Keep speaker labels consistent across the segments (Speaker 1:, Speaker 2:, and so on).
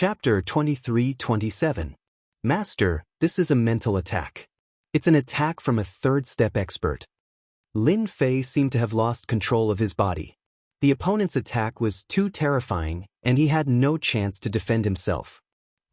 Speaker 1: Chapter 23-27. Master, this is a mental attack. It's an attack from a third-step expert. Lin Fei seemed to have lost control of his body. The opponent's attack was too terrifying, and he had no chance to defend himself.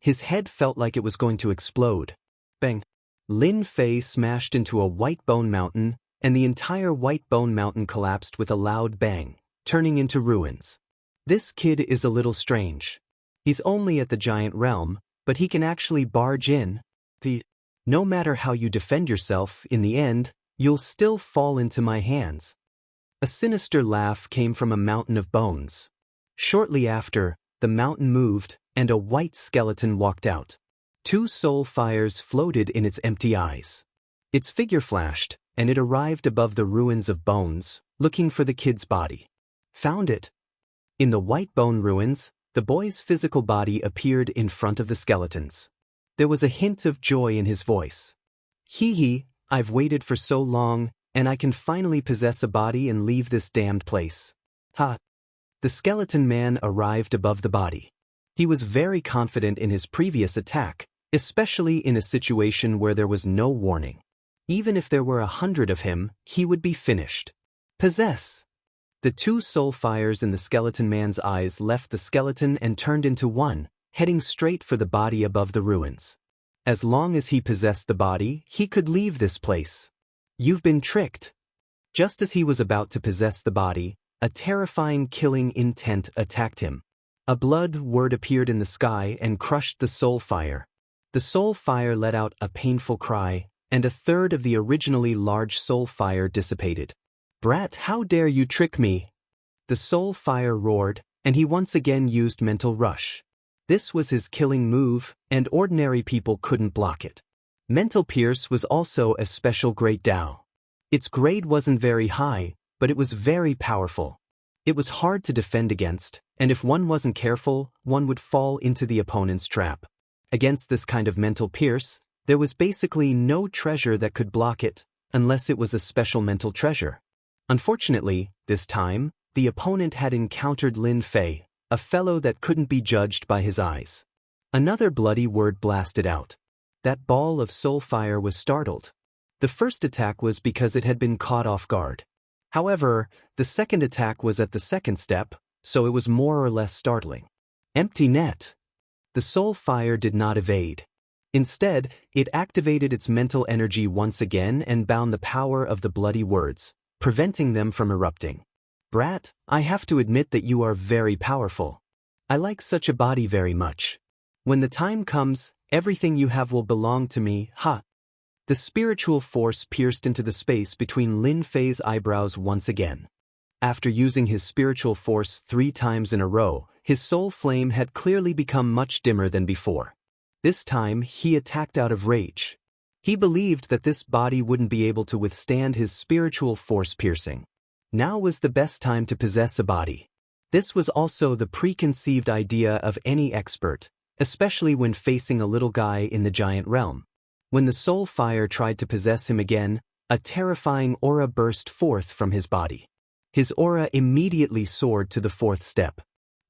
Speaker 1: His head felt like it was going to explode. Bang! Lin Fei smashed into a white bone mountain, and the entire white bone mountain collapsed with a loud bang, turning into ruins. This kid is a little strange. He's only at the giant realm, but he can actually barge in. No matter how you defend yourself, in the end, you'll still fall into my hands. A sinister laugh came from a mountain of bones. Shortly after, the mountain moved, and a white skeleton walked out. 2 soul fires floated in its empty eyes. Its figure flashed, and it arrived above the ruins of bones, looking for the kid's body. Found it. In the white bone ruins, the boy's physical body appeared in front of the skeletons. There was a hint of joy in his voice. Hee, I've waited for so long, and I can finally possess a body and leave this damned place. Ha! The skeleton man arrived above the body. He was very confident in his previous attack, especially in a situation where there was no warning. Even if there were 100 of him, he would be finished. Possess! The 2 soul fires in the skeleton man's eyes left the skeleton and turned into one, heading straight for the body above the ruins. As long as he possessed the body, he could leave this place. You've been tricked. Just as he was about to possess the body, a terrifying killing intent attacked him. A blood word appeared in the sky and crushed the soul fire. The soul fire let out a painful cry, and a third of the originally large soul fire dissipated. Brat, how dare you trick me? The soul fire roared, and he once again used mental rush. This was his killing move, and ordinary people couldn't block it. Mental pierce was also a special great Dao. Its grade wasn't very high, but it was very powerful. It was hard to defend against, and if one wasn't careful, one would fall into the opponent's trap. Against this kind of mental pierce, there was basically no treasure that could block it, unless it was a special mental treasure. Unfortunately, this time, the opponent had encountered Lin Fei, a fellow that couldn't be judged by his eyes. Another bloody word blasted out. That ball of soul fire was startled. The first attack was because it had been caught off guard. However, the second attack was at the second step, so it was more or less startling. Empty net. The soul fire did not evade. Instead, it activated its mental energy once again and bound the power of the bloody words, preventing them from erupting. Brat, I have to admit that you are very powerful. I like such a body very much. When the time comes, everything you have will belong to me, ha! The spiritual force pierced into the space between Lin Fei's eyebrows once again. After using his spiritual force 3 times in a row, his soul flame had clearly become much dimmer than before. This time, he attacked out of rage. He believed that this body wouldn't be able to withstand his spiritual force piercing. Now was the best time to possess a body. This was also the preconceived idea of any expert, especially when facing a little guy in the giant realm. When the soul fire tried to possess him again, a terrifying aura burst forth from his body. His aura immediately soared to the 4th step.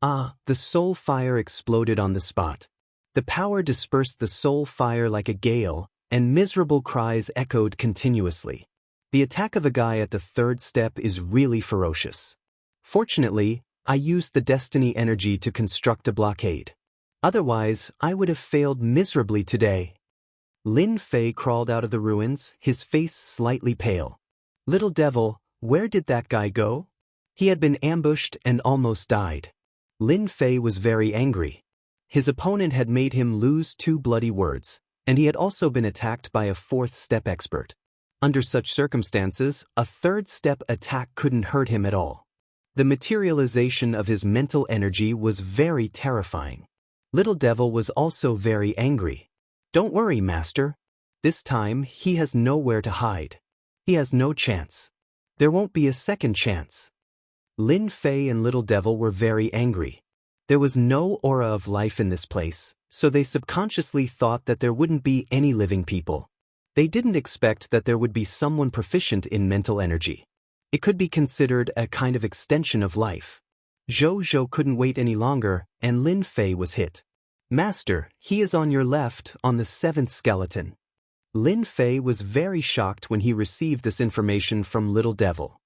Speaker 1: The soul fire exploded on the spot. The power dispersed the soul fire like a gale, and miserable cries echoed continuously. The attack of a guy at the 3rd step is really ferocious. Fortunately, I used the destiny energy to construct a blockade. Otherwise, I would have failed miserably today. Lin Fei crawled out of the ruins, his face slightly pale. Little devil, where did that guy go? He had been ambushed and almost died. Lin Fei was very angry. His opponent had made him lose 2 bloody words, and he had also been attacked by a 4th step expert. Under such circumstances, a 3rd step attack couldn't hurt him at all. The materialization of his mental energy was very terrifying. Little Devil was also very angry. Don't worry, Master. This time, he has nowhere to hide. He has no chance. There won't be a second chance. Lin Fei and Little Devil were very angry. There was no aura of life in this place, so they subconsciously thought that there wouldn't be any living people. They didn't expect that there would be someone proficient in mental energy. It could be considered a kind of extension of life. Zhou couldn't wait any longer, and Lin Fei was hit. Master, he is on your left, on the 7th skeleton. Lin Fei was very shocked when he received this information from Little Devil.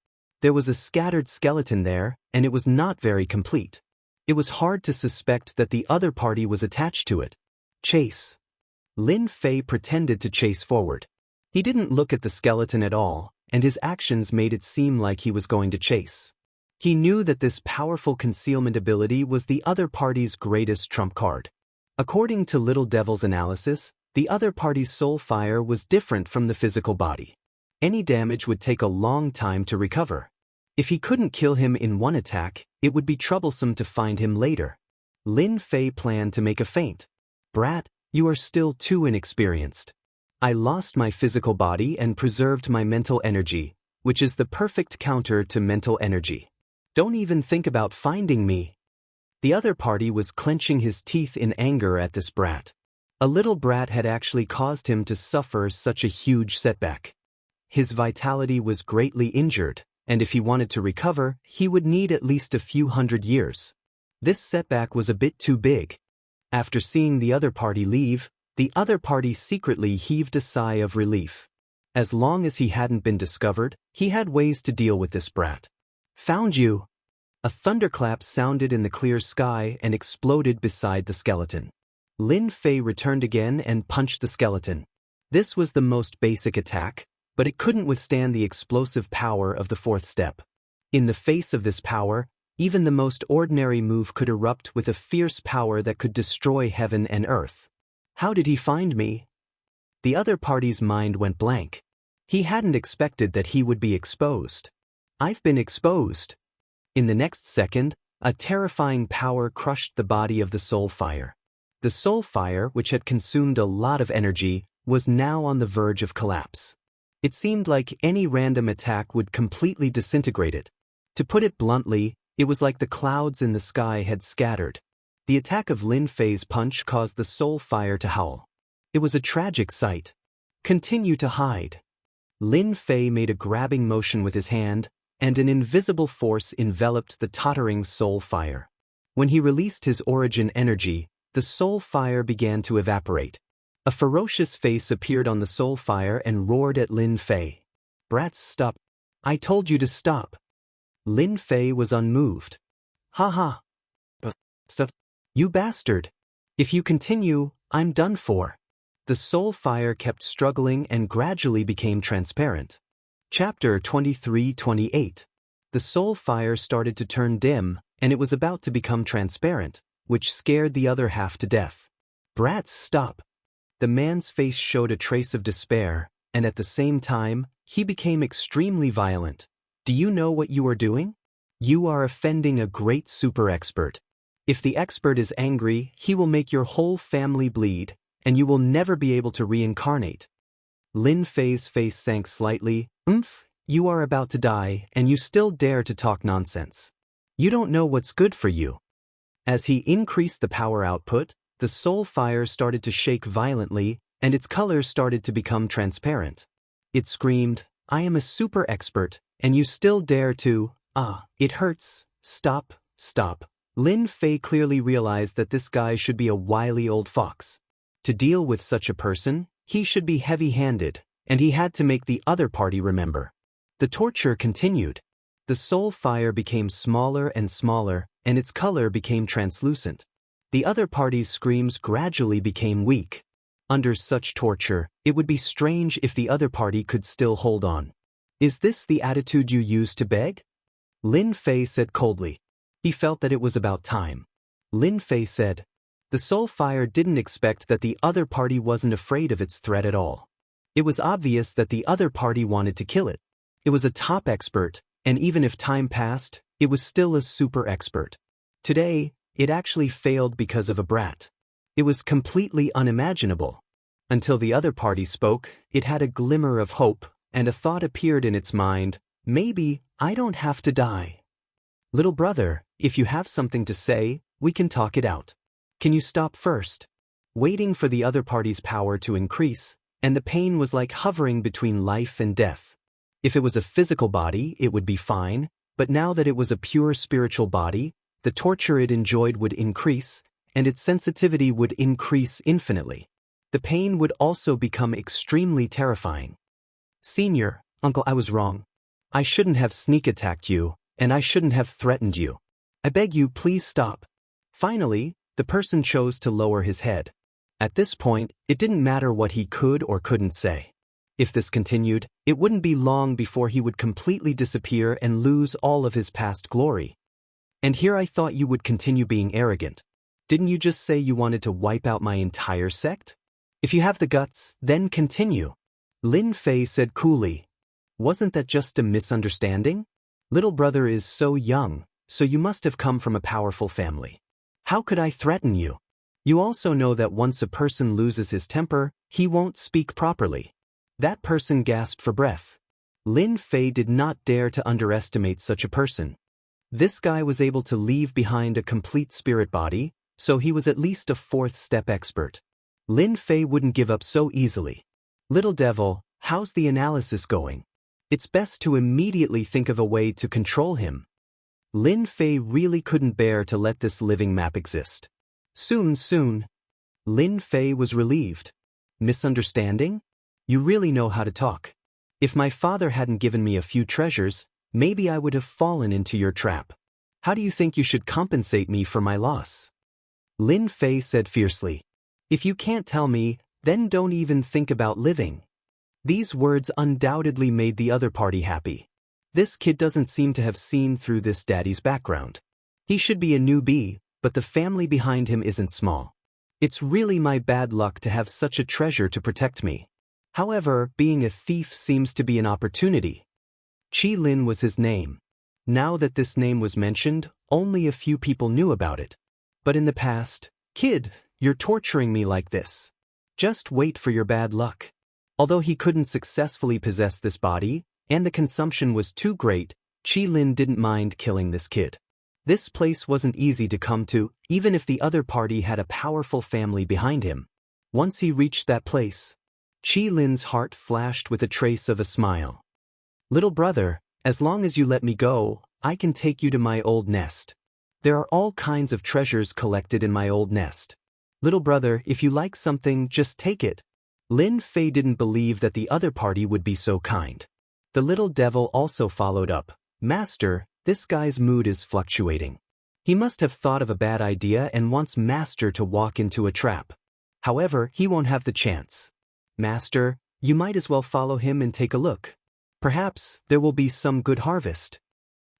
Speaker 1: There was a scattered skeleton there, and it was not very complete. It was hard to suspect that the other party was attached to it. Chase. Lin Fei pretended to chase forward. He didn't look at the skeleton at all, and his actions made it seem like he was going to chase. He knew that this powerful concealment ability was the other party's greatest trump card. According to Little Devil's analysis, the other party's soul fire was different from the physical body. Any damage would take a long time to recover. If he couldn't kill him in one attack, it would be troublesome to find him later. Lin Fei planned to make a feint. Brat, you are still too inexperienced. I lost my physical body and preserved my mental energy, which is the perfect counter to mental energy. Don't even think about finding me. The other party was clenching his teeth in anger at this brat. A little brat had actually caused him to suffer such a huge setback. His vitality was greatly injured, and if he wanted to recover, he would need at least a few hundred years. This setback was a bit too big. After seeing the other party leave, the other party secretly heaved a sigh of relief. As long as he hadn't been discovered, he had ways to deal with this brat. Found you! A thunderclap sounded in the clear sky and exploded beside the skeleton. Lin Fei returned again and punched the skeleton. This was the most basic attack, but it couldn't withstand the explosive power of the 4th step. In the face of this power, even the most ordinary move could erupt with a fierce power that could destroy heaven and earth. How did he find me? The other party's mind went blank. He hadn't expected that he would be exposed. I've been exposed. In the next second, a terrifying power crushed the body of the soul fire. The soul fire, which had consumed a lot of energy, was now on the verge of collapse. It seemed like any random attack would completely disintegrate it. To put it bluntly, it was like the clouds in the sky had scattered. The attack of Lin Fei's punch caused the soul fire to howl. It was a tragic sight. Continue to hide. Lin Fei made a grabbing motion with his hand, and an invisible force enveloped the tottering soul fire. When he released his origin energy, the soul fire began to evaporate. A ferocious face appeared on the soul fire and roared at Lin Fei. Brats, stop. I told you to stop. Lin Fei was unmoved. Ha ha. But stop. You bastard. If you continue, I'm done for. The soul fire kept struggling and gradually became transparent. Chapter 23-28. The soul fire started to turn dim, and it was about to become transparent, which scared the other half to death. Brats, stop. The man's face showed a trace of despair, and at the same time, he became extremely violent. Do you know what you are doing? You are offending a great super expert. If the expert is angry, he will make your whole family bleed, and you will never be able to reincarnate. Lin Fei's face sank slightly. You are about to die, and you still dare to talk nonsense. You don't know what's good for you. As he increased the power output, the soul fire started to shake violently, and its colors started to become transparent. It screamed, I am a super expert, and you still dare to, it hurts, stop, stop. Lin Fei clearly realized that this guy should be a wily old fox. To deal with such a person, he should be heavy-handed, and he had to make the other party remember. The torture continued. The soul fire became smaller and smaller, and its color became translucent. The other party's screams gradually became weak. Under such torture, it would be strange if the other party could still hold on. Is this the attitude you use to beg? Lin Fei said coldly. He felt that it was about time. Lin Fei said. The soul fire didn't expect that the other party wasn't afraid of its threat at all. It was obvious that the other party wanted to kill it. It was a top expert, and even if time passed, it was still a super expert. Today, it actually failed because of a brat. It was completely unimaginable. Until the other party spoke, it had a glimmer of hope, and a thought appeared in its mind, maybe I don't have to die. Little brother, if you have something to say, we can talk it out. Can you stop first? Waiting for the other party's power to increase, and the pain was like hovering between life and death. If it was a physical body, it would be fine, but now that it was a pure spiritual body, the torture it enjoyed would increase, and its sensitivity would increase infinitely. The pain would also become extremely terrifying. Senior, Uncle, I was wrong. I shouldn't have sneak attacked you, and I shouldn't have threatened you. I beg you, please stop. Finally, the person chose to lower his head. At this point, it didn't matter what he could or couldn't say. If this continued, it wouldn't be long before he would completely disappear and lose all of his past glory. And here I thought you would continue being arrogant. Didn't you just say you wanted to wipe out my entire sect? If you have the guts, then continue. Lin Fei said coolly. Wasn't that just a misunderstanding? Little brother is so young, so you must have come from a powerful family. How could I threaten you? You also know that once a person loses his temper, he won't speak properly. That person gasped for breath. Lin Fei did not dare to underestimate such a person. This guy was able to leave behind a complete spirit body, so he was at least a fourth-step expert. Lin Fei wouldn't give up so easily. Little devil, how's the analysis going? It's best to immediately think of a way to control him. Lin Fei really couldn't bear to let this living map exist. Soon. Lin Fei was relieved. Misunderstanding? You really know how to talk. If my father hadn't given me a few treasures, maybe I would have fallen into your trap. How do you think you should compensate me for my loss? Lin Fei said fiercely. If you can't tell me, then don't even think about living. These words undoubtedly made the other party happy. This kid doesn't seem to have seen through this daddy's background. He should be a newbie, but the family behind him isn't small. It's really my bad luck to have such a treasure to protect me. However, being a thief seems to be an opportunity. Qi Lin was his name. Now that this name was mentioned, only a few people knew about it. But in the past, kid, you're torturing me like this. Just wait for your bad luck. Although he couldn't successfully possess this body, and the consumption was too great, Qi Lin didn't mind killing this kid. This place wasn't easy to come to, even if the other party had a powerful family behind him. Once he reached that place, Qi Lin's heart flashed with a trace of a smile. Little brother, as long as you let me go, I can take you to my old nest. There are all kinds of treasures collected in my old nest. Little brother, if you like something, just take it. Lin Fei didn't believe that the other party would be so kind. The little devil also followed up. Master, this guy's mood is fluctuating. He must have thought of a bad idea and wants Master to walk into a trap. However, he won't have the chance. Master, you might as well follow him and take a look. Perhaps there will be some good harvest.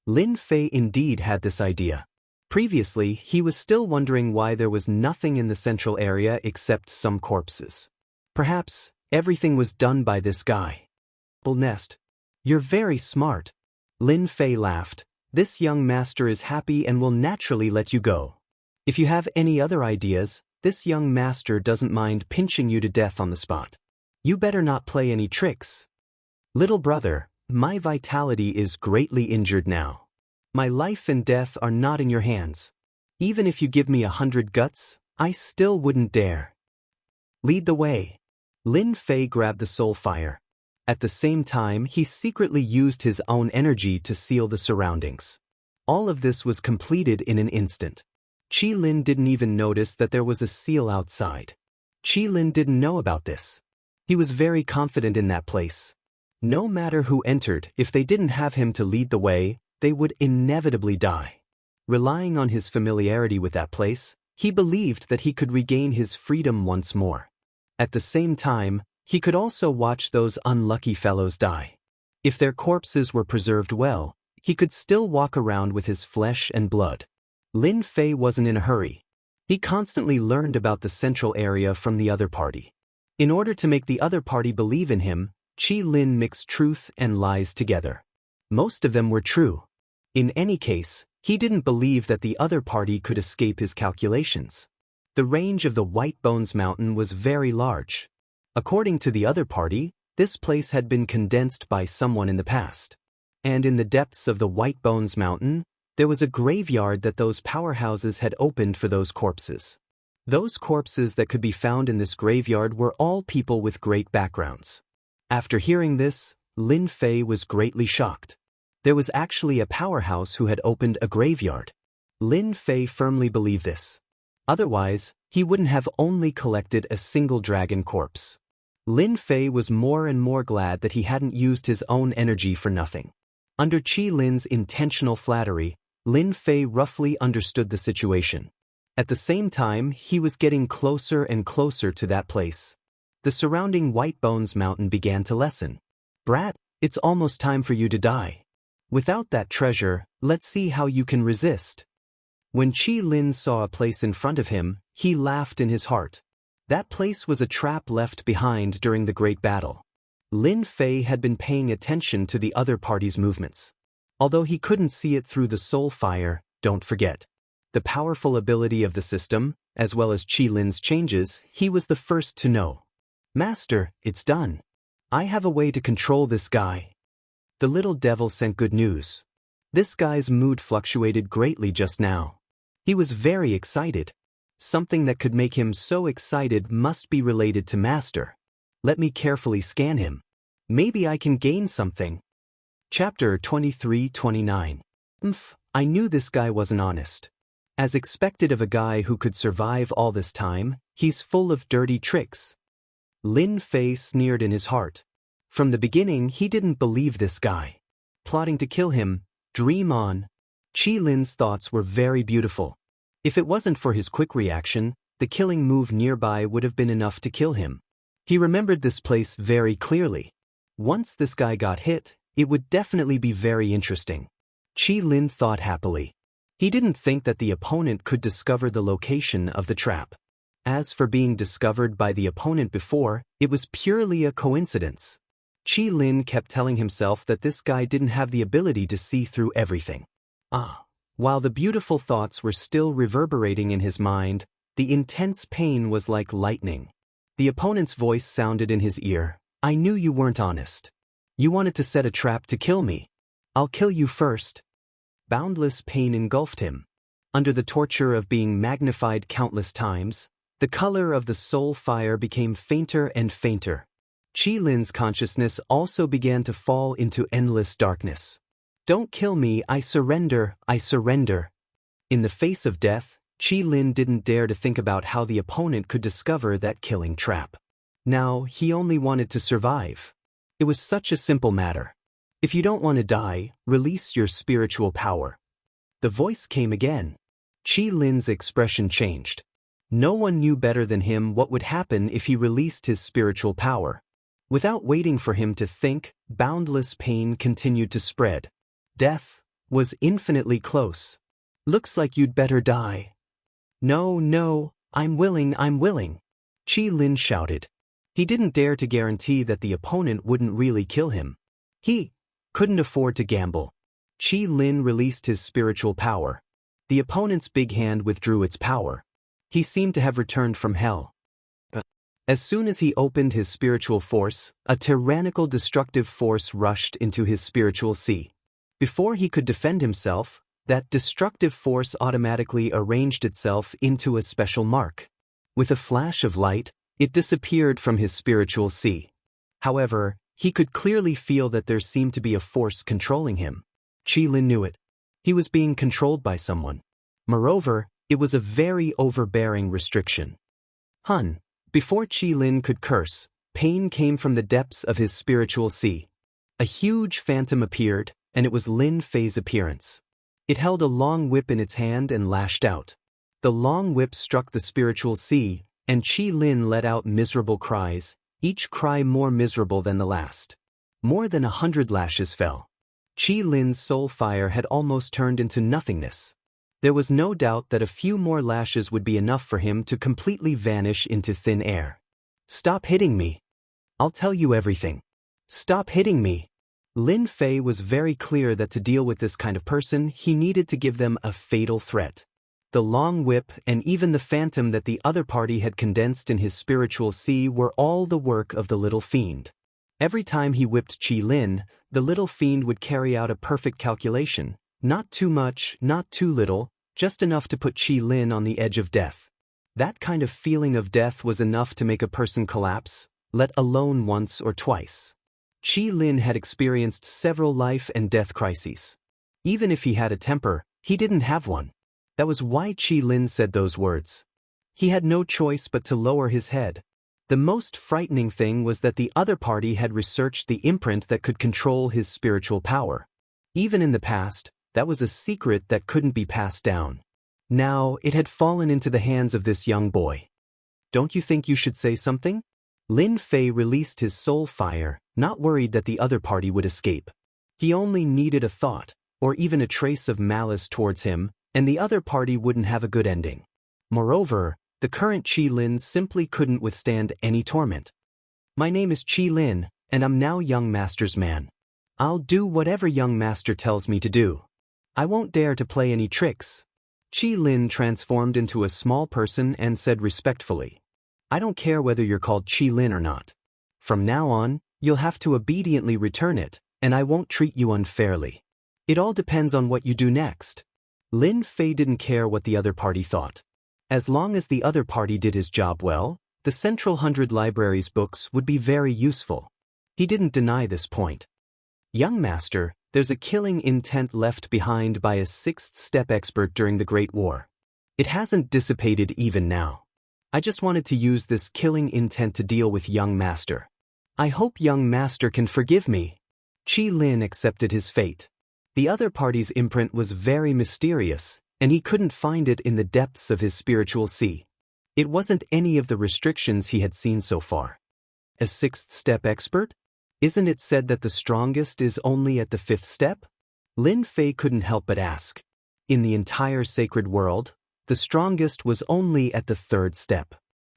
Speaker 1: Lin Fei indeed had this idea. Previously, he was still wondering why there was nothing in the central area except some corpses. Perhaps everything was done by this guy. Nest. You're very smart. Lin Fei laughed. This young master is happy and will naturally let you go. If you have any other ideas, this young master doesn't mind pinching you to death on the spot. You better not play any tricks. Little brother, my vitality is greatly injured now. My life and death are not in your hands. Even if you give me 100 guts, I still wouldn't dare. Lead the way. Lin Fei grabbed the soul fire. At the same time, he secretly used his own energy to seal the surroundings. All of this was completed in an instant. Qi Lin didn't even notice that there was a seal outside. Qi Lin didn't know about this. He was very confident in that place. No matter who entered, if they didn't have him to lead the way, they would inevitably die. Relying on his familiarity with that place, he believed that he could regain his freedom once more. At the same time, he could also watch those unlucky fellows die. If their corpses were preserved well, he could still walk around with his flesh and blood. Lin Fei wasn't in a hurry. He constantly learned about the central area from the other party. In order to make the other party believe in him, Qi Lin mixed truth and lies together. Most of them were true. In any case, he didn't believe that the other party could escape his calculations. The range of the White Bones Mountain was very large. According to the other party, this place had been condensed by someone in the past. And in the depths of the White Bones Mountain, there was a graveyard that those powerhouses had opened for those corpses. Those corpses that could be found in this graveyard were all people with great backgrounds. After hearing this, Lin Fei was greatly shocked. There was actually a powerhouse who had opened a graveyard. Lin Fei firmly believed this. Otherwise, he wouldn't have only collected a single dragon corpse. Lin Fei was more and more glad that he hadn't used his own energy for nothing. Under Qi Lin's intentional flattery, Lin Fei roughly understood the situation. At the same time, he was getting closer and closer to that place. The surrounding White Bones Mountain began to lessen. "Brat, it's almost time for you to die. Without that treasure, let's see how you can resist." When Qi Lin saw a place in front of him, he laughed in his heart. That place was a trap left behind during the Great Battle. Lin Fei had been paying attention to the other party's movements. Although he couldn't see it through the soul fire, don't forget the powerful ability of the system, as well as Qi Lin's changes, he was the first to know. "Master, it's done. I have a way to control this guy." The little devil sent good news. This guy's mood fluctuated greatly just now. He was very excited. Something that could make him so excited must be related to Master. Let me carefully scan him. Maybe I can gain something. Chapter 23-29. I knew this guy wasn't honest. As expected of a guy who could survive all this time, he's full of dirty tricks. Lin Fei sneered in his heart. From the beginning, he didn't believe this guy. Plotting to kill him, dream on. Qi Lin's thoughts were very beautiful. If it wasn't for his quick reaction, the killing move nearby would have been enough to kill him. He remembered this place very clearly. Once this guy got hit, it would definitely be very interesting. Qi Lin thought happily. He didn't think that the opponent could discover the location of the trap. As for being discovered by the opponent before, it was purely a coincidence. Qi Lin kept telling himself that this guy didn't have the ability to see through everything. While the beautiful thoughts were still reverberating in his mind, the intense pain was like lightning. The opponent's voice sounded in his ear. "I knew you weren't honest. You wanted to set a trap to kill me. I'll kill you first." Boundless pain engulfed him. Under the torture of being magnified countless times, the color of the soul fire became fainter and fainter. Qi Lin's consciousness also began to fall into endless darkness. "Don't kill me, I surrender, I surrender." In the face of death, Qi Lin didn't dare to think about how the opponent could discover that killing trap. Now, he only wanted to survive. It was such a simple matter. "If you don't want to die, release your spiritual power." The voice came again. Qi Lin's expression changed. No one knew better than him what would happen if he released his spiritual power. Without waiting for him to think, boundless pain continued to spread. Death was infinitely close. "Looks like you'd better die." "No, no, I'm willing, I'm willing," Qi Lin shouted. He didn't dare to guarantee that the opponent wouldn't really kill him. He couldn't afford to gamble. Qi Lin released his spiritual power. The opponent's big hand withdrew its power. He seemed to have returned from hell. As soon as he opened his spiritual force, a tyrannical destructive force rushed into his spiritual sea. Before he could defend himself, that destructive force automatically arranged itself into a special mark. With a flash of light, it disappeared from his spiritual sea. However, he could clearly feel that there seemed to be a force controlling him. Qi Lin knew it. He was being controlled by someone. Moreover, it was a very overbearing restriction. Before Qi Lin could curse, pain came from the depths of his spiritual sea. A huge phantom appeared, and it was Lin Fei's appearance. It held a long whip in its hand and lashed out. The long whip struck the spiritual sea, and Qi Lin let out miserable cries, each cry more miserable than the last. More than 100 lashes fell. Qi Lin's soul fire had almost turned into nothingness. There was no doubt that a few more lashes would be enough for him to completely vanish into thin air. "Stop hitting me. I'll tell you everything. Stop hitting me." Lin Fei was very clear that to deal with this kind of person, he needed to give them a fatal threat. The long whip and even the phantom that the other party had condensed in his spiritual sea were all the work of the little fiend. Every time he whipped Qi Lin, the little fiend would carry out a perfect calculation. Not too much, not too little, just enough to put Qi Lin on the edge of death. That kind of feeling of death was enough to make a person collapse, let alone once or twice. Qi Lin had experienced several life and death crises. Even if he had a temper, he didn't have one. That was why Qi Lin said those words. He had no choice but to lower his head. The most frightening thing was that the other party had researched the imprint that could control his spiritual power. Even in the past, that was a secret that couldn't be passed down. Now, it had fallen into the hands of this young boy. Don't you think you should say something? Lin Fei released his soul fire, not worried that the other party would escape. He only needed a thought, or even a trace of malice towards him, and the other party wouldn't have a good ending. Moreover, the current Qi Lin simply couldn't withstand any torment. My name is Qi Lin, and I'm now Young Master's man. I'll do whatever Young Master tells me to do. I won't dare to play any tricks. Qi Lin transformed into a small person and said respectfully, I don't care whether you're called Qi Lin or not. From now on, you'll have to obediently return it, and I won't treat you unfairly. It all depends on what you do next. Lin Fei didn't care what the other party thought. As long as the other party did his job well, the Central 100 Library's books would be very useful. He didn't deny this point. Young Master, there's a killing intent left behind by a sixth-step expert during the Great War. It hasn't dissipated even now. I just wanted to use this killing intent to deal with Young Master. I hope Young Master can forgive me. Qi Lin accepted his fate. The other party's imprint was very mysterious, and he couldn't find it in the depths of his spiritual sea. It wasn't any of the restrictions he had seen so far. A sixth-step expert? Isn't it said that the strongest is only at the fifth step? Lin Fei couldn't help but ask. In the entire sacred world, the strongest was only at the third step.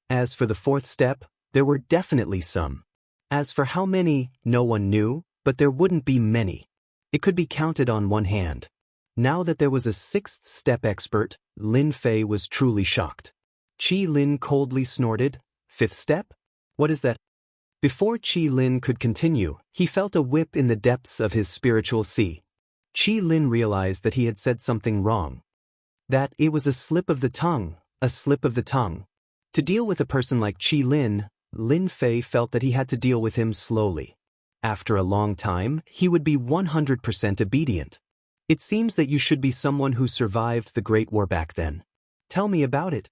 Speaker 1: As for the fourth step, there were definitely some. As for how many, no one knew, but there wouldn't be many. It could be counted on one hand. Now that there was a sixth-step expert, Lin Fei was truly shocked. Qi Lin coldly snorted, Fifth step? What is that? Before Qi Lin could continue, he felt a whip in the depths of his spiritual sea. Qi Lin realized that he had said something wrong. That it was a slip of the tongue, a slip of the tongue. To deal with a person like Qi Lin, Lin Fei felt that he had to deal with him slowly. After a long time, he would be 100% obedient. It seems that you should be someone who survived the Great War back then. Tell me about it.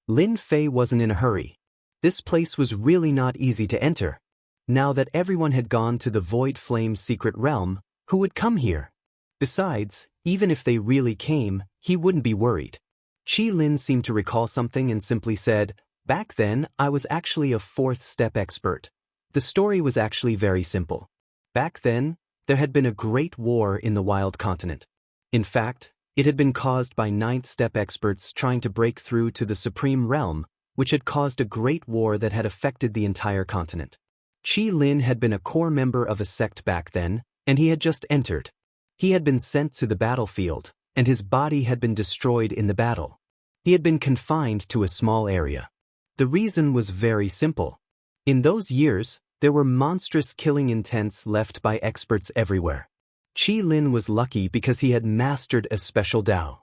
Speaker 1: Lin Fei wasn't in a hurry. This place was really not easy to enter. Now that everyone had gone to the Void Flame's secret realm, who would come here? Besides, even if they really came, he wouldn't be worried. Qi Lin seemed to recall something and simply said, Back then, I was actually a fourth-step expert. The story was actually very simple. Back then, there had been a great war in the Wild Continent. In fact, it had been caused by ninth-step experts trying to break through to the Supreme Realm, which had caused a great war that had affected the entire continent. Qi Lin had been a core member of a sect back then, and he had just entered. He had been sent to the battlefield, and his body had been destroyed in the battle. He had been confined to a small area. The reason was very simple. In those years, there were monstrous killing intents left by experts everywhere. Qi Lin was lucky because he had mastered a special Dao.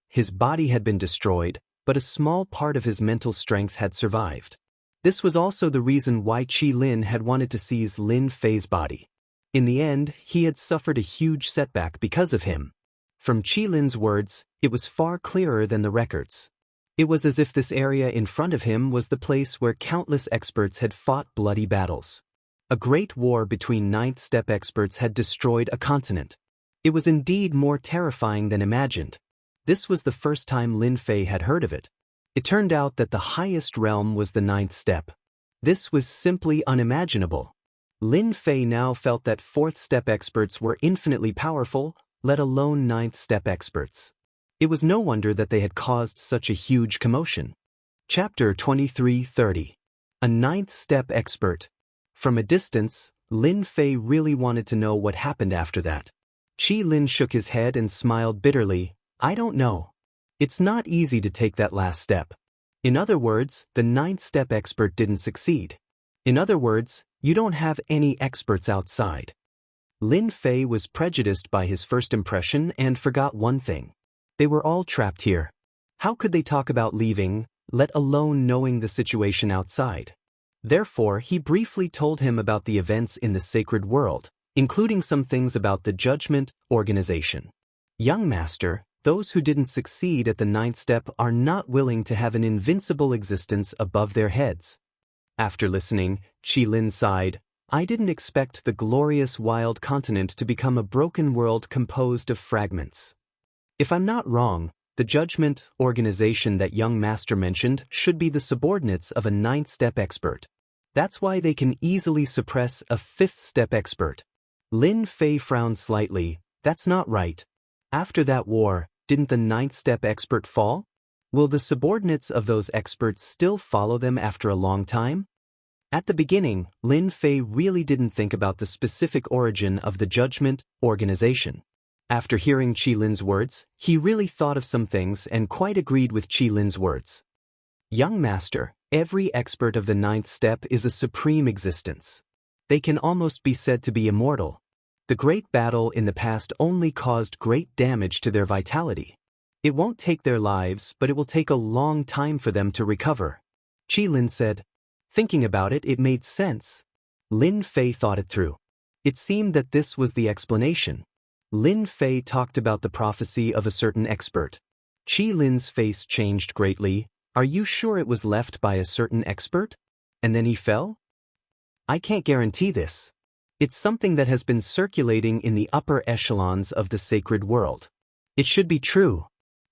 Speaker 1: His body had been destroyed, but a small part of his mental strength had survived. This was also the reason why Qi Lin had wanted to seize Lin Fei's body. In the end, he had suffered a huge setback because of him. From Qi Lin's words, it was far clearer than the records. It was as if this area in front of him was the place where countless experts had fought bloody battles. A great war between ninth-step experts had destroyed a continent. It was indeed more terrifying than imagined. This was the first time Lin Fei had heard of it. It turned out that the highest realm was the ninth step. This was simply unimaginable. Lin Fei now felt that fourth-step experts were infinitely powerful, let alone ninth-step experts. It was no wonder that they had caused such a huge commotion. Chapter 23:30. A ninth-step expert. From a distance, Lin Fei really wanted to know what happened after that. Qi Lin shook his head and smiled bitterly. I don't know. It's not easy to take that last step. In other words, the ninth-step expert didn't succeed. In other words, you don't have any experts outside. Lin Fei was prejudiced by his first impression and forgot one thing. They were all trapped here. How could they talk about leaving, let alone knowing the situation outside? Therefore, he briefly told him about the events in the sacred world, including some things about the Judgment Organization. Young Master, Those who didn't succeed at the ninth step are not willing to have an invincible existence above their heads. After listening, Qilin sighed. I didn't expect the glorious wild continent to become a broken world composed of fragments. If I'm not wrong, the judgment organization that young master mentioned should be the subordinates of a ninth step expert. That's why they can easily suppress a fifth step expert. Lin Fei frowned slightly. That's not right. After that war, didn't the ninth step expert fall? Will the subordinates of those experts still follow them after a long time? At the beginning, Lin Fei really didn't think about the specific origin of the judgment organization. After hearing Qilin's words, he really thought of some things and quite agreed with Qilin's words. Young master, every expert of the ninth step is a supreme existence. They can almost be said to be immortal. The great battle in the past only caused great damage to their vitality. It won't take their lives, but it will take a long time for them to recover. Qilin said. Thinking about it, it made sense. Lin Fei thought it through. It seemed that this was the explanation. Lin Fei talked about the prophecy of a certain expert. Qilin's face changed greatly. Are you sure it was left by a certain expert? And then he fell? I can't guarantee this. It's something that has been circulating in the upper echelons of the sacred world. It should be true.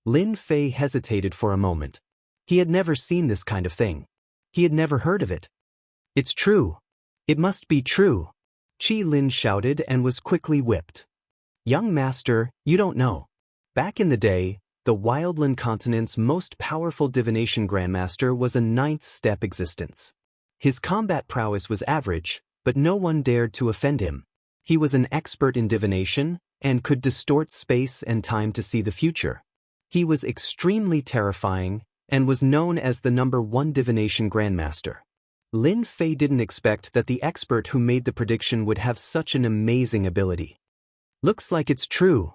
Speaker 1: Lin Fei hesitated for a moment. He had never seen this kind of thing. He had never heard of it. It's true. It must be true. Qilin shouted and was quickly whipped. Young master, you don't know. Back in the day, the Wildland continent's most powerful divination grandmaster was a ninth step existence. His combat prowess was average, but no one dared to offend him. He was an expert in divination and could distort space and time to see the future. He was extremely terrifying and was known as the #1 divination grandmaster. Lin Fei didn't expect that the expert who made the prediction would have such an amazing ability. Looks like it's true.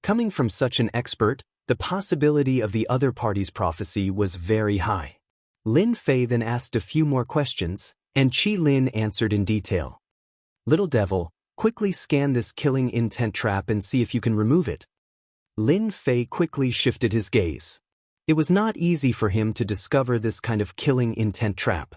Speaker 1: Coming from such an expert, the possibility of the other party's prophecy was very high. Lin Fei then asked a few more questions, and Qilin answered in detail. Little devil, quickly scan this killing intent trap and see if you can remove it. Lin Fei quickly shifted his gaze. It was not easy for him to discover this kind of killing intent trap.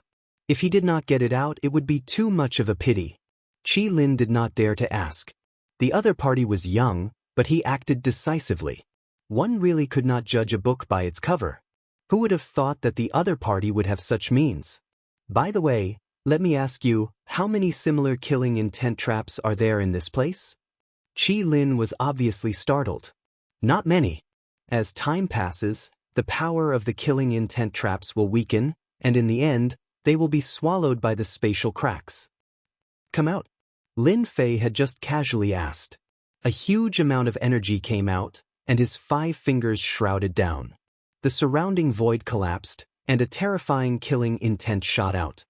Speaker 1: If he did not get it out, it would be too much of a pity. Qilin did not dare to ask. The other party was young, but he acted decisively. One really could not judge a book by its cover. Who would have thought that the other party would have such means? By the way, let me ask you, how many similar killing intent traps are there in this place? Qilin was obviously startled. Not many. As time passes, the power of the killing intent traps will weaken, and in the end, they will be swallowed by the spatial cracks. Come out. Lin Fei had just casually asked. A huge amount of energy came out, and his 5 fingers shrouded down. The surrounding void collapsed, and a terrifying killing intent shot out.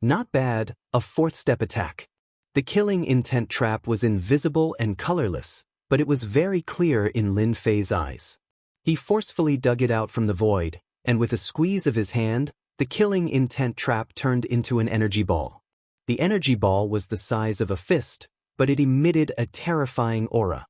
Speaker 1: Not bad, a 4th step attack. The killing intent trap was invisible and colorless, but it was very clear in Lin Fei's eyes. He forcefully dug it out from the void, and with a squeeze of his hand, the killing intent trap turned into an energy ball. The energy ball was the size of a fist, but it emitted a terrifying aura.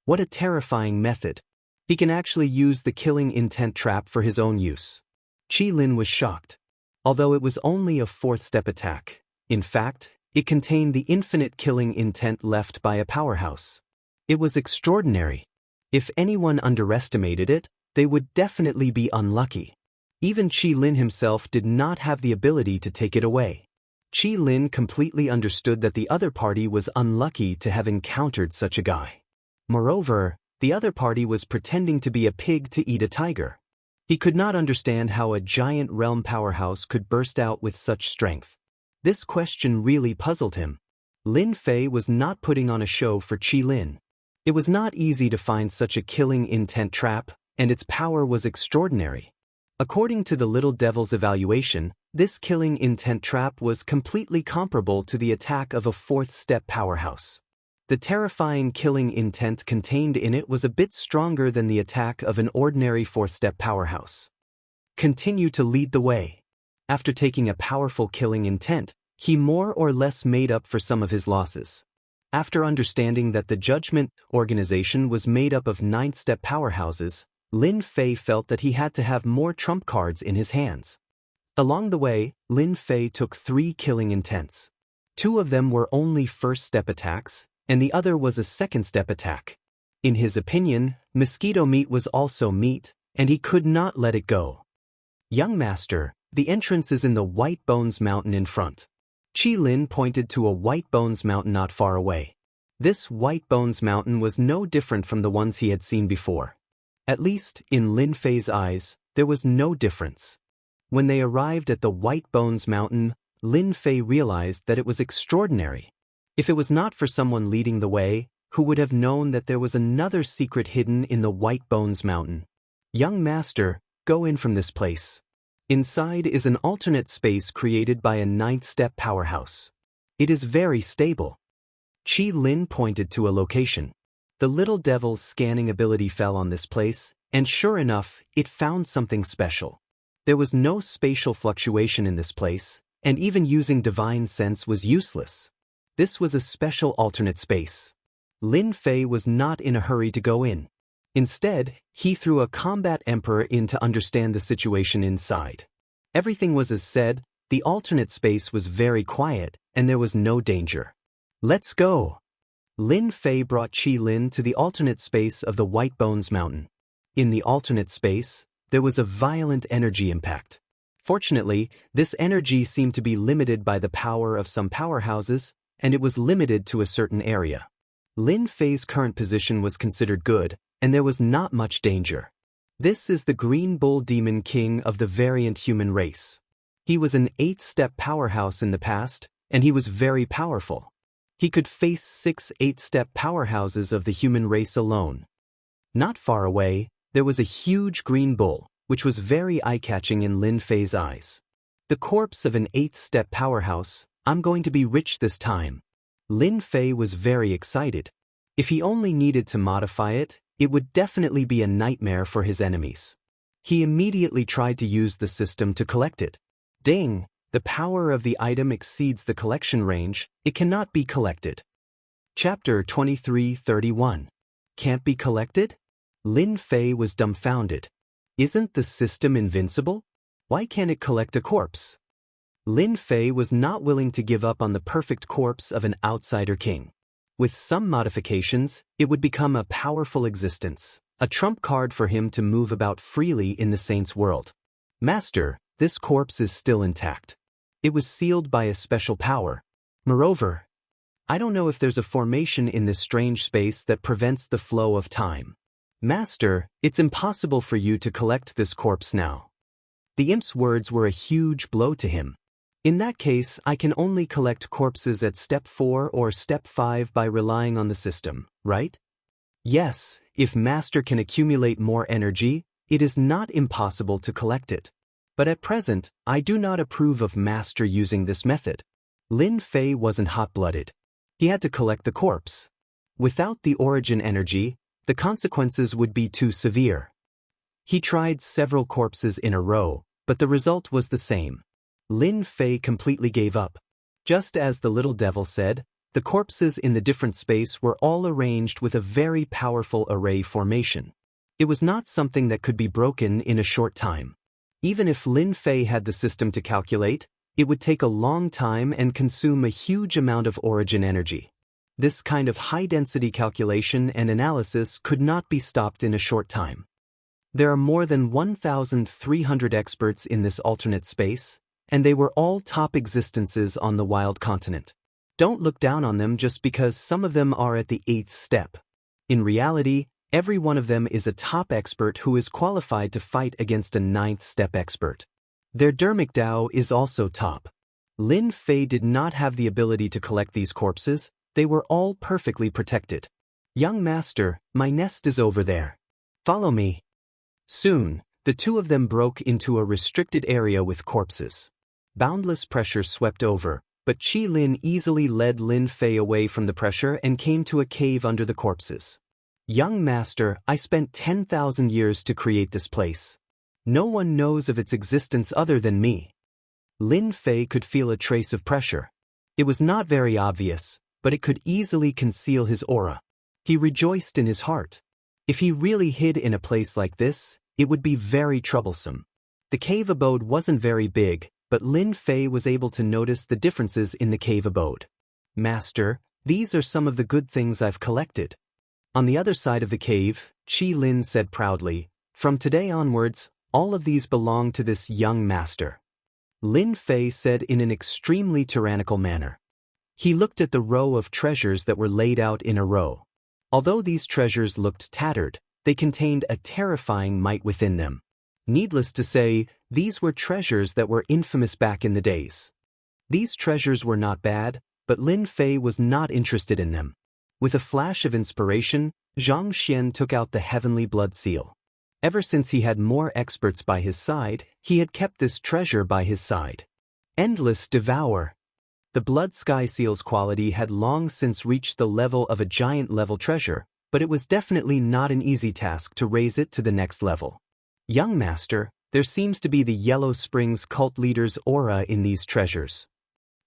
Speaker 1: What a terrifying method. He can actually use the killing intent trap for his own use. Qilin was shocked. Although it was only a 4th step attack, in fact, it contained the infinite killing intent left by a powerhouse. It was extraordinary. If anyone underestimated it, they would definitely be unlucky. Even Qilin himself did not have the ability to take it away. Qilin completely understood that the other party was unlucky to have encountered such a guy. Moreover, the other party was pretending to be a pig to eat a tiger. He could not understand how a giant realm powerhouse could burst out with such strength. This question really puzzled him. Lin Fei was not putting on a show for Qilin. It was not easy to find such a killing intent trap, and its power was extraordinary. According to the little devil's evaluation, this killing intent trap was completely comparable to the attack of a 4th step powerhouse. The terrifying killing intent contained in it was a bit stronger than the attack of an ordinary 4th step powerhouse. Continue to lead the way. After taking a powerful killing intent, he more or less made up for some of his losses. After understanding that the Judgment organization was made up of 9th-step powerhouses, Lin Fei felt that he had to have more trump cards in his hands. Along the way, Lin Fei took 3 killing intents. 2 of them were only first-step attacks, and the other was a second-step attack. In his opinion, mosquito meat was also meat, and he could not let it go. Young master, the entrance is in the White Bones Mountain in front. Qi Lin pointed to a White Bones Mountain not far away. This White Bones Mountain was no different from the ones he had seen before. At least, in Lin Fei's eyes, there was no difference. When they arrived at the White Bones Mountain, Lin Fei realized that it was extraordinary. If it was not for someone leading the way, who would have known that there was another secret hidden in the White Bones Mountain? Young master, go in from this place. Inside is an alternate space created by a 9th-step powerhouse. It is very stable. Qi Lin pointed to a location. The little devil's scanning ability fell on this place, and sure enough, it found something special. There was no spatial fluctuation in this place, and even using divine sense was useless. This was a special alternate space. Lin Fei was not in a hurry to go in. Instead, he threw a combat emperor in to understand the situation inside. Everything was as said, the alternate space was very quiet, and there was no danger. Let's go! Lin Fei brought Qi Lin to the alternate space of the White Bones Mountain. In the alternate space, there was a violent energy impact. Fortunately, this energy seemed to be limited by the power of some powerhouses, and it was limited to a certain area. Lin Fei's current position was considered good, and there was not much danger. This is the Green Bull Demon King of the variant human race. He was an 8th-step powerhouse in the past, and he was very powerful. He could face 6 8th-step powerhouses of the human race alone. Not far away, there was a huge green bull, which was very eye-catching in Lin Fei's eyes. The corpse of an 8th-step powerhouse, I'm going to be rich this time. Lin Fei was very excited. If he only needed to modify it, it would definitely be a nightmare for his enemies. He immediately tried to use the system to collect it. Ding! The power of the item exceeds the collection range, it cannot be collected. Chapter 23:31. Can't be collected? Lin Fei was dumbfounded. Isn't the system invincible? Why can't it collect a corpse? Lin Fei was not willing to give up on the perfect corpse of an outsider king. With some modifications, it would become a powerful existence, a trump card for him to move about freely in the saint's world. Master, this corpse is still intact. It was sealed by a special power. Moreover, I don't know if there's a formation in this strange space that prevents the flow of time. Master, it's impossible for you to collect this corpse now. The imp's words were a huge blow to him. In that case, I can only collect corpses at step 4 or step 5 by relying on the system, right? Yes, if Master can accumulate more energy, it is not impossible to collect it. But at present, I do not approve of Master using this method. Lin Fei wasn't hot-blooded. He had to collect the corpse. Without the origin energy, the consequences would be too severe. He tried several corpses in a row, but the result was the same. Lin Fei completely gave up. Just as the little devil said, the corpses in the different space were all arranged with a very powerful array formation. It was not something that could be broken in a short time. Even if Lin Fei had the system to calculate, it would take a long time and consume a huge amount of origin energy. This kind of high-density calculation and analysis could not be stopped in a short time. There are more than 1,300 experts in this alternate space, and they were all top existences on the wild continent. Don't look down on them just because some of them are at the 8th step. In reality, every one of them is a top expert who is qualified to fight against a 9th step expert. Their Dermic Dao is also top. Lin Fei did not have the ability to collect these corpses, they were all perfectly protected. Young master, my nest is over there. Follow me. Soon, the two of them broke into a restricted area with corpses. Boundless pressure swept over, but Qi Lin easily led Lin Fei away from the pressure and came to a cave under the corpses. Young master, I spent 10,000 years to create this place. No one knows of its existence other than me. Lin Fei could feel a trace of pressure. It was not very obvious, but it could easily conceal his aura. He rejoiced in his heart. If he really hid in a place like this, it would be very troublesome. The cave abode wasn't very big, but Lin Fei was able to notice the differences in the cave abode. Master, these are some of the good things I've collected. On the other side of the cave, Qi Lin said proudly, from today onwards, all of these belong to this young master. Lin Fei said in an extremely tyrannical manner. He looked at the row of treasures that were laid out in a row. Although these treasures looked tattered, they contained a terrifying might within them. Needless to say, these were treasures that were infamous back in the days. These treasures were not bad, but Lin Fei was not interested in them. With a flash of inspiration, Zhang Xian took out the heavenly blood seal. Ever since he had more experts by his side, he had kept this treasure by his side. Endless Devour. The blood sky seal's quality had long since reached the level of a giant-level treasure, but it was definitely not an easy task to raise it to the next level. Young Master, there seems to be the Yellow Springs cult leader's aura in these treasures.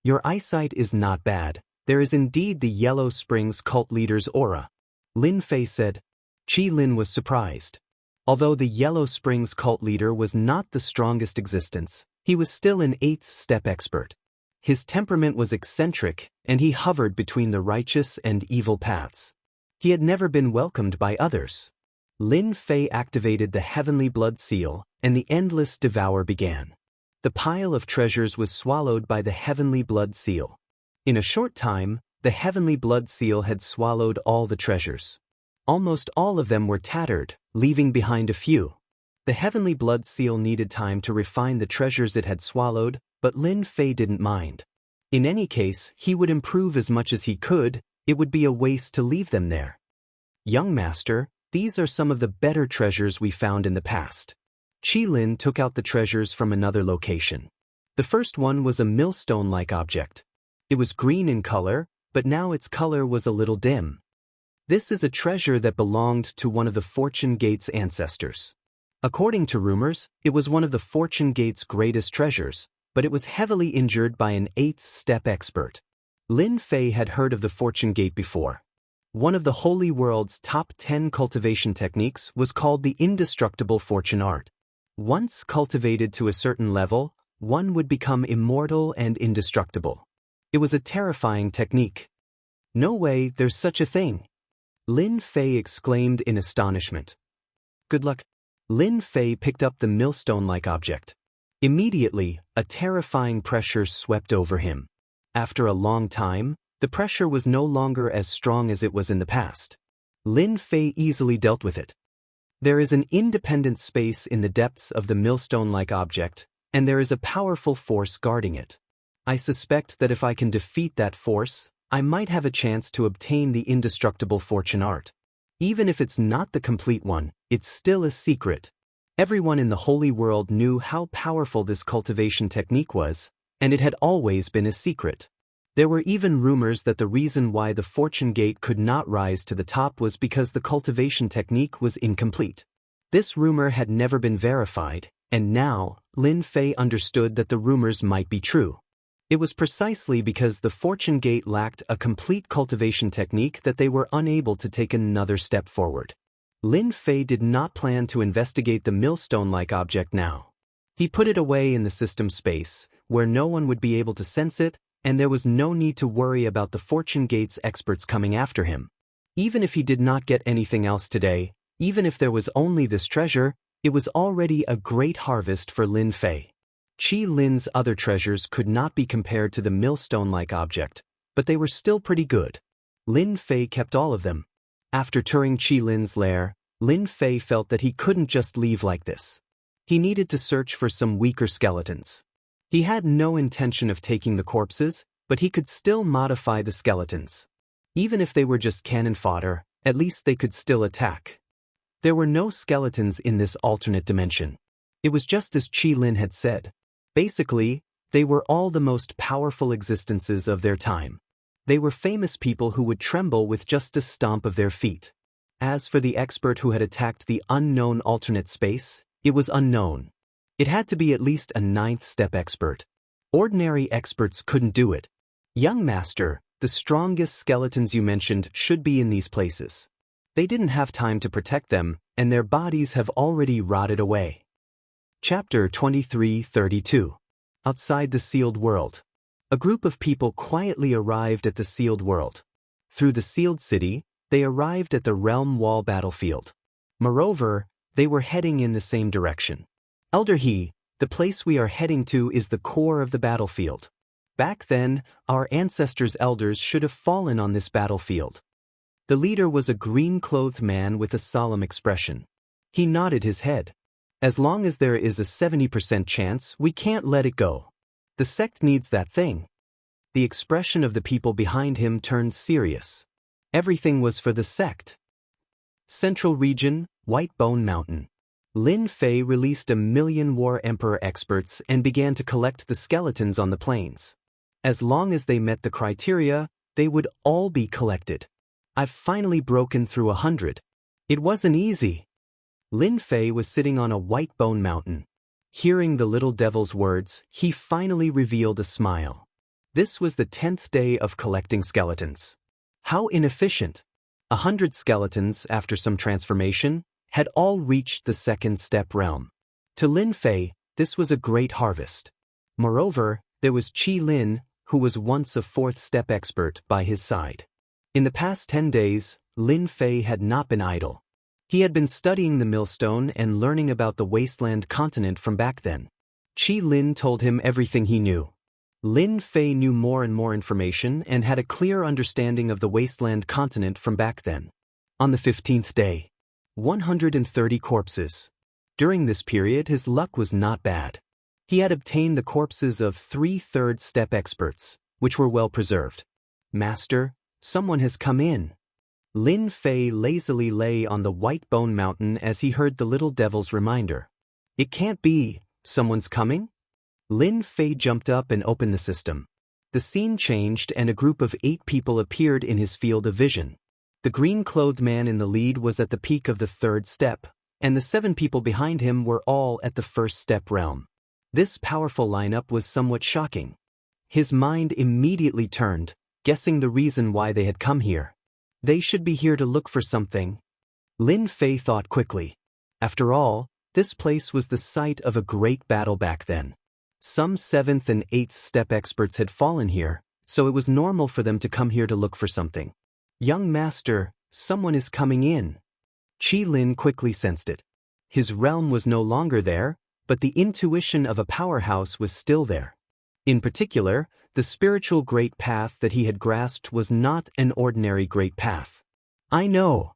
Speaker 1: Your eyesight is not bad. There is indeed the Yellow Springs cult leader's aura. Lin Fei said. Qi Lin was surprised. Although the Yellow Springs cult leader was not the strongest existence, he was still an 8th step expert. His temperament was eccentric, and he hovered between the righteous and evil paths. He had never been welcomed by others. Lin Fei activated the heavenly blood seal, and the endless devour began. The pile of treasures was swallowed by the heavenly blood seal. In a short time, the heavenly blood seal had swallowed all the treasures. Almost all of them were tattered, leaving behind a few. The heavenly blood seal needed time to refine the treasures it had swallowed, but Lin Fei didn't mind. In any case, he would improve as much as he could. It would be a waste to leave them there. Young Master, these are some of the better treasures we found in the past. Qi Lin took out the treasures from another location. The first one was a millstone-like object. It was green in color, but now its color was a little dim. This is a treasure that belonged to one of the Fortune Gate's ancestors. According to rumors, it was one of the Fortune Gate's greatest treasures, but it was heavily injured by an 8th step expert. Lin Fei had heard of the Fortune Gate before. One of the Holy World's top 10 cultivation techniques was called the Indestructible Fortune Art. Once cultivated to a certain level, one would become immortal and indestructible. It was a terrifying technique. No way, there's such a thing. Lin Fei exclaimed in astonishment. Good luck. Lin Fei picked up the millstone-like object. Immediately, a terrifying pressure swept over him. After a long time, the pressure was no longer as strong as it was in the past. Lin Fei easily dealt with it. There is an independent space in the depths of the millstone-like object, and there is a powerful force guarding it. I suspect that if I can defeat that force, I might have a chance to obtain the indestructible fortune art. Even if it's not the complete one, it's still a secret. Everyone in the holy world knew how powerful this cultivation technique was, and it had always been a secret. There were even rumors that the reason why the Fortune Gate could not rise to the top was because the cultivation technique was incomplete. This rumor had never been verified, and now, Lin Fei understood that the rumors might be true. It was precisely because the Fortune Gate lacked a complete cultivation technique that they were unable to take another step forward. Lin Fei did not plan to investigate the millstone-like object now. He put it away in the system space, where no one would be able to sense it, and there was no need to worry about the Fortune Gate's experts coming after him. Even if he did not get anything else today, even if there was only this treasure, it was already a great harvest for Lin Fei. Qi Lin's other treasures could not be compared to the millstone-like object, but they were still pretty good. Lin Fei kept all of them. After touring Qi Lin's lair, Lin Fei felt that he couldn't just leave like this. He needed to search for some weaker skeletons. He had no intention of taking the corpses, but he could still modify the skeletons. Even if they were just cannon fodder, at least they could still attack. There were no skeletons in this alternate dimension. It was just as Qi Lin had said. Basically, they were all the most powerful existences of their time. They were famous people who would tremble with just a stomp of their feet. As for the expert who had attacked the unknown alternate space, it was unknown. It had to be at least a 9th step expert. Ordinary experts couldn't do it. Young Master, The strongest skeletons you mentioned should be in these places. They didn't have time to protect them, and their bodies have already rotted away. Chapter 23:32. Outside the Sealed World. A group of people quietly arrived at the Sealed World. Through the Sealed City, they arrived at the Realm Wall battlefield. Moreover, they were heading in the same direction. Elder He, the place we are heading to is the core of the battlefield. Back then, our ancestors' elders should have fallen on this battlefield. The leader was a green-clothed man with a solemn expression. He nodded his head. As long as there is a 70% chance, we can't let it go. The sect needs that thing. The expression of the people behind him turned serious. Everything was for the sect. Central Region, White Bone Mountain. Lin Fei released 1,000,000 War Emperor experts and began to collect the skeletons on the plains. As long as they met the criteria, they would all be collected. I've finally broken through 100. It wasn't easy. Lin Fei was sitting on a white bone mountain. Hearing the little devil's words, he finally revealed a smile. This was the 10th day of collecting skeletons. How inefficient! 100 skeletons, after some transformation, had all reached the second step realm. To Lin Fei, this was a great harvest. Moreover, there was Qi Lin, who was once a 4th step expert, by his side. In the past 10 days, Lin Fei had not been idle. He had been studying the millstone and learning about the wasteland continent from back then. Qi Lin told him everything he knew. Lin Fei knew more and more information and had a clear understanding of the wasteland continent from back then. On the 15th day, 130 corpses. During this period, his luck was not bad. He had obtained the corpses of 3 third step experts, which were well preserved. Master, someone has come in. Lin Fei lazily lay on the white bone mountain as he heard the little devil's reminder. It can't be, someone's coming? Lin Fei jumped up and opened the system. The scene changed and a group of 8 people appeared in his field of vision. The green-clothed man in the lead was at the peak of the 3rd step, and the 7 people behind him were all at the 1st step realm. This powerful lineup was somewhat shocking. His mind immediately turned, guessing the reason why they had come here. They should be here to look for something. Lin Fei thought quickly. After all, this place was the site of a great battle back then. Some 7th and 8th step experts had fallen here, so it was normal for them to come here to look for something. Young master, someone is coming in. Qi Lin quickly sensed it. His realm was no longer there, but the intuition of a powerhouse was still there. In particular, the spiritual great path that he had grasped was not an ordinary great path. I know.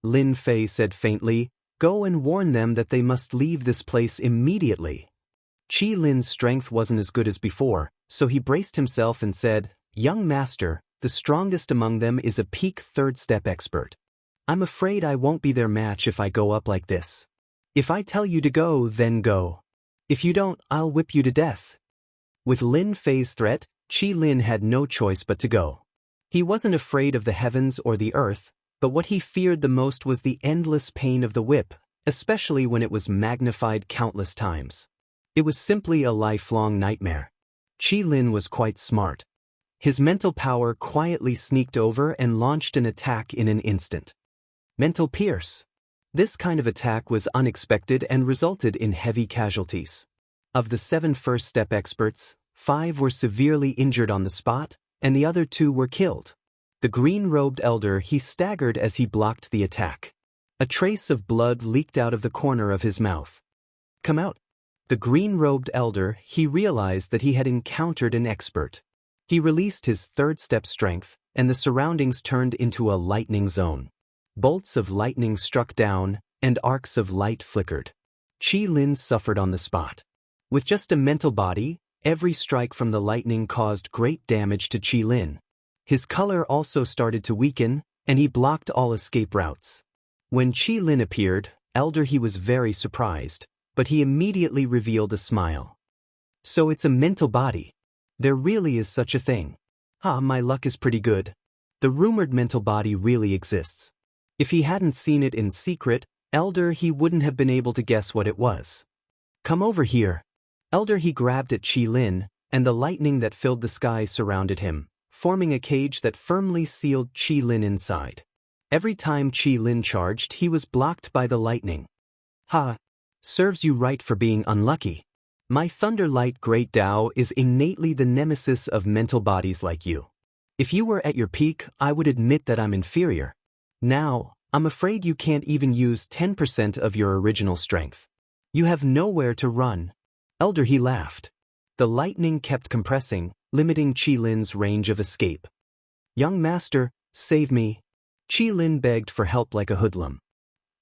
Speaker 1: Lin Fei said faintly, go and warn them that they must leave this place immediately. Qi Lin's strength wasn't as good as before, so he braced himself and said, young master, the strongest among them is a peak 3rd step expert. I'm afraid I won't be their match if I go up like this. If I tell you to go, then go. If you don't, I'll whip you to death. With Lin Fei's threat, Qi Lin had no choice but to go. He wasn't afraid of the heavens or the earth, but what he feared the most was the endless pain of the whip, especially when it was magnified countless times. It was simply a lifelong nightmare. Qi Lin was quite smart. His mental power quietly sneaked over and launched an attack in an instant. Mental Pierce. This kind of attack was unexpected and resulted in heavy casualties. Of the 7 first step experts, 5 were severely injured on the spot, and the other 2 were killed. The green-robed elder, he staggered as he blocked the attack. A trace of blood leaked out of the corner of his mouth. Come out. The green-robed elder, he realized that he had encountered an expert. He released his 3rd step strength, and the surroundings turned into a lightning zone. Bolts of lightning struck down, and arcs of light flickered. Qi Lin suffered on the spot. With just a mental body, every strike from the lightning caused great damage to Qi Lin. His color also started to weaken, and he blocked all escape routes. When Qi Lin appeared, elder, he was very surprised, but he immediately revealed a smile. So it's a mental body. There really is such a thing. My luck is pretty good. The rumored mental body really exists. If he hadn't seen it in secret, elder, he wouldn't have been able to guess what it was. Come over here. Elder, he grabbed at Qi Lin, and the lightning that filled the sky surrounded him, forming a cage that firmly sealed Qi Lin inside. Every time Qi Lin charged, he was blocked by the lightning. Ha! Serves you right for being unlucky. My Thunder Light Great Tao is innately the nemesis of mental bodies like you. If you were at your peak, I would admit that I'm inferior. Now, I'm afraid you can't even use 10% of your original strength. You have nowhere to run. Elder, he laughed. The lightning kept compressing, limiting Qi Lin's range of escape. Young master, save me. Qi Lin begged for help like a hoodlum.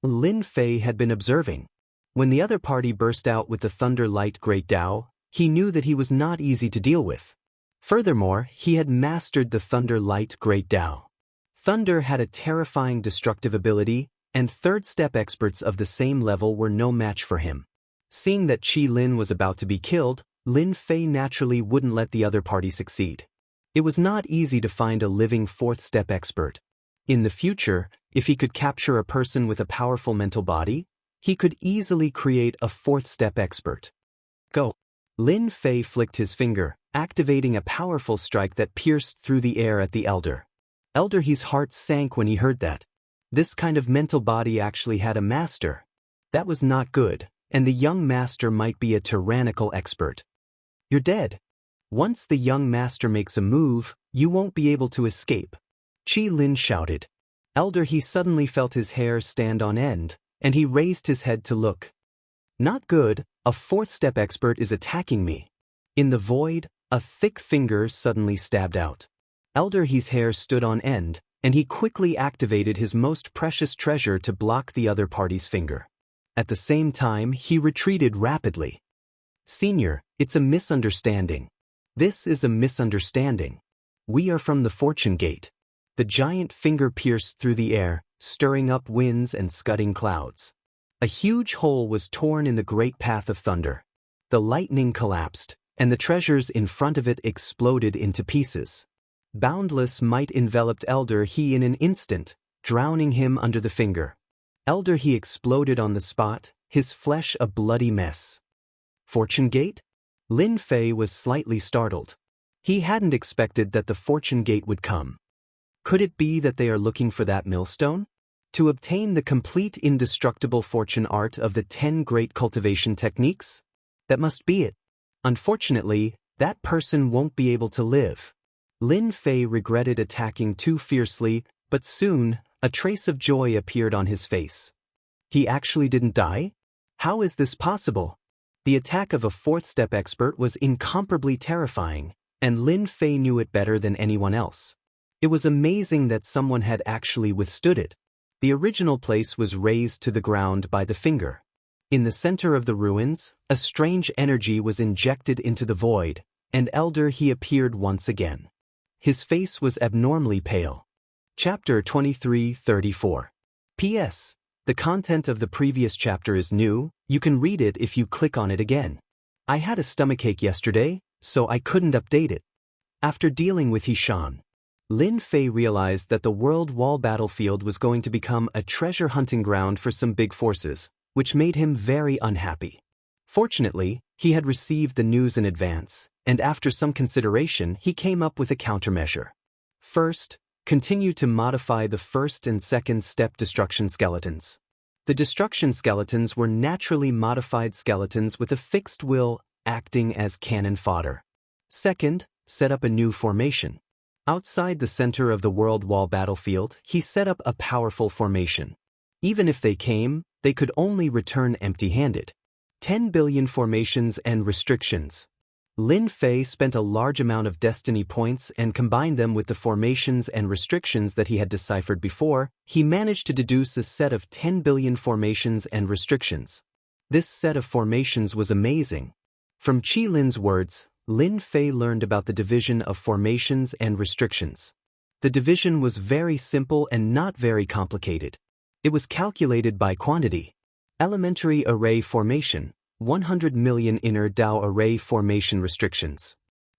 Speaker 1: Lin Fei had been observing. When the other party burst out with the Thunder Light Great Tao, he knew that he was not easy to deal with. Furthermore, he had mastered the Thunder Light Great Tao. Thunder had a terrifying destructive ability, and third-step experts of the same level were no match for him. Seeing that Qi Lin was about to be killed, Lin Fei naturally wouldn't let the other party succeed. It was not easy to find a living fourth-step expert. In the future, if he could capture a person with a powerful mental body, he could easily create a fourth-step expert. Go! Lin Fei flicked his finger, activating a powerful strike that pierced through the air at the Elder. Elder He's heart sank when he heard that. This kind of mental body actually had a master. That was not good, and the young master might be a tyrannical expert. You're dead. Once the young master makes a move, you won't be able to escape. Qi Lin shouted. Elder He suddenly felt his hair stand on end, and he raised his head to look. Not good, a fourth-step expert is attacking me. In the void, a thick finger suddenly stabbed out. Elder He's hair stood on end, and he quickly activated his most precious treasure to block the other party's finger. At the same time, he retreated rapidly. Senior, it's a misunderstanding. This is a misunderstanding. We are from the Fortune Gate. The giant finger pierced through the air, stirring up winds and scudding clouds. A huge hole was torn in the great path of thunder. The lightning collapsed, and the treasures in front of it exploded into pieces. Boundless might enveloped Elder He in an instant, drowning him under the finger. Elder He exploded on the spot, his flesh a bloody mess. Fortune Gate? Lin Fei was slightly startled. He hadn't expected that the Fortune Gate would come. Could it be that they are looking for that millstone? To obtain the complete indestructible fortune art of the 10 great cultivation techniques? That must be it. Unfortunately, that person won't be able to live. Lin Fei regretted attacking too fiercely, but soon, a trace of joy appeared on his face. He actually didn't die? How is this possible? The attack of a fourth-step expert was incomparably terrifying, and Lin Fei knew it better than anyone else. It was amazing that someone had actually withstood it. The original place was razed to the ground by the finger. In the center of the ruins, a strange energy was injected into the void, and Elder He appeared once again. His face was abnormally pale. Chapter 23:34. P.S. The content of the previous chapter is new. You can read it if you click on it again. I had a stomachache yesterday, so I couldn't update it. After dealing with Hishan, Lin Fei realized that the World Wall battlefield was going to become a treasure hunting ground for some big forces, which made him very unhappy. Fortunately, he had received the news in advance, and after some consideration he came up with a countermeasure. First, continue to modify the first and second step destruction skeletons. The destruction skeletons were naturally modified skeletons with a fixed will, acting as cannon fodder. Second, set up a new formation. Outside the center of the World Wall battlefield, he set up a powerful formation. Even if they came, they could only return empty-handed. 10 billion formations and restrictions. Lin Fei spent a large amount of destiny points and combined them with the formations and restrictions that he had deciphered before. He managed to deduce a set of 10 billion formations and restrictions. This set of formations was amazing. From Qi Lin's words, Lin Fei learned about the division of formations and restrictions. The division was very simple and not very complicated. It was calculated by quantity. Elementary array formation, 100 million inner Dao array formation restrictions.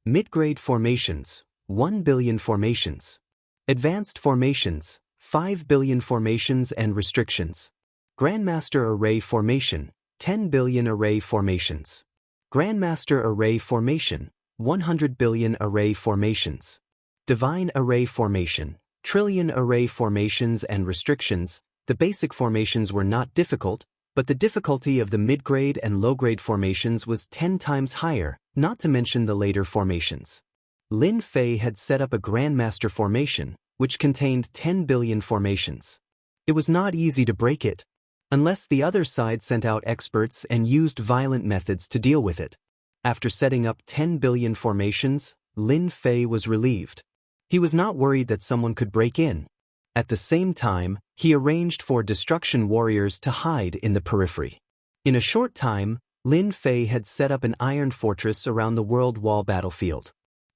Speaker 1: Mid-grade formations, 1 billion formations. Advanced formations, 5 billion formations and restrictions. Grandmaster array formation, 10 billion array formations. Grandmaster array formation, 100 billion array formations. Divine Array Formation, Trillion Array Formations and Restrictions. The basic formations were not difficult, but the difficulty of the mid-grade and low-grade formations was 10 times higher, not to mention the later formations. Lin Fei had set up a Grandmaster formation, which contained 10 billion formations. It was not easy to break it, unless the other side sent out experts and used violent methods to deal with it. After setting up 10 billion formations, Lin Fei was relieved. He was not worried that someone could break in. At the same time, he arranged for destruction warriors to hide in the periphery. In a short time, Lin Fei had set up an iron fortress around the world wall battlefield.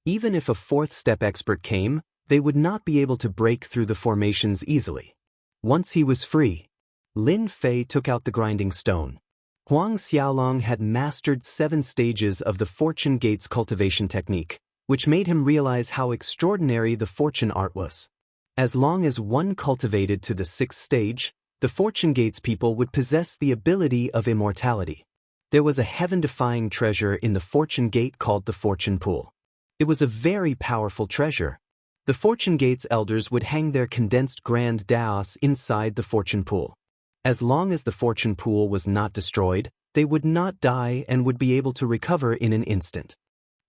Speaker 1: Even if a fourth-step expert came, they would not be able to break through the formations easily. Once he was free, Lin Fei took out the grinding stone. Huang Xiaolong had mastered 7 stages of the Fortune Gates cultivation technique, which made him realize how extraordinary the fortune art was. As long as one cultivated to the 6th stage, the Fortune Gates people would possess the ability of immortality. There was a heaven-defying treasure in the Fortune Gate called the Fortune Pool. It was a very powerful treasure. The Fortune Gates elders would hang their condensed grand daos inside the Fortune Pool. As long as the Fortune Pool was not destroyed, they would not die and would be able to recover in an instant.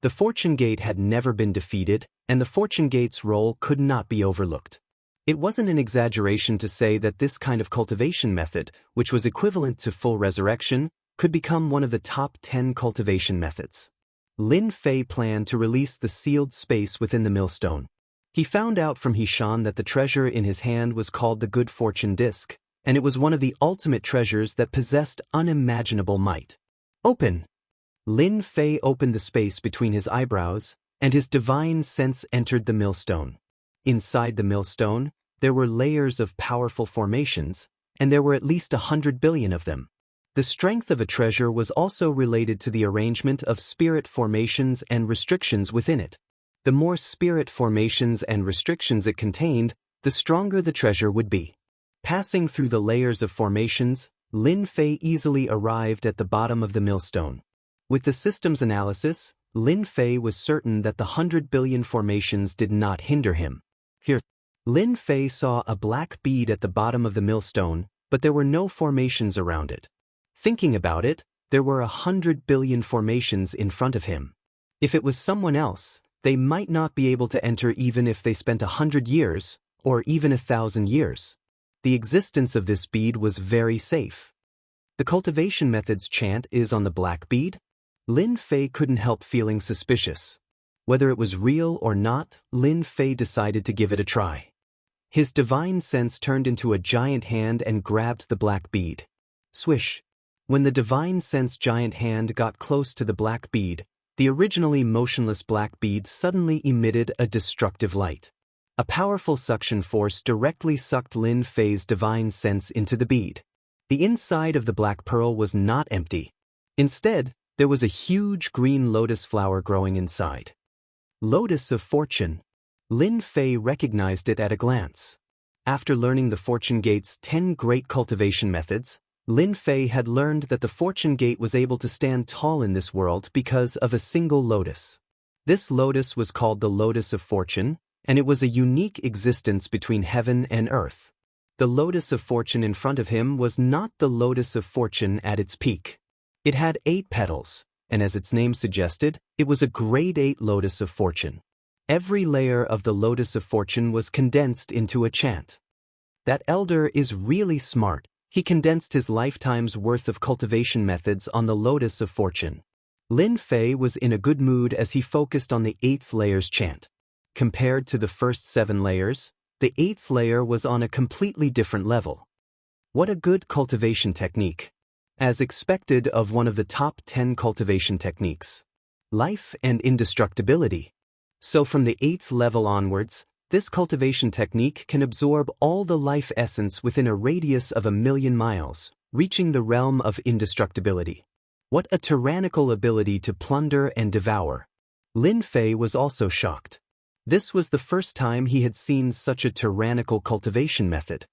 Speaker 1: The Fortune Gate had never been defeated, and the Fortune Gate's role could not be overlooked. It wasn't an exaggeration to say that this kind of cultivation method, which was equivalent to full resurrection, could become one of the top 10 cultivation methods. Lin Fei planned to release the sealed space within the millstone. He found out from Hishan that the treasure in his hand was called the Good Fortune Disc, and it was one of the ultimate treasures that possessed unimaginable might. Open! Lin Fei opened the space between his eyebrows, and his divine sense entered the millstone. Inside the millstone, there were layers of powerful formations, and there were at least 100 billion of them. The strength of a treasure was also related to the arrangement of spirit formations and restrictions within it. The more spirit formations and restrictions it contained, the stronger the treasure would be. Passing through the layers of formations, Lin Fei easily arrived at the bottom of the millstone. With the systems analysis, Lin Fei was certain that the 100 billion formations did not hinder him. Here, Lin Fei saw a black bead at the bottom of the millstone, but there were no formations around it. Thinking about it, there were 100 billion formations in front of him. If it was someone else, they might not be able to enter even if they spent 100 years, or even 1,000 years. The existence of this bead was very safe. The cultivation method's chant is on the black bead. Lin Fei couldn't help feeling suspicious. Whether it was real or not, Lin Fei decided to give it a try. His divine sense turned into a giant hand and grabbed the black bead. Swish! When the divine sense giant hand got close to the black bead, the originally motionless black bead suddenly emitted a destructive light. A powerful suction force directly sucked Lin Fei's divine sense into the bead. The inside of the black pearl was not empty. Instead, there was a huge green lotus flower growing inside. Lotus of Fortune. Lin Fei recognized it at a glance. After learning the Fortune Gate's 10 great cultivation methods, Lin Fei had learned that the Fortune Gate was able to stand tall in this world because of a single lotus. This lotus was called the Lotus of Fortune, and it was a unique existence between heaven and earth. The Lotus of Fortune in front of him was not the Lotus of Fortune at its peak. It had 8 petals, and as its name suggested, it was a grade 8 Lotus of Fortune. Every layer of the Lotus of Fortune was condensed into a chant. That elder is really smart. He condensed his lifetime's worth of cultivation methods on the Lotus of Fortune. Lin Fei was in a good mood as he focused on the 8th layer's chant. Compared to the first 7 layers, the 8th layer was on a completely different level. What a good cultivation technique! As expected of one of the top 10 cultivation techniques. Life and indestructibility. So from the 8th level onwards, this cultivation technique can absorb all the life essence within a radius of 1,000,000 miles, reaching the realm of indestructibility. What a tyrannical ability to plunder and devour. Lin Fei was also shocked. This was the first time he had seen such a tyrannical cultivation method.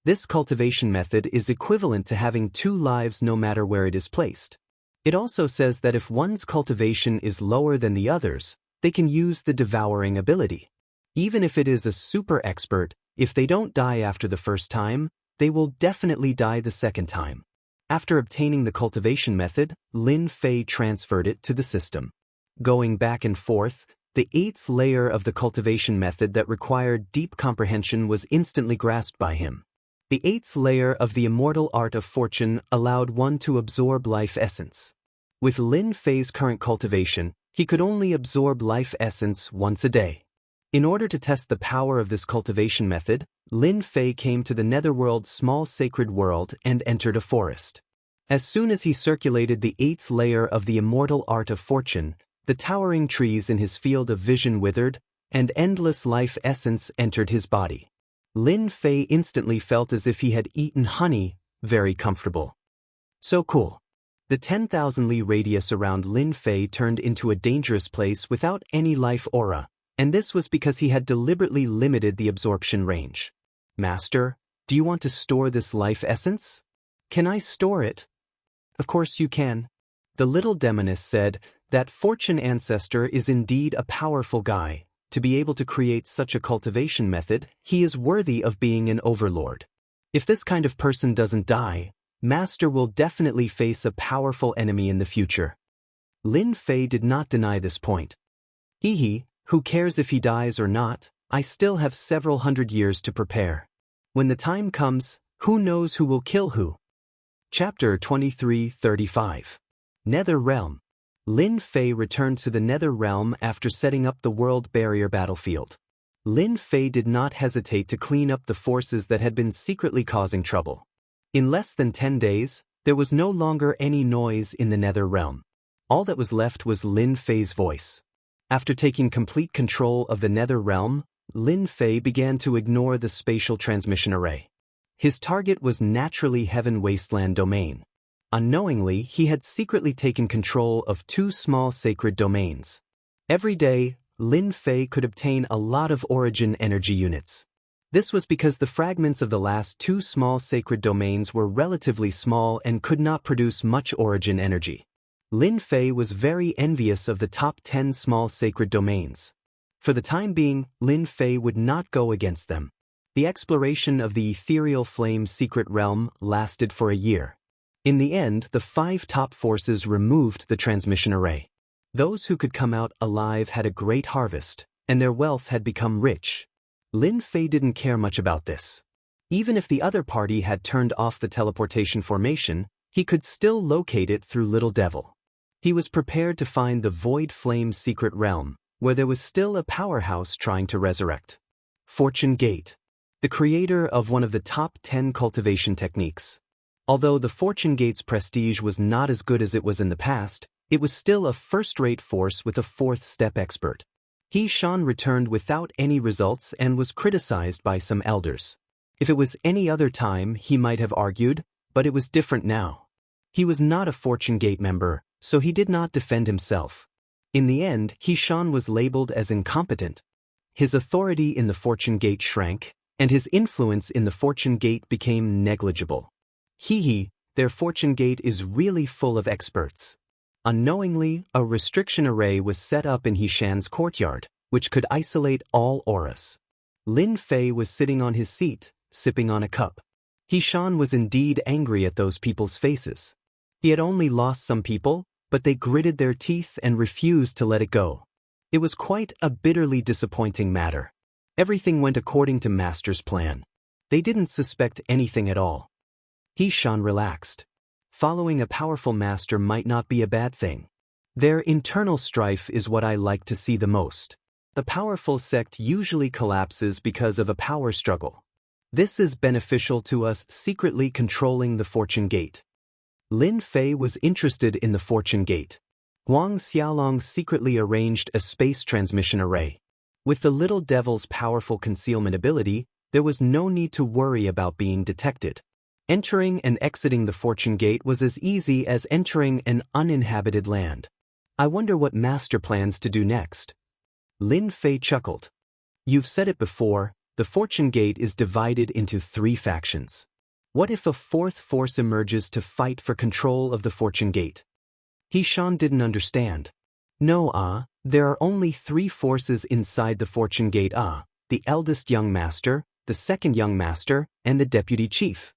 Speaker 1: This cultivation method is equivalent to having 2 lives no matter where it is placed. It also says that if one's cultivation is lower than the others, they can use the devouring ability. Even if it is a super expert, if they don't die after the first time, they will definitely die the second time. After obtaining the cultivation method, Lin Fei transferred it to the system. Going back and forth, the 8th layer of the cultivation method that required deep comprehension was instantly grasped by him. The 8th layer of the immortal art of fortune allowed one to absorb life essence. With Lin Fei's current cultivation, he could only absorb life essence once a day. In order to test the power of this cultivation method, Lin Fei came to the netherworld's small sacred world and entered a forest. As soon as he circulated the 8th layer of the immortal art of fortune, the towering trees in his field of vision withered, and endless life essence entered his body. Lin Fei instantly felt as if he had eaten honey, very comfortable. So cool. The 10,000 li radius around Lin Fei turned into a dangerous place without any life aura, and this was because he had deliberately limited the absorption range. Master, do you want to store this life essence? Can I store it? Of course you can. The little demoness said, that fortune ancestor is indeed a powerful guy. To be able to create such a cultivation method, he is worthy of being an overlord. If this kind of person doesn't die, Master will definitely face a powerful enemy in the future. Lin Fei did not deny this point. Who cares if he dies or not? I still have several hundred years to prepare. When the time comes, who knows who will kill who? Chapter 23:35. Nether Realm. Lin Fei returned to the Nether Realm after setting up the World Barrier battlefield. Lin Fei did not hesitate to clean up the forces that had been secretly causing trouble. In less than 10 days, there was no longer any noise in the Nether Realm. All that was left was Lin Fei's voice. After taking complete control of the Nether Realm, Lin Fei began to ignore the spatial transmission array. His target was naturally Heaven Wasteland domain. Unknowingly, he had secretly taken control of 2 small sacred domains. Every day, Lin Fei could obtain a lot of origin energy units. This was because the fragments of the last 2 small sacred domains were relatively small and could not produce much origin energy. Lin Fei was very envious of the top 10 small sacred domains. For the time being, Lin Fei would not go against them. The exploration of the ethereal flame secret realm lasted for a year. In the end, the 5 top forces removed the transmission array. Those who could come out alive had a great harvest, and their wealth had become rich. Lin Fei didn't care much about this. Even if the other party had turned off the teleportation formation, he could still locate it through Little Devil. He was prepared to find the Void Flame secret realm, where there was still a powerhouse trying to resurrect. Fortune Gate. The creator of one of the top 10 cultivation techniques. Although the Fortune Gate's prestige was not as good as it was in the past, it was still a first-rate force with a 4th step expert. He Shan returned without any results and was criticized by some elders. If it was any other time, he might have argued, but it was different now. He was not a Fortune Gate member, so he did not defend himself. In the end, He Shan was labeled as incompetent. His authority in the Fortune Gate shrank, and his influence in the Fortune Gate became negligible. Their Fortune Gate is really full of experts. Unknowingly, a restriction array was set up in He Shan's courtyard, which could isolate all auras. Lin Fei was sitting on his seat, sipping on a cup. He Shan was indeed angry at those people's faces. He had only lost some people, but they gritted their teeth and refused to let it go. It was quite a bitterly disappointing matter. Everything went according to Master's plan. They didn't suspect anything at all. He Shan relaxed. Following a powerful master might not be a bad thing. Their internal strife is what I like to see the most. A powerful sect usually collapses because of a power struggle. This is beneficial to us secretly controlling the Fortune Gate. Lin Fei was interested in the Fortune Gate. Huang Xiaolong secretly arranged a space transmission array. With the Little Devil's powerful concealment ability, there was no need to worry about being detected. Entering and exiting the Fortune Gate was as easy as entering an uninhabited land. I wonder what Master plans to do next. Lin Fei chuckled. You've said it before, the Fortune Gate is divided into 3 factions. What if a 4th force emerges to fight for control of the Fortune Gate? He Shan didn't understand. No, There are only 3 forces inside the fortune gate: the eldest young master, the second young master, and the deputy chief.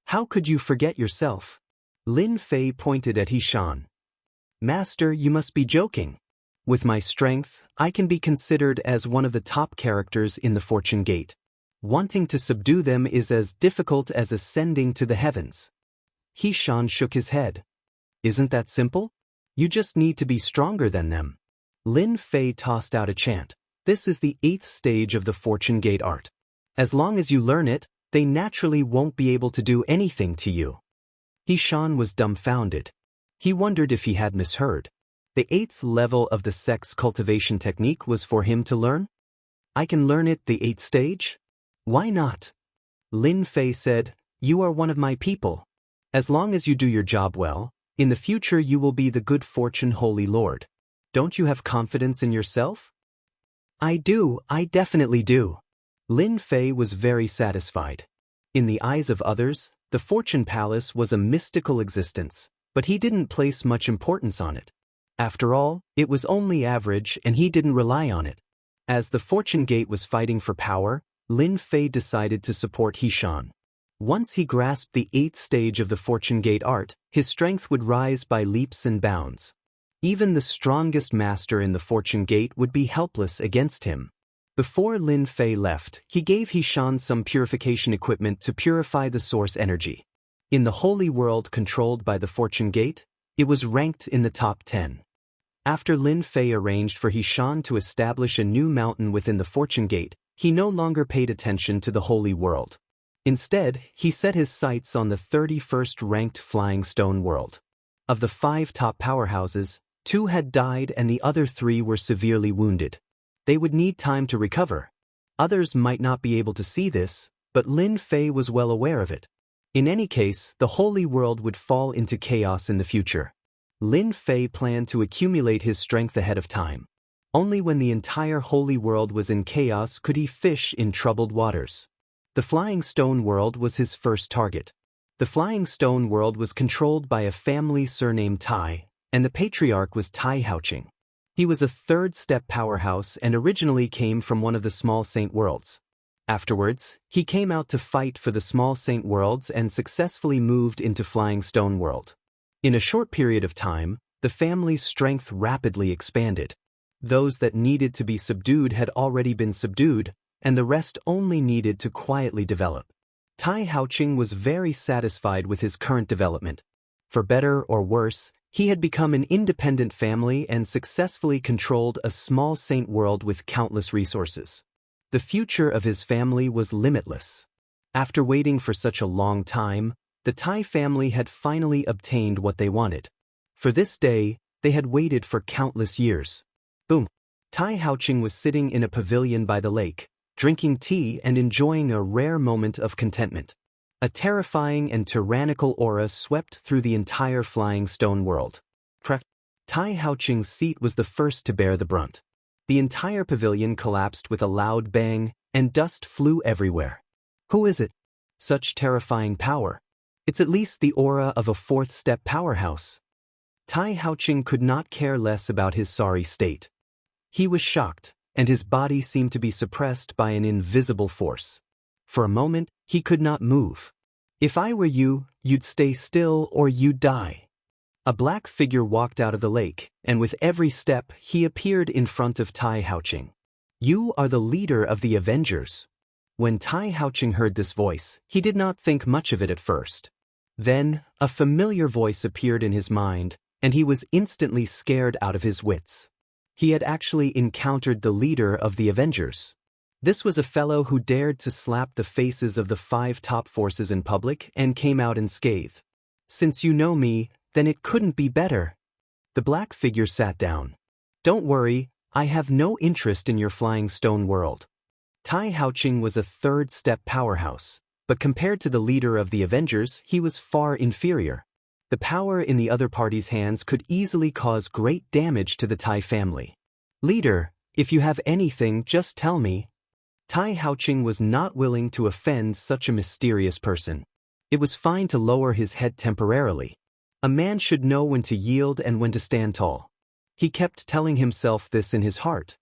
Speaker 1: How could you forget yourself? Lin Fei pointed at Hishan. Master, you must be joking. With my strength, I can be considered as one of the top characters in the fortune gate. Wanting to subdue them is as difficult as ascending to the heavens. Hishan shook his head. Isn't that simple? You just need to be stronger than them. Lin Fei tossed out a chant. This is the 8th stage of the fortune gate art. As long as you learn it, they naturally won't be able to do anything to you. Hishan was dumbfounded. He wondered if he had misheard. The 8th level of the sex cultivation technique was for him to learn? I can learn it the 8th stage? Why not? Lin Fei said, You are one of my people. As long as you do your job well, in the future you will be the good fortune holy lord. Don't you have confidence in yourself? I do, I definitely do. Lin Fei was very satisfied. In the eyes of others, the Fortune Palace was a mystical existence, but he didn't place much importance on it. After all, it was only average and he didn't rely on it. As the Fortune Gate was fighting for power, Lin Fei decided to support Hishan. Once he grasped the 8th stage of the Fortune Gate art, his strength would rise by leaps and bounds. Even the strongest master in the Fortune Gate would be helpless against him. Before Lin Fei left, he gave Hishan some purification equipment to purify the source energy. In the holy world controlled by the Fortune Gate, it was ranked in the top 10. After Lin Fei arranged for Hishan to establish a new mountain within the Fortune Gate, he no longer paid attention to the holy world. Instead, he set his sights on the 31st ranked Flying Stone world. Of the 5 top powerhouses, 2 had died and the other 3 were severely wounded. They would need time to recover. Others might not be able to see this, but Lin Fei was well aware of it. In any case, the holy world would fall into chaos in the future. Lin Fei planned to accumulate his strength ahead of time. Only when the entire holy world was in chaos could he fish in troubled waters. The Flying Stone world was his first target. The Flying Stone world was controlled by a family surnamed Tai, and the patriarch was Tai Haoqing. He was a 3rd-step powerhouse and originally came from one of the Small Saint worlds. Afterwards, he came out to fight for the Small Saint worlds and successfully moved into Flying Stone world. In a short period of time, the family's strength rapidly expanded. Those that needed to be subdued had already been subdued, and the rest only needed to quietly develop. Tai Haoqing was very satisfied with his current development. For better or worse, he had become an independent family and successfully controlled a Small Saint world with countless resources. The future of his family was limitless. After waiting for such a long time, the Tai family had finally obtained what they wanted. For this day, they had waited for countless years. Boom! Tai Haoqing was sitting in a pavilion by the lake, drinking tea and enjoying a rare moment of contentment. A terrifying and tyrannical aura swept through the entire Flying Stone world. Tai Haoqing's seat was the first to bear the brunt. The entire pavilion collapsed with a loud bang, and dust flew everywhere. Who is it? Such terrifying power. It's at least the aura of a 4th-step powerhouse. Tai Haoqing could not care less about his sorry state. He was shocked, and his body seemed to be suppressed by an invisible force. For a moment, he could not move. If I were you, you'd stay still or you'd die. A black figure walked out of the lake, and with every step, he appeared in front of Tai Haoqing. You are the leader of the Avengers. When Tai Haoqing heard this voice, he did not think much of it at first. Then, a familiar voice appeared in his mind, and he was instantly scared out of his wits. He had actually encountered the leader of the Avengers. This was a fellow who dared to slap the faces of the 5 top forces in public and came out unscathed. Since you know me, then it couldn't be better. The black figure sat down. Don't worry, I have no interest in your Flying Stone world. Tai Haoqing was a 3rd-step powerhouse, but compared to the leader of the Avengers, he was far inferior. The power in the other party's hands could easily cause great damage to the Tai family. Leader, if you have anything, just tell me. Tai Haoqing was not willing to offend such a mysterious person. It was fine to lower his head temporarily. A man should know when to yield and when to stand tall. He kept telling himself this in his heart.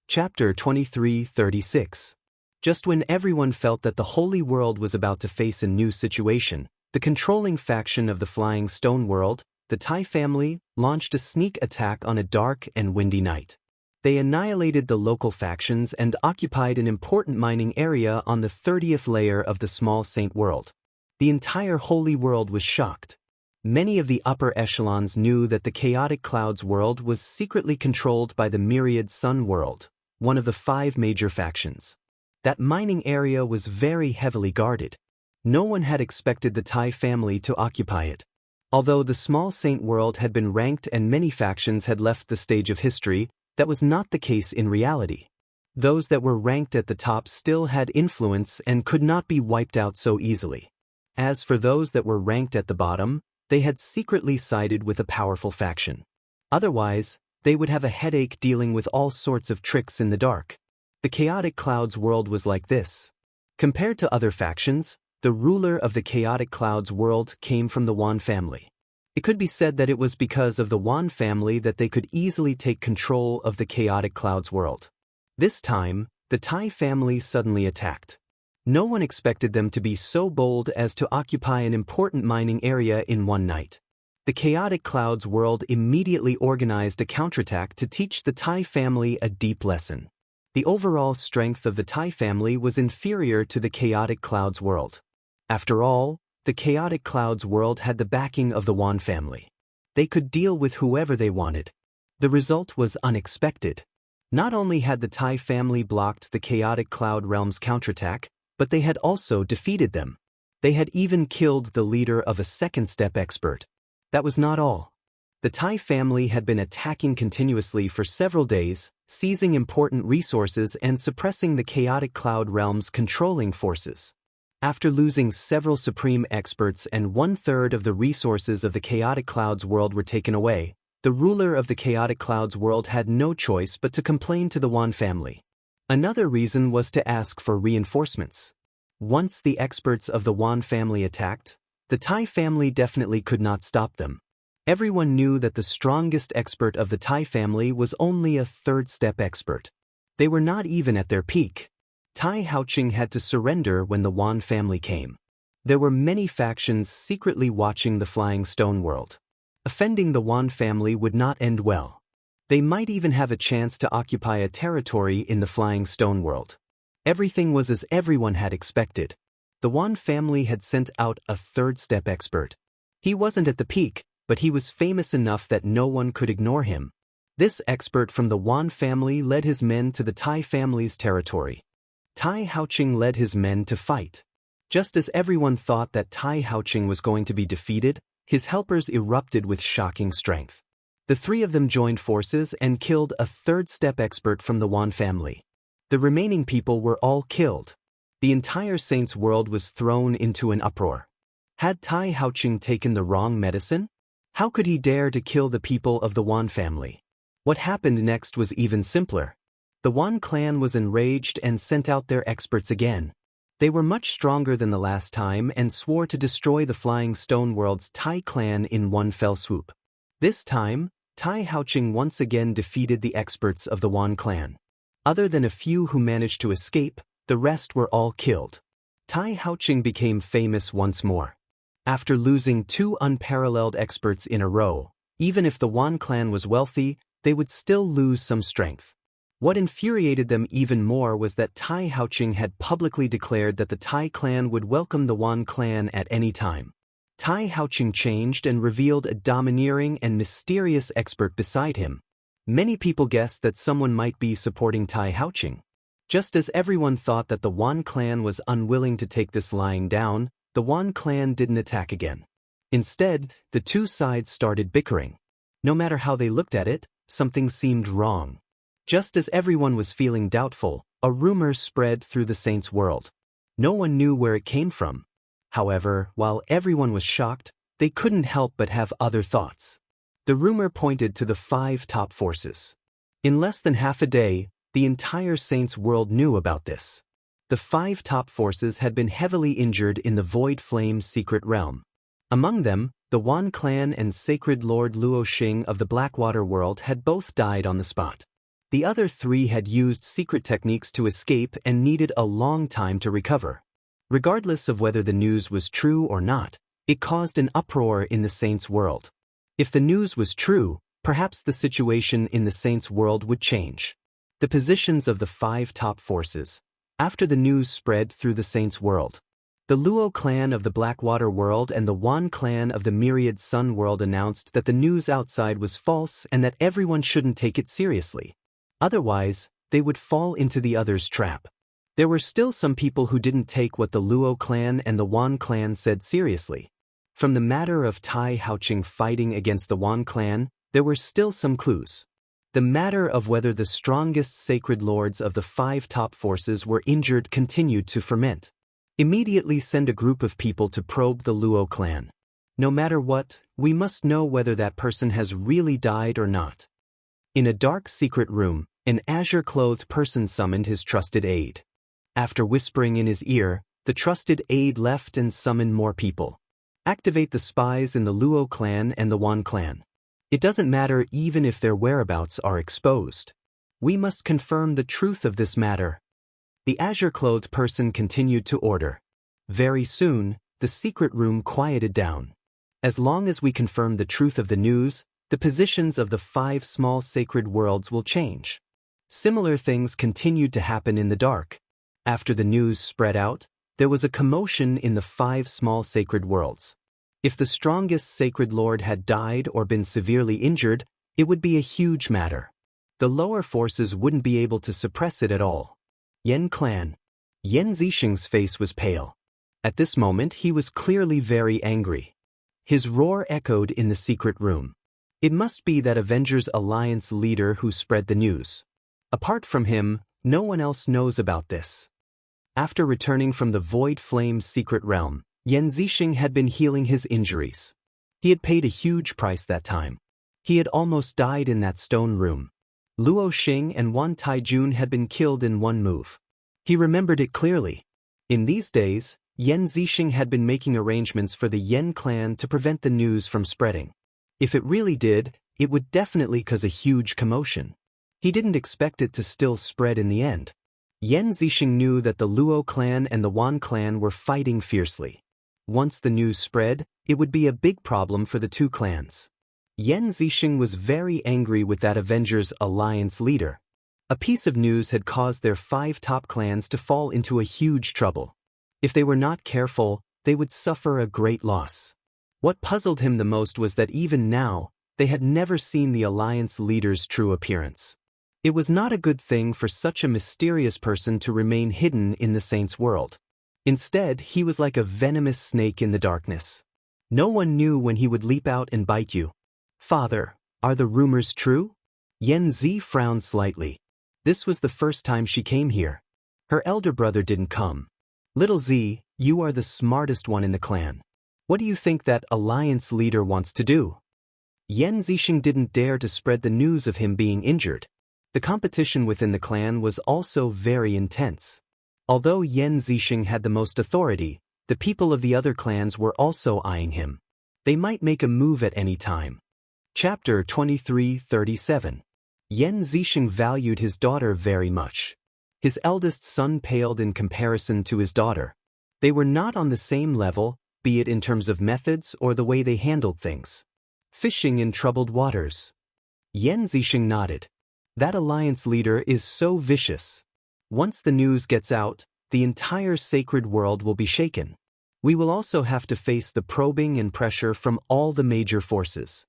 Speaker 1: Chapter 23:36. Just when everyone felt that the holy world was about to face a new situation, the controlling faction of the Flying Stone World, the Tai family, launched a sneak attack on a dark and windy night. They annihilated the local factions and occupied an important mining area on the 30th layer of the Small Saint World. The entire holy world was shocked. Many of the upper echelons knew that the Chaotic Clouds world was secretly controlled by the Myriad Sun World, one of the 5 major factions. That mining area was very heavily guarded. No one had expected the Tai family to occupy it. Although the Small Saint World had been ranked and many factions had left the stage of history, that was not the case in reality. Those that were ranked at the top still had influence and could not be wiped out so easily. As for those that were ranked at the bottom, they had secretly sided with a powerful faction. Otherwise, they would have a headache dealing with all sorts of tricks in the dark. The Chaotic Clouds world was like this. Compared to other factions, the ruler of the Chaotic Clouds world came from the Wan family. It could be said that it was because of the Wan family that they could easily take control of the Chaotic Clouds world. This time, the Tai family suddenly attacked. No one expected them to be so bold as to occupy an important mining area in one night. The Chaotic Clouds world immediately organized a counterattack to teach the Tai family a deep lesson. The overall strength of the Tai family was inferior to the Chaotic Clouds world. After all, the Chaotic Clouds world had the backing of the Wan family. They could deal with whoever they wanted. The result was unexpected. Not only had the Tai family blocked the Chaotic Cloud realm's counterattack, but they had also defeated them. They had even killed the leader of a second-step expert. That was not all. The Tai family had been attacking continuously for several days, seizing important resources and suppressing the Chaotic Cloud realm's controlling forces. After losing several supreme experts and 1/3 of the resources of the Chaotic Clouds world were taken away, the ruler of the Chaotic Clouds world had no choice but to complain to the Wan family. Another reason was to ask for reinforcements. Once the experts of the Wan family attacked, the Tai family definitely could not stop them. Everyone knew that the strongest expert of the Tai family was only a 3rd-step expert. They were not even at their peak. Tai Haoqing had to surrender when the Wan family came. There were many factions secretly watching the Flying Stone world. Offending the Wan family would not end well. They might even have a chance to occupy a territory in the Flying Stone world. Everything was as everyone had expected. The Wan family had sent out a 3rd-step expert. He wasn't at the peak, but he was famous enough that no one could ignore him. This expert from the Wan family led his men to the Tai family's territory. Tai Haoqing led his men to fight. Just as everyone thought that Tai Haoqing was going to be defeated, his helpers erupted with shocking strength. The 3 of them joined forces and killed a 3rd-step expert from the Wan family. The remaining people were all killed. The entire Saints world was thrown into an uproar. Had Tai Haoqing taken the wrong medicine? How could he dare to kill the people of the Wan family? What happened next was even simpler. The Wan clan was enraged and sent out their experts again. They were much stronger than the last time and swore to destroy the Flying Stone World's Tai clan in one fell swoop. This time, Tai Haoqing once again defeated the experts of the Wan clan. Other than a few who managed to escape, the rest were all killed. Tai Haoqing became famous once more. After losing 2 unparalleled experts in a row, even if the Wan clan was wealthy, they would still lose some strength. What infuriated them even more was that Tai Haoqing had publicly declared that the Tai clan would welcome the Wan clan at any time. Tai Haoqing changed and revealed a domineering and mysterious expert beside him. Many people guessed that someone might be supporting Tai Haoqing. Just as everyone thought that the Wan clan was unwilling to take this lying down, the Wan clan didn't attack again. Instead, the 2 sides started bickering. No matter how they looked at it, something seemed wrong. Just as everyone was feeling doubtful, a rumor spread through the Saints' world. No one knew where it came from. However, while everyone was shocked, they couldn't help but have other thoughts. The rumor pointed to the 5 top forces. In less than half a day, the entire Saints' world knew about this. The 5 top forces had been heavily injured in the Void Flame's secret realm. Among them, The Wan clan and Sacred Lord Luo Xing of the Blackwater world had both died on the spot. The other three had used secret techniques to escape and needed a long time to recover. Regardless of whether the news was true or not, it caused an uproar in the Saints' world. If the news was true, perhaps the situation in the Saints' world would change. The positions of the 5 top forces. After the news spread through the Saints' world, the Luo clan of the Blackwater world and the Wan clan of the Myriad Sun world announced that the news outside was false and that everyone shouldn't take it seriously. Otherwise, they would fall into the others' trap. There were still some people who didn't take what the Luo clan and the Wan clan said seriously. From the matter of Tai Haoqing fighting against the Wan clan, there were still some clues. The matter of whether the strongest sacred lords of the 5 top forces were injured continued to ferment. Immediately send a group of people to probe the Luo clan. No matter what, we must know whether that person has really died or not. In a dark secret room, an azure-clothed person summoned his trusted aide. After whispering in his ear, the trusted aide left and summoned more people. Activate the spies in the Luo clan and the Wan clan. It doesn't matter even if their whereabouts are exposed. We must confirm the truth of this matter. The azure-clothed person continued to order. Very soon, the secret room quieted down. As long as we confirm the truth of the news, the positions of the 5 small sacred worlds will change. Similar things continued to happen in the dark. After the news spread out, there was a commotion in the 5 small sacred worlds. If the strongest sacred lord had died or been severely injured, it would be a huge matter. The lower forces wouldn't be able to suppress it at all. Yan clan. Yan Zixing's face was pale. At this moment he was clearly very angry. His roar echoed in the secret room. It must be that Avengers Alliance leader who spread the news. Apart from him, no one else knows about this. After returning from the Void Flame's secret realm, Yan Zixing had been healing his injuries. He had paid a huge price that time. He had almost died in that stone room. Luo Xing and Wan Taijun had been killed in one move. He remembered it clearly. In these days, Yan Zixing had been making arrangements for the Yan clan to prevent the news from spreading. If it really did, it would definitely cause a huge commotion. He didn't expect it to still spread in the end. Yan Zixing knew that the Luo clan and the Wan clan were fighting fiercely. Once the news spread, it would be a big problem for the 2 clans. Yan Zixing was very angry with that Avengers Alliance leader. A piece of news had caused their 5 top clans to fall into a huge trouble. If they were not careful, they would suffer a great loss. What puzzled him the most was that even now, they had never seen the Alliance leader's true appearance. It was not a good thing for such a mysterious person to remain hidden in the Saints' world. Instead, he was like a venomous snake in the darkness. No one knew when he would leap out and bite you. Father, are the rumors true? Yan Zi frowned slightly. This was the first time she came here. Her elder brother didn't come. Little Z, you are the smartest one in the clan. What do you think that alliance leader wants to do? Yan Zixing didn't dare to spread the news of him being injured. The competition within the clan was also very intense. Although Yan Zixing had the most authority, the people of the other clans were also eyeing him. They might make a move at any time. Chapter 23:37. Yan Zixing valued his daughter very much. His eldest son paled in comparison to his daughter. They were not on the same level, be it in terms of methods or the way they handled things. Fishing in troubled waters. Yan Zixing nodded. That alliance leader is so vicious. Once the news gets out, the entire sacred world will be shaken. We will also have to face the probing and pressure from all the major forces.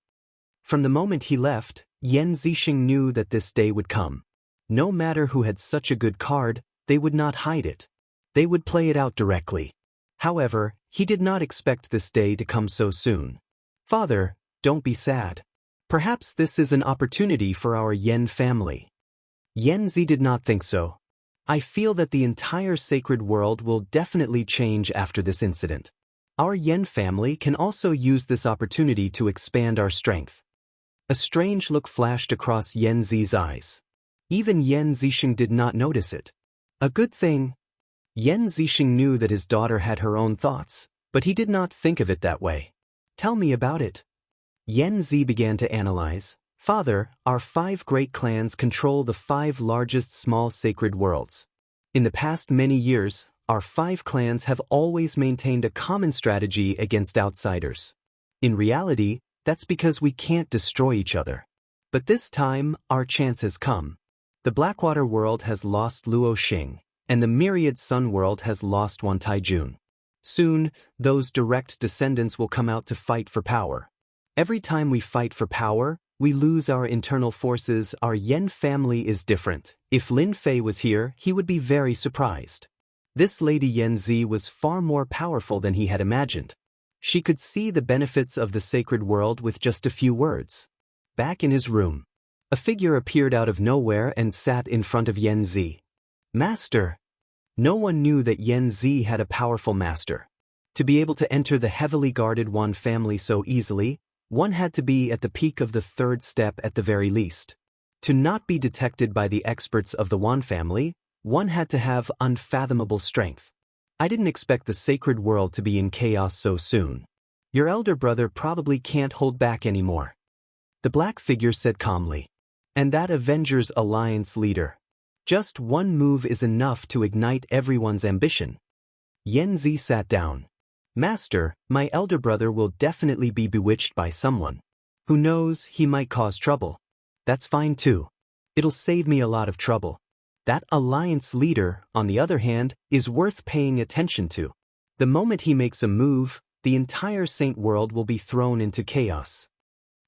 Speaker 1: From the moment he left, Yan Zixing knew that this day would come. No matter who had such a good card, they would not hide it. They would play it out directly. However, he did not expect this day to come so soon. Father, don't be sad. Perhaps this is an opportunity for our Yan family. Yan Zi did not think so. I feel that the entire sacred world will definitely change after this incident. Our Yan family can also use this opportunity to expand our strength. A strange look flashed across Yan Zi's eyes. Even Yan Zixing did not notice it. A good thing. Yan Zixing knew that his daughter had her own thoughts, but he did not think of it that way. Tell me about it. Yan Zi began to analyze. Father, our 5 great clans control the 5 largest small sacred worlds. In the past many years, our 5 clans have always maintained a common strategy against outsiders. In reality, that's because we can't destroy each other. But this time, our chance has come. The Blackwater world has lost Luo Xing, and the Myriad Sun world has lost Wan Taijun. Soon, those direct descendants will come out to fight for power. Every time we fight for power, we lose our internal forces. Our Yan family is different. If Lin Fei was here, he would be very surprised. This Lady Yan Zi was far more powerful than he had imagined. She could see the benefits of the sacred world with just a few words. Back in his room, a figure appeared out of nowhere and sat in front of Yan Zi. Master. No one knew that Yan Zi had a powerful master. To be able to enter the heavily guarded Wan family so easily, one had to be at the peak of the 3rd step at the very least. To not be detected by the experts of the Wan family, one had to have unfathomable strength. I didn't expect the sacred world to be in chaos so soon. Your elder brother probably can't hold back anymore. The black figure said calmly. And that Avengers Alliance leader. Just one move is enough to ignite everyone's ambition. Yan Zi sat down. Master, my elder brother will definitely be bewitched by someone. Who knows, he might cause trouble. That's fine too. It'll save me a lot of trouble. That alliance leader, on the other hand, is worth paying attention to. The moment he makes a move, the entire Saint world will be thrown into chaos.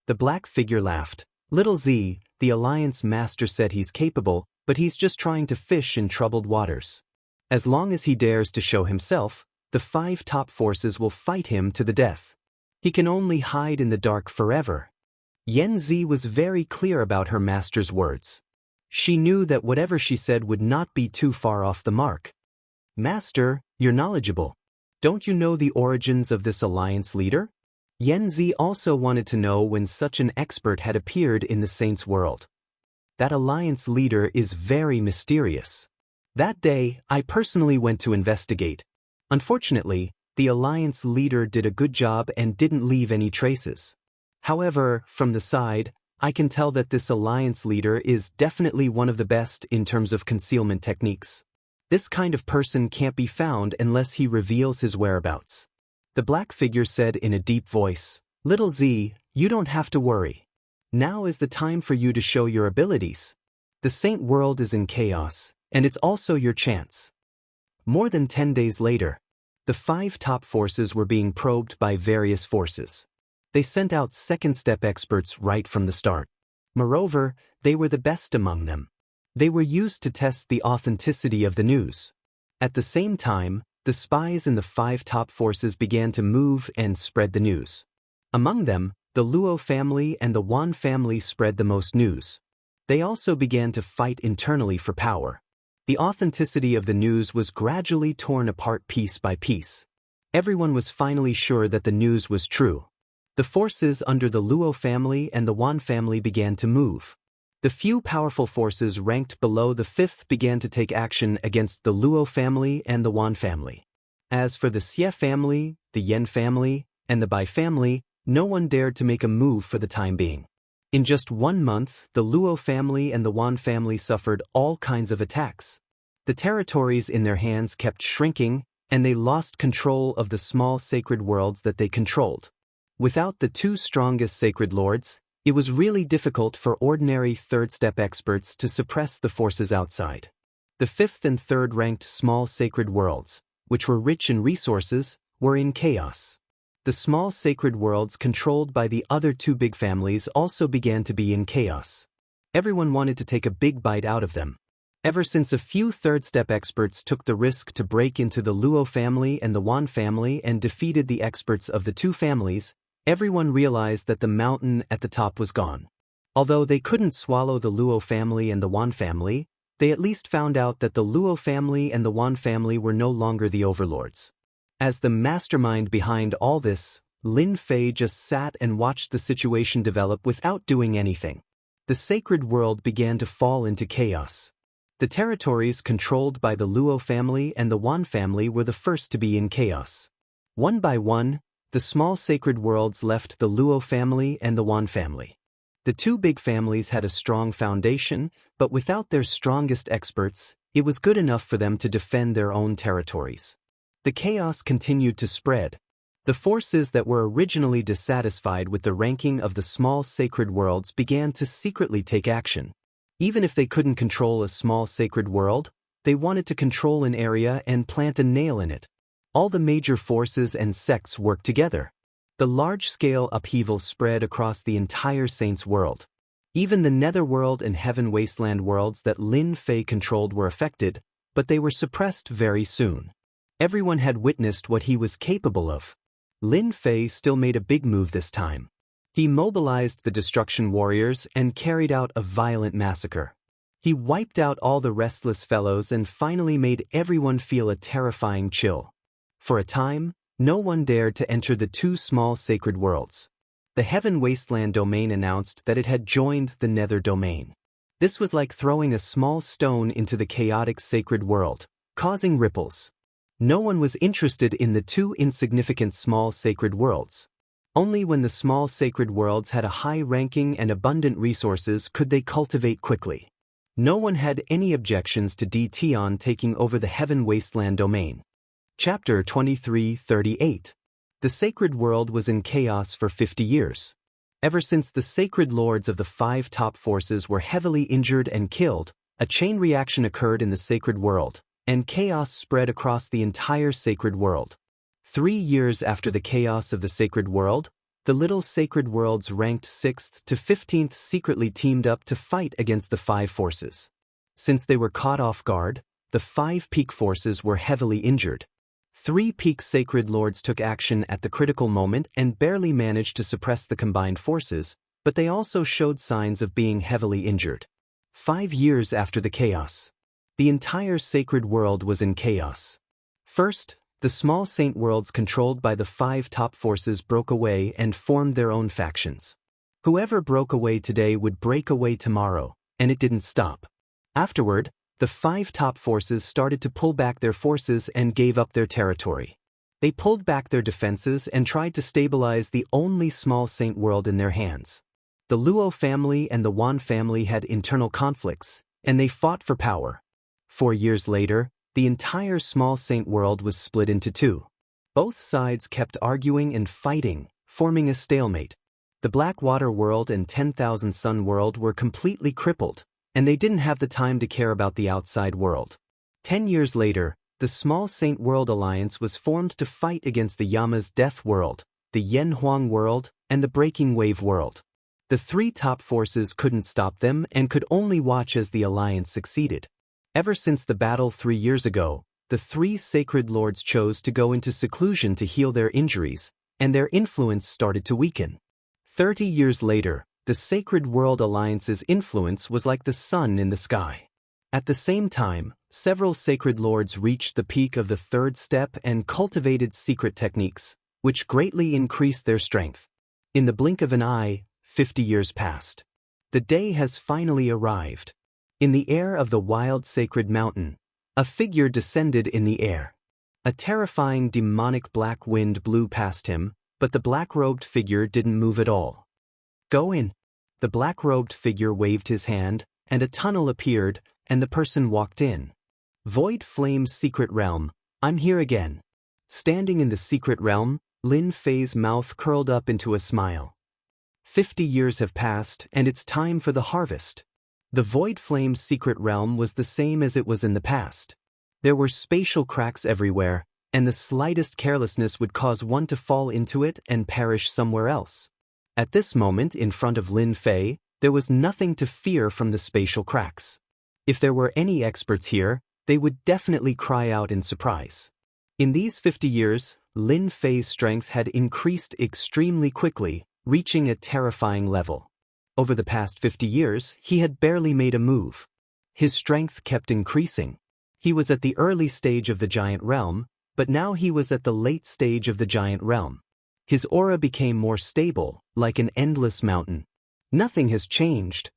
Speaker 1: The black figure laughed. Little Z, the alliance master said he's capable, but he's just trying to fish in troubled waters. As long as he dares to show himself, the 5 top forces will fight him to the death. He can only hide in the dark forever. Yan Zi was very clear about her master's words. She knew that whatever she said would not be too far off the mark. Master, you're knowledgeable. Don't you know the origins of this alliance leader? Yan Zi also wanted to know when such an expert had appeared in the Saints' world. That alliance leader is very mysterious. That day, I personally went to investigate. Unfortunately, the alliance leader did a good job and didn't leave any traces. However, from the side, I can tell that this alliance leader is definitely one of the best in terms of concealment techniques. This kind of person can't be found unless he reveals his whereabouts. The black figure said in a deep voice, Little Z, you don't have to worry. Now is the time for you to show your abilities. The Saint world is in chaos, and it's also your chance. More than 10 days later, the 5 top forces were being probed by various forces. They sent out 2nd step experts right from the start. Moreover, they were the best among them. They were used to test the authenticity of the news. At the same time, the spies in the 5 top forces began to move and spread the news. Among them, the Luo family and the Wan family spread the most news. They also began to fight internally for power. The authenticity of the news was gradually torn apart piece by piece. Everyone was finally sure that the news was true. The forces under the Luo family and the Wan family began to move. The few powerful forces ranked below the 5th began to take action against the Luo family and the Wan family. As for the Xie family, the Yan family, and the Bai family, no one dared to make a move for the time being. In just 1 month, the Luo family and the Wan family suffered all kinds of attacks. The territories in their hands kept shrinking, and they lost control of the small sacred worlds that they controlled. Without the 2 strongest sacred lords, it was really difficult for ordinary 3rd step experts to suppress the forces outside. The 5th and 3rd ranked small sacred worlds, which were rich in resources, were in chaos. The small sacred worlds controlled by the other 2 big families also began to be in chaos. Everyone wanted to take a big bite out of them. Ever since a few 3rd step experts took the risk to break into the Luo family and the Wan family and defeated the experts of the 2 families, everyone realized that the mountain at the top was gone. Although they couldn't swallow the Luo family and the Wan family, they at least found out that the Luo family and the Wan family were no longer the overlords. As the mastermind behind all this, Lin Fei just sat and watched the situation develop without doing anything. The sacred world began to fall into chaos. The territories controlled by the Luo family and the Wan family were the first to be in chaos. One by one, the small sacred worlds left the Luo family and the Wan family. The two big families had a strong foundation, but without their strongest experts, it was good enough for them to defend their own territories. The chaos continued to spread. The forces that were originally dissatisfied with the ranking of the small sacred worlds began to secretly take action. Even if they couldn't control a small sacred world, they wanted to control an area and plant a nail in it. All the major forces and sects worked together. The large-scale upheaval spread across the entire Saints world. Even the Netherworld and Heaven Wasteland worlds that Lin Fei controlled were affected, but they were suppressed very soon. Everyone had witnessed what he was capable of. Lin Fei still made a big move this time. He mobilized the Destruction Warriors and carried out a violent massacre. He wiped out all the restless fellows and finally made everyone feel a terrifying chill. For a time, no one dared to enter the two small sacred worlds. The Heaven Wasteland domain announced that it had joined the Nether domain. This was like throwing a small stone into the chaotic sacred world, causing ripples. No one was interested in the two insignificant small sacred worlds. Only when the small sacred worlds had a high ranking and abundant resources could they cultivate quickly. No one had any objections to Tion taking over the Heaven Wasteland domain. Chapter 23:38. The sacred world was in chaos for 50 years. Ever since the sacred lords of the 5 top forces were heavily injured and killed, a chain reaction occurred in the sacred world, and chaos spread across the entire sacred world. 3 years after the chaos of the sacred world, the little sacred worlds ranked 6th to 15th secretly teamed up to fight against the 5 forces. Since they were caught off guard, the 5 peak forces were heavily injured. 3 peak sacred lords took action at the critical moment and barely managed to suppress the combined forces, but they also showed signs of being heavily injured. 5 years after the chaos, the entire sacred world was in chaos. First, the small saint worlds controlled by the 5 top forces broke away and formed their own factions. Whoever broke away today would break away tomorrow, and it didn't stop. Afterward, the 5 top forces started to pull back their forces and gave up their territory. They pulled back their defenses and tried to stabilize the only small saint world in their hands. The Luo family and the Wan family had internal conflicts, and they fought for power. 4 years later, the entire small saint world was split into 2. Both sides kept arguing and fighting, forming a stalemate. The Blackwater world and 10,000 Sun world were completely crippled, and they didn't have the time to care about the outside world. 10 years later, the Small Saint World Alliance was formed to fight against the Yama's Death World, the Yanhuang World, and the Breaking Wave World. The 3 top forces couldn't stop them and could only watch as the alliance succeeded. Ever since the battle 3 years ago, the 3 sacred lords chose to go into seclusion to heal their injuries, and their influence started to weaken. 30 years later, the Sacred World Alliance's influence was like the sun in the sky. At the same time, several sacred lords reached the peak of the 3rd step and cultivated secret techniques, which greatly increased their strength. In the blink of an eye, 50 years passed. The day has finally arrived. In the air of the wild sacred mountain, a figure descended in the air. A terrifying demonic black wind blew past him, but the black-robed figure didn't move at all. "Go in." The black-robed figure waved his hand, and a tunnel appeared, and the person walked in. Void Flame's secret realm, I'm here again. Standing in the secret realm, Lin Fei's mouth curled up into a smile. 50 years have passed, and it's time for the harvest. The Void Flame's secret realm was the same as it was in the past. There were spatial cracks everywhere, and the slightest carelessness would cause one to fall into it and perish somewhere else. At this moment, in front of Lin Fei, there was nothing to fear from the spatial cracks. If there were any experts here, they would definitely cry out in surprise. In these 50 years, Lin Fei's strength had increased extremely quickly, reaching a terrifying level. Over the past 50 years, he had barely made a move. His strength kept increasing. He was at the early stage of the giant realm, but now he was at the late stage of the giant realm. His aura became more stable, like an endless mountain. Nothing has changed.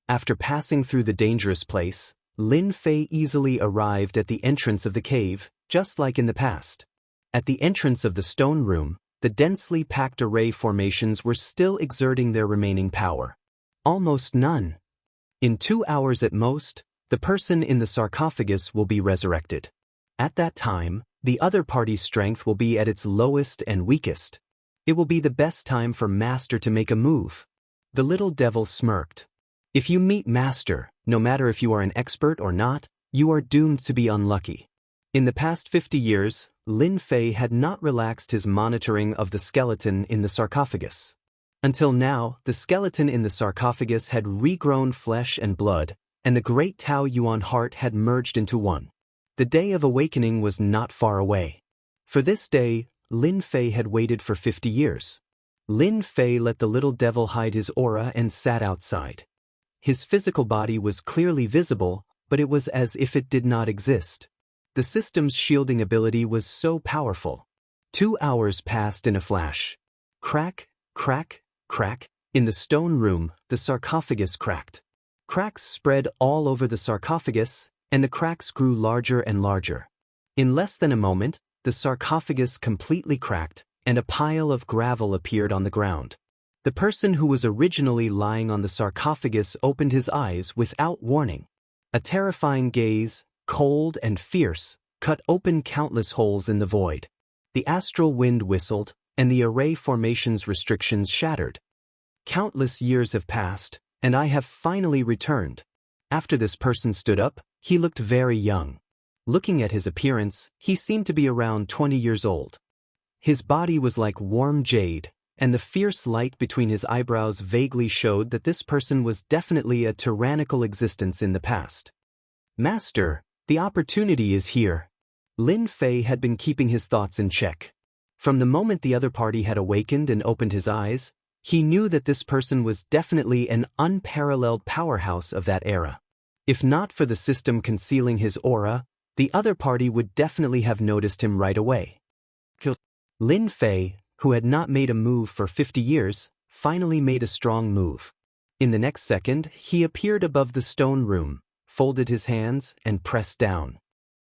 Speaker 1: After passing through the dangerous place, Lin Fei easily arrived at the entrance of the cave, just like in the past. At the entrance of the stone room, the densely packed array formations were still exerting their remaining power. Almost none. In 2 hours at most, the person in the sarcophagus will be resurrected. At that time, the other party's strength will be at its lowest and weakest. It will be the best time for Master to make a move. The little devil smirked. If you meet Master, no matter if you are an expert or not, you are doomed to be unlucky. In the past 50 years, Lin Fei had not relaxed his monitoring of the skeleton in the sarcophagus. Until now, the skeleton in the sarcophagus had regrown flesh and blood, and the great Tao Yuan heart had merged into one. The day of awakening was not far away. For this day, Lin Fei had waited for 50 years. Lin Fei let the little devil hide his aura and sat outside. His physical body was clearly visible, but it was as if it did not exist. The system's shielding ability was so powerful. 2 hours passed in a flash. Crack, crack, crack. In the stone room, the sarcophagus cracked. Cracks spread all over the sarcophagus, and the cracks grew larger and larger. In less than a moment, the sarcophagus completely cracked, and a pile of gravel appeared on the ground. The person who was originally lying on the sarcophagus opened his eyes without warning. A terrifying gaze, cold and fierce, cut open countless holes in the void. The astral wind whistled, and the array formation's restrictions shattered. Countless years have passed, and I have finally returned. After this person stood up, he looked very young. Looking at his appearance, he seemed to be around 20 years old. His body was like warm jade, and the fierce light between his eyebrows vaguely showed that this person was definitely a tyrannical existence in the past. Master, the opportunity is here. Lin Fei had been keeping his thoughts in check. From the moment the other party had awakened and opened his eyes, he knew that this person was definitely an unparalleled powerhouse of that era. If not for the system concealing his aura, the other party would definitely have noticed him right away. Lin Fei, who had not made a move for 50 years, finally made a strong move. In the next second, he appeared above the stone room, folded his hands, and pressed down.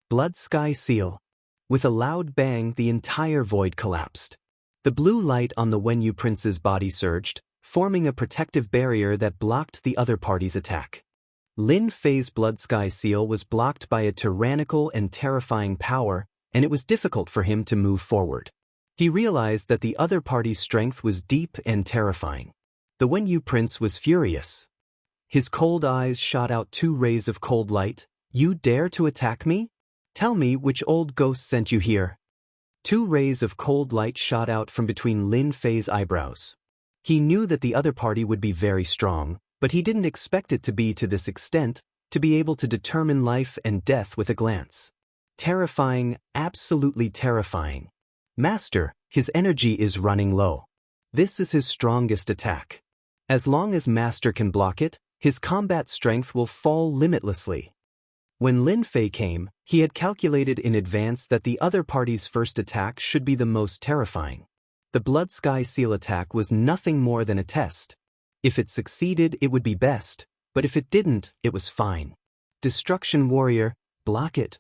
Speaker 1: Blood Sky Seal. With a loud bang, the entire void collapsed. The blue light on the Wenyu prince's body surged, forming a protective barrier that blocked the other party's attack. Lin Fei's Blood Sky Seal was blocked by a tyrannical and terrifying power, and it was difficult for him to move forward. He realized that the other party's strength was deep and terrifying. The Wenyu prince was furious. His cold eyes shot out 2 rays of cold light. You dare to attack me? Tell me which old ghost sent you here. 2 rays of cold light shot out from between Lin Fei's eyebrows. He knew that the other party would be very strong, but he didn't expect it to be to this extent, to be able to determine life and death with a glance. Terrifying, absolutely terrifying. Master, his energy is running low. This is his strongest attack. As long as Master can block it, his combat strength will fall limitlessly. When Lin Fei came, he had calculated in advance that the other party's first attack should be the most terrifying. The Blood Sky Seal attack was nothing more than a test. If it succeeded, it would be best, but if it didn't, it was fine. Destruction Warrior, block it.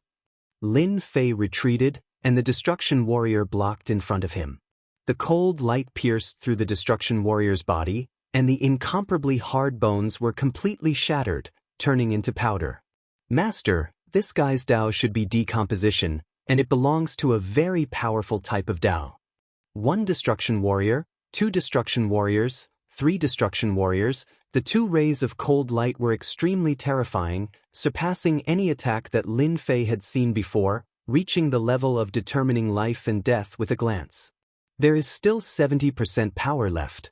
Speaker 1: Lin Fei retreated, and the Destruction Warrior blocked in front of him. The cold light pierced through the Destruction Warrior's body, and the incomparably hard bones were completely shattered, turning into powder. Master, this guy's Dao should be decomposition, and it belongs to a very powerful type of Dao. 1 Destruction Warrior, 2 Destruction Warriors, 3 Destruction Warriors. The 2 rays of cold light were extremely terrifying, surpassing any attack that Lin Fei had seen before, reaching the level of determining life and death with a glance. There is still 70% power left.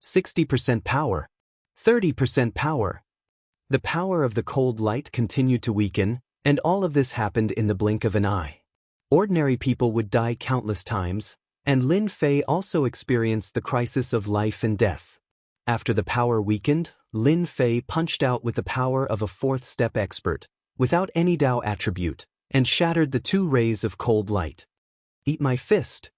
Speaker 1: 60% power. 30% power. The power of the cold light continued to weaken, and all of this happened in the blink of an eye. Ordinary people would die countless times, and Lin Fei also experienced the crisis of life and death. After the power weakened, Lin Fei punched out with the power of a 4th-step expert, without any Dao attribute, and shattered the 2 rays of cold light. Eat my fist.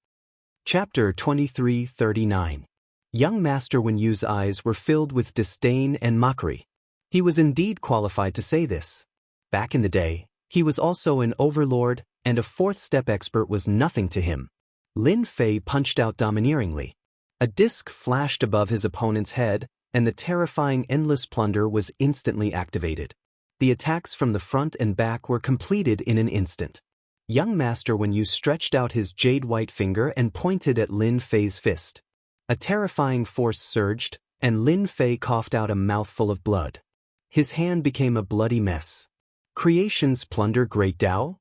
Speaker 1: Chapter 2339. Young Master Wenyu's eyes were filled with disdain and mockery. He was indeed qualified to say this. Back in the day, he was also an overlord, and a 4th-step expert was nothing to him. Lin Fei punched out domineeringly. A disc flashed above his opponent's head, and the terrifying endless plunder was instantly activated. The attacks from the front and back were completed in an instant. Young Master Wenyu stretched out his jade-white finger and pointed at Lin Fei's fist. A terrifying force surged, and Lin Fei coughed out a mouthful of blood. His hand became a bloody mess. Creations plunder Great Tao?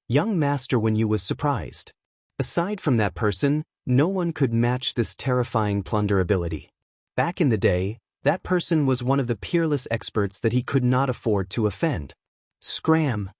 Speaker 1: Young Master Wenyu was surprised. Aside from that person, no one could match this terrifying plunder ability. Back in the day, that person was one of the peerless experts that he could not afford to offend. Scram!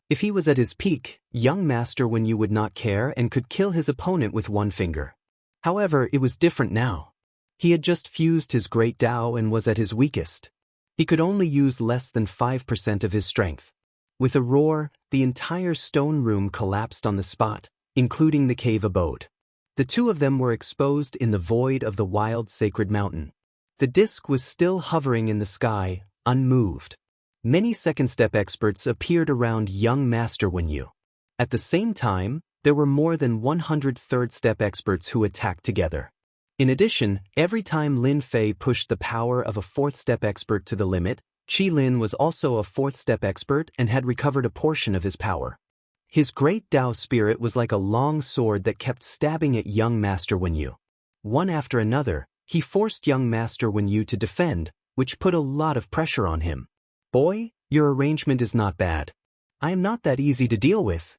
Speaker 1: If he was at his peak, young Master Wenyu would not care and could kill his opponent with one finger. However, it was different now. He had just fused his Great Tao and was at his weakest. He could only use less than 5% of his strength. With a roar, the entire stone room collapsed on the spot, including the cave abode. The two of them were exposed in the void of the wild sacred mountain. The disc was still hovering in the sky, unmoved. Many second-step experts appeared around young Master Wenyu. At the same time, there were more than 100 third-step experts who attacked together. In addition, every time Lin Fei pushed the power of a fourth-step expert to the limit, Qi Lin was also a fourth-step expert and had recovered a portion of his power. His Great Tao spirit was like a long sword that kept stabbing at young Master Wenyu. One after another, he forced young Master Wenyu to defend, which put a lot of pressure on him. Boy, your arrangement is not bad. I am not that easy to deal with.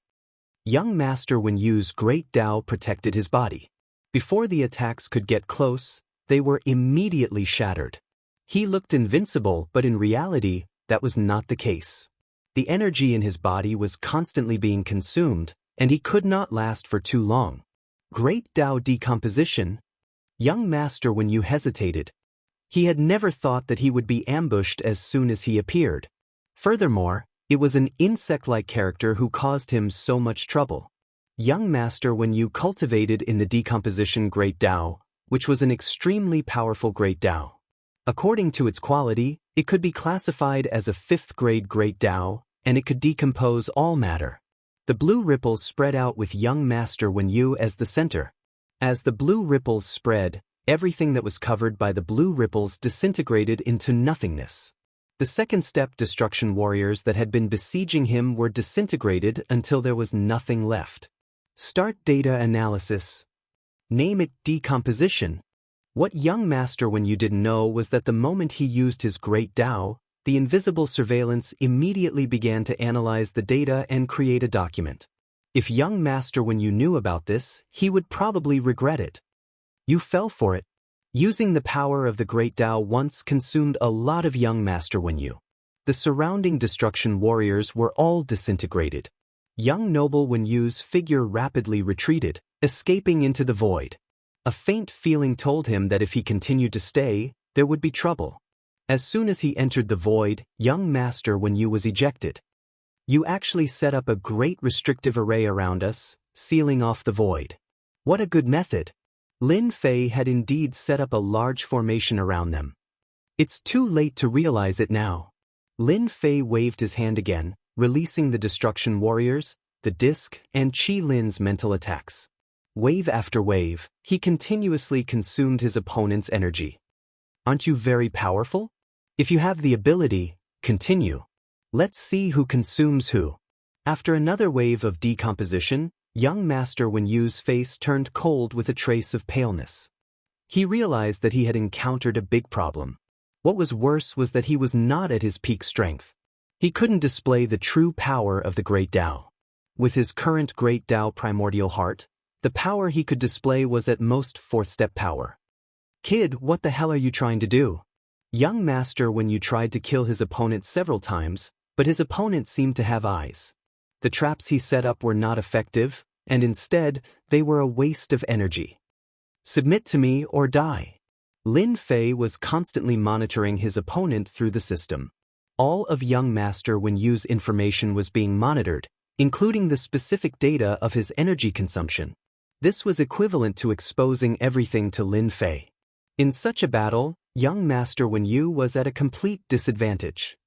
Speaker 1: Young Master Wenyu's Great Tao protected his body. Before the attacks could get close, they were immediately shattered. He looked invincible, but in reality, that was not the case. The energy in his body was constantly being consumed, and he could not last for too long. Great Tao decomposition? Young Master Wenyu hesitated. He had never thought that he would be ambushed as soon as he appeared. Furthermore, it was an insect-like character who caused him so much trouble. Young Master Wenyu cultivated in the decomposition Great Tao, which was an extremely powerful Great Tao. According to its quality, it could be classified as a 5th-grade Great Tao, and it could decompose all matter. The blue ripples spread out with young Master Wenyu as the center. As the blue ripples spread, everything that was covered by the blue ripples disintegrated into nothingness. The second-step destruction warriors that had been besieging him were disintegrated until there was nothing left. Start data analysis. Name it decomposition. What young Master Wenyu didn't know was that the moment he used his Great Tao, the invisible surveillance immediately began to analyze the data and create a document. If young Master Wenyu knew about this, he would probably regret it. You fell for it. Using the power of the Great Tao once consumed a lot of young Master Wenyu. The surrounding destruction warriors were all disintegrated. Young Noble Wenyu's figure rapidly retreated, escaping into the void. A faint feeling told him that if he continued to stay, there would be trouble. As soon as he entered the void, young Master Wenyu was ejected. You actually set up a great restrictive array around us, sealing off the void. What a good method. Lin Fei had indeed set up a large formation around them. It's too late to realize it now. Lin Fei waved his hand again, releasing the destruction warriors, the disc, and Qi Lin's mental attacks. Wave after wave, he continuously consumed his opponent's energy. Aren't you very powerful? If you have the ability, continue. Let's see who consumes who. After another wave of decomposition, young Master Wenyu's face turned cold with a trace of paleness. He realized that he had encountered a big problem. What was worse was that he was not at his peak strength. He couldn't display the true power of the Great Tao. With his current Great Tao primordial heart, the power he could display was at most 4th-step power. Kid, what the hell are you trying to do? Young Master Wenyu tried to kill his opponent several times, but his opponent seemed to have eyes. The traps he set up were not effective, and instead, they were a waste of energy. Submit to me or die. Lin Fei was constantly monitoring his opponent through the system. All of young Master Wenyu's information was being monitored, including the specific data of his energy consumption. This was equivalent to exposing everything to Lin Fei. In such a battle, young Master Wenyu was at a complete disadvantage.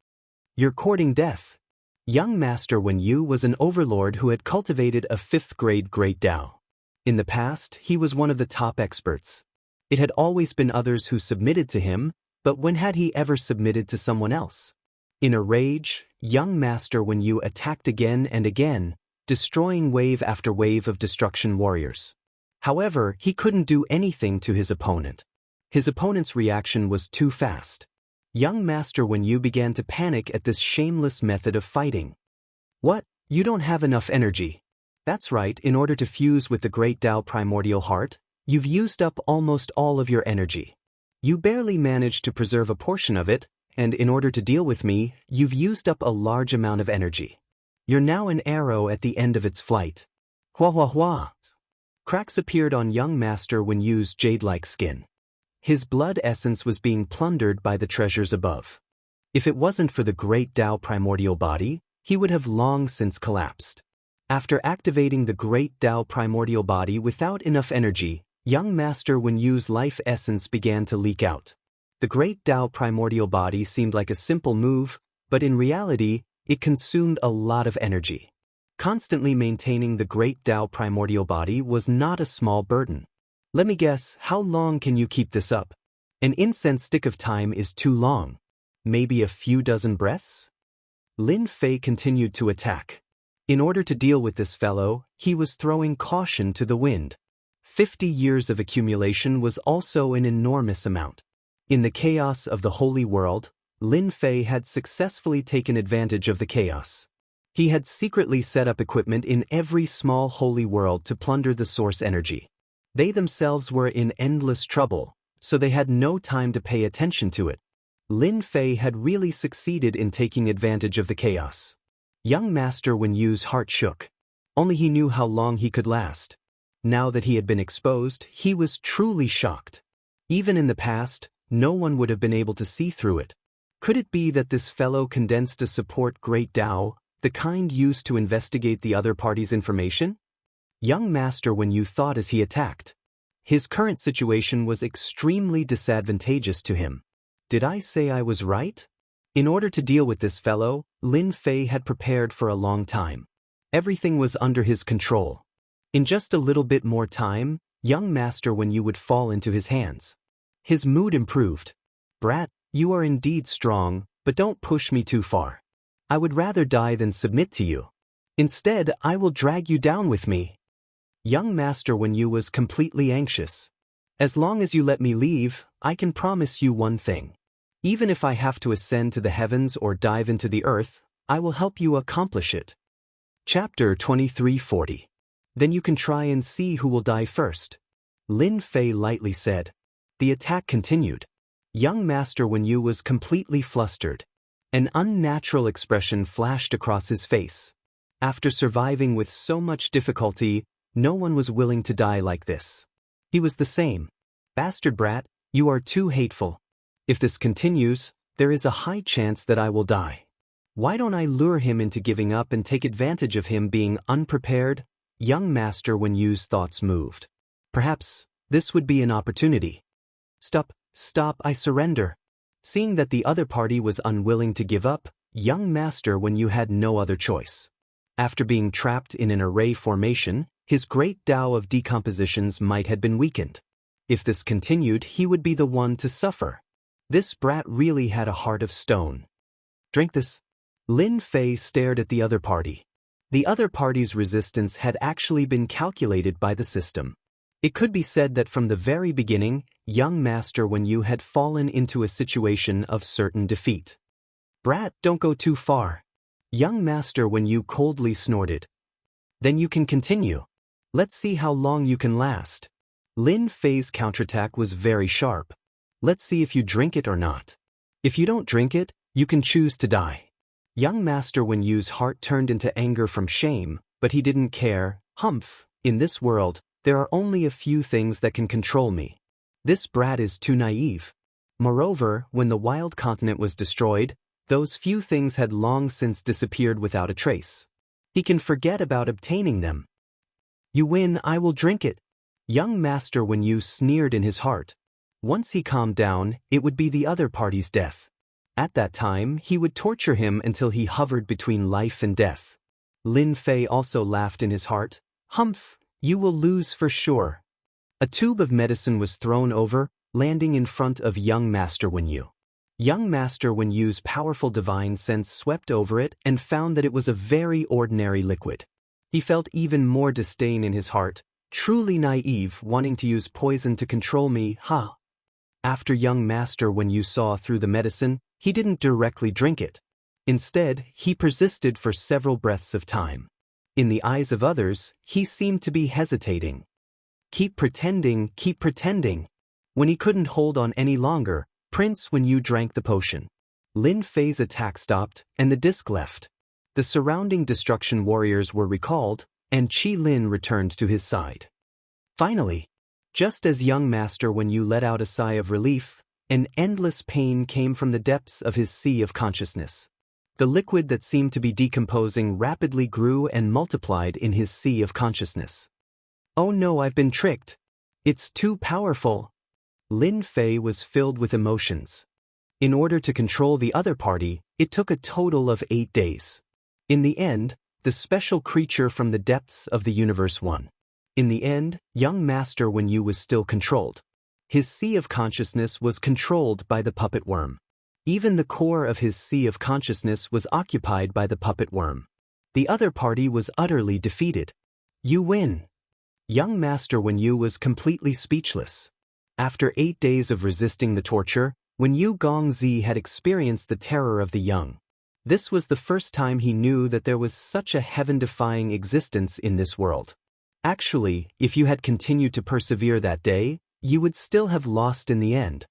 Speaker 1: You're courting death. Young Master Wenyu was an overlord who had cultivated a 5th-grade Great Tao. In the past, he was one of the top experts. It had always been others who submitted to him, but when had he ever submitted to someone else? In a rage, young Master Wenyu attacked again and again, destroying wave after wave of destruction warriors. However, he couldn't do anything to his opponent. His opponent's reaction was too fast. Young Master Wenyu began to panic at this shameless method of fighting. What? You don't have enough energy. That's right, in order to fuse with the Great Tao Primordial Heart, you've used up almost all of your energy. You barely managed to preserve a portion of it, and in order to deal with me, you've used up a large amount of energy. You're now an arrow at the end of its flight. Hua hua hua. Cracks appeared on young Master Wenyu's jade-like skin. His blood essence was being plundered by the treasures above. If it wasn't for the Great Tao Primordial Body, he would have long since collapsed. After activating the Great Tao Primordial Body without enough energy, young Master Wenyu's life essence began to leak out. The Great Tao Primordial Body seemed like a simple move, but in reality, it consumed a lot of energy. Constantly maintaining the Great Tao Primordial Body was not a small burden. Let me guess, how long can you keep this up? An incense stick of time is too long. Maybe a few dozen breaths? Lin Fei continued to attack. In order to deal with this fellow, he was throwing caution to the wind. 50 years of accumulation was also an enormous amount. In the chaos of the holy world, Lin Fei had successfully taken advantage of the chaos. He had secretly set up equipment in every small holy world to plunder the source energy. They themselves were in endless trouble, so they had no time to pay attention to it. Lin Fei had really succeeded in taking advantage of the chaos. Young Master Wenyu's heart shook. Only he knew how long he could last. Now that he had been exposed, he was truly shocked. Even in the past, no one would have been able to see through it. Could it be that this fellow condensed a support Great Tao, the kind used to investigate the other party's information? Young Master Wenyu thought as he attacked. His current situation was extremely disadvantageous to him. Did I say I was right? In order to deal with this fellow, Lin Fei had prepared for a long time. Everything was under his control. In just a little bit more time, young Master Wenyu would fall into his hands. His mood improved. Brat, you are indeed strong, but don't push me too far. I would rather die than submit to you. Instead, I will drag you down with me. Young Master Wenyu was completely anxious. As long as you let me leave, I can promise you one thing. Even if I have to ascend to the heavens or dive into the earth, I will help you accomplish it. Chapter 2340. Then you can try and see who will die first. Lin Fei lightly said. The attack continued. Young Master Wenyu was completely flustered. An unnatural expression flashed across his face. After surviving with so much difficulty, no one was willing to die like this. He was the same. Bastard brat, you are too hateful. If this continues, there is a high chance that I will die. Why don't I lure him into giving up and take advantage of him being unprepared? Young Master Wenyu's thoughts moved. Perhaps this would be an opportunity. Stop, I surrender. Seeing that the other party was unwilling to give up, young Master Wenyu had no other choice. After being trapped in an array formation, his Great Tao of decompositions might have been weakened. If this continued, he would be the one to suffer. This brat really had a heart of stone. Drink this. Lin Fei stared at the other party. The other party's resistance had actually been calculated by the system. It could be said that from the very beginning, young Master Wenyu had fallen into a situation of certain defeat. Brat, don't go too far. Young Master Wenyu coldly snorted. Then you can continue. Let's see how long you can last. Lin Fei's counterattack was very sharp. Let's see if you drink it or not. If you don't drink it, you can choose to die. Young Master Wenyu's heart turned into anger from shame, but he didn't care. Humph, in this world, there are only a few things that can control me. This brat is too naive. Moreover, when the wild continent was destroyed, those few things had long since disappeared without a trace. He can forget about obtaining them. You win, I will drink it. Young Master Wenyu sneered in his heart. Once he calmed down, it would be the other party's death. At that time, he would torture him until he hovered between life and death. Lin Fei also laughed in his heart. Humph, You will lose for sure. A tube of medicine was thrown over, landing in front of young Master Wenyu. Young Master Wenyu's powerful divine sense swept over it and found that it was a very ordinary liquid. He felt even more disdain in his heart, truly naive, wanting to use poison to control me, huh? After young Master Wenyu saw through the medicine, he didn't directly drink it. Instead, he persisted for several breaths of time. In the eyes of others, he seemed to be hesitating. Keep pretending, keep pretending. When he couldn't hold on any longer, Prince Wenyu drank the potion. Lin Fei's attack stopped, and the disc left. The surrounding destruction warriors were recalled, and Qi Lin returned to his side. Finally, just as young Master Wenyu let out a sigh of relief, an endless pain came from the depths of his sea of consciousness. The liquid that seemed to be decomposing rapidly grew and multiplied in his sea of consciousness. Oh no, I've been tricked. It's too powerful. Lin Fei was filled with emotions. In order to control the other party, it took a total of 8 days. In the end, the special creature from the depths of the universe won. In the end, young Master Wenyu was still controlled. His sea of consciousness was controlled by the puppet worm. Even the core of his sea of consciousness was occupied by the puppet worm. The other party was utterly defeated. You win. Young Master Wenyu was completely speechless. After 8 days of resisting the torture, Wenyu Gongzi had experienced the terror of the young. This was the first time he knew that there was such a heaven-defying existence in this world. Actually, if you had continued to persevere that day, you would still have lost in the end.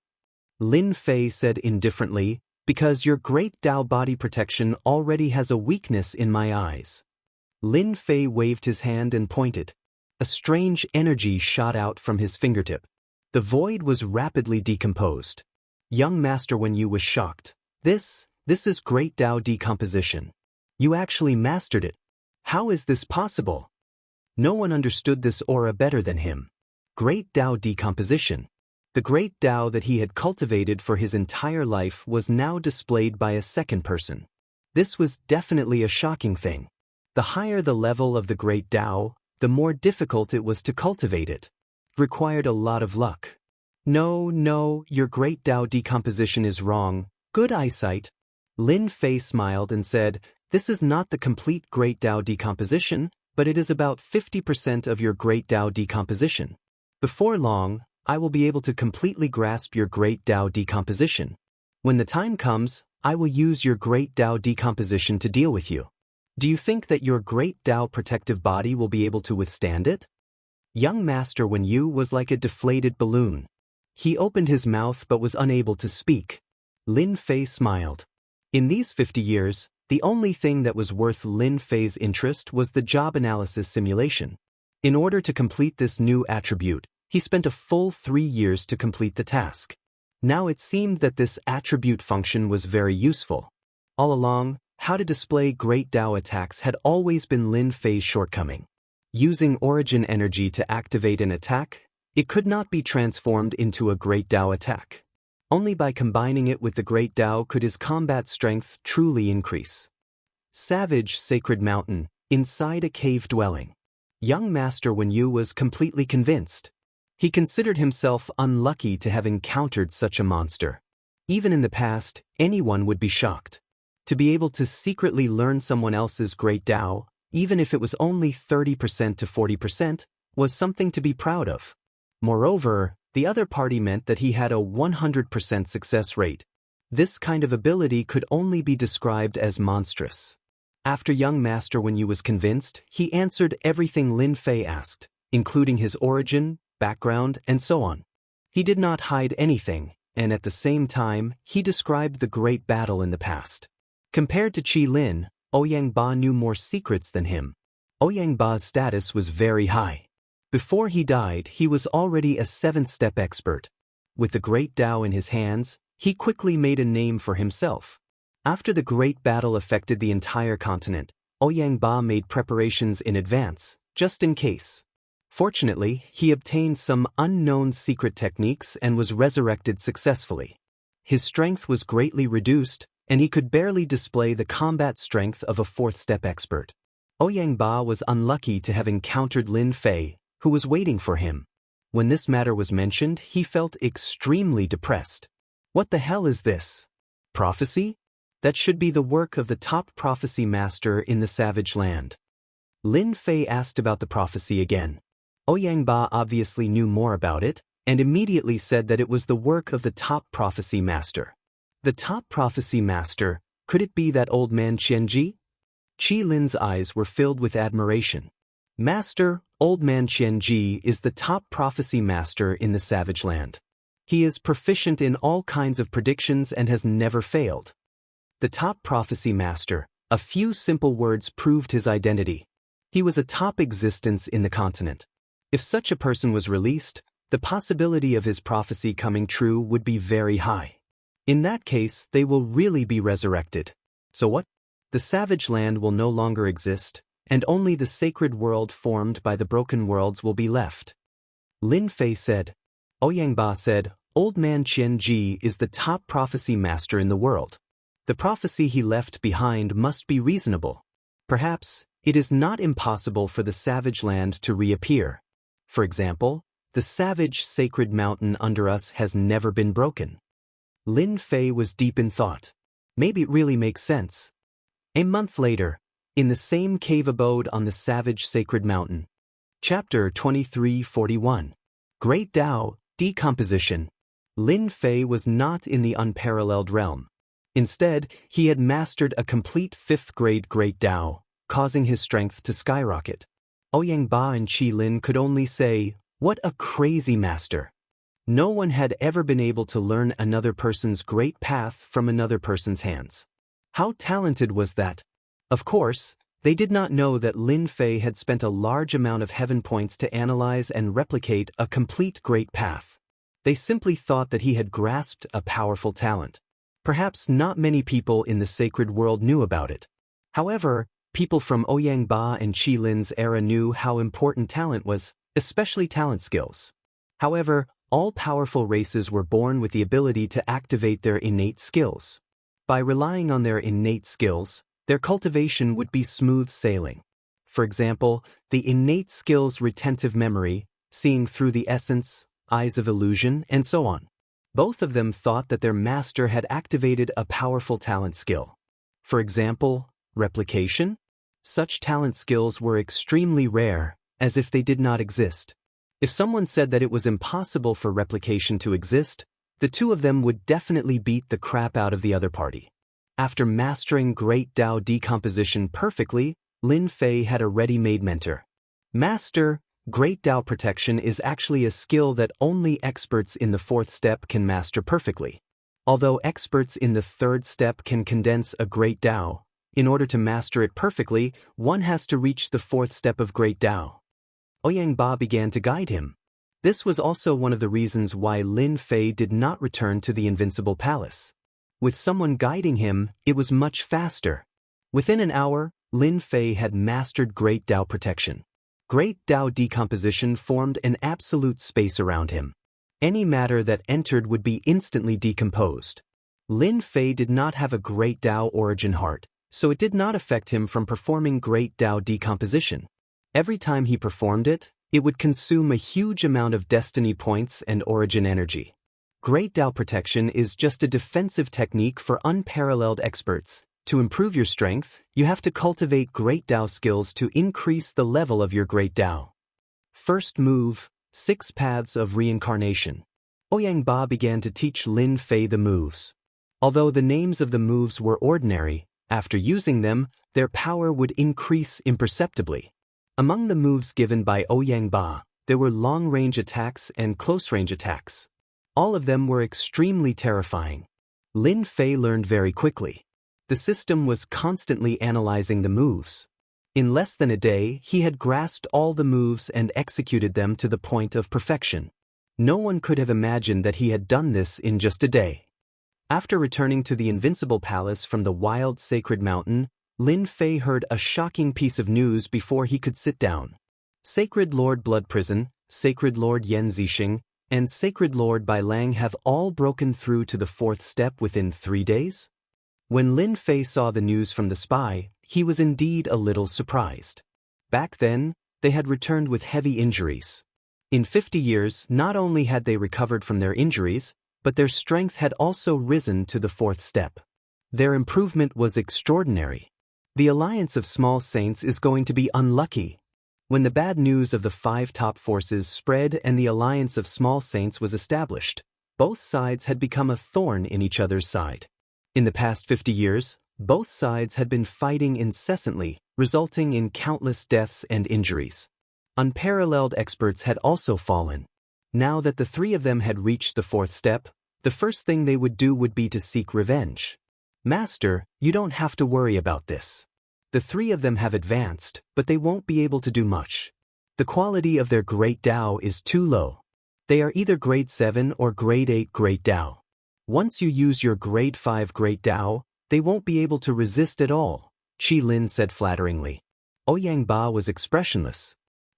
Speaker 1: Lin Fei said indifferently, because your great Tao body protection already has a weakness in my eyes. Lin Fei waved his hand and pointed. A strange energy shot out from his fingertip. The void was rapidly decomposed. Young Master Wenyu was shocked. This is great Tao decomposition. You actually mastered it. How is this possible? No one understood this aura better than him. Great Tao decomposition. The great Tao that he had cultivated for his entire life was now displayed by a second person. This was definitely a shocking thing. The higher the level of the great Tao, the more difficult it was to cultivate it. It required a lot of luck. No, your great Tao decomposition is wrong. Good eyesight. Lin Fei smiled and said, this is not the complete great Tao decomposition, but it is about 50% of your great Tao decomposition. Before long, I will be able to completely grasp your great Tao decomposition. When the time comes, I will use your great Tao decomposition to deal with you. Do you think that your great Tao protective body will be able to withstand it? Young Master Wenyu was like a deflated balloon. He opened his mouth but was unable to speak. Lin Fei smiled. In these 50 years, the only thing that was worth Lin Fei's interest was the job analysis simulation. In order to complete this new attribute, he spent a full 3 years to complete the task. Now it seemed that this attribute function was very useful. All along, how to display great Tao attacks had always been Lin Fei's shortcoming. Using origin energy to activate an attack, it could not be transformed into a great Tao attack. Only by combining it with the great Tao could his combat strength truly increase. Savage Sacred Mountain, inside a cave dwelling. Young Master Wenyu was completely convinced. He considered himself unlucky to have encountered such a monster. Even in the past, anyone would be shocked. To be able to secretly learn someone else's great Tao, even if it was only 30% to 40%, was something to be proud of. Moreover, the other party meant that he had a 100% success rate. This kind of ability could only be described as monstrous. After young Master Wenyu was convinced, he answered everything Lin Fei asked, including his origin, background, and so on. He did not hide anything, and at the same time, he described the great battle in the past. Compared to Qi Lin, Ouyang Ba knew more secrets than him. Ouyang Ba's status was very high. Before he died, he was already a 7th-step expert. With the great Tao in his hands, he quickly made a name for himself. After the great battle affected the entire continent, Ouyang Ba made preparations in advance, just in case. Fortunately, he obtained some unknown secret techniques and was resurrected successfully. His strength was greatly reduced, and he could barely display the combat strength of a 4th-step expert. Ouyang Ba was unlucky to have encountered Lin Fei, who was waiting for him. When this matter was mentioned, he felt extremely depressed. What the hell is this? Prophecy? That should be the work of the top prophecy master in the savage land. Lin Fei asked about the prophecy again. Ouyangba obviously knew more about it, and immediately said that it was the work of the top prophecy master. The top prophecy master, could it be that old man Qianji? Qi Lin's eyes were filled with admiration. Master, old man Qianji is the top prophecy master in the savage land. He is proficient in all kinds of predictions and has never failed. The top prophecy master, a few simple words proved his identity. He was a top existence in the continent. If such a person was released, the possibility of his prophecy coming true would be very high. In that case, they will really be resurrected. So what? The savage land will no longer exist, and only the sacred world formed by the broken worlds will be left. Lin Fei said. Ouyangba said, Old man Qianji is the top prophecy master in the world. The prophecy he left behind must be reasonable. Perhaps, it is not impossible for the savage land to reappear. For example, the savage sacred mountain under us has never been broken. Lin Fei was deep in thought. Maybe it really makes sense. A month later, in the same cave abode on the savage sacred mountain. Chapter 2341. Great Tao, Decomposition. Lin Fei was not in the unparalleled realm. Instead, he had mastered a complete 5th grade Great Tao, causing his strength to skyrocket. Ouyangba and Qi Lin could only say, what a crazy master. No one had ever been able to learn another person's great path from another person's hands. How talented was that? Of course, they did not know that Lin Fei had spent a large amount of heaven points to analyze and replicate a complete great path. They simply thought that he had grasped a powerful talent. Perhaps not many people in the sacred world knew about it. However, people from Ouyangba and Qi Lin's era knew how important talent was, especially talent skills. However, all powerful races were born with the ability to activate their innate skills. By relying on their innate skills, their cultivation would be smooth sailing. For example, the innate skills retentive memory, seeing through the essence, eyes of illusion, and so on. Both of them thought that their master had activated a powerful talent skill. For example, replication? Such talent skills were extremely rare, as if they did not exist. If someone said that it was impossible for replication to exist, the two of them would definitely beat the crap out of the other party. After mastering Great Tao Decomposition perfectly, Lin Fei had a ready-made mentor. Master, Great Tao Protection is actually a skill that only experts in the 4th step can master perfectly. Although experts in the 3rd step can condense a Great Tao, in order to master it perfectly, one has to reach the 4th step of Great Tao. Ouyangba began to guide him. This was also one of the reasons why Lin Fei did not return to the Invincible Palace. With someone guiding him, it was much faster. Within an hour, Lin Fei had mastered Great Tao Protection. Great Tao Decomposition formed an absolute space around him. Any matter that entered would be instantly decomposed. Lin Fei did not have a Great Tao origin heart, so it did not affect him from performing Great Tao Decomposition. Every time he performed it, it would consume a huge amount of destiny points and origin energy. Great Tao Protection is just a defensive technique for unparalleled experts. To improve your strength, you have to cultivate Great Tao skills to increase the level of your Great Tao. First move, 6 Paths of Reincarnation. Ouyangba began to teach Lin Fei the moves. Although the names of the moves were ordinary, after using them, their power would increase imperceptibly. Among the moves given by Ouyangba, there were long-range attacks and close-range attacks. All of them were extremely terrifying. Lin Fei learned very quickly. The system was constantly analyzing the moves. In less than a day, he had grasped all the moves and executed them to the point of perfection. No one could have imagined that he had done this in just a day. After returning to the Invincible Palace from the wild sacred mountain, Lin Fei heard a shocking piece of news before he could sit down. Sacred Lord Blood Prison, Sacred Lord Yan Zixing, and Sacred Lord Bai Lang have all broken through to the 4th step within 3 days? When Lin Fei saw the news from the spy, he was indeed a little surprised. Back then, they had returned with heavy injuries. In 50 years, not only had they recovered from their injuries, but their strength had also risen to the fourth step. Their improvement was extraordinary. The alliance of small saints is going to be unlucky. When the bad news of the 5 top forces spread and the alliance of small saints was established, both sides had become a thorn in each other's side. In the past 50 years, both sides had been fighting incessantly, resulting in countless deaths and injuries. Unparalleled experts had also fallen. Now that the 3 of them had reached the fourth step, the first thing they would do would be to seek revenge. Master, you don't have to worry about this. The 3 of them have advanced, but they won't be able to do much. The quality of their great Tao is too low. They are either grade 7 or grade 8 great Tao. Once you use your grade 5 great Tao, they won't be able to resist at all, Qi Lin said flatteringly. Ouyang Ba was expressionless.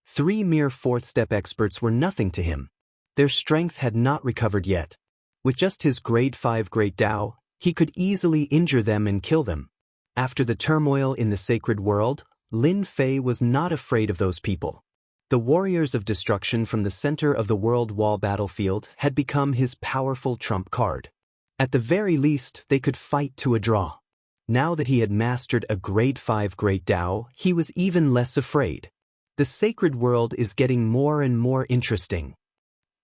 Speaker 1: 3 mere fourth-step experts were nothing to him. Their strength had not recovered yet. With just his grade 5 great Tao, he could easily injure them and kill them. After the turmoil in the sacred world, Lin Fei was not afraid of those people. The warriors of destruction from the center of the world wall battlefield had become his powerful trump card. At the very least, they could fight to a draw. Now that he had mastered a grade 5 great Tao, he was even less afraid. The sacred world is getting more and more interesting.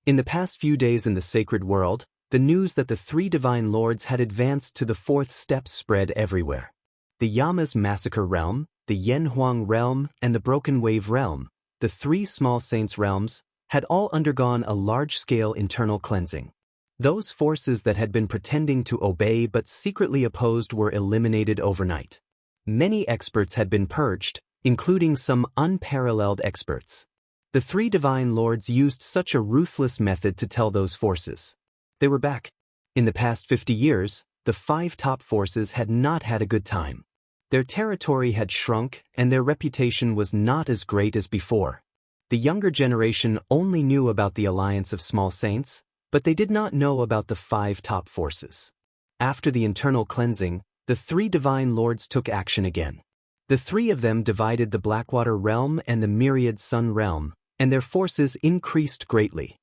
Speaker 1: In the past few days in the sacred world, the news that the 3 divine lords had advanced to the fourth step spread everywhere. The Yama's Massacre Realm, the Yanhuang Realm, and the Broken Wave Realm, the 3 small saints realms, had all undergone a large-scale internal cleansing. Those forces that had been pretending to obey but secretly opposed were eliminated overnight. Many experts had been purged, including some unparalleled experts. The 3 divine lords used such a ruthless method to tell those forces. They were back. In the past 50 years, the 5 top forces had not had a good time. Their territory had shrunk and their reputation was not as great as before. The younger generation only knew about the alliance of small saints, but they did not know about the 5 top forces. After the internal cleansing, the 3 divine lords took action again. The 3 of them divided the Blackwater Realm and the Myriad Sun Realm, and their forces increased greatly.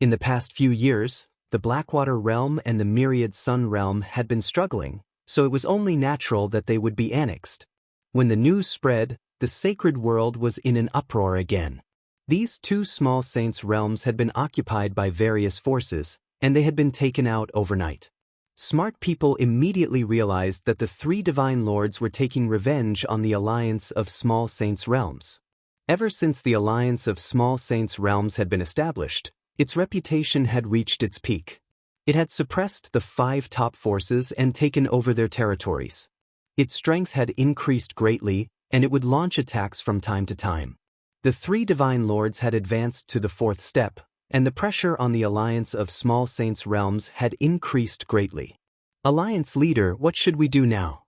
Speaker 1: In the past few years, the Blackwater Realm and the Myriad Sun Realm had been struggling, so it was only natural that they would be annexed. When the news spread, the sacred world was in an uproar again. These 2 small saints' realms had been occupied by various forces, and they had been taken out overnight. Smart people immediately realized that the 3 divine lords were taking revenge on the alliance of small saints' realms. Ever since the alliance of small saints' realms had been established, its reputation had reached its peak. It had suppressed the 5 top forces and taken over their territories. Its strength had increased greatly, and it would launch attacks from time to time. The 3 divine lords had advanced to the fourth step, and the pressure on the alliance of small saints' realms had increased greatly. Alliance leader, what should we do now?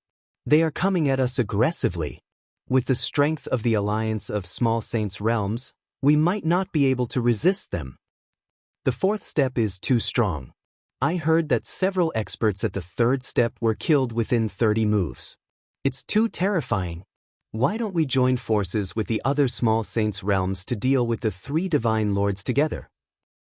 Speaker 1: They are coming at us aggressively. With the strength of the alliance of small saints' realms, we might not be able to resist them. The fourth step is too strong. I heard that several experts at the third step were killed within 30 moves. It's too terrifying. Why don't we join forces with the other small saints' realms to deal with the 3 divine lords together?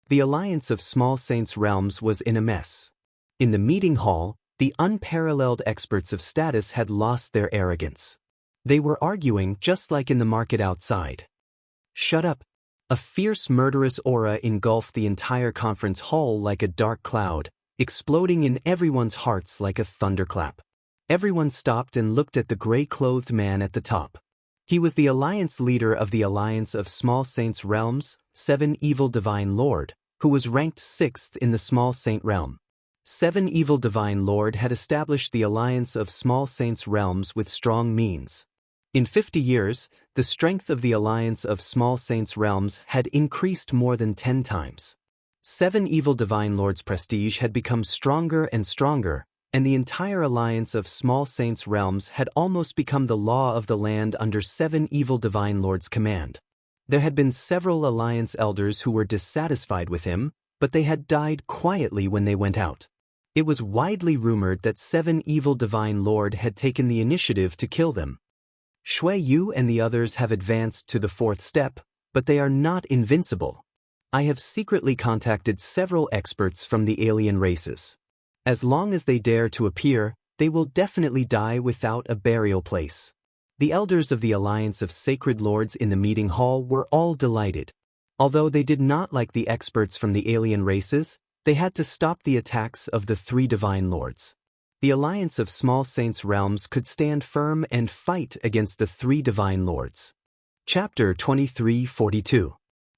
Speaker 1: The alliance of small saints' realms was in a mess. In the meeting hall, the unparalleled experts of status had lost their arrogance. They were arguing just like in the market outside. Shut up. A fierce murderous aura engulfed the entire conference hall like a dark cloud, exploding in everyone's hearts like a thunderclap. Everyone stopped and looked at the gray-clothed man at the top. He was the alliance leader of the alliance of small saints' realms, 7 Evil Divine Lord, who was ranked 6th in the small saint realm. 7 Evil Divine Lord had established the alliance of small saints' realms with strong means. In 50 years, the strength of the alliance of small saints' realms had increased more than 10 times. 7 Evil Divine Lords' prestige had become stronger and stronger, and the entire alliance of small saints' realms had almost become the law of the land under 7 Evil Divine Lords' command. There had been several alliance elders who were dissatisfied with him, but they had died quietly when they went out. It was widely rumored that 7 Evil Divine Lord had taken the initiative to kill them. Shui Yu and the others have advanced to the fourth step, But they are not invincible. I have secretly contacted several experts from the alien races. As long as they dare to appear, they will definitely die without a burial place. The elders of the Alliance of Sacred Lords in the meeting hall were all delighted. Although they did not like the experts from the alien races, they had to stop the attacks of the three divine lords. The Alliance of Small Saints Realms could stand firm and fight against the three divine lords. Chapter 2342.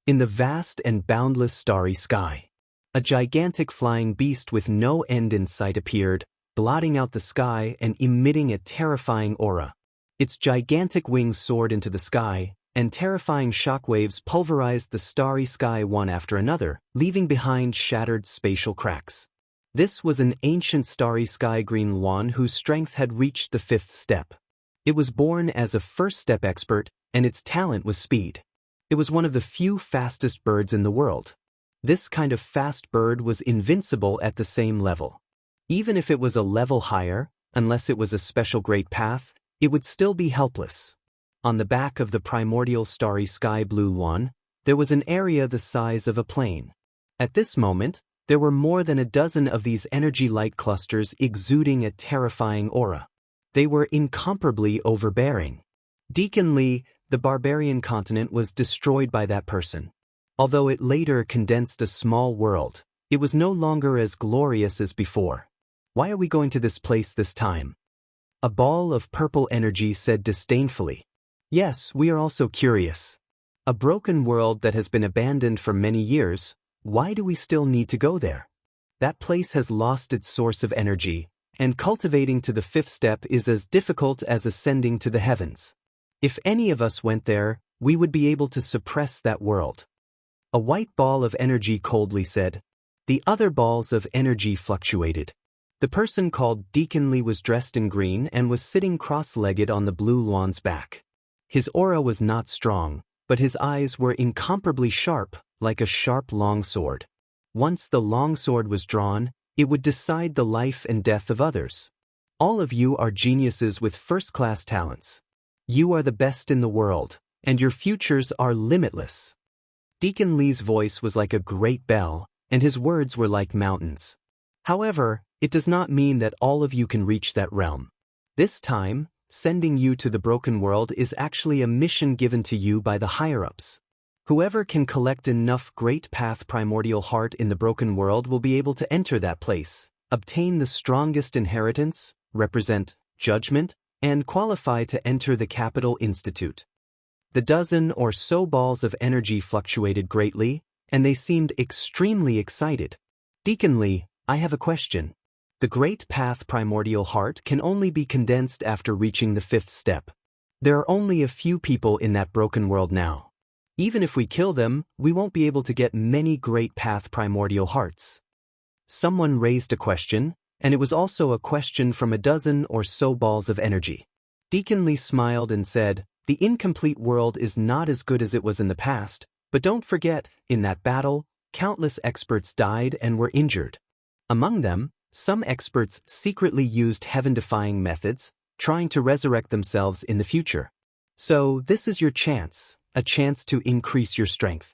Speaker 1: In the vast and boundless starry sky, a gigantic flying beast with no end in sight appeared, blotting out the sky and emitting a terrifying aura. Its gigantic wings soared into the sky, and terrifying shockwaves pulverized the starry sky one after another, leaving behind shattered spatial cracks. This was an ancient starry sky green Luan whose strength had reached the fifth step. It was born as a first-step expert, and its talent was speed. It was one of the few fastest birds in the world. This kind of fast bird was invincible at the same level. Even if it was a level higher, unless it was a special great path, it would still be helpless. On the back of the primordial starry sky blue Luan, there was an area the size of a plane. At this moment, there were more than a dozen of these energy light clusters exuding a terrifying aura. They were incomparably overbearing. Deacon Li, the barbarian continent, was destroyed by that person. Although it later condensed a small world, it was no longer as glorious as before. Why are we going to this place this time? A ball of purple energy said disdainfully. Yes, we are also curious. A broken world that has been abandoned for many years, why do we still need to go there? That place has lost its source of energy, and cultivating to the fifth step is as difficult as ascending to the heavens. If any of us went there, we would be able to suppress that world. A white ball of energy coldly said. The other balls of energy fluctuated. The person called Deacon Li was dressed in green and was sitting cross-legged on the blue Luan's back. His aura was not strong, but his eyes were incomparably sharp, like a sharp longsword. Once the longsword was drawn, it would decide the life and death of others. All of you are geniuses with first-class talents. You are the best in the world, and your futures are limitless. Deacon Li's voice was like a great bell, and his words were like mountains. However, it does not mean that all of you can reach that realm. This time, sending you to the broken world is actually a mission given to you by the higher-ups. Whoever can collect enough Great Path Primordial Heart in the broken world will be able to enter that place, obtain the strongest inheritance, represent judgment, and qualify to enter the Capital Institute. The dozen or so balls of energy fluctuated greatly, and they seemed extremely excited. Deacon Li, I have a question. The Great Path Primordial Heart can only be condensed after reaching the fifth step. There are only a few people in that broken world now. Even if we kill them, we won't be able to get many Great Path Primordial Hearts. Someone raised a question, and it was also a question from a dozen or so balls of energy. Deacon Li smiled and said, the incomplete world is not as good as it was in the past, but don't forget, in that battle, countless experts died and were injured. Among them, some experts secretly used heaven-defying methods, trying to resurrect themselves in the future. So this is your chance, a chance to increase your strength.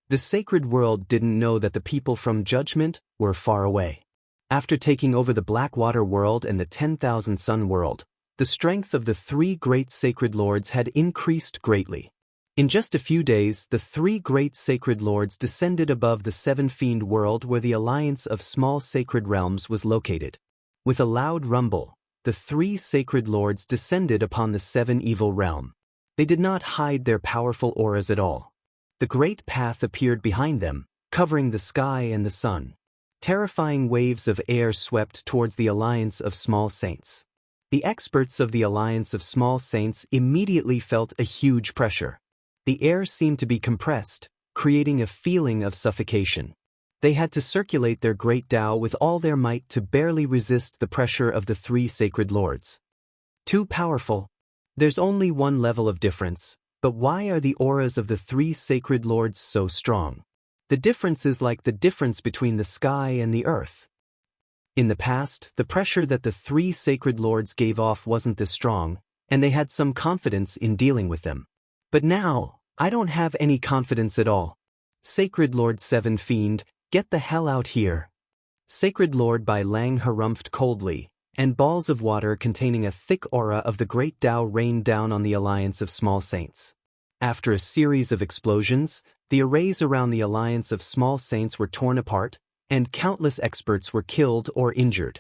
Speaker 1: The sacred world didn't know that the people from Judgment were far away. After taking over the Blackwater world and the 10,000 Sun world, the strength of the three great sacred lords had increased greatly. In just a few days, the three great sacred lords descended above the seven fiend world where the Alliance of Small Sacred Realms was located. With a loud rumble, the three sacred lords descended upon the seven evil realm. They did not hide their powerful auras at all. The great path appeared behind them, covering the sky and the sun. Terrifying waves of air swept towards the Alliance of Small Saints. The experts of the Alliance of Small Saints immediately felt a huge pressure. The air seemed to be compressed, creating a feeling of suffocation. They had to circulate their great Tao with all their might to barely resist the pressure of the three sacred lords. Too powerful. There's only one level of difference, but why are the auras of the three sacred lords so strong? The difference is like the difference between the sky and the earth. In the past, the pressure that the three sacred lords gave off wasn't this strong, and they had some confidence in dealing with them. But now, I don't have any confidence at all. Sacred Lord 7 Fiend, get the hell out here. Sacred Lord Bai Lang harumphed coldly, and balls of water containing a thick aura of the great Tao rained down on the alliance of small saints. After a series of explosions, the arrays around the alliance of small saints were torn apart, and countless experts were killed or injured.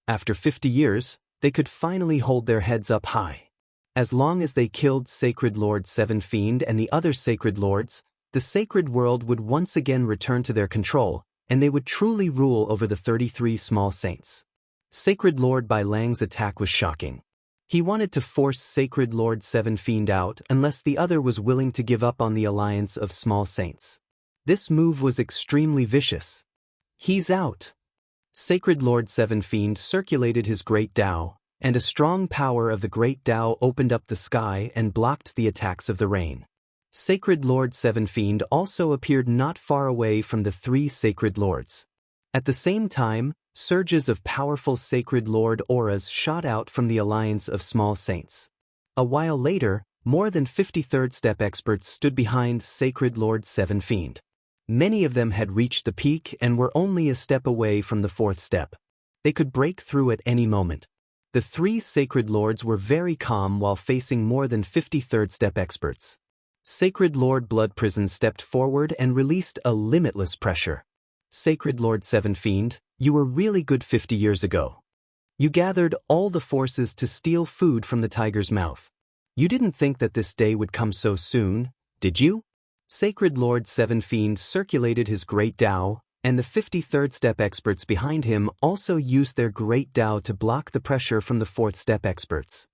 Speaker 1: After 50 years, they could finally hold their heads up high. As long as they killed Sacred Lord 7 Fiend and the other Sacred Lords, the sacred world would once again return to their control, and they would truly rule over the 33 small saints. Sacred Lord Bai Lang's attack was shocking. He wanted to force Sacred Lord 7 Fiend out unless the other was willing to give up on the alliance of small saints. This move was extremely vicious. He's out. Sacred Lord 7 Fiend circulated his great Tao, and a strong power of the great Tao opened up the sky and blocked the attacks of the rain. Sacred Lord 7 Fiend also appeared not far away from the 3 Sacred Lords. At the same time, surges of powerful Sacred Lord auras shot out from the alliance of small saints. A while later, more than 50 third-step experts stood behind Sacred Lord 7 Fiend. Many of them had reached the peak and were only a step away from the 4th step. They could break through at any moment. The 3 Sacred Lords were very calm while facing more than 50 third-step experts. Sacred Lord Blood Prison stepped forward and released a limitless pressure. Sacred Lord 7 Fiend, you were really good 50 years ago. You gathered all the forces to steal food from the tiger's mouth. You didn't think that this day would come so soon, did you? Sacred Lord 7 Fiend circulated his great Tao, and the 53rd step experts behind him also used their great Tao to block the pressure from the 4th step experts.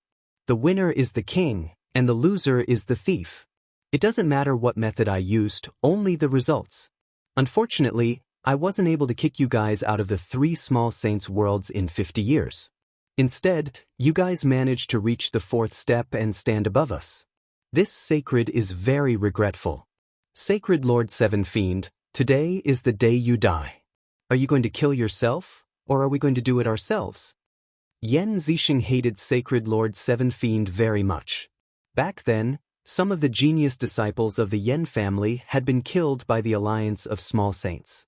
Speaker 1: The winner is the king, and the loser is the thief. It doesn't matter what method I used, only the results. Unfortunately, I wasn't able to kick you guys out of the 3 small saints worlds in 50 years. Instead, you guys managed to reach the 4th step and stand above us. This sacred is very regretful. Sacred Lord 7 Fiend, today is the day you die. Are you going to kill yourself, or are we going to do it ourselves? Yan Zixing hated Sacred Lord 7 Fiend very much. Back then, some of the genius disciples of the Yan family had been killed by the alliance of small saints.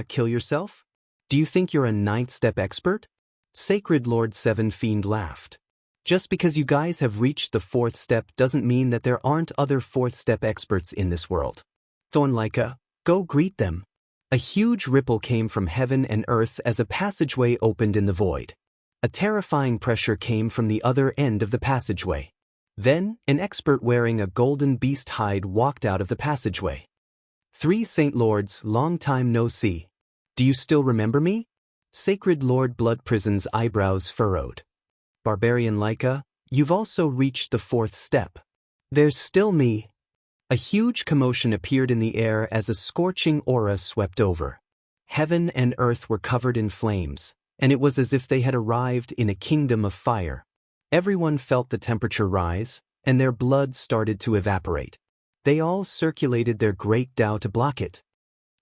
Speaker 1: Kill yourself? Do you think you're a 9th step expert? Sacred Lord 7 Fiend laughed. Just because you guys have reached the 4th step doesn't mean that there aren't other 4th step experts in this world. Thornlika, go greet them. A huge ripple came from heaven and earth as a passageway opened in the void. A terrifying pressure came from the other end of the passageway. Then, an expert wearing a golden beast hide walked out of the passageway. 3 Saint Lords, long time no see. Do you still remember me? Sacred Lord Blood Prison's eyebrows furrowed. Barbarian Laika, you've also reached the 4th step. There's still me. A huge commotion appeared in the air as a scorching aura swept over. Heaven and earth were covered in flames, and it was as if they had arrived in a kingdom of fire. Everyone felt the temperature rise, and their blood started to evaporate. They all circulated their great Tao to block it.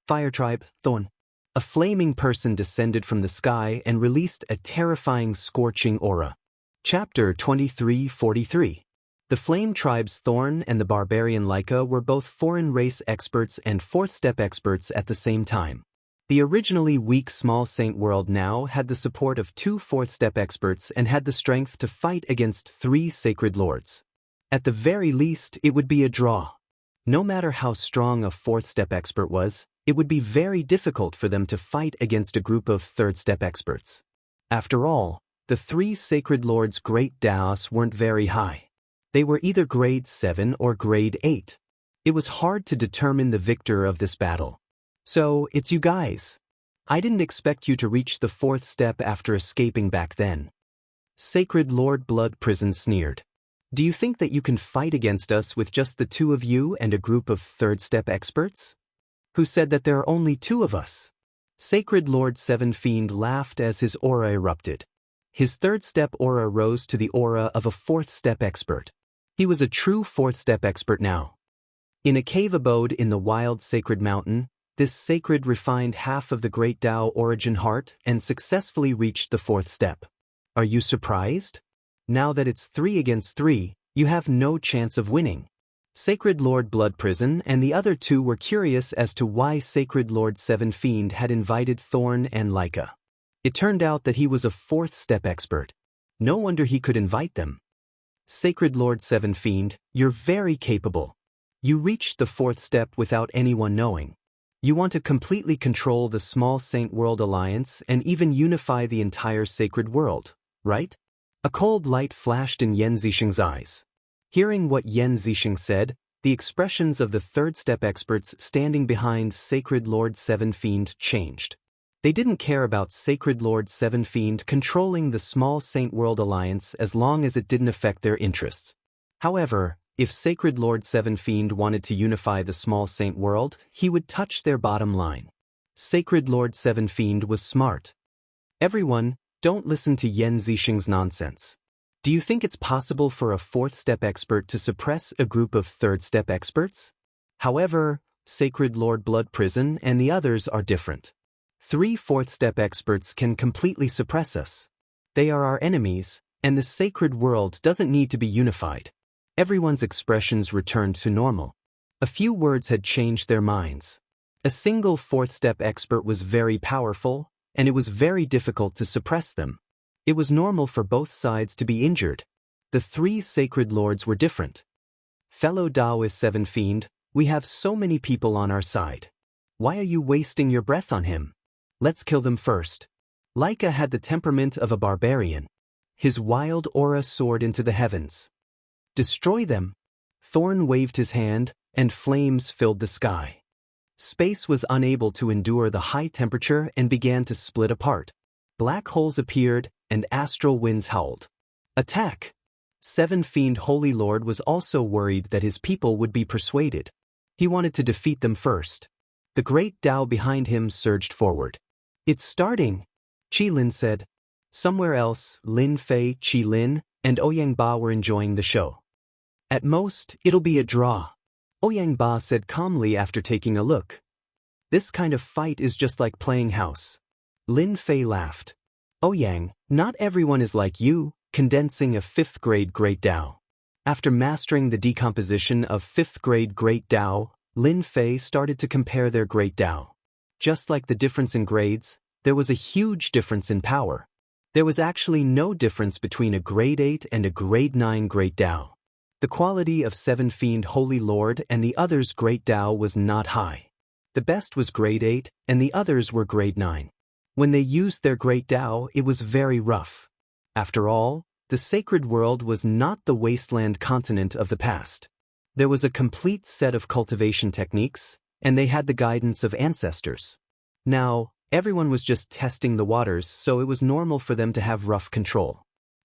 Speaker 1: Fire Tribe, Thorn. A flaming person descended from the sky and released a terrifying scorching aura. Chapter 2343. The Flame Tribe's Thorn and the Barbarian Laika were both foreign race experts and 4th step experts at the same time. The originally weak small saint world now had the support of 2 4th step experts and had the strength to fight against 3 sacred lords. At the very least, it would be a draw. No matter how strong a 4th step expert was, it would be very difficult for them to fight against a group of 3rd step experts. After all, the 3 sacred lords' great Taos weren't very high. They were either grade 7 or grade 8. It was hard to determine the victor of this battle. So, it's you guys. I didn't expect you to reach the 4th step after escaping back then. Sacred Lord Blood Prison sneered. Do you think that you can fight against us with just the 2 of you and a group of 3rd step experts? Who said that there are only 2 of us? Sacred Lord 7 Fiend laughed as his aura erupted. His 3rd step aura rose to the aura of a 4th step expert. He was a true 4th step expert now. In a cave abode in the wild sacred mountain, this sacred refined half of the great Tao origin heart and successfully reached the 4th step. Are you surprised? Now that it's 3 against 3, you have no chance of winning. Sacred Lord Blood Prison and the other two were curious as to why Sacred Lord Seven Fiend had invited Thorn and Leica. It turned out that he was a fourth step expert. No wonder he could invite them. Sacred Lord Seven Fiend, you're very capable. You reached the fourth step without anyone knowing. You want to completely control the small Saint World Alliance and even unify the entire sacred world, right? A cold light flashed in Yan Zixing's eyes. Hearing what Yan Zixing said, the expressions of the third step experts standing behind Sacred Lord Seven Fiend changed. They didn't care about Sacred Lord Seven Fiend controlling the small Saint World Alliance as long as it didn't affect their interests. However, if Sacred Lord Seven Fiend wanted to unify the small Saint World, he would touch their bottom line. Sacred Lord Seven Fiend was smart. Everyone, don't listen to Yan Zixing's nonsense. Do you think it's possible for a fourth step expert to suppress a group of third step experts? However, Sacred Lord Blood Prison and the others are different. 3 fourth step experts can completely suppress us. They are our enemies, and the sacred world doesn't need to be unified. Everyone's expressions returned to normal. A few words had changed their minds. A single fourth step expert was very powerful, and it was very difficult to suppress them. It was normal for both sides to be injured. The 3 sacred lords were different. Fellow Taoist Seven Fiend, we have so many people on our side. Why are you wasting your breath on him? Let's kill them first. Leica had the temperament of a barbarian. His wild aura soared into the heavens. Destroy them. Thorn waved his hand, and flames filled the sky. Space was unable to endure the high temperature and began to split apart. Black holes appeared, and astral winds howled. Attack! Seven Fiend Holy Lord was also worried that his people would be persuaded. He wanted to defeat them first. The great Tao behind him surged forward. It's starting, Qi Lin said. Somewhere else, Lin Fei, Qi Lin, and Ouyang Ba were enjoying the show. At most, it'll be a draw, Ouyang Ba said calmly after taking a look. This kind of fight is just like playing house. Lin Fei laughed. Ouyang, not everyone is like you, condensing a 5th grade Great Tao. After mastering the decomposition of 5th grade Great Tao, Lin Fei started to compare their Great Tao. Just like the difference in grades, there was a huge difference in power. There was actually no difference between a grade 8 and a grade 9 Great Tao. The quality of Seven Fiend Holy Lord and the others' Great Tao was not high. The best was grade 8 and the others were grade 9. When they used their Great Tao, it was very rough. After all, the sacred world was not the wasteland continent of the past. There was a complete set of cultivation techniques, and they had the guidance of ancestors. Now, everyone was just testing the waters, so it was normal for them to have rough control.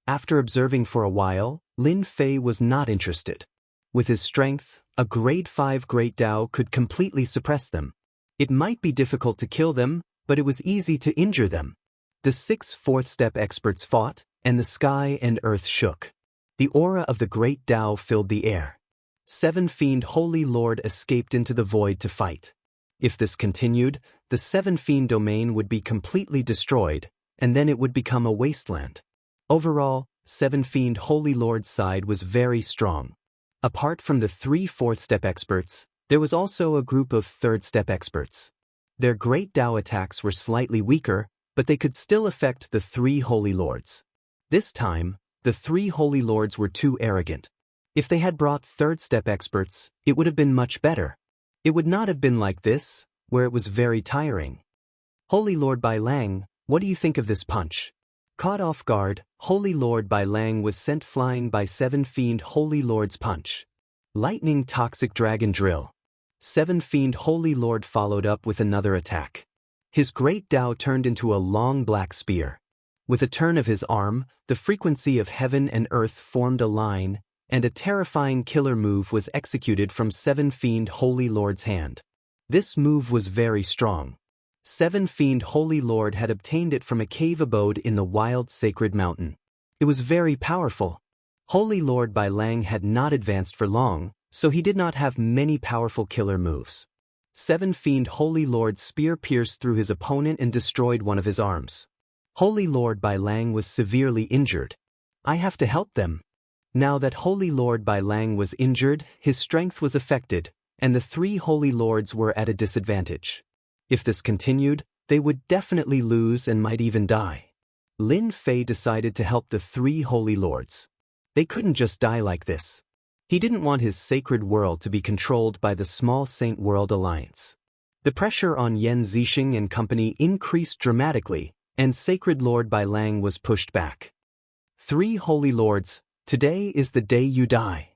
Speaker 1: After observing for a while, Lin Fei was not interested. With his strength, a grade 5 Great Tao could completely suppress them. It might be difficult to kill them, but it was easy to injure them. The 6 fourth step experts fought, and the sky and earth shook. The aura of the Great Tao filled the air. Seven Fiend Holy Lord escaped into the void to fight. If this continued, the Seven Fiend domain would be completely destroyed, and then it would become a wasteland. Overall, Seven Fiend Holy Lord's side was very strong. Apart from the 3 fourth step experts, there was also a group of third step experts. Their Great Tao attacks were slightly weaker, but they could still affect the 3 Holy Lords. This time, the 3 Holy Lords were too arrogant. If they had brought third step experts, it would have been much better. It would not have been like this, where it was very tiring. Holy Lord Bai Lang, what do you think of this punch? Caught off guard, Holy Lord Bai Lang was sent flying by Seven Fiend Holy Lord's punch. Lightning Toxic Dragon Drill. Seven Fiend Holy Lord followed up with another attack. His Great Tao turned into a long black spear. With a turn of his arm, the frequency of heaven and earth formed a line, and a terrifying killer move was executed from Seven Fiend Holy Lord's hand. This move was very strong. Seven Fiend Holy Lord had obtained it from a cave abode in the wild sacred mountain. It was very powerful. Holy Lord Bai Lang had not advanced for long, so he did not have many powerful killer moves. Seven Fiend Holy Lord's spear pierced through his opponent and destroyed one of his arms. Holy Lord Bai Lang was severely injured. I have to help them. Now that Holy Lord Bai Lang was injured, his strength was affected, and the three Holy Lords were at a disadvantage. If this continued, they would definitely lose and might even die. Lin Fei decided to help the three Holy Lords. They couldn't just die like this. He didn't want his sacred world to be controlled by the small Saint World Alliance. The pressure on Yan Zixing and company increased dramatically, and Sacred Lord Bai Lang was pushed back. Three Holy Lords, today is the day you die.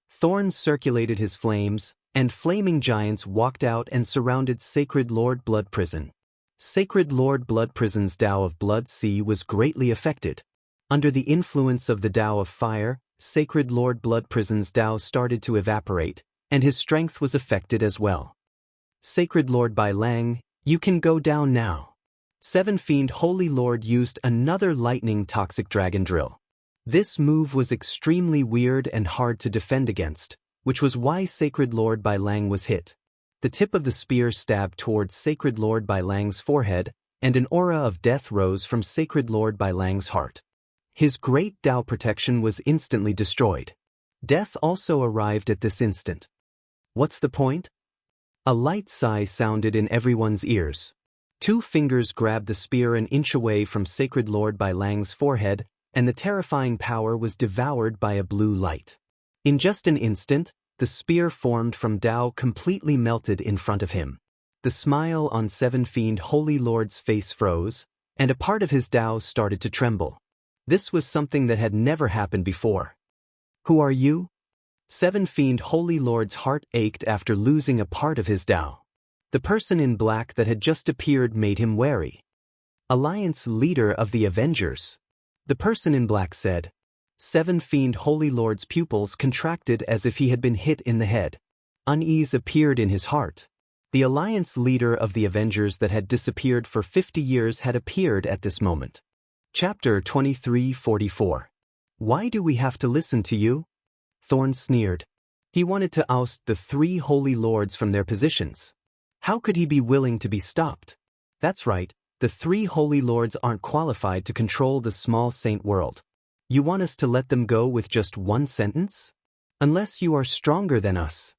Speaker 1: Thorns circulated his flames, and flaming giants walked out and surrounded Sacred Lord Blood Prison. Sacred Lord Blood Prison's Tao of Blood Sea was greatly affected. Under the influence of the Tao of Fire, Sacred Lord Blood Prison's Tao started to evaporate, and his strength was affected as well. Sacred Lord Bai Lang, you can go down now. Seven Fiend Holy Lord used another lightning toxic dragon drill. This move was extremely weird and hard to defend against, which was why Sacred Lord Bai Lang was hit. The tip of the spear stabbed towards Sacred Lord Bai Lang's forehead, and an aura of death rose from Sacred Lord Bai Lang's heart. His great Tao protection was instantly destroyed. Death also arrived at this instant. What's the point? A light sigh sounded in everyone's ears. Two fingers grabbed the spear an inch away from Sacred Lord Bai Lang's forehead, and the terrifying power was devoured by a blue light. In just an instant, the spear formed from Tao completely melted in front of him. The smile on Seven Fiend Holy Lord's face froze, and a part of his Tao started to tremble. This was something that had never happened before. Who are you? Seven Fiend Holy Lord's heart ached after losing a part of his Tao. The person in black that had just appeared made him wary. Alliance leader of the Avengers. The person in black said. Seven Fiend Holy Lord's pupils contracted as if he had been hit in the head. Unease appeared in his heart. The alliance leader of the Avengers that had disappeared for 50 years had appeared at this moment. Chapter 23:44. Why do we have to listen to you? Thorn sneered. He wanted to oust the three Holy Lords from their positions. How could he be willing to be stopped? That's right, the three Holy Lords aren't qualified to control the small saint world. You want us to let them go with just one sentence? Unless you are stronger than us.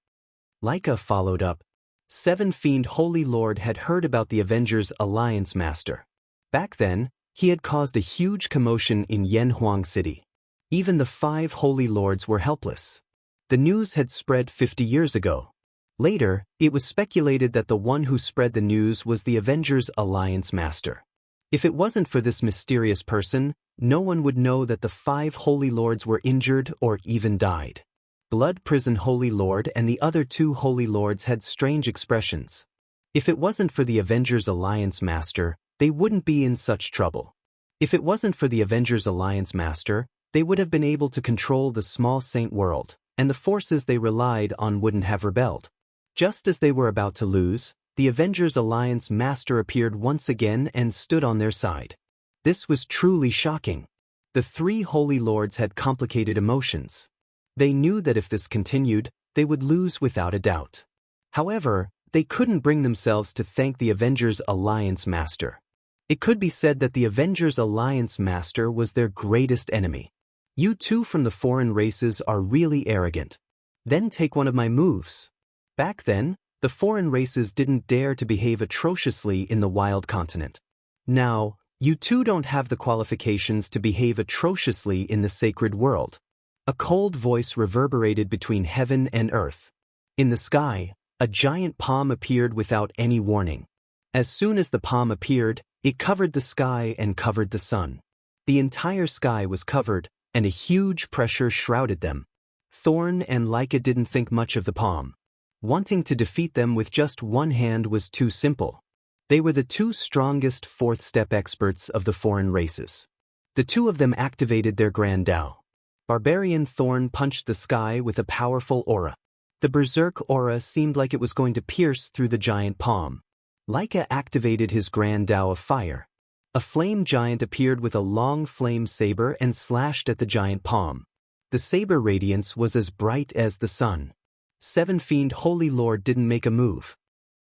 Speaker 1: Leica followed up. Seven Fiend Holy Lord had heard about the Avengers Alliance Master. Back then, he had caused a huge commotion in Yanhuang City. Even the five Holy Lords were helpless. The news had spread 50 years ago. Later, it was speculated that the one who spread the news was the Avengers Alliance Master. If it wasn't for this mysterious person, no one would know that the five Holy Lords were injured or even died. Blood Prison Holy Lord and the other two Holy Lords had strange expressions. If it wasn't for the Avengers Alliance Master, they wouldn't be in such trouble. If it wasn't for the Avengers Alliance Master, they would have been able to control the small saint world, and the forces they relied on wouldn't have rebelled. Just as they were about to lose, the Avengers Alliance Master appeared once again and stood on their side. This was truly shocking. The three Holy Lords had complicated emotions. They knew that if this continued, they would lose without a doubt. However, they couldn't bring themselves to thank the Avengers Alliance Master. It could be said that the Avengers Alliance Master was their greatest enemy. You two from the foreign races are really arrogant. Then take one of my moves. Back then, the foreign races didn't dare to behave atrociously in the wild continent. Now, you two don't have the qualifications to behave atrociously in the sacred world. A cold voice reverberated between heaven and earth. In the sky, a giant palm appeared without any warning. As soon as the palm appeared, it covered the sky and covered the sun. The entire sky was covered, and a huge pressure shrouded them. Thorn and Leica didn't think much of the palm. Wanting to defeat them with just one hand was too simple. They were the two strongest fourth-step experts of the foreign races. The two of them activated their Grand Tao. Barbarian Thorn punched the sky with a powerful aura. The berserk aura seemed like it was going to pierce through the giant palm. Leica activated his Grand Tao of Fire. A flame giant appeared with a long flame saber and slashed at the giant palm. The saber radiance was as bright as the sun. Seven Fiend Holy Lord didn't make a move.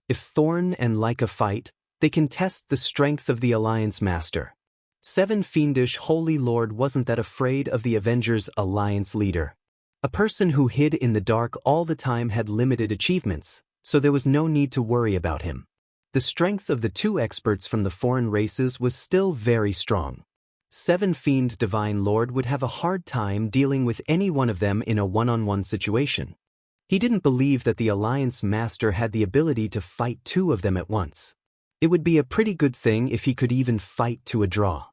Speaker 1: If Thorn and Leica fight, they can test the strength of the Alliance Master. Seven fiendish Holy Lord wasn't that afraid of the Avengers Alliance leader. A person who hid in the dark all the time had limited achievements, so there was no need to worry about him. The strength of the two experts from the foreign races was still very strong. Seven Fiend Divine Lord would have a hard time dealing with any one of them in a one-on-one situation. He didn't believe that the Alliance Master had the ability to fight two of them at once. It would be a pretty good thing if he could even fight to a draw.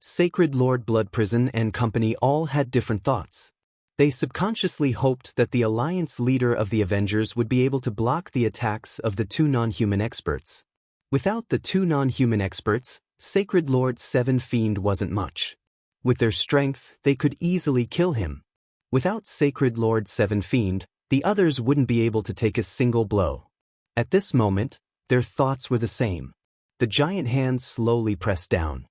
Speaker 1: Sacred Lord Blood Prison and company all had different thoughts. They subconsciously hoped that the Alliance leader of the Avengers would be able to block the attacks of the two non-human experts. Without the two non-human experts, Sacred Lord Seven Fiend wasn't much. With their strength, they could easily kill him. Without Sacred Lord Seven Fiend, the others wouldn't be able to take a single blow. At this moment, their thoughts were the same. The giant hand slowly pressed down.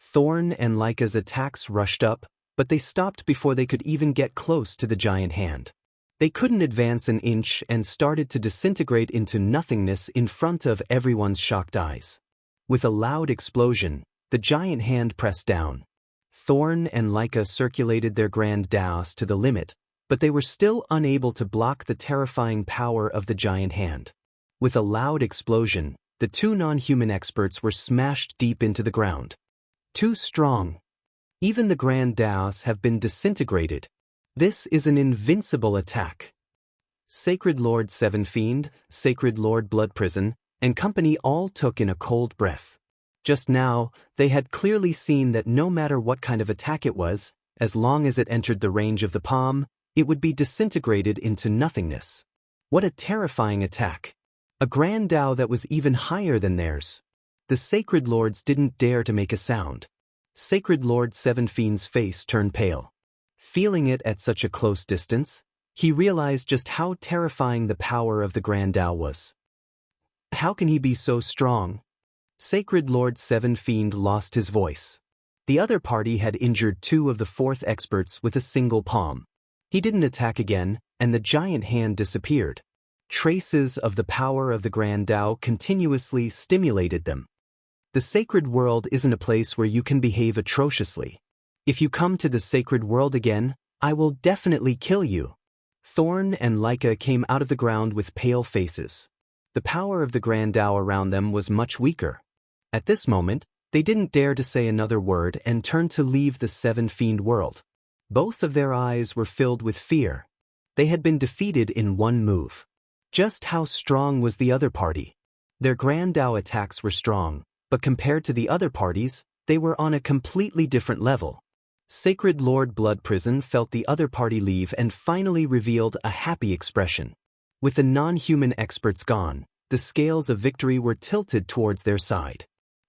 Speaker 1: Thorn and Lyca's attacks rushed up, but they stopped before they could even get close to the giant hand. They couldn't advance an inch and started to disintegrate into nothingness in front of everyone's shocked eyes. With a loud explosion, the giant hand pressed down. Thorn and Lyca circulated their grand daos to the limit, but they were still unable to block the terrifying power of the giant hand. With a loud explosion, the two non-human experts were smashed deep into the ground. Too strong. Even the Grand Daos have been disintegrated. This is an invincible attack. Sacred Lord Seven Fiend, Sacred Lord Blood Prison, and company all took in a cold breath. Just now, they had clearly seen that no matter what kind of attack it was, as long as it entered the range of the palm, it would be disintegrated into nothingness. What a terrifying attack. A Grand Dao that was even higher than theirs. The Sacred Lords didn't dare to make a sound. Sacred Lord Seven Fiend's face turned pale. Feeling it at such a close distance, he realized just how terrifying the power of the Grand Dao was. How can he be so strong? Sacred Lord Seven Fiend lost his voice. The other party had injured two of the fourth experts with a single palm. He didn't attack again, and the giant hand disappeared. Traces of the power of the Grand Dao continuously stimulated them. The sacred world isn't a place where you can behave atrociously. If you come to the sacred world again, I will definitely kill you. Thorn and Lyca came out of the ground with pale faces. The power of the Grand Dao around them was much weaker. At this moment, they didn't dare to say another word and turned to leave the Seven Fiend world. Both of their eyes were filled with fear. They had been defeated in one move. Just how strong was the other party? Their Grand Dao attacks were strong, but compared to the other parties, they were on a completely different level. Sacred Lord Blood Prison felt the other party leave and finally revealed a happy expression. With the non-human experts gone, the scales of victory were tilted towards their side.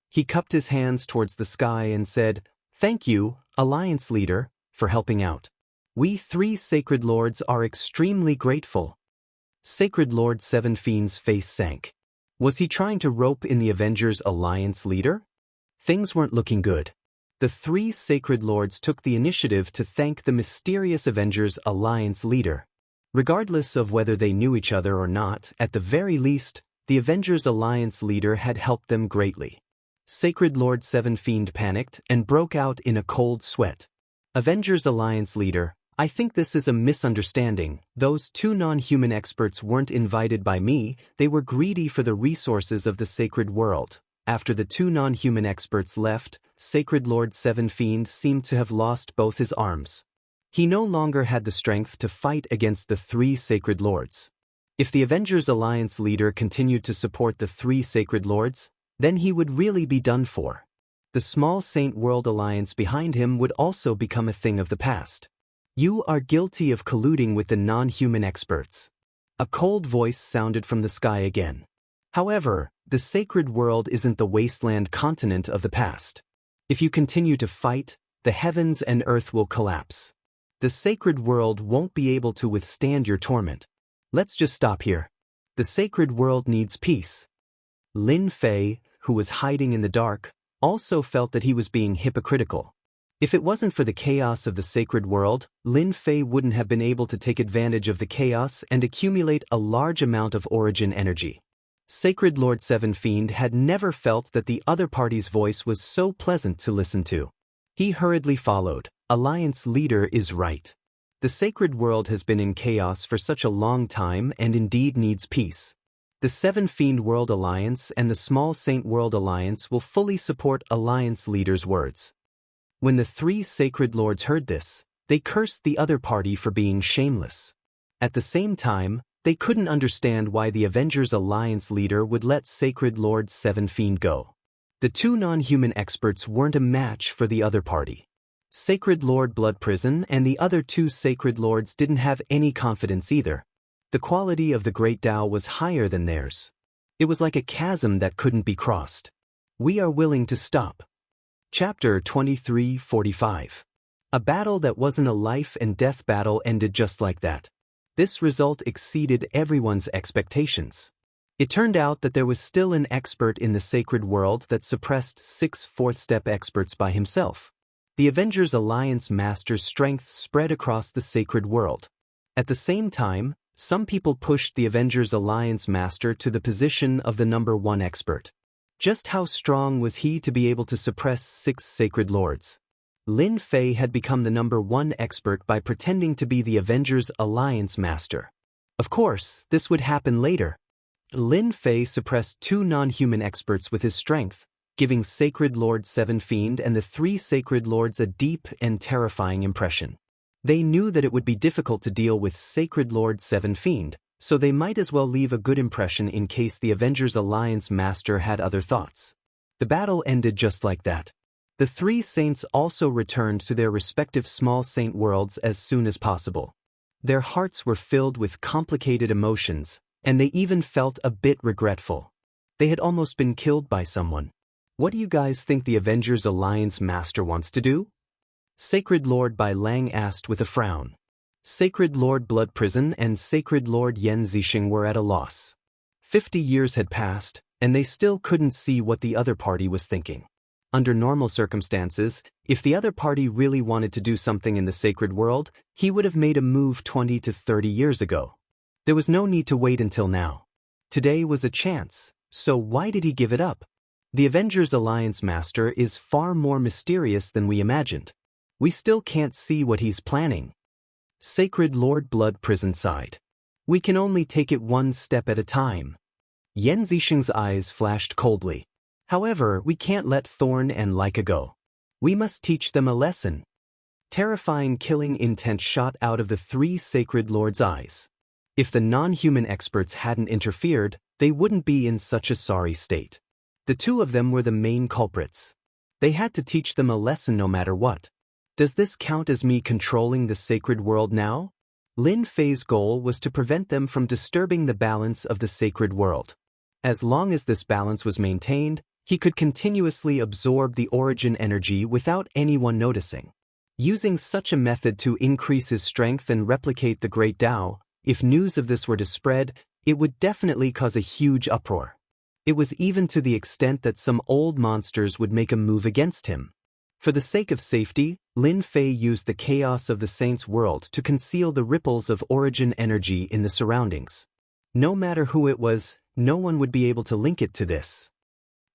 Speaker 1: He cupped his hands towards the sky and said, "Thank you, Alliance Leader, for helping out. We three Sacred Lords are extremely grateful." Sacred Lord Seven Fiend's face sank. Was he trying to rope in the Avengers Alliance leader? Things weren't looking good. The three Sacred Lords took the initiative to thank the mysterious Avengers Alliance leader. Regardless of whether they knew each other or not, at the very least, the Avengers Alliance leader had helped them greatly. Sacred Lord Seven Fiend panicked and broke out in a cold sweat. Avengers Alliance leader, I think this is a misunderstanding. Those two non-human experts weren't invited by me, they were greedy for the resources of the sacred world. After the two non-human experts left, Sacred Lord Seven Fiend seemed to have lost both his arms. He no longer had the strength to fight against the three Sacred Lords. If the Avengers Alliance leader continued to support the three Sacred Lords, then he would really be done for. The small Saint World Alliance behind him would also become a thing of the past. You are guilty of colluding with the non-human experts. A cold voice sounded from the sky again. However, the sacred world isn't the wasteland continent of the past. If you continue to fight, the heavens and earth will collapse. The sacred world won't be able to withstand your torment. Let's just stop here. The sacred world needs peace. Lin Fei, who was hiding in the dark, also felt that he was being hypocritical. If it wasn't for the chaos of the sacred world, Lin Fei wouldn't have been able to take advantage of the chaos and accumulate a large amount of origin energy. Sacred Lord Seven Fiend had never felt that the other party's voice was so pleasant to listen to. He hurriedly followed. Alliance leader is right. The sacred world has been in chaos for such a long time and indeed needs peace. The Seven Fiend World Alliance and the Small Saint World Alliance will fully support Alliance leader's words. When the three sacred lords heard this, they cursed the other party for being shameless. At the same time, they couldn't understand why the Avengers Alliance leader would let Sacred Lord Seven Fiend go. The two non-human experts weren't a match for the other party. Sacred Lord Blood Prison and the other two Sacred Lords didn't have any confidence either. The quality of the Great Tao was higher than theirs. It was like a chasm that couldn't be crossed. We are willing to stop. Chapter 23:45. A battle that wasn't a life and death battle ended just like that. This result exceeded everyone's expectations. It turned out that there was still an expert in the sacred world that suppressed 6 fourth-step experts by himself. The Avengers Alliance Master's strength spread across the sacred world. At the same time, some people pushed the Avengers Alliance Master to the position of the number 1 expert. Just how strong was he to be able to suppress 6 sacred lords? Lin Fei had become the number 1 expert by pretending to be the Avengers Alliance Master. Of course, this would happen later. Lin Fei suppressed 2 non-human experts with his strength, giving Sacred Lord Seven Fiend and the 3 Sacred Lords a deep and terrifying impression. They knew that it would be difficult to deal with Sacred Lord Seven Fiend, so they might as well leave a good impression in case the Avengers Alliance Master had other thoughts. The battle ended just like that. The 3 saints also returned to their respective small saint worlds as soon as possible. Their hearts were filled with complicated emotions, and they even felt a bit regretful. They had almost been killed by someone. What do you guys think the Avengers Alliance Master wants to do? Sacred Lord Bai Lang asked with a frown. Sacred Lord Blood Prison and Sacred Lord Yan Zixing were at a loss. 50 years had passed, and they still couldn't see what the other party was thinking. Under normal circumstances, if the other party really wanted to do something in the sacred world, he would have made a move 20 to 30 years ago. There was no need to wait until now. Today was a chance, so why did he give it up? The Avengers Alliance Master is far more mysterious than we imagined. We still can't see what he's planning. Sacred Lord Blood Prison sighed. We can only take it one step at a time. Yan Zixing's eyes flashed coldly. However, we can't let Thorn and Leica go. We must teach them a lesson. Terrifying killing intent shot out of the 3 sacred lords' eyes. If the non-human experts hadn't interfered, they wouldn't be in such a sorry state. The 2 of them were the main culprits. They had to teach them a lesson no matter what. Does this count as me controlling the sacred world now? Lin Fei's goal was to prevent them from disturbing the balance of the sacred world. As long as this balance was maintained, he could continuously absorb the origin energy without anyone noticing. Using such a method to increase his strength and replicate the Great Tao, if news of this were to spread, it would definitely cause a huge uproar. It was even to the extent that some old monsters would make a move against him. For the sake of safety, Lin Fei used the chaos of the Saints' world to conceal the ripples of origin energy in the surroundings. No matter who it was, no one would be able to link it to this.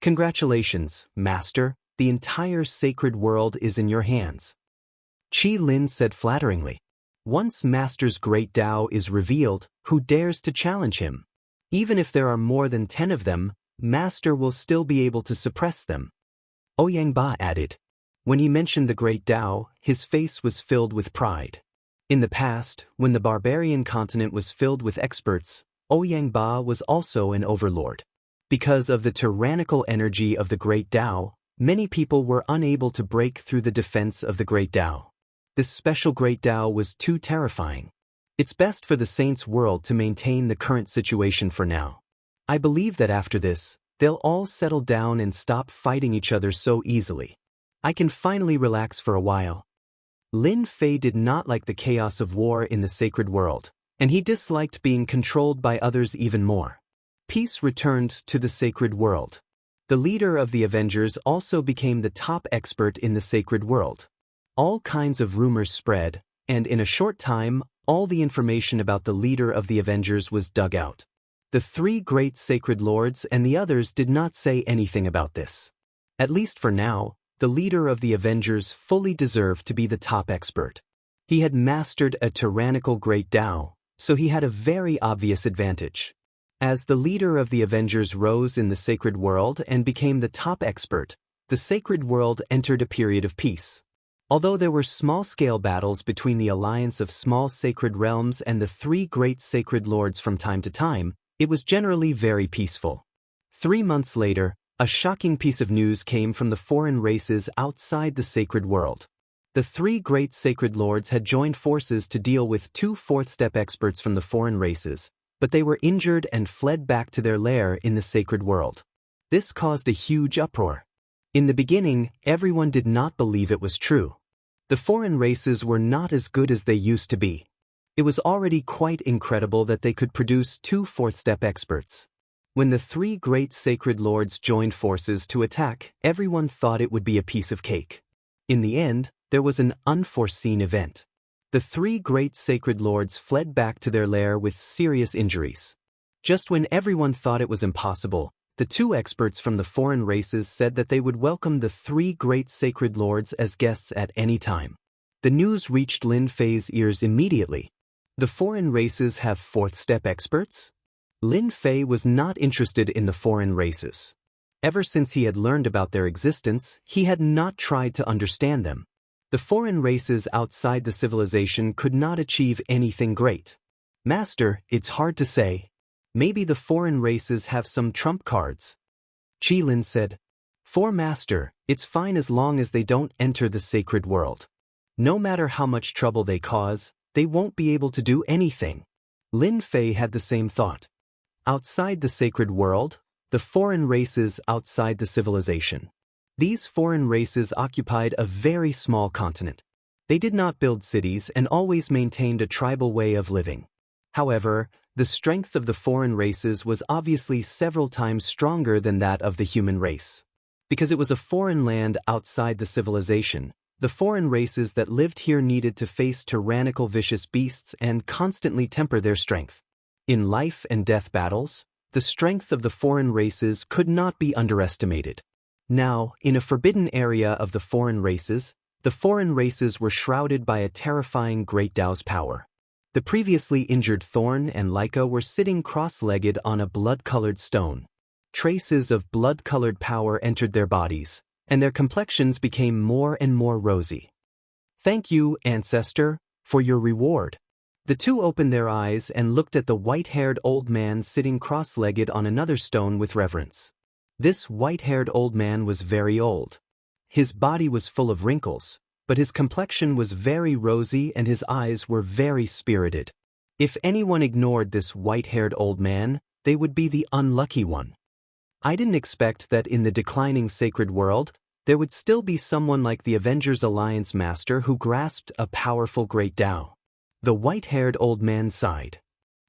Speaker 1: Congratulations, Master, the entire sacred world is in your hands. Qi Lin said flatteringly. Once Master's Great Tao is revealed, who dares to challenge him? Even if there are more than 10 of them, Master will still be able to suppress them. Ouyang Ba added. When he mentioned the Great Tao, his face was filled with pride. In the past, when the barbarian continent was filled with experts, Ouyang Ba was also an overlord. Because of the tyrannical energy of the Great Tao, many people were unable to break through the defense of the Great Tao. This special Great Tao was too terrifying. It's best for the Saints' world to maintain the current situation for now. I believe that after this, they'll all settle down and stop fighting each other so easily. I can finally relax for a while. Lin Fei did not like the chaos of war in the sacred world, and he disliked being controlled by others even more. Peace returned to the sacred world. The leader of the Avengers also became the top expert in the sacred world. All kinds of rumors spread, and in a short time, all the information about the leader of the Avengers was dug out. The three great sacred lords and the others did not say anything about this. At least for now, the leader of the Avengers fully deserved to be the top expert. He had mastered a tyrannical great Tao, so he had a very obvious advantage. As the leader of the Avengers rose in the sacred world and became the top expert, the sacred world entered a period of peace. Although there were small-scale battles between the alliance of small sacred realms and the three great sacred lords from time to time, it was generally very peaceful. 3 months later, a shocking piece of news came from the foreign races outside the sacred world. The three great sacred lords had joined forces to deal with 2 fourth-step experts from the foreign races, but they were injured and fled back to their lair in the sacred world. This caused a huge uproar. In the beginning, everyone did not believe it was true. The foreign races were not as good as they used to be. It was already quite incredible that they could produce 2 fourth-step experts. When the three great sacred lords joined forces to attack, everyone thought it would be a piece of cake. In the end, there was an unforeseen event. The three great sacred lords fled back to their lair with serious injuries. Just when everyone thought it was impossible, the 2 experts from the foreign races said that they would welcome the three great sacred lords as guests at any time. The news reached Lin Fei's ears immediately. The foreign races have fourth-step experts? Lin Fei was not interested in the foreign races. Ever since he had learned about their existence, he had not tried to understand them. The foreign races outside the civilization could not achieve anything great. Master, it's hard to say. Maybe the foreign races have some trump cards. Qilin said. For Master, it's fine as long as they don't enter the sacred world. No matter how much trouble they cause, they won't be able to do anything. Lin Fei had the same thought. Outside the sacred world, the foreign races outside the civilization. These foreign races occupied a very small continent. They did not build cities and always maintained a tribal way of living. However, the strength of the foreign races was obviously several times stronger than that of the human race. Because it was a foreign land outside the civilization, the foreign races that lived here needed to face tyrannical vicious beasts and constantly temper their strength. In life and death battles, the strength of the foreign races could not be underestimated. Now, in a forbidden area of the foreign races were shrouded by a terrifying Great Tao's power. The previously injured Thorn and Leica were sitting cross-legged on a blood-colored stone. Traces of blood-colored power entered their bodies, and their complexions became more and more rosy. Thank you, Ancestor, for your reward. The 2 opened their eyes and looked at the white-haired old man sitting cross-legged on another stone with reverence. This white-haired old man was very old. His body was full of wrinkles, but his complexion was very rosy and his eyes were very spirited. If anyone ignored this white-haired old man, they would be the unlucky one. I didn't expect that in the declining sacred world, there would still be someone like the Avengers Alliance Master who grasped a powerful great Tao. The white-haired old man sighed.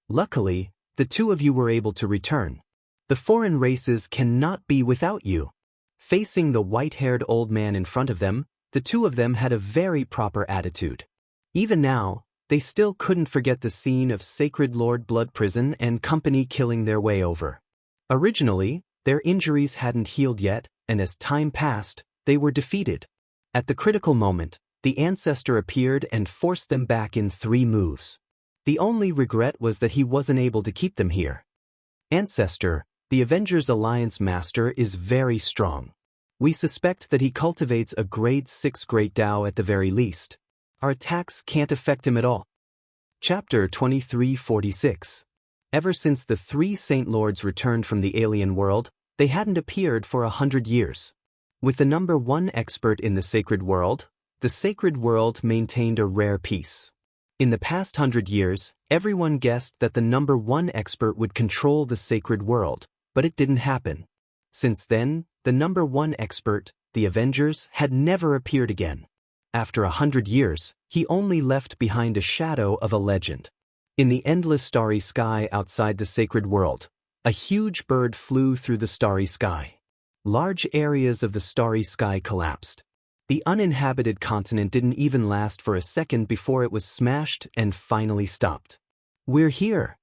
Speaker 1: Luckily, the 2 of you were able to return. The foreign races cannot be without you. Facing the white-haired old man in front of them, the 2 of them had a very proper attitude. Even now, they still couldn't forget the scene of Sacred Lord Blood Prison and company killing their way over. Originally, their injuries hadn't healed yet, and as time passed, they were defeated. At the critical moment, the Ancestor appeared and forced them back in 3 moves. The only regret was that he wasn't able to keep them here. Ancestor, the Avengers Alliance Master is very strong. We suspect that he cultivates a grade 6 Great Tao at the very least. Our attacks can't affect him at all. Chapter 2346. Ever since the 3 Saint Lords returned from the alien world, they hadn't appeared for 100 years. With the number 1 expert in the sacred world, the sacred world maintained a rare peace. In the past 100 years, everyone guessed that the number 1 expert would control the sacred world, but it didn't happen. Since then, the number 1 expert, the Avengers, had never appeared again. After 100 years, he only left behind a shadow of a legend. In the endless starry sky outside the sacred world, a huge bird flew through the starry sky. Large areas of the starry sky collapsed. The uninhabited continent didn't even last for a second before it was smashed and finally stopped. We're here.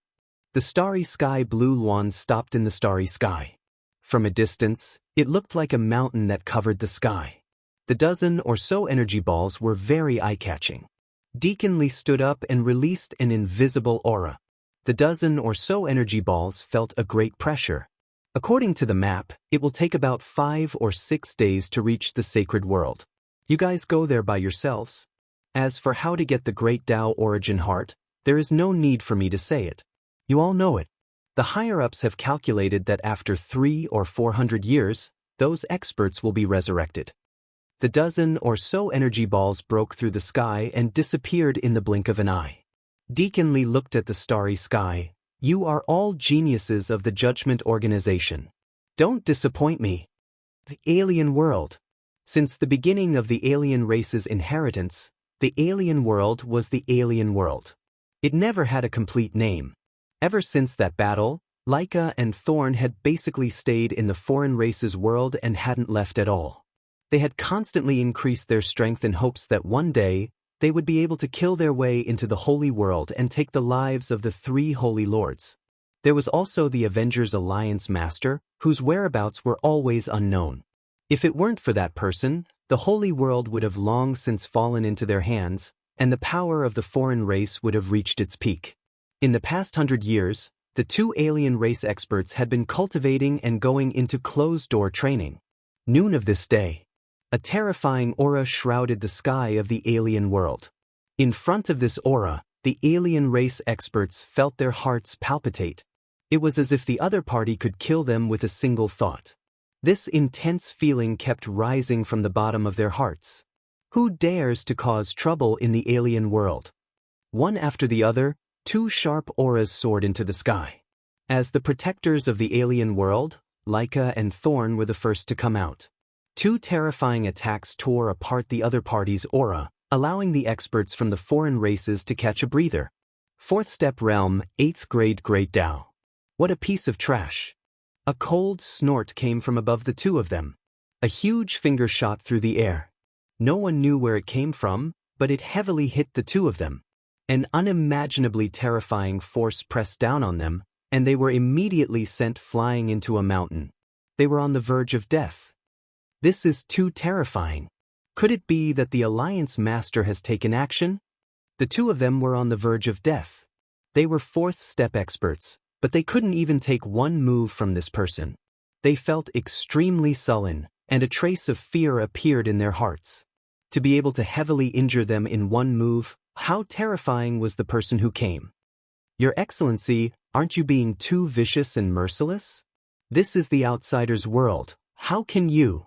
Speaker 1: The starry sky blue lawn stopped in the starry sky. From a distance, it looked like a mountain that covered the sky. The dozen or so energy balls were very eye-catching. Deacon Lee stood up and released an invisible aura. The dozen or so energy balls felt a great pressure. According to the map, it will take about 5 or 6 days to reach the sacred world. You guys go there by yourselves. As for how to get the Great Tao Origin Heart, there is no need for me to say it. You all know it. The higher-ups have calculated that after 300 or 400 years, those experts will be resurrected. The dozen or so energy balls broke through the sky and disappeared in the blink of an eye. Deacon Lee looked at the starry sky. You are all geniuses of the Judgment Organization. Don't disappoint me. The alien world. Since the beginning of the alien race's inheritance, the alien world was the alien world. It never had a complete name. Ever since that battle, Leica and Thorn had basically stayed in the foreign race's world and hadn't left at all. They had constantly increased their strength in hopes that one day, they would be able to kill their way into the Holy World and take the lives of the 3 Holy Lords. There was also the Avengers Alliance Master, whose whereabouts were always unknown. If it weren't for that person, the Holy World would have long since fallen into their hands, and the power of the foreign race would have reached its peak. In the past 100 years, the 2 alien race experts had been cultivating and going into closed-door training. Noon of this day, a terrifying aura shrouded the sky of the alien world. In front of this aura, the alien race experts felt their hearts palpitate. It was as if the other party could kill them with a single thought. This intense feeling kept rising from the bottom of their hearts. Who dares to cause trouble in the alien world? One after the other, 2 sharp auras soared into the sky. As the protectors of the alien world, Leica and Thorn were the first to come out. 2 terrifying attacks tore apart the other party's aura, allowing the experts from the foreign races to catch a breather. 4th Step Realm, 8th Grade Great Tao. What a piece of trash. A cold snort came from above the 2 of them. A huge finger shot through the air. No one knew where it came from, but it heavily hit the 2 of them. An unimaginably terrifying force pressed down on them, and they were immediately sent flying into a mountain. They were on the verge of death. This is too terrifying. Could it be that the Alliance Master has taken action? The 2 of them were on the verge of death. They were 4th step experts, but they couldn't even take one move from this person. They felt extremely sullen, and a trace of fear appeared in their hearts. To be able to heavily injure them in one move, how terrifying was the person who came? Your Excellency, aren't you being too vicious and merciless? This is the outsider's world. How can you?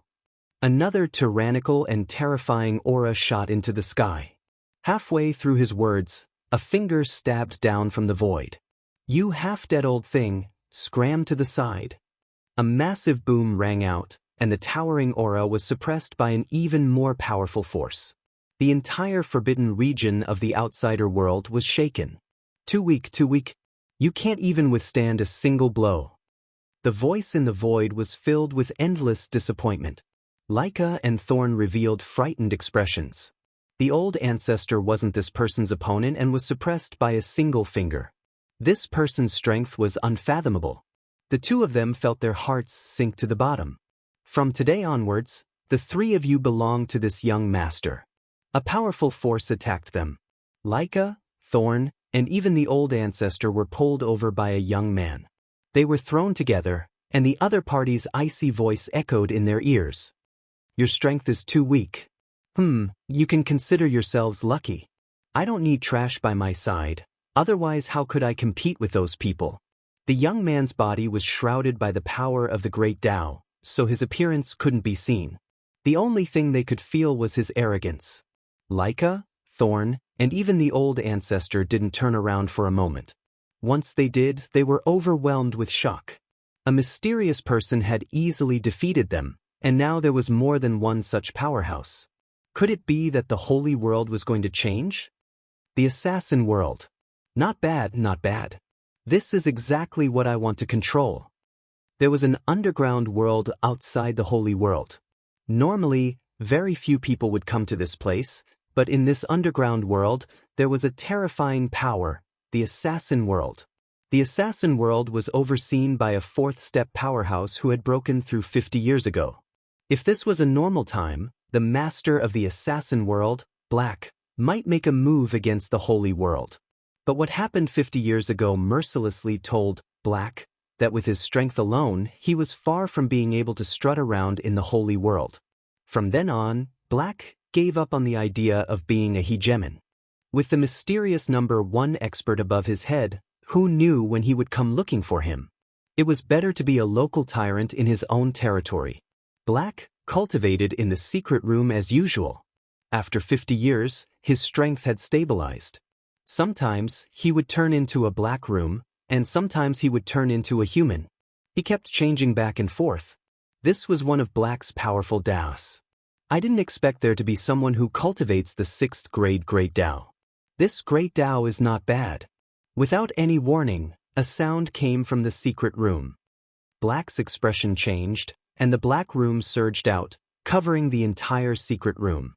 Speaker 1: Another tyrannical and terrifying aura shot into the sky. Halfway through his words, a finger stabbed down from the void. You half-dead old thing, scram to the side. A massive boom rang out, and the towering aura was suppressed by an even more powerful force. The entire forbidden region of the outsider world was shaken. Too weak, too weak. You can't even withstand a single blow. The voice in the void was filled with endless disappointment. Leica and Thorn revealed frightened expressions. The old ancestor wasn't this person's opponent and was suppressed by a single finger. This person's strength was unfathomable. The 2 of them felt their hearts sink to the bottom. From today onwards, the 3 of you belong to this young master. A powerful force attacked them. Leica, Thorn, and even the old ancestor were pulled over by a young man. They were thrown together, and the other party's icy voice echoed in their ears. Your strength is too weak. You can consider yourselves lucky. I don't need trash by my side, otherwise how could I compete with those people? The young man's body was shrouded by the power of the Great Tao, so his appearance couldn't be seen. The only thing they could feel was his arrogance. Leica, Thorn, and even the old ancestor didn't turn around for a moment. Once they did, they were overwhelmed with shock. A mysterious person had easily defeated them, and now there was more than one such powerhouse. Could it be that the Holy World was going to change? The assassin world. Not bad, not bad. This is exactly what I want to control. There was an underground world outside the Holy World. Normally, very few people would come to this place, but in this underground world, there was a terrifying power, the assassin world. The assassin world was overseen by a fourth-step powerhouse who had broken through 50 years ago. If this was a normal time, the master of the assassin world, Black, might make a move against the holy world. But what happened 50 years ago mercilessly told Black that with his strength alone, he was far from being able to strut around in the holy world. From then on, Black gave up on the idea of being a hegemon. With the mysterious number 1 expert above his head, who knew when he would come looking for him? It was better to be a local tyrant in his own territory. Black cultivated in the secret room as usual. After 50 years, his strength had stabilized. Sometimes he would turn into a black room, and sometimes he would turn into a human. He kept changing back and forth. This was one of Black's powerful Daos. I didn't expect there to be someone who cultivates the 6th grade Great Dao. This Great Dao is not bad. Without any warning, a sound came from the secret room. Black's expression changed, and the black room surged out, covering the entire secret room.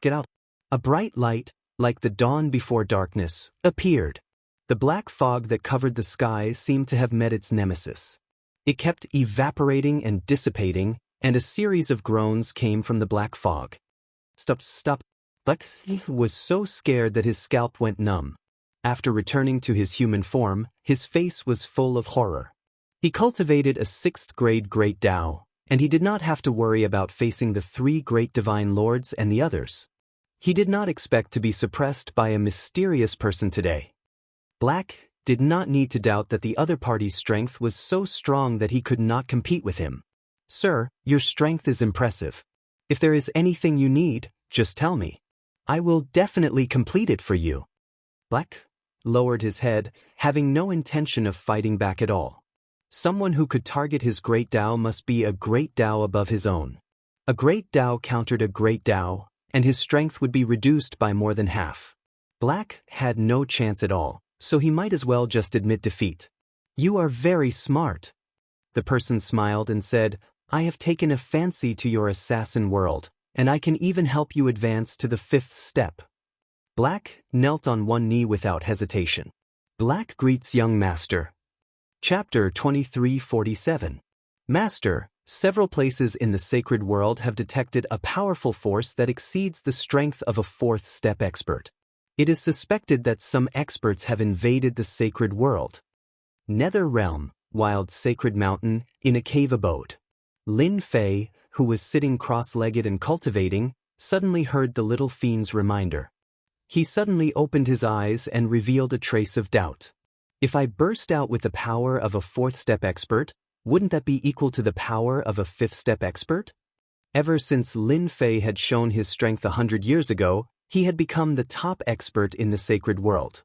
Speaker 1: Get out. A bright light, like the dawn before darkness, appeared. The black fog that covered the sky seemed to have met its nemesis. It kept evaporating and dissipating, and a series of groans came from the black fog. Stop. Black was so scared that his scalp went numb. After returning to his human form, his face was full of horror. He cultivated a 6th grade Great Dao, and he did not have to worry about facing the 3 great divine lords and the others. He did not expect to be suppressed by a mysterious person today. Black did not need to doubt that the other party's strength was so strong that he could not compete with him. Sir, your strength is impressive. If there is anything you need, just tell me. I will definitely complete it for you. Black lowered his head, having no intention of fighting back at all. Someone who could target his Great Dao must be a Great Dao above his own. A Great Dao countered a Great Dao, and his strength would be reduced by more than half. Black had no chance at all, so he might as well just admit defeat. You are very smart. The person smiled and said, I have taken a fancy to your assassin world, and I can even help you advance to the 5th step. Black knelt on one knee without hesitation. Black greets young master. Chapter 2347. Master, several places in the sacred world have detected a powerful force that exceeds the strength of a 4th step expert. It is suspected that some experts have invaded the sacred world. Nether Realm, Wild Sacred Mountain, in a cave abode. Lin Fei, who was sitting cross-legged and cultivating, suddenly heard the little fiend's reminder. He suddenly opened his eyes and revealed a trace of doubt. If I burst out with the power of a 4th step expert, wouldn't that be equal to the power of a 5th step expert? Ever since Lin Fei had shown his strength 100 years ago, he had become the top expert in the sacred world.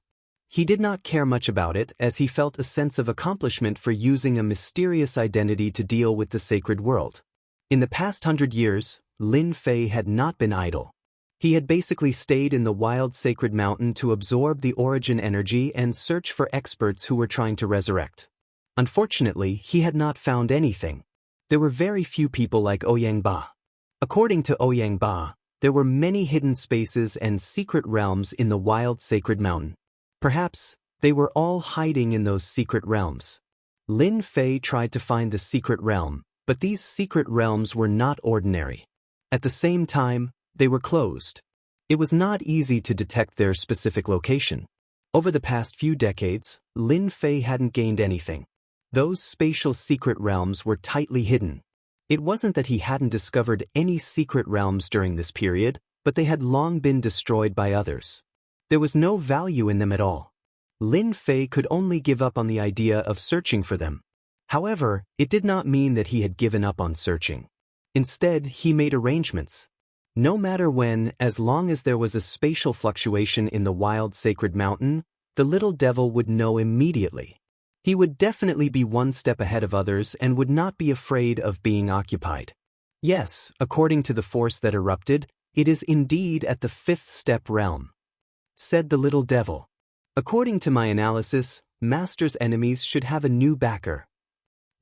Speaker 1: He did not care much about it as he felt a sense of accomplishment for using a mysterious identity to deal with the sacred world. In the past 100 years, Lin Fei had not been idle. He had basically stayed in the wild sacred mountain to absorb the origin energy and search for experts who were trying to resurrect. Unfortunately, he had not found anything. There were very few people like Ouyang Ba. According to Ouyang Ba, there were many hidden spaces and secret realms in the wild sacred mountain. Perhaps they were all hiding in those secret realms. Lin Fei tried to find the secret realm, but these secret realms were not ordinary. At the same time, they were closed. It was not easy to detect their specific location. Over the past few decades, Lin Fei hadn't gained anything. Those spatial secret realms were tightly hidden. It wasn't that he hadn't discovered any secret realms during this period, but they had long been destroyed by others. There was no value in them at all. Lin Fei could only give up on the idea of searching for them. However, it did not mean that he had given up on searching. Instead, he made arrangements. No matter when, as long as there was a spatial fluctuation in the wild sacred mountain, the little devil would know immediately. He would definitely be one step ahead of others and would not be afraid of being occupied. Yes, according to the force that erupted, it is indeed at the 5th step realm, said the little devil. According to my analysis, Master's enemies should have a new backer.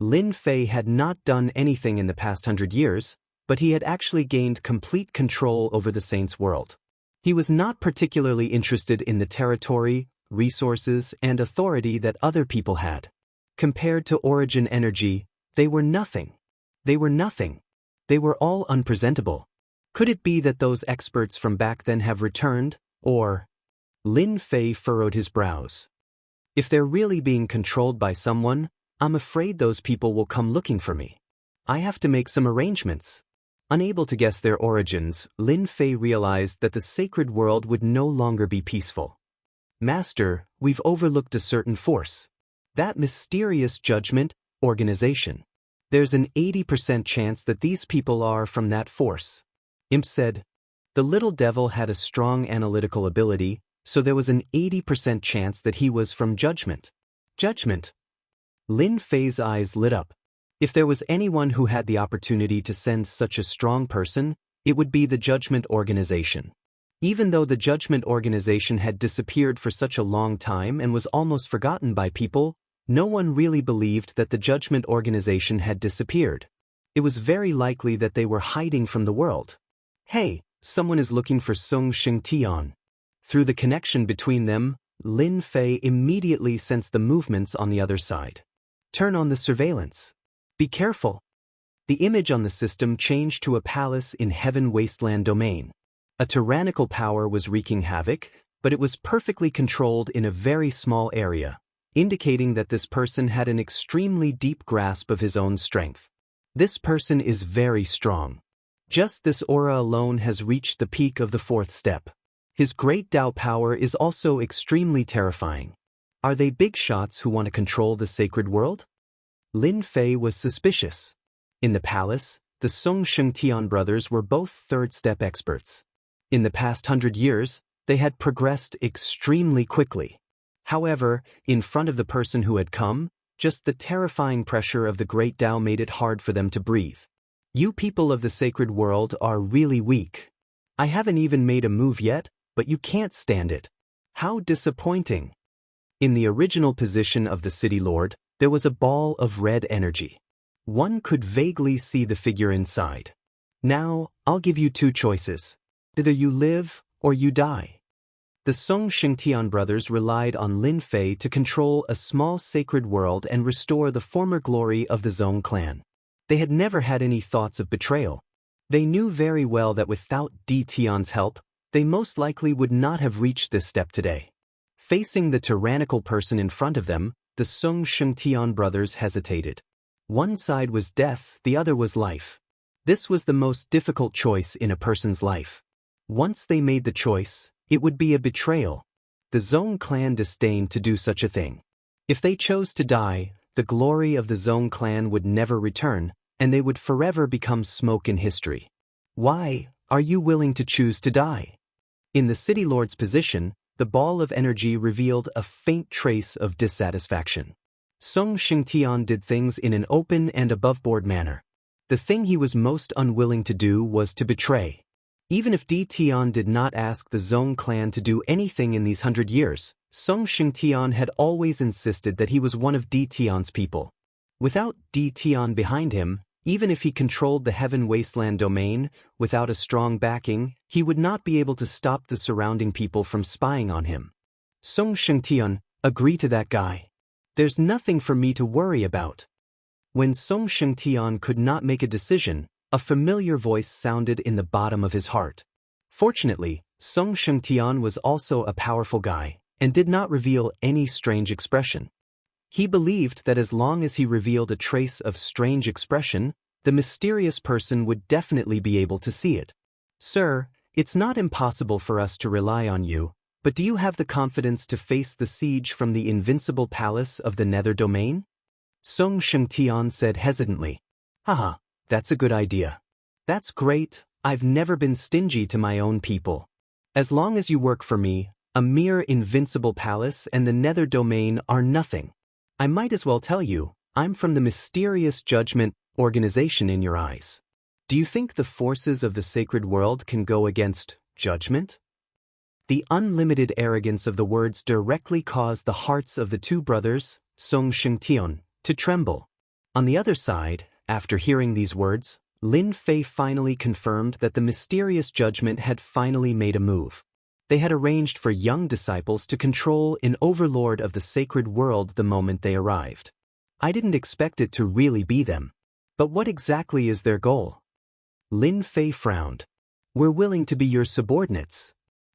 Speaker 1: Lin Fei had not done anything in the past 100 years, but he had actually gained complete control over the Saints' world. He was not particularly interested in the territory resources, and authority that other people had. Compared to origin energy, they were nothing. They were nothing. They were all unpresentable. Could it be that those experts from back then have returned, or? Lin Fei furrowed his brows. If they're really being controlled by someone, I'm afraid those people will come looking for me. I have to make some arrangements. Unable to guess their origins, Lin Fei realized that the sacred world would no longer be peaceful. Master, we've overlooked a certain force. That mysterious judgment organization. There's an 80% chance that these people are from that force. Imp said. The little devil had a strong analytical ability, so there was an 80% chance that he was from judgment. Judgment. Lin Fei's eyes lit up. If there was anyone who had the opportunity to send such a strong person, it would be the Judgment Organization. Even though the Judgment Organization had disappeared for such a long time and was almost forgotten by people, no one really believed that the Judgment Organization had disappeared. It was very likely that they were hiding from the world. Hey, someone is looking for Song Shengtian. Through the connection between them, Lin Fei immediately sensed the movements on the other side. Turn on the surveillance. Be careful. The image on the system changed to a palace in Heaven Wasteland domain. A tyrannical power was wreaking havoc, but it was perfectly controlled in a very small area, indicating that this person had an extremely deep grasp of his own strength. This person is very strong. Just this aura alone has reached the peak of the fourth step. His great Tao power is also extremely terrifying. Are they big shots who want to control the sacred world? Lin Fei was suspicious. In the palace, the Song Shengtian brothers were both third-step experts. In the past 100 years, they had progressed extremely quickly. However, in front of the person who had come, just the terrifying pressure of the great Tao made it hard for them to breathe. You people of the sacred world are really weak. I haven't even made a move yet, but you can't stand it. How disappointing. In the original position of the City Lord, there was a ball of red energy. One could vaguely see the figure inside. Now, I'll give you two choices. Either you live, or you die. The Song Shengtian brothers relied on Lin Fei to control a small sacred world and restore the former glory of the Zong clan. They had never had any thoughts of betrayal. They knew very well that without Di Tian's help, they most likely would not have reached this step today. Facing the tyrannical person in front of them, the Song Shengtian brothers hesitated. One side was death, the other was life. This was the most difficult choice in a person's life. Once they made the choice, it would be a betrayal. The Zong clan disdained to do such a thing. If they chose to die, the glory of the Zong clan would never return, and they would forever become smoke in history. Why are you willing to choose to die? In the City Lord's position, the ball of energy revealed a faint trace of dissatisfaction. Song Shengtian did things in an open and above-board manner. The thing he was most unwilling to do was to betray. Even if Di Tian did not ask the Zong clan to do anything in these 100 years, Song Shengtian had always insisted that he was one of Di Tian's people. Without Di Tian behind him, even if he controlled the Heaven Wasteland domain, without a strong backing, he would not be able to stop the surrounding people from spying on him. Song Shengtian, agree to that guy. There's nothing for me to worry about. When Song Shengtian could not make a decision, a familiar voice sounded in the bottom of his heart. Fortunately, Song Shengtian was also a powerful guy, and did not reveal any strange expression. He believed that as long as he revealed a trace of strange expression, the mysterious person would definitely be able to see it. Sir, it's not impossible for us to rely on you, but do you have the confidence to face the siege from the invincible palace of the Nether domain? Song Shengtian said hesitantly. Haha, that's a good idea. That's great, I've never been stingy to my own people. As long as you work for me, a mere invincible palace and the Nether domain are nothing. I might as well tell you, I'm from the mysterious Judgment Organization in your eyes. Do you think the forces of the sacred world can go against judgment? The unlimited arrogance of the words directly caused the hearts of the two brothers, Song Shengtian, to tremble. On the other side, after hearing these words, Lin Fei finally confirmed that the mysterious judgment had finally made a move. They had arranged for young disciples to control an overlord of the sacred world the moment they arrived. I didn't expect it to really be them. But what exactly is their goal? Lin Fei frowned. We're willing to be your subordinates,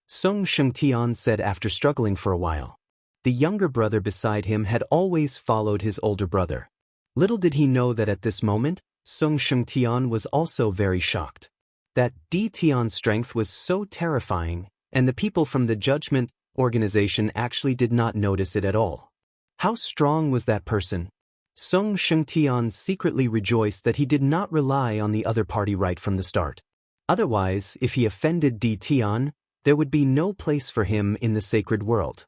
Speaker 1: Song Shengtian said after struggling for a while. The younger brother beside him had always followed his older brother. Little did he know that at this moment, Song Shengtian was also very shocked. That Di Tian's strength was so terrifying, and the people from the Judgment Organization actually did not notice it at all. How strong was that person? Song Shengtian secretly rejoiced that he did not rely on the other party right from the start. Otherwise, if he offended Di Tian, there would be no place for him in the sacred world.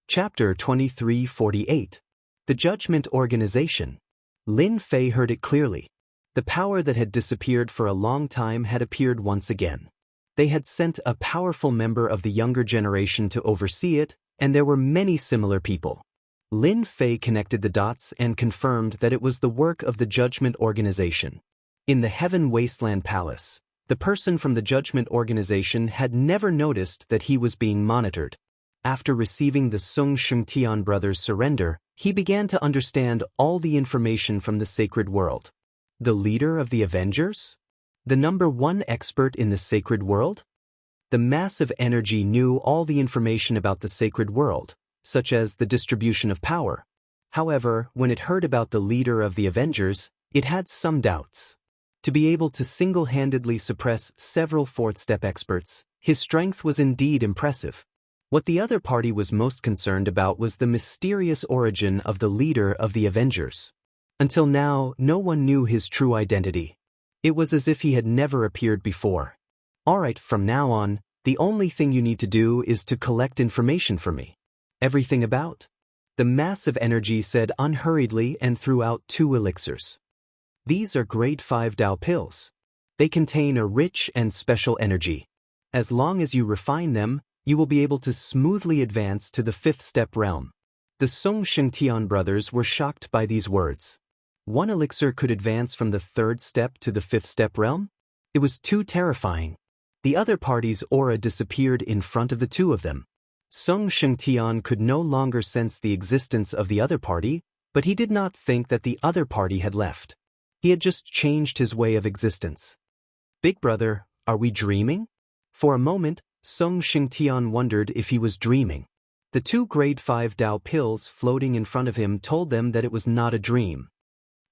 Speaker 1: Chapter 2348. The Judgment Organization. Lin Fei heard it clearly. The power that had disappeared for a long time had appeared once again. They had sent a powerful member of the younger generation to oversee it, and there were many similar people. Lin Fei connected the dots and confirmed that it was the work of the Judgment Organization. In the Heaven Wasteland Palace, the person from the Judgment Organization had never noticed that he was being monitored. After receiving the Song Shengtian brothers' surrender, he began to understand all the information from the sacred world. The leader of the Avengers? The #1 expert in the sacred world? The massive energy knew all the information about the sacred world, such as the distribution of power. However, when it heard about the leader of the Avengers, it had some doubts. To be able to single-handedly suppress several fourth-step experts, his strength was indeed impressive. What the other party was most concerned about was the mysterious origin of the leader of the Avengers. Until now, no one knew his true identity. It was as if he had never appeared before. Alright, from now on, the only thing you need to do is to collect information for me. Everything about? The massive energy said unhurriedly and threw out 2 elixirs. These are grade 5 Dao pills. They contain a rich and special energy. As long as you refine them, you will be able to smoothly advance to the 5th step realm. The Song Shengtian brothers were shocked by these words. 1 elixir could advance from the 3rd step to the 5th step realm? It was too terrifying. The other party's aura disappeared in front of the 2 of them. Song Shengtian could no longer sense the existence of the other party, but he did not think that the other party had left. He had just changed his way of existence. Big brother, are we dreaming? For a moment, Song Shengtian wondered if he was dreaming. The 2 grade 5 Dao pills floating in front of him told them that it was not a dream.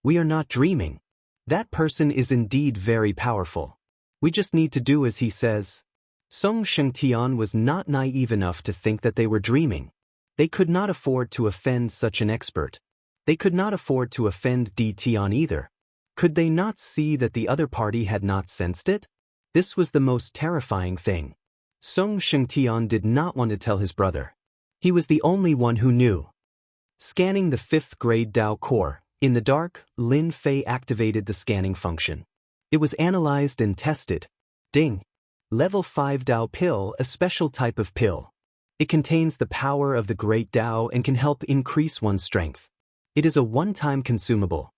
Speaker 1: We are not dreaming. That person is indeed very powerful. We just need to do as he says. Song Shengtian was not naive enough to think that they were dreaming. They could not afford to offend such an expert. They could not afford to offend Di Tian either. Could they not see that the other party had not sensed it? This was the most terrifying thing. Song Shengtian did not want to tell his brother. He was the only one who knew. Scanning the 5th grade Dao core. In the dark, Lin Fei activated the scanning function. It was analyzed and tested. Ding! Level 5 Dao pill, a special type of pill. It contains the power of the Great Dao and can help increase one's strength. It is a one-time consumable.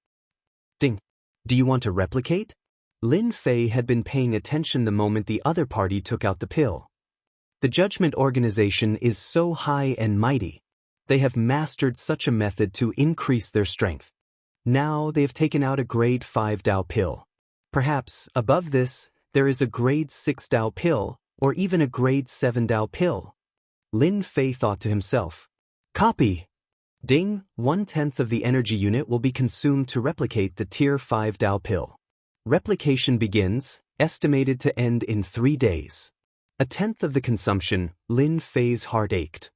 Speaker 1: Ding! Do you want to replicate? Lin Fei had been paying attention the moment the other party took out the pill. The Judgment Organization is so high and mighty. They have mastered such a method to increase their strength. Now they have taken out a grade 5 Dao pill. Perhaps, above this, there is a grade 6 Dao pill, or even a grade 7 Dao pill. Lin Fei thought to himself. Copy! Ding! 1/10 of the energy unit will be consumed to replicate the Tier 5 Dao pill. Replication begins, estimated to end in 3 days. 1/10 of the consumption, Lin Fei's heart ached.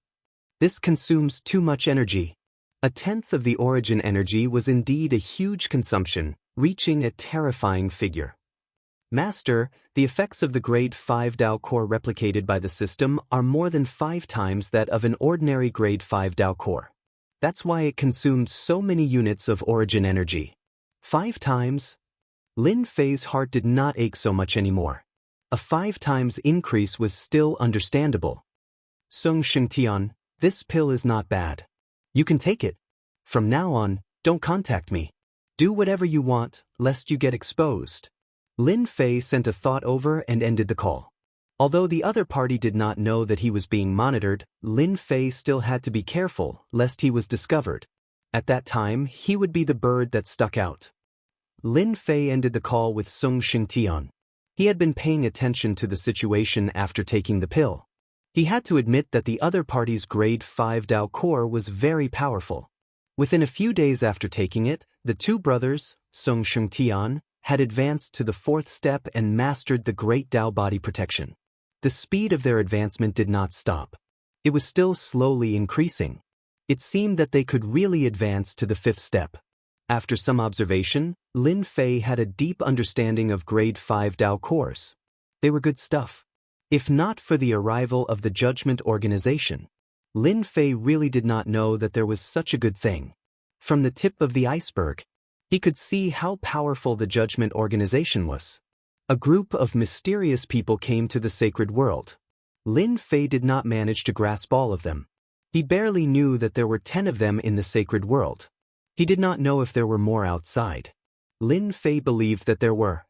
Speaker 1: This consumes too much energy. 1/10 of the origin energy was indeed a huge consumption, reaching a terrifying figure. Master, the effects of the grade 5 Dao core replicated by the system are more than 5 times that of an ordinary grade 5 Dao core. That's why it consumed so many units of origin energy. 5 times? Lin Fei's heart did not ache so much anymore. A 5 times increase was still understandable. Song Shengtian, this pill is not bad. You can take it. From now on, don't contact me. Do whatever you want, lest you get exposed. Lin Fei sent a thought over and ended the call. Although the other party did not know that he was being monitored, Lin Fei still had to be careful lest he was discovered. At that time, he would be the bird that stuck out. Lin Fei ended the call with Sung Xingtian. He had been paying attention to the situation after taking the pill. He had to admit that the other party's grade 5 Dao core was very powerful. Within a few days after taking it, the two brothers, Sung Xingtian, had advanced to the 4th step and mastered the Great Dao body protection. The speed of their advancement did not stop. It was still slowly increasing. It seemed that they could really advance to the 5th step. After some observation, Lin Fei had a deep understanding of grade 5 Dao cores. They were good stuff. If not for the arrival of the Judgment Organization, Lin Fei really did not know that there was such a good thing. From the tip of the iceberg, he could see how powerful the Judgment Organization was. A group of mysterious people came to the sacred world. Lin Fei did not manage to grasp all of them. He barely knew that there were 10 of them in the sacred world. He did not know if there were more outside. Lin Fei believed that there were.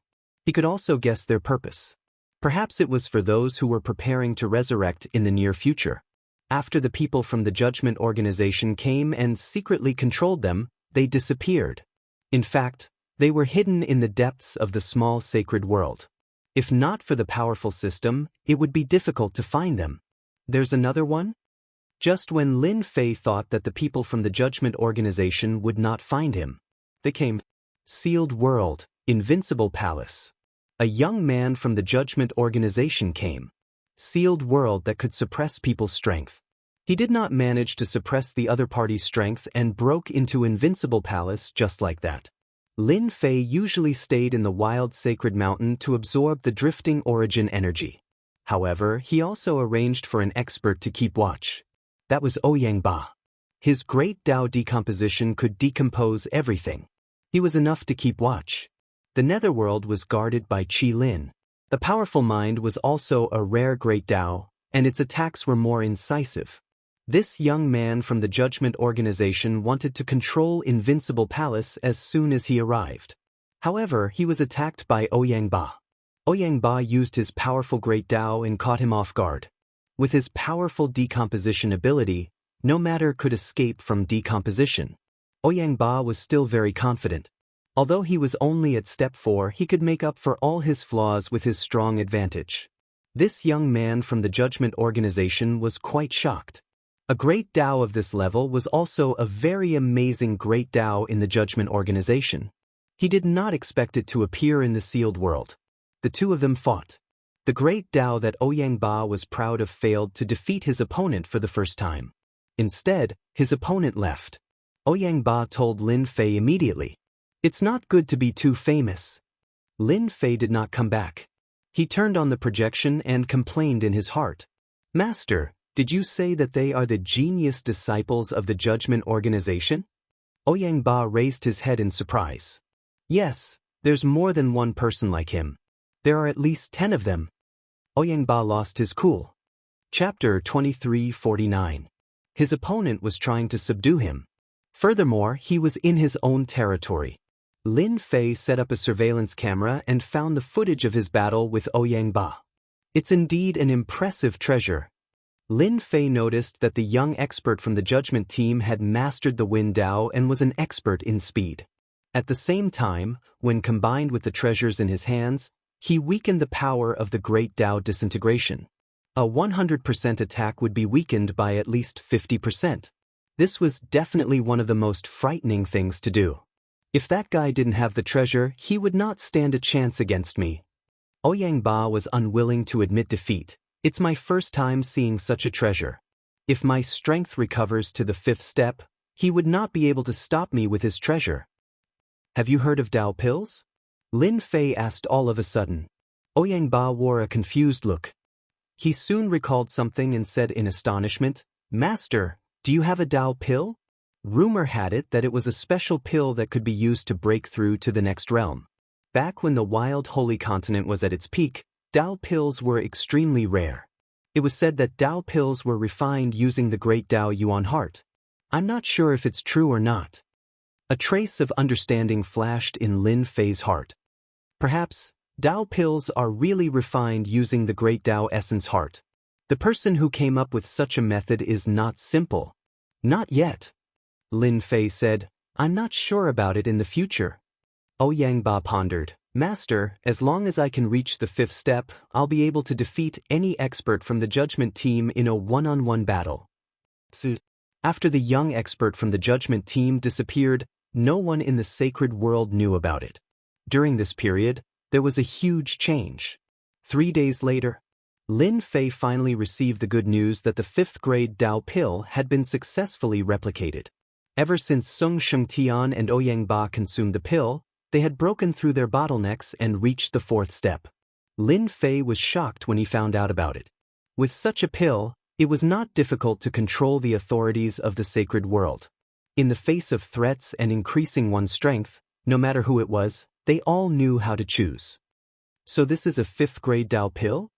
Speaker 1: He could also guess their purpose. Perhaps it was for those who were preparing to resurrect in the near future. After the people from the Judgment Organization came and secretly controlled them, they disappeared. In fact, they were hidden in the depths of the small sacred world. If not for the powerful system, it would be difficult to find them. There's another one? Just when Lin Fei thought that the people from the Judgment Organization would not find him, they came. Sealed World, Invincible Palace. A young man from the Judgment Organization came. Sealed world that could suppress people's strength. He did not manage to suppress the other party's strength and broke into Invincible Palace just like that. Lin Fei usually stayed in the wild sacred mountain to absorb the drifting origin energy. However, he also arranged for an expert to keep watch. That was Ba. His great Dao decomposition could decompose everything. He was enough to keep watch. The netherworld was guarded by Qi Lin. The powerful mind was also a rare great Dao, and its attacks were more incisive. This young man from the Judgment Organization wanted to control Invincible Palace as soon as he arrived. However, he was attacked by Ba. Ba used his powerful great Dao and caught him off guard. With his powerful decomposition ability, no matter could escape from decomposition. Ba was still very confident. Although he was only at step 4, he could make up for all his flaws with his strong advantage. This young man from the Judgment Organization was quite shocked. A great Dao of this level was also a very amazing great Dao in the Judgment Organization. He did not expect it to appear in the sealed world. The two of them fought. The great Dao that Ba was proud of failed to defeat his opponent for the first time. Instead, his opponent left. Ba told Lin Fei immediately, "It's not good to be too famous." Lin Fei did not come back. He turned on the projection and complained in his heart. "Master, did you say that they are the genius disciples of the Judgment Organization?" Ba raised his head in surprise. "Yes, there's more than one person like him. There are at least 10 of them." Ba lost his cool. Chapter 2349. His opponent was trying to subdue him. Furthermore, he was in his own territory. Lin Fei set up a surveillance camera and found the footage of his battle with Ba. It's indeed an impressive treasure. Lin Fei noticed that the young expert from the Judgment team had mastered the Wind Dao and was an expert in speed. At the same time, when combined with the treasures in his hands, he weakened the power of the Great Dao disintegration. A 100% attack would be weakened by at least 50%. This was definitely one of the most frightening things to do. If that guy didn't have the treasure, he would not stand a chance against me. Ba was unwilling to admit defeat. "It's my first time seeing such a treasure. If my strength recovers to the 5th step, he would not be able to stop me with his treasure." "Have you heard of Dao pills?" Lin Fei asked all of a sudden. Ba wore a confused look. He soon recalled something and said in astonishment, "Master, do you have a Dao pill?" Rumor had it that it was a special pill that could be used to break through to the next realm. Back when the wild holy continent was at its peak, Dao pills were extremely rare. It was said that Dao pills were refined using the great Dao Yuan heart. I'm not sure if it's true or not. A trace of understanding flashed in Lin Fei's heart. Perhaps Dao pills are really refined using the Great Dao Essence Heart. The person who came up with such a method is not simple. Not yet. Lin Fei said, I'm not sure about it in the future. Ouyangba pondered, Master, as long as I can reach the 5th step, I'll be able to defeat any expert from the judgment team in a one-on-one battle. After the young expert from the judgment team disappeared, no one in the sacred world knew about it. During this period, there was a huge change. 3 days later, Lin Fei finally received the good news that the 5th grade Dao pill had been successfully replicated. Ever since Sung Shengtian and Ouyangba consumed the pill, they had broken through their bottlenecks and reached the 4th step. Lin Fei was shocked when he found out about it. With such a pill, it was not difficult to control the authorities of the sacred world. In the face of threats and increasing one's strength, no matter who it was, they all knew how to choose. So this is a 5th grade Dao pill?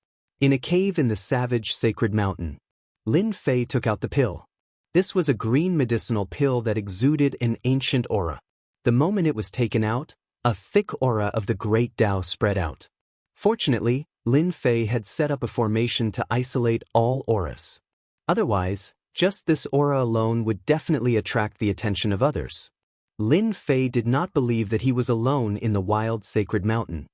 Speaker 1: In a cave in the savage sacred mountain, Lin Fei took out the pill. This was a green medicinal pill that exuded an ancient aura. The moment it was taken out, a thick aura of the Great Dao spread out. Fortunately, Lin Fei had set up a formation to isolate all auras. Otherwise, just this aura alone would definitely attract the attention of others. Lin Fei did not believe that he was alone in the wild sacred mountain.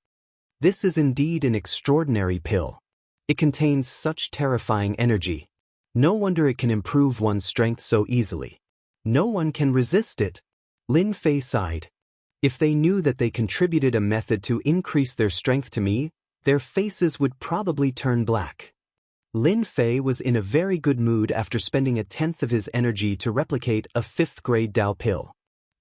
Speaker 1: This is indeed an extraordinary pill. It contains such terrifying energy. No wonder it can improve one's strength so easily. No one can resist it. Lin Fei sighed. If they knew that they contributed a method to increase their strength to me, their faces would probably turn black. Lin Fei was in a very good mood after spending 1/10 of his energy to replicate a 5th grade Dao pill.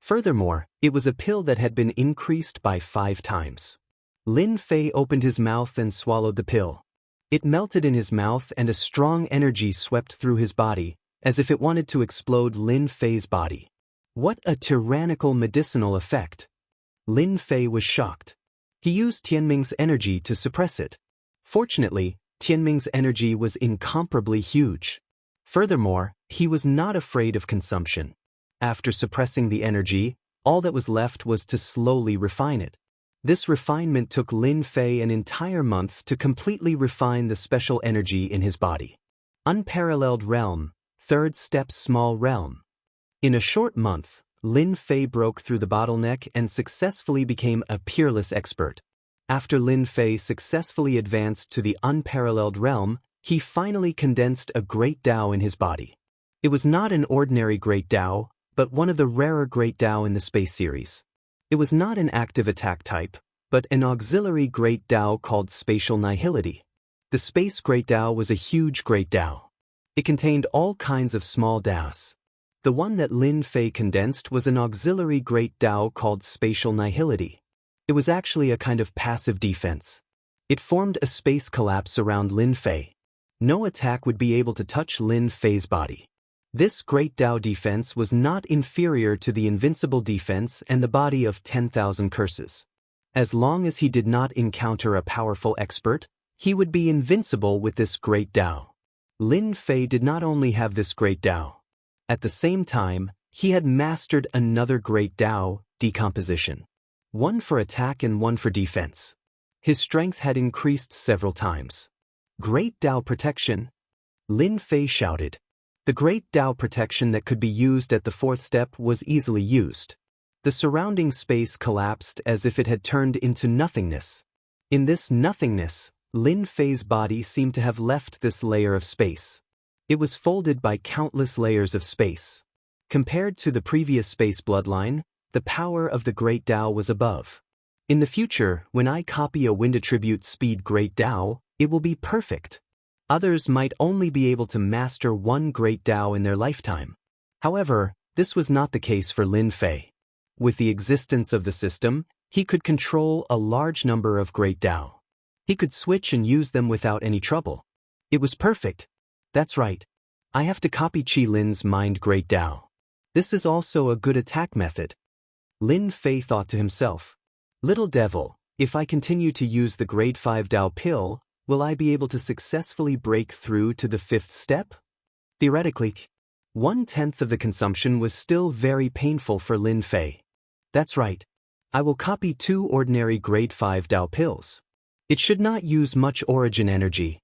Speaker 1: Furthermore, it was a pill that had been increased by 5 times. Lin Fei opened his mouth and swallowed the pill. It melted in his mouth and a strong energy swept through his body, as if it wanted to explode Lin Fei's body. What a tyrannical medicinal effect! Lin Fei was shocked. He used Tianming's energy to suppress it. Fortunately, Tianming's energy was incomparably huge. Furthermore, he was not afraid of consumption. After suppressing the energy, all that was left was to slowly refine it. This refinement took Lin Fei an entire month to completely refine the special energy in his body. Unparalleled realm, 3rd step small realm. In a short month, Lin Fei broke through the bottleneck and successfully became a peerless expert. After Lin Fei successfully advanced to the unparalleled realm, he finally condensed a Great Dao in his body. It was not an ordinary Great Dao, but one of the rarer Great Dao in the Space series. It was not an active attack type, but an auxiliary Great Dao called Spatial Nihility. The Space Great Dao was a huge Great Dao. It contained all kinds of small Daos. The one that Lin Fei condensed was an auxiliary Great Dao called Spatial Nihility. It was actually a kind of passive defense. It formed a space collapse around Lin Fei. No attack would be able to touch Lin Fei's body. This Great Dao defense was not inferior to the invincible defense and the body of 10,000 curses. As long as he did not encounter a powerful expert, he would be invincible with this Great Dao. Lin Fei did not only have this Great Dao. At the same time, he had mastered another Great Dao, Decomposition. One for attack and one for defense. His strength had increased several times. Great Dao Protection! Lin Fei shouted. The Great Dao Protection that could be used at the 4th step was easily used. The surrounding space collapsed as if it had turned into nothingness. In this nothingness, Lin Fei's body seemed to have left this layer of space. It was folded by countless layers of space. Compared to the previous space bloodline, the power of the Great Dao was above. In the future, when I copy a Wind Attribute Speed Great Dao, it will be perfect. Others might only be able to master one Great Dao in their lifetime. However, this was not the case for Lin Fei. With the existence of the system, he could control a large number of Great Dao. He could switch and use them without any trouble. It was perfect. That's right. I have to copy Qi Lin's Mind Great Dao. This is also a good attack method. Lin Fei thought to himself, Little devil, if I continue to use the Grade 5 Dao pill, will I be able to successfully break through to the 5th step? Theoretically, 1/10 of the consumption was still very painful for Lin Fei. That's right. I will copy 2 ordinary Grade 5 Dao pills. It should not use much origin energy.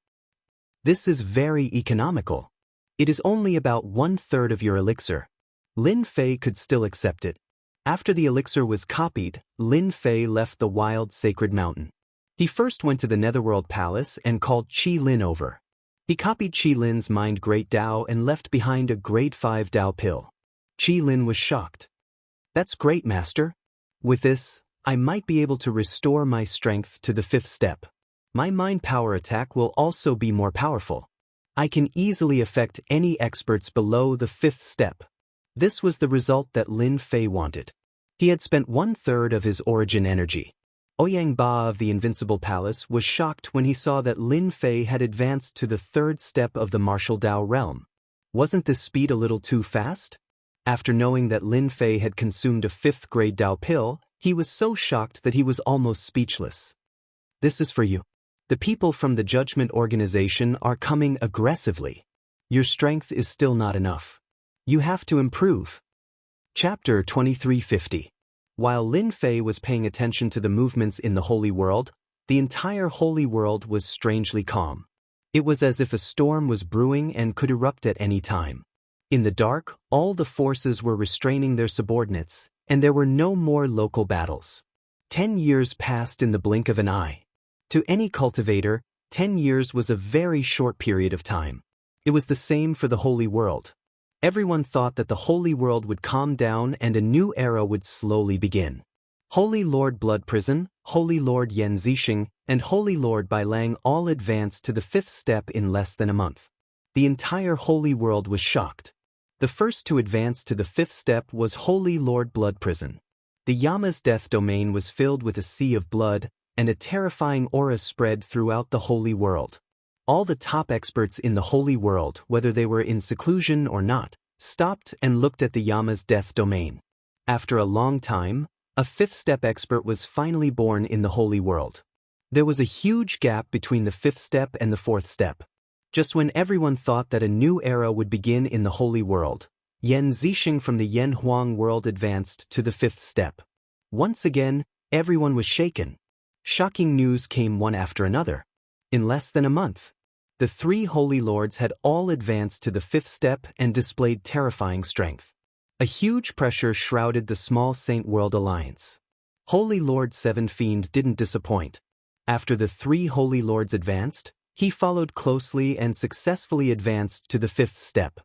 Speaker 1: This is very economical. It is only about 1/3 of your elixir. Lin Fei could still accept it. After the elixir was copied, Lin Fei left the wild sacred mountain. He first went to the Netherworld Palace and called Qi Lin over. He copied Qi Lin's mind Great Dao and left behind a Grade 5 Dao pill. Qi Lin was shocked. That's great, Master. With this, I might be able to restore my strength to the 5th step. My mind power attack will also be more powerful. I can easily affect any experts below the 5th step. This was the result that Lin Fei wanted. He had spent 1/3 of his origin energy. Ouyang Ba of the Invincible Palace was shocked when he saw that Lin Fei had advanced to the 3rd step of the martial Dao realm. Wasn't this speed a little too fast? After knowing that Lin Fei had consumed a 5th grade Dao pill, he was so shocked that he was almost speechless. This is for you. The people from the Judgment Organization are coming aggressively. Your strength is still not enough. You have to improve. Chapter 2350. While Lin Fei was paying attention to the movements in the Holy World, the entire Holy World was strangely calm. It was as if a storm was brewing and could erupt at any time. In the dark, all the forces were restraining their subordinates, and there were no more local battles. 10 years passed in the blink of an eye. To any cultivator, 10 years was a very short period of time. It was the same for the Holy World. Everyone thought that the Holy World would calm down and a new era would slowly begin. Holy Lord Blood Prison, Holy Lord Yan Zixing, and Holy Lord Bai Lang all advanced to the 5th step in less than a month. The entire Holy World was shocked. The first to advance to the 5th step was Holy Lord Blood Prison. The Yama's death domain was filled with a sea of blood, and a terrifying aura spread throughout the Holy World. All the top experts in the Holy World, whether they were in seclusion or not, stopped and looked at the Yama's death domain. After a long time, a 5th step expert was finally born in the Holy World. There was a huge gap between the 5th step and the 4th step. Just when everyone thought that a new era would begin in the Holy World, Yan Zixing from the Yan Huang world advanced to the 5th step. Once again, everyone was shaken. Shocking news came one after another. In less than a month, the 3 Holy Lords had all advanced to the 5th step and displayed terrifying strength. A huge pressure shrouded the small Saint World Alliance. Holy Lord Seven Fiend didn't disappoint. After the 3 Holy Lords advanced, he followed closely and successfully advanced to the 5th step.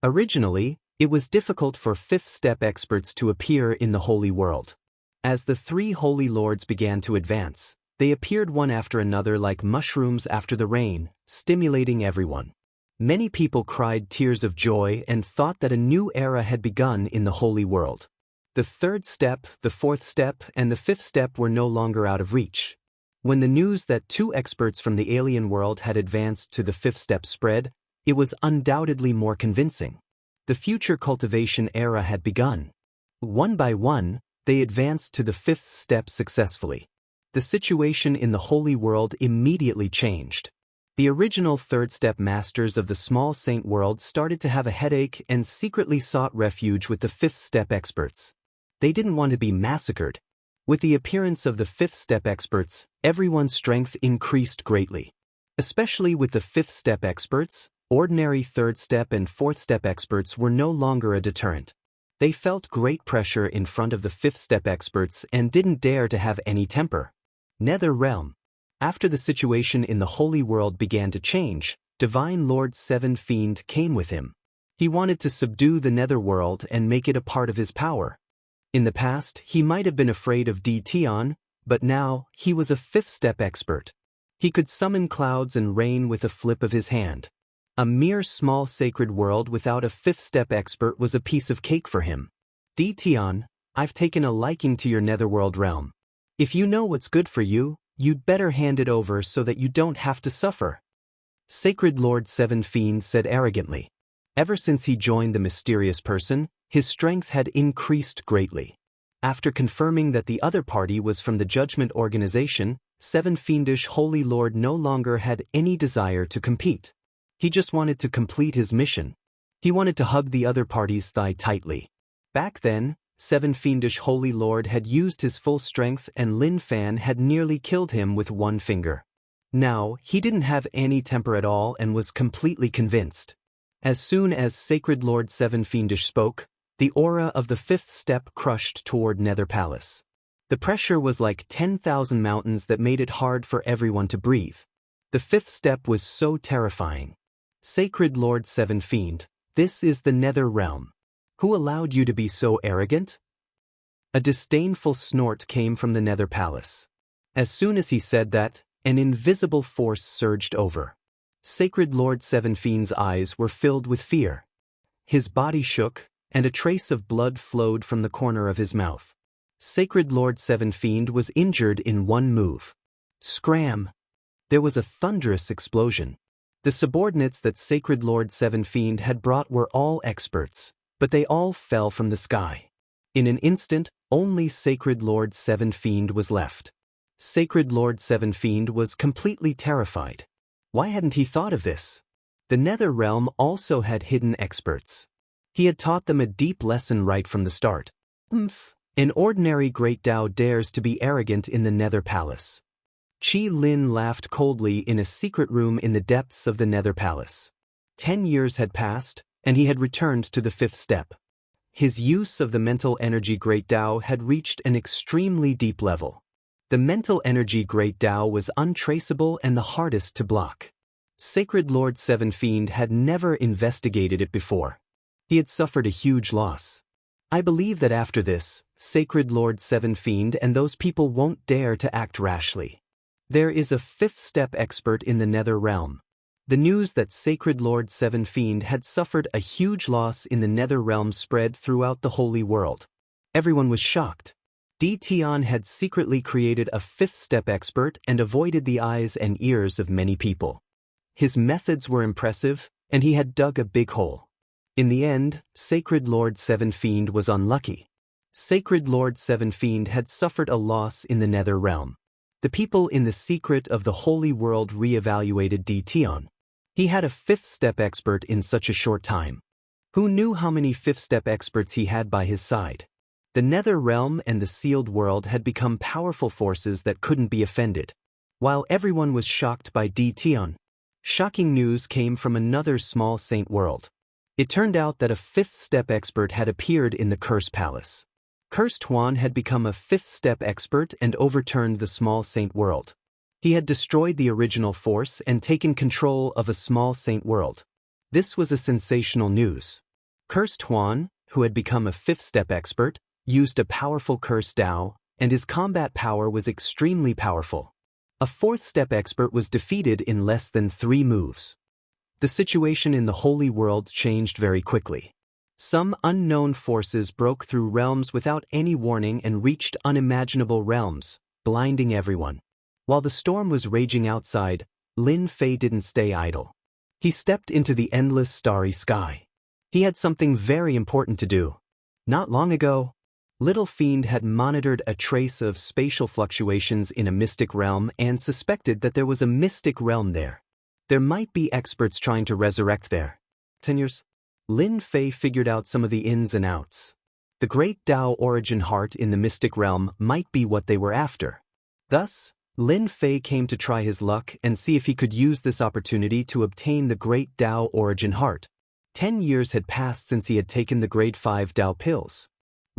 Speaker 1: Originally, it was difficult for 5th step experts to appear in the Holy World. As the 3 Holy Lords began to advance, they appeared one after another like mushrooms after the rain, stimulating everyone. Many people cried tears of joy and thought that a new era had begun in the Holy World. The 3rd step, the 4th step, and the 5th step were no longer out of reach. When the news that 2 experts from the alien world had advanced to the 5th step spread, it was undoubtedly more convincing. The future cultivation era had begun. One by one, they advanced to the 5th step successfully. The situation in the Holy World immediately changed. The original 3rd step masters of the small saint world started to have a headache and secretly sought refuge with the 5th step experts. They didn't want to be massacred. With the appearance of the 5th step experts, everyone's strength increased greatly. Especially with the 5th step experts, ordinary 3rd step and 4th step experts were no longer a deterrent. They felt great pressure in front of the 5th step experts and didn't dare to have any temper. Nether Realm. After the situation in the Holy World began to change, Divine Lord Seven Fiend came with him. He wanted to subdue the Netherworld and make it a part of his power. In the past, he might have been afraid of Tion, but now, he was a 5th step expert. He could summon clouds and rain with a flip of his hand. A mere small sacred world without a 5th step expert was a piece of cake for him. Tion, I've taken a liking to your Netherworld realm. If you know what's good for you, you'd better hand it over so that you don't have to suffer. Sacred Lord Seven Fiend said arrogantly. Ever since he joined the mysterious person, his strength had increased greatly. After confirming that the other party was from the Judgment Organization, Seven Fiendish Holy Lord no longer had any desire to compete. He just wanted to complete his mission. He wanted to hug the other party's thigh tightly. Back then, Seven Fiendish Holy Lord had used his full strength and Lin Fan had nearly killed him with one finger. Now, he didn't have any temper at all and was completely convinced. As soon as Sacred Lord Seven Fiendish spoke, the aura of the fifth step crushed toward Nether Palace. The pressure was like 10,000 mountains that made it hard for everyone to breathe. The fifth step was so terrifying. Sacred Lord Seven Fiend, this is the Nether Realm. Who allowed you to be so arrogant? A disdainful snort came from the Nether Palace. As soon as he said that, an invisible force surged over. Sacred Lord Seven Fiend's eyes were filled with fear. His body shook, and a trace of blood flowed from the corner of his mouth. Sacred Lord Seven Fiend was injured in one move. Scram! There was a thunderous explosion. The subordinates that Sacred Lord Seven Fiend had brought were all experts, but they all fell from the sky. In an instant, only Sacred Lord Seven Fiend was left. Sacred Lord Seven Fiend was completely terrified. Why hadn't he thought of this? The Nether Realm also had hidden experts. He had taught them a deep lesson right from the start. An ordinary Great Tao dares to be arrogant in the Nether Palace. Qi Lin laughed coldly in a secret room in the depths of the Nether Palace. 10 years had passed, and he had returned to the fifth step. His use of the mental energy Great Tao had reached an extremely deep level. The mental energy Great Tao was untraceable and the hardest to block. Sacred Lord Seven Fiend had never investigated it before. He had suffered a huge loss. I believe that after this, Sacred Lord Seven Fiend and those people won't dare to act rashly. There is a fifth step expert in the Nether Realm. The news that Sacred Lord Seven Fiend had suffered a huge loss in the Nether Realm spread throughout the Holy World. Everyone was shocked. Tian had secretly created a fifth step expert and avoided the eyes and ears of many people. His methods were impressive, and he had dug a big hole. In the end, Sacred Lord Seven Fiend was unlucky. Sacred Lord Seven Fiend had suffered a loss in the Nether Realm. The people in the secret of the Holy World re-evaluated Tian. He had a fifth step expert in such a short time. Who knew how many fifth step experts he had by his side? The Nether Realm and the Sealed World had become powerful forces that couldn't be offended. While everyone was shocked by Tian, shocking news came from another small saint world. It turned out that a fifth step expert had appeared in the Curse Palace. Cursed Huan had become a fifth step expert and overturned the small saint world. He had destroyed the original force and taken control of a small saint world. This was a sensational news. Cursed Huan, who had become a fifth step expert, used a powerful curse Tao, and his combat power was extremely powerful. A fourth step expert was defeated in less than 3 moves. The situation in the Holy World changed very quickly. Some unknown forces broke through realms without any warning and reached unimaginable realms, blinding everyone. While the storm was raging outside, Lin Fei didn't stay idle. He stepped into the endless starry sky. He had something very important to do. Not long ago, Little Fiend had monitored a trace of spatial fluctuations in a mystic realm and suspected that there was a mystic realm there. There might be experts trying to resurrect there. 10 years. Lin Fei figured out some of the ins and outs. The Great Tao Origin Heart in the mystic realm might be what they were after. Thus, Lin Fei came to try his luck and see if he could use this opportunity to obtain the Great Tao Origin Heart. 10 years had passed since he had taken the Grade 5 Tao pills.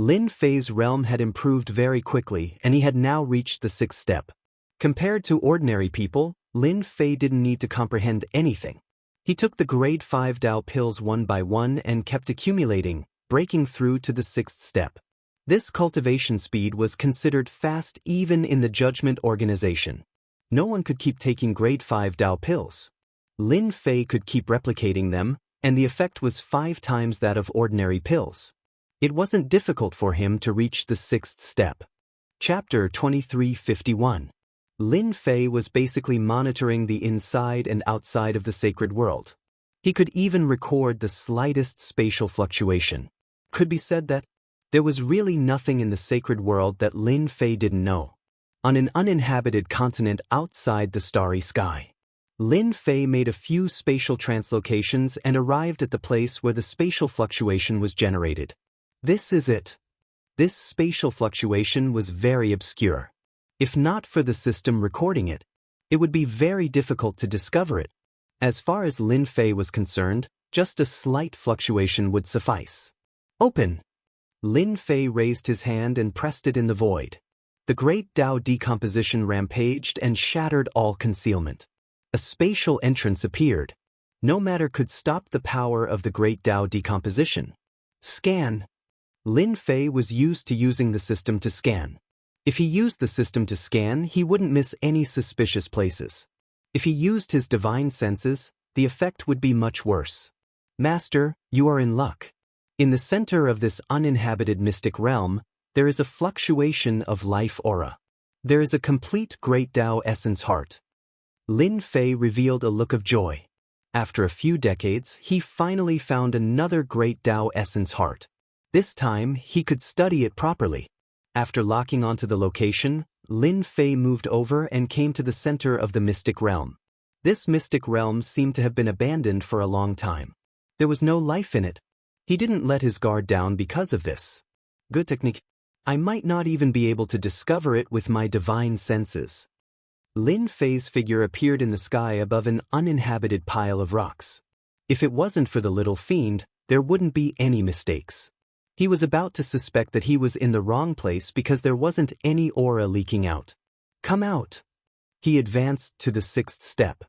Speaker 1: Lin Fei's realm had improved very quickly and he had now reached the 6th step. Compared to ordinary people, Lin Fei didn't need to comprehend anything. He took the Grade 5 Tao pills one by one and kept accumulating, breaking through to the 6th step. This cultivation speed was considered fast even in the Judgment Organization. No one could keep taking Grade 5 Tao pills. Lin Fei could keep replicating them, and the effect was 5 times that of ordinary pills. It wasn't difficult for him to reach the 6th step. Chapter 2351. Lin Fei was basically monitoring the inside and outside of the sacred world. He could even record the slightest spatial fluctuation. Could be said that there was really nothing in the sacred world that Lin Fei didn't know. On an uninhabited continent outside the starry sky, Lin Fei made a few spatial translocations and arrived at the place where the spatial fluctuation was generated. This is it. This spatial fluctuation was very obscure. If not for the system recording it, It would be very difficult to discover it. As far as Lin Fei was concerned, just a slight fluctuation would suffice. Open! Lin Fei raised his hand and pressed it in the void. The great Tao decomposition rampaged and shattered all concealment. A spatial entrance appeared. No matter could stop the power of the great Tao decomposition. Scan. Lin Fei was used to using the system to scan. If he used the system to scan, he wouldn't miss any suspicious places. If he used his divine senses, the effect would be much worse. Master, you are in luck. In the center of this uninhabited mystic realm, there is a fluctuation of life aura. There is a complete great Tao essence heart. Lin Fei revealed a look of joy. After a few decades, he finally found another great Tao essence heart. This time, he could study it properly. After locking onto the location, Lin Fei moved over and came to the center of the mystic realm. This mystic realm seemed to have been abandoned for a long time. There was no life in it. He didn't let his guard down because of this. Good technique. I might not even be able to discover it with my divine senses. Lin Fei's figure appeared in the sky above an uninhabited pile of rocks. If it wasn't for the little fiend, there wouldn't be any mistakes. He was about to suspect that he was in the wrong place because there wasn't any aura leaking out. Come out. He advanced to the 6th step.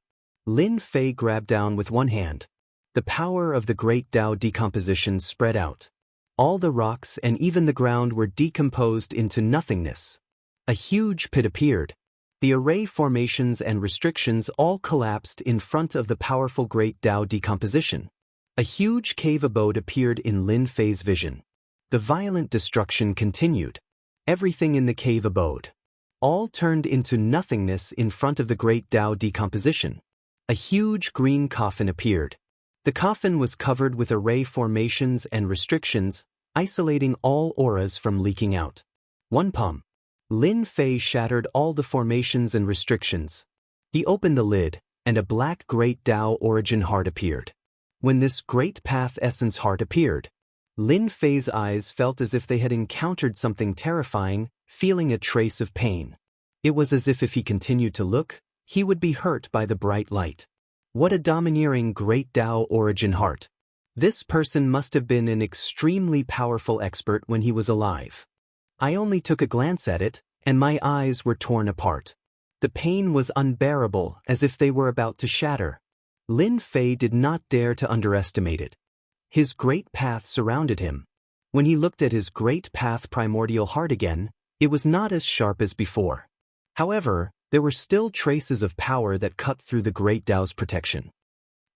Speaker 1: Lin Fei grabbed down with one hand. The power of the great Tao decomposition spread out. All the rocks and even the ground were decomposed into nothingness. A huge pit appeared. The array formations and restrictions all collapsed in front of the powerful great Tao decomposition. A huge cave abode appeared in Lin Fei's vision. The violent destruction continued. Everything in the cave abode. All turned into nothingness in front of the great Tao decomposition. A huge green coffin appeared. The coffin was covered with array formations and restrictions, isolating all auras from leaking out. One palm. Lin Fei shattered all the formations and restrictions. He opened the lid, and a black great Tao origin heart appeared. When this great path essence heart appeared, Lin Fei's eyes felt as if they had encountered something terrifying, feeling a trace of pain. It was as if he continued to look, he would be hurt by the bright light. What a domineering great Tao origin heart. This person must have been an extremely powerful expert when he was alive. I only took a glance at it, and my eyes were torn apart. The pain was unbearable, as if they were about to shatter. Lin Fei did not dare to underestimate it. His great path surrounded him. When he looked at his great path primordial heart again, it was not as sharp as before. However, there were still traces of power that cut through the great Tao's protection.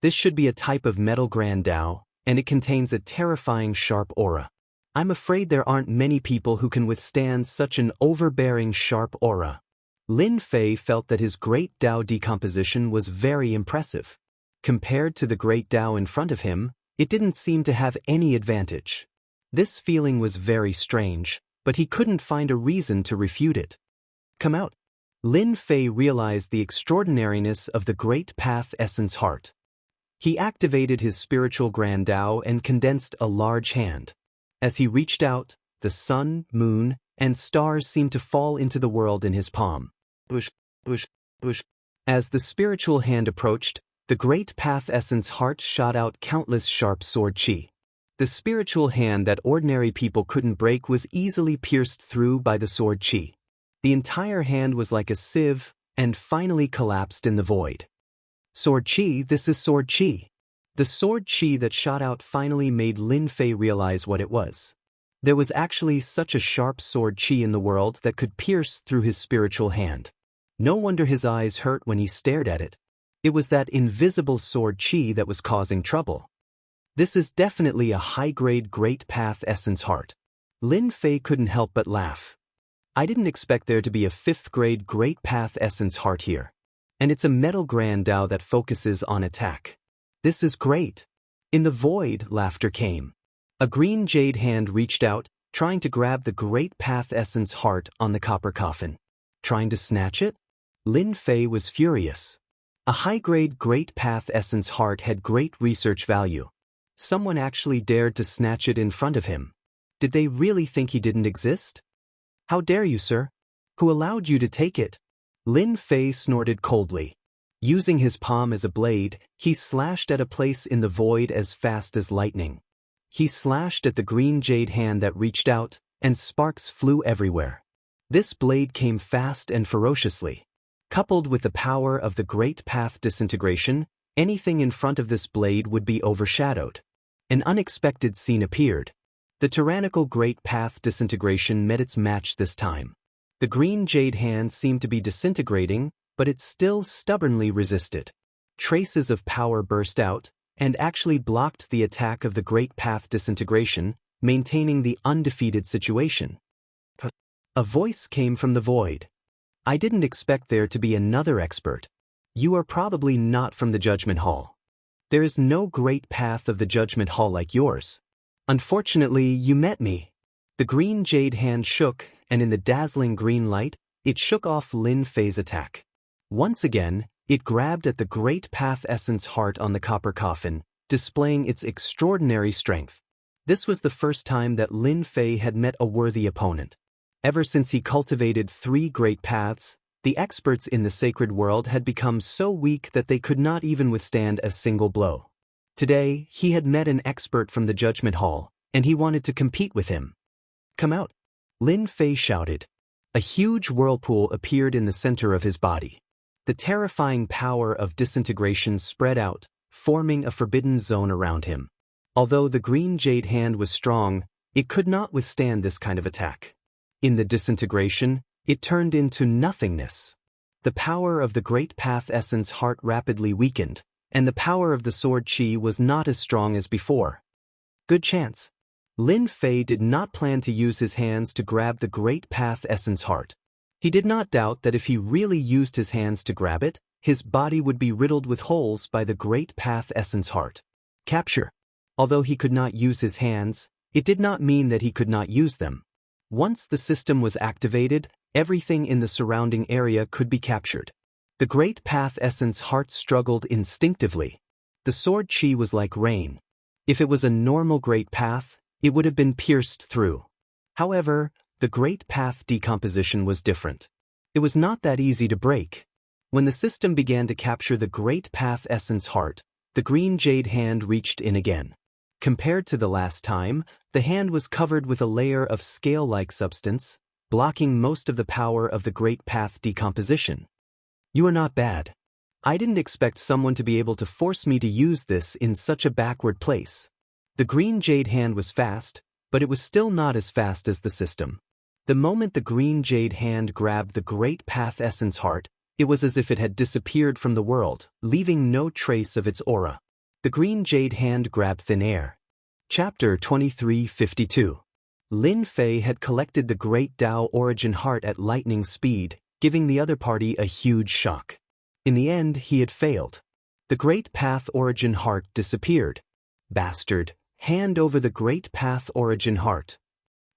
Speaker 1: This should be a type of metal grand Tao, and it contains a terrifying sharp aura. I'm afraid there aren't many people who can withstand such an overbearing sharp aura. Lin Fei felt that his great Tao decomposition was very impressive. Compared to the great Tao in front of him, it didn't seem to have any advantage. This feeling was very strange, but he couldn't find a reason to refute it. Come out. Lin Fei realized the extraordinariness of the great path essence heart. He activated his spiritual grand Tao and condensed a large hand. As he reached out, the sun, moon, and stars seemed to fall into the world in his palm. Bush, bush, bush. As the spiritual hand approached, the great path essence heart shot out countless sharp sword chi. The spiritual hand that ordinary people couldn't break was easily pierced through by the sword chi. The entire hand was like a sieve, and finally collapsed in the void. Sword chi, this is sword chi. The sword chi that shot out finally made Lin Fei realize what it was. There was actually such a sharp sword chi in the world that could pierce through his spiritual hand. No wonder his eyes hurt when he stared at it. It was that invisible sword chi that was causing trouble. This is definitely a high-grade great path essence heart. Lin Fei couldn't help but laugh. I didn't expect there to be a 5th-grade great path essence heart here. And it's a metal grand Tao that focuses on attack. This is great. In the void, laughter came. A green jade hand reached out, trying to grab the great path essence heart on the copper coffin. Trying to snatch it? Lin Fei was furious. A high-grade great path essence heart had great research value. Someone actually dared to snatch it in front of him. Did they really think he didn't exist? How dare you, sir? Who allowed you to take it? Lin Fei snorted coldly. Using his palm as a blade, he slashed at a place in the void as fast as lightning. He slashed at the green jade hand that reached out, and sparks flew everywhere. This blade came fast and ferociously. Coupled with the power of the Great Path disintegration, anything in front of this blade would be overshadowed. An unexpected scene appeared. The tyrannical Great Path disintegration met its match this time. The green jade hand seemed to be disintegrating, but it still stubbornly resisted. Traces of power burst out, and actually blocked the attack of the Great Path disintegration, maintaining the undefeated situation. A voice came from the void. I didn't expect there to be another expert. You are probably not from the Judgment Hall. There is no Great Path of the Judgment Hall like yours. Unfortunately, you met me. The green jade hand shook, and in the dazzling green light, it shook off Lin Fei's attack. Once again, it grabbed at the Great Path Essence heart on the copper coffin, displaying its extraordinary strength. This was the first time that Lin Fei had met a worthy opponent. Ever since he cultivated 3 great paths, the experts in the sacred world had become so weak that they could not even withstand a single blow. Today, he had met an expert from the Judgment Hall, and he wanted to compete with him. Come out! Lin Fei shouted. A huge whirlpool appeared in the center of his body. The terrifying power of disintegration spread out, forming a forbidden zone around him. Although the green jade hand was strong, it could not withstand this kind of attack. In the disintegration, it turned into nothingness. The power of the Great Path Essence heart rapidly weakened, and the power of the sword chi was not as strong as before. Good chance. Lin Fei did not plan to use his hands to grab the Great Path Essence heart. He did not doubt that if he really used his hands to grab it, his body would be riddled with holes by the Great Path Essence heart. Capture. Although he could not use his hands, it did not mean that he could not use them. Once the system was activated, everything in the surrounding area could be captured. The Great Path Essence heart struggled instinctively. The sword chi was like rain. If it was a normal Great Path, it would have been pierced through. However, the Great Path decomposition was different. It was not that easy to break. When the system began to capture the Great Path Essence heart, the green jade hand reached in again. Compared to the last time, the hand was covered with a layer of scale-like substance, blocking most of the power of the Great Path decomposition. You are not bad. I didn't expect someone to be able to force me to use this in such a backward place. The green jade hand was fast, but it was still not as fast as the system. The moment the green jade hand grabbed the Great Path Essence heart, it was as if it had disappeared from the world, leaving no trace of its aura. The green jade hand grabbed thin air. Chapter 2352. Lin Fei had collected the Great Tao Origin heart at lightning speed, giving the other party a huge shock. In the end, he had failed. The Great Path Origin heart disappeared. Bastard, hand over the Great Path Origin heart.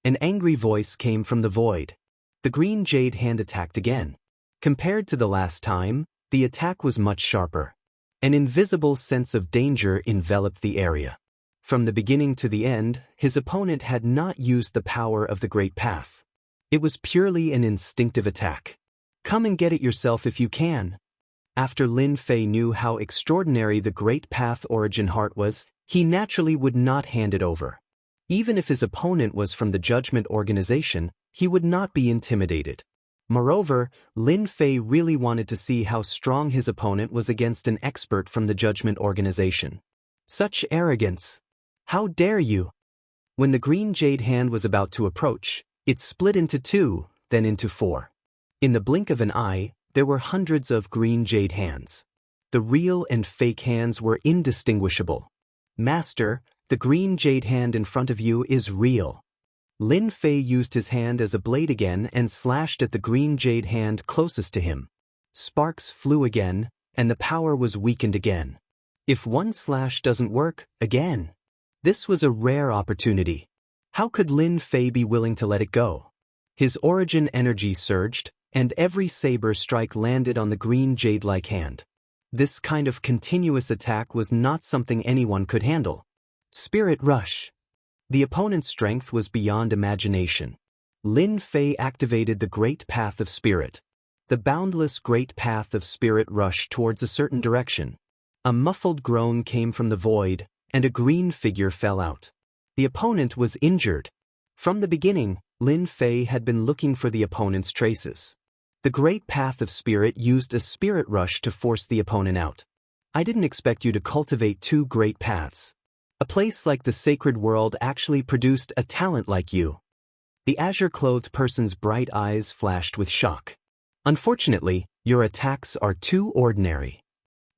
Speaker 1: An angry voice came from the void. The green jade hand attacked again. Compared to the last time, the attack was much sharper. An invisible sense of danger enveloped the area. From the beginning to the end, his opponent had not used the power of the Great Path. It was purely an instinctive attack. Come and get it yourself if you can. After Lin Fei knew how extraordinary the Great Path Origin heart was, he naturally would not hand it over. Even if his opponent was from the Judgment Organization, he would not be intimidated. Moreover, Lin Fei really wanted to see how strong his opponent was against an expert from the Judgment Organization. Such arrogance! How dare you! When the green jade hand was about to approach, it split into 2, then into 4. In the blink of an eye, there were hundreds of green jade hands. The real and fake hands were indistinguishable. Master, the green jade hand in front of you is real. Lin Fei used his hand as a blade again and slashed at the green jade hand closest to him. Sparks flew again, and the power was weakened again. If one slash doesn't work, again. This was a rare opportunity. How could Lin Fei be willing to let it go? His origin energy surged, and every saber strike landed on the green jade-like hand. This kind of continuous attack was not something anyone could handle. Spirit Rush. The opponent's strength was beyond imagination. Lin Fei activated the Great Path of Spirit. The boundless great path of spirit rushed towards a certain direction. A muffled groan came from the void, and a green figure fell out. The opponent was injured. From the beginning, Lin Fei had been looking for the opponent's traces. The great path of spirit used a spirit rush to force the opponent out. I didn't expect you to cultivate two great paths. A place like the sacred world actually produced a talent like you. The azure-clothed person's bright eyes flashed with shock. Unfortunately, your attacks are too ordinary.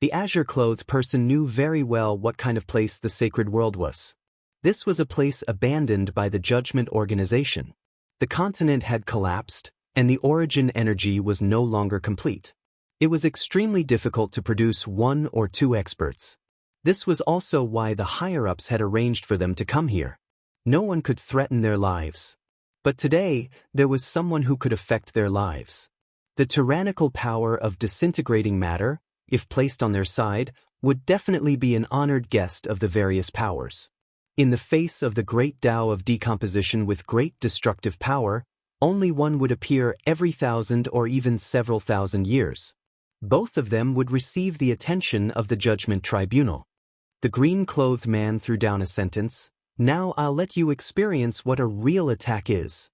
Speaker 1: The azure-clothed person knew very well what kind of place the sacred world was. This was a place abandoned by the Judgment Organization. The continent had collapsed, and the origin energy was no longer complete. It was extremely difficult to produce one or two experts. This was also why the higher-ups had arranged for them to come here. No one could threaten their lives. But today, there was someone who could affect their lives. The tyrannical power of disintegrating matter, if placed on their side, would definitely be an honored guest of the various powers. In the face of the great Tao of decomposition with great destructive power, only one would appear every 1,000 or even several thousand years. Both of them would receive the attention of the Judgment Tribunal. The green-clothed man threw down a sentence, "Now I'll let you experience what a real attack is."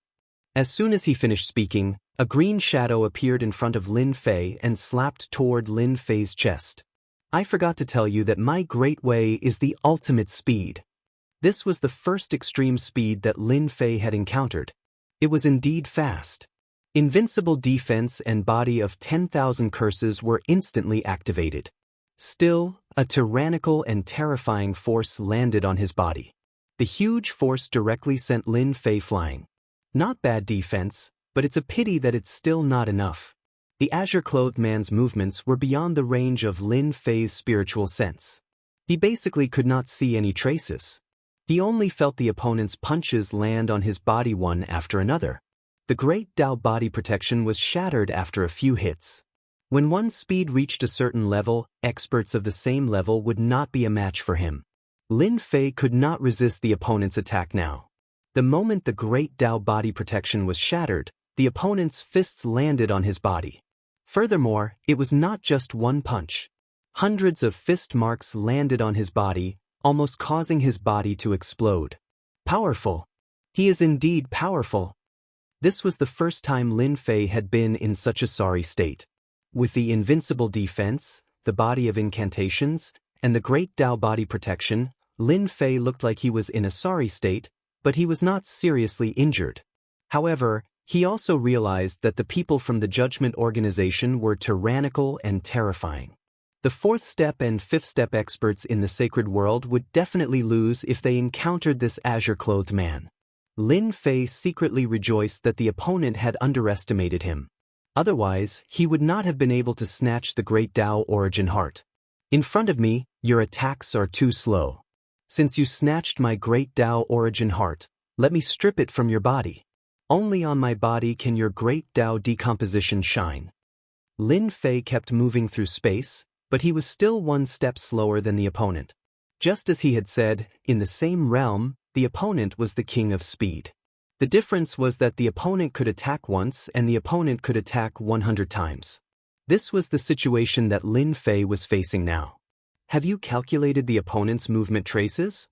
Speaker 1: As soon as he finished speaking, a green shadow appeared in front of Lin Fei and slapped toward Lin Fei's chest. "I forgot to tell you that my great way is the ultimate speed." This was the first extreme speed that Lin Fei had encountered. It was indeed fast. Invincible defense and body of 10,000 curses were instantly activated. Still, a tyrannical and terrifying force landed on his body. The huge force directly sent Lin Fei flying. Not bad defense, but it's a pity that it's still not enough. The azure-clothed man's movements were beyond the range of Lin Fei's spiritual sense. He basically could not see any traces. He only felt the opponent's punches land on his body one after another. The great Tao body protection was shattered after a few hits. When one's speed reached a certain level, experts of the same level would not be a match for him. Lin Fei could not resist the opponent's attack now. The moment the great Tao body protection was shattered, the opponent's fists landed on his body. Furthermore, it was not just one punch. Hundreds of fist marks landed on his body, almost causing his body to explode. Powerful. He is indeed powerful. This was the first time Lin Fei had been in such a sorry state. With the invincible defense, the body of incantations, and the great Tao body protection, Lin Fei looked like he was in a sorry state, but he was not seriously injured. However, he also realized that the people from the Judgment Organization were tyrannical and terrifying. The fourth step and fifth step experts in the sacred world would definitely lose if they encountered this azure-clothed man. Lin Fei secretly rejoiced that the opponent had underestimated him. Otherwise, he would not have been able to snatch the great Tao origin heart. "In front of me, your attacks are too slow. Since you snatched my great Tao origin heart, let me strip it from your body. Only on my body can your great Tao decomposition shine." Lin Fei kept moving through space, but he was still one step slower than the opponent. Just as he had said, in the same realm, the opponent was the king of speed. The difference was that the opponent could attack once and the opponent could attack 100 times. This was the situation that Lin Fei was facing now. Have you calculated the opponent's movement traces?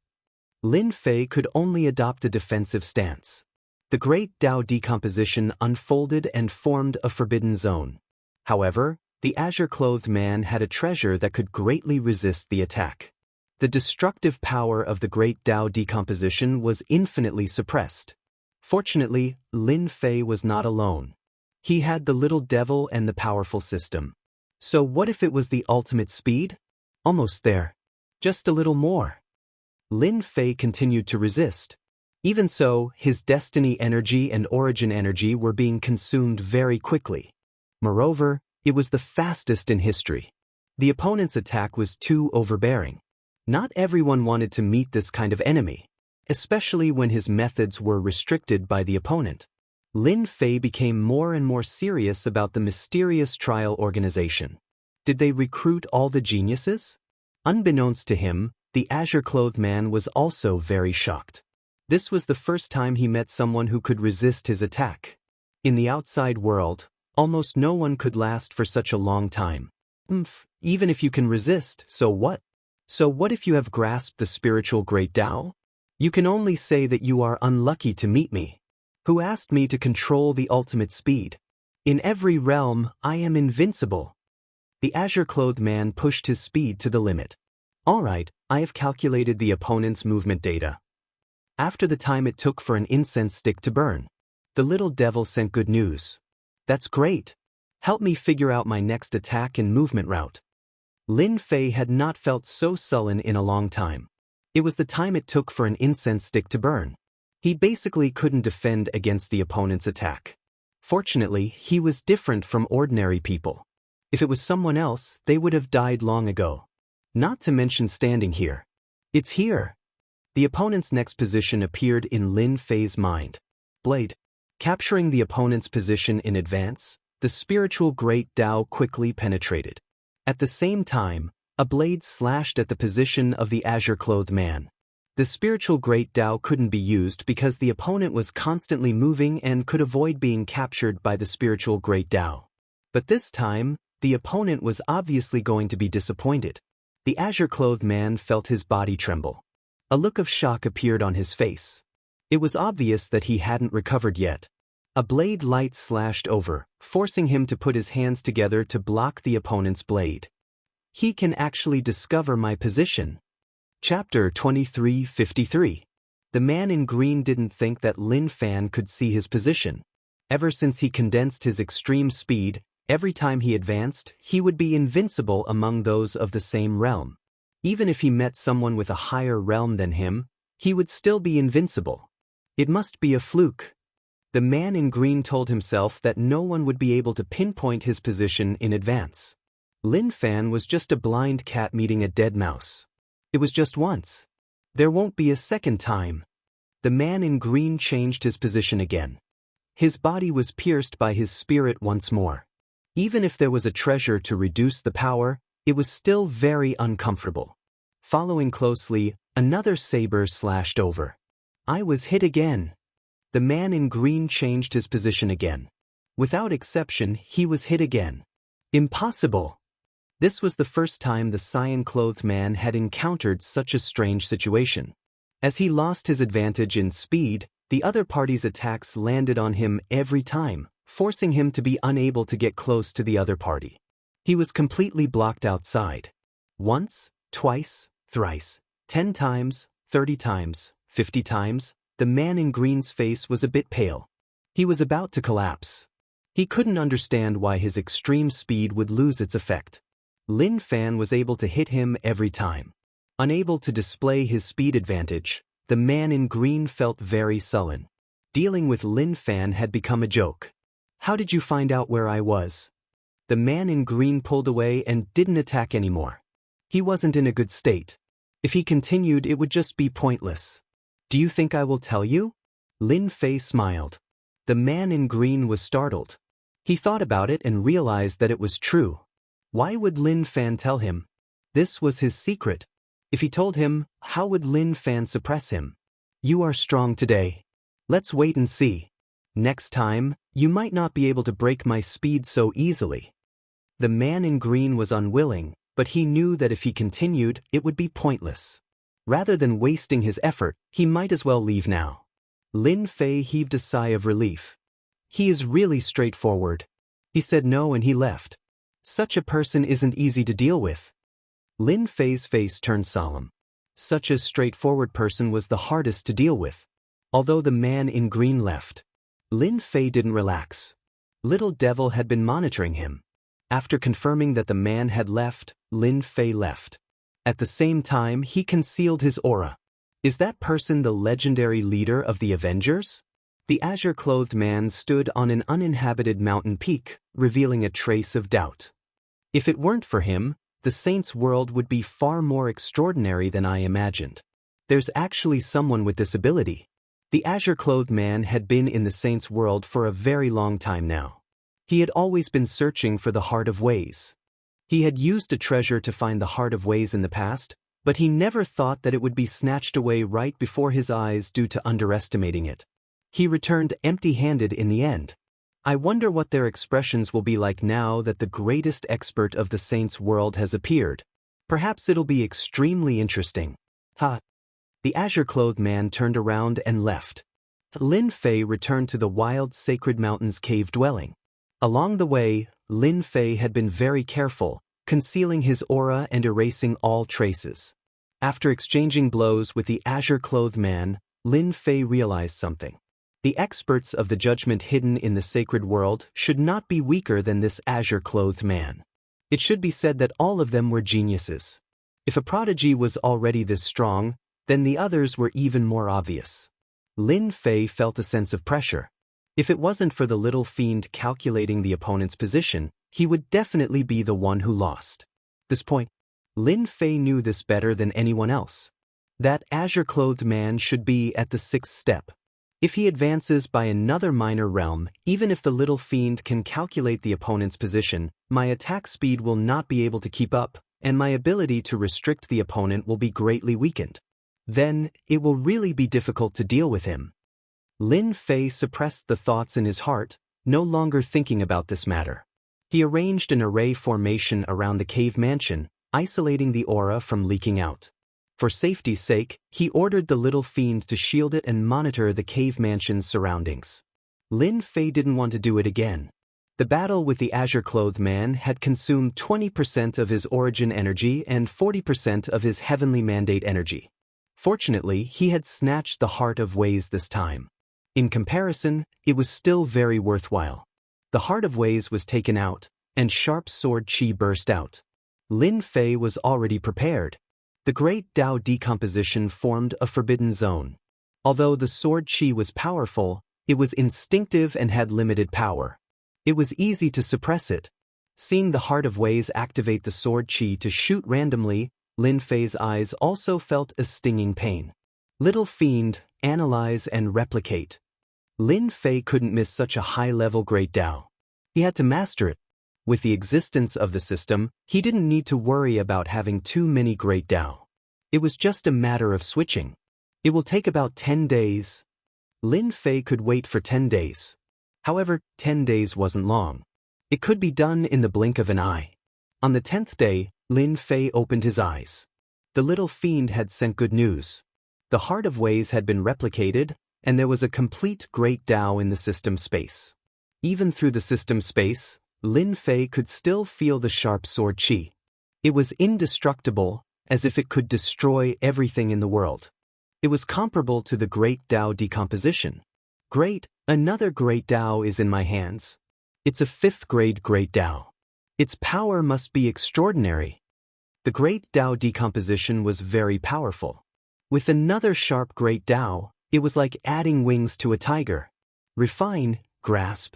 Speaker 1: Lin Fei could only adopt a defensive stance. The great Tao decomposition unfolded and formed a forbidden zone. However, the azure-clothed man had a treasure that could greatly resist the attack. The destructive power of the great Tao decomposition was infinitely suppressed. Fortunately, Lin Fei was not alone. He had the little devil and the powerful system. So what if it was the ultimate speed? Almost there. Just a little more. Lin Fei continued to resist. Even so, his destiny energy and origin energy were being consumed very quickly. Moreover, it was the fastest in history. The opponent's attack was too overbearing. Not everyone wanted to meet this kind of enemy, especially when his methods were restricted by the opponent. Lin Fei became more and more serious about the mysterious trial organization. Did they recruit all the geniuses? Unbeknownst to him, the azure-clothed man was also very shocked. This was the first time he met someone who could resist his attack. In the outside world, Almost no one could last for such a long time. Even if you can resist, so what? So what if you have grasped the spiritual great Tao? You can only say that you are unlucky to meet me. Who asked me to control the ultimate speed? In every realm, I am invincible. The azure-clothed man pushed his speed to the limit. Alright, I have calculated the opponent's movement data. After the time it took for an incense stick to burn, the little devil sent good news. That's great. Help me figure out my next attack and movement route. Lin Fei had not felt so sullen in a long time. It was the time it took for an incense stick to burn. He basically couldn't defend against the opponent's attack. Fortunately, he was different from ordinary people. If it was someone else, they would have died long ago. Not to mention standing here. It's here. The opponent's next position appeared in Lin Fei's mind. Blade. Capturing the opponent's position in advance, the spiritual great Tao quickly penetrated. At the same time, a blade slashed at the position of the azure-clothed man. The spiritual great Tao couldn't be used because the opponent was constantly moving and could avoid being captured by the spiritual great Tao. But this time, the opponent was obviously going to be disappointed. The azure-clothed man felt his body tremble. A look of shock appeared on his face. It was obvious that he hadn't recovered yet. A blade light slashed over, forcing him to put his hands together to block the opponent's blade. He can actually discover my position. Chapter 2353. The man in green didn't think that Lin Fan could see his position. Ever since he condensed his extreme speed, every time he advanced, he would be invincible among those of the same realm. Even if he met someone with a higher realm than him, he would still be invincible. It must be a fluke. The man in green told himself that no one would be able to pinpoint his position in advance. Lin Fan was just a blind cat meeting a dead mouse. It was just once. There won't be a second time. The man in green changed his position again. His body was pierced by his spirit once more. Even if there was a treasure to reduce the power, it was still very uncomfortable. Following closely, another saber slashed over. I was hit again. The man in green changed his position again. Without exception, he was hit again. Impossible. This was the first time the cyan-clothed man had encountered such a strange situation. As he lost his advantage in speed, the other party's attacks landed on him every time, forcing him to be unable to get close to the other party. He was completely blocked outside. Once, twice, thrice, 10 times, 30 times, 50 times, the man in green's face was a bit pale. He was about to collapse. He couldn't understand why his extreme speed would lose its effect. Lin Fan was able to hit him every time. Unable to display his speed advantage, the man in green felt very sullen. Dealing with Lin Fan had become a joke. How did you find out where I was? The man in green pulled away and didn't attack anymore. He wasn't in a good state. If he continued, it would just be pointless. Do you think I will tell you? Lin Fei smiled. The man in green was startled. He thought about it and realized that it was true. Why would Lin Fan tell him? This was his secret. If he told him, how would Lin Fan suppress him? You are strong today. Let's wait and see. Next time, you might not be able to break my speed so easily. The man in green was unwilling, but he knew that if he continued, it would be pointless. Rather than wasting his effort, he might as well leave now. Lin Fei heaved a sigh of relief. He is really straightforward. He said no and he left. Such a person isn't easy to deal with. Lin Fei's face turned solemn. Such a straightforward person was the hardest to deal with. Although the man in green left, Lin Fei didn't relax. Little Devil had been monitoring him. After confirming that the man had left, Lin Fei left. At the same time, he concealed his aura. Is that person the legendary leader of the Avengers? The azure-clothed man stood on an uninhabited mountain peak, revealing a trace of doubt. If it weren't for him, the saints' world would be far more extraordinary than I imagined. There's actually someone with this ability. The azure-clothed man had been in the saints' world for a very long time now. He had always been searching for the Heart of Ways. He had used a treasure to find the Heart of Ways in the past, but he never thought that it would be snatched away right before his eyes due to underestimating it. He returned empty-handed in the end. I wonder what their expressions will be like now that the greatest expert of the saints' world has appeared. Perhaps it'll be extremely interesting. Ha! The azure-clothed man turned around and left. Lin Fei returned to the wild Sacred Mountains cave dwelling. Along the way, Lin Fei had been very careful, concealing his aura and erasing all traces. After exchanging blows with the azure-clothed man, Lin Fei realized something. The experts of the judgment hidden in the sacred world should not be weaker than this azure-clothed man. It should be said that all of them were geniuses. If a prodigy was already this strong, then the others were even more obvious. Lin Fei felt a sense of pressure. If it wasn't for the little fiend calculating the opponent's position, he would definitely be the one who lost. This point, Lin Fei knew this better than anyone else. That azure-clothed man should be at the 6th step. If he advances by another minor realm, even if the little fiend can calculate the opponent's position, my attack speed will not be able to keep up, and my ability to restrict the opponent will be greatly weakened. Then, it will really be difficult to deal with him. Lin Fei suppressed the thoughts in his heart, no longer thinking about this matter. He arranged an array formation around the cave mansion, isolating the aura from leaking out. For safety's sake, he ordered the little fiend to shield it and monitor the cave mansion's surroundings. Lin Fei didn't want to do it again. The battle with the azure-clothed man had consumed 20% of his origin energy and 40% of his heavenly mandate energy. Fortunately, he had snatched the Heart of Ways this time. In comparison, it was still very worthwhile. The Heart of Ways was taken out, and sharp sword chi burst out. Lin Fei was already prepared. The great Tao decomposition formed a forbidden zone. Although the sword chi was powerful, it was instinctive and had limited power. It was easy to suppress it. Seeing the Heart of Ways activate the sword chi to shoot randomly, Lin Fei's eyes also felt a stinging pain. Little fiend, analyze and replicate. Lin Fei couldn't miss such a high-level great Tao. He had to master it. With the existence of the system, he didn't need to worry about having too many great Tao. It was just a matter of switching. It will take about 10 days. Lin Fei could wait for 10 days. However, 10 days wasn't long. It could be done in the blink of an eye. On the 10th day, Lin Fei opened his eyes. The little fiend had sent good news. The Heart of Ways had been replicated, and there was a complete great Tao in the system space. Even through the system space, Lin Fei could still feel the sharp sword chi. It was indestructible, as if it could destroy everything in the world. It was comparable to the great Tao decomposition. Great, another great Tao is in my hands. It's a 5th grade great Tao. Its power must be extraordinary. The great Tao decomposition was very powerful. With another sharp great Tao, it was like adding wings to a tiger. Refine, grasp.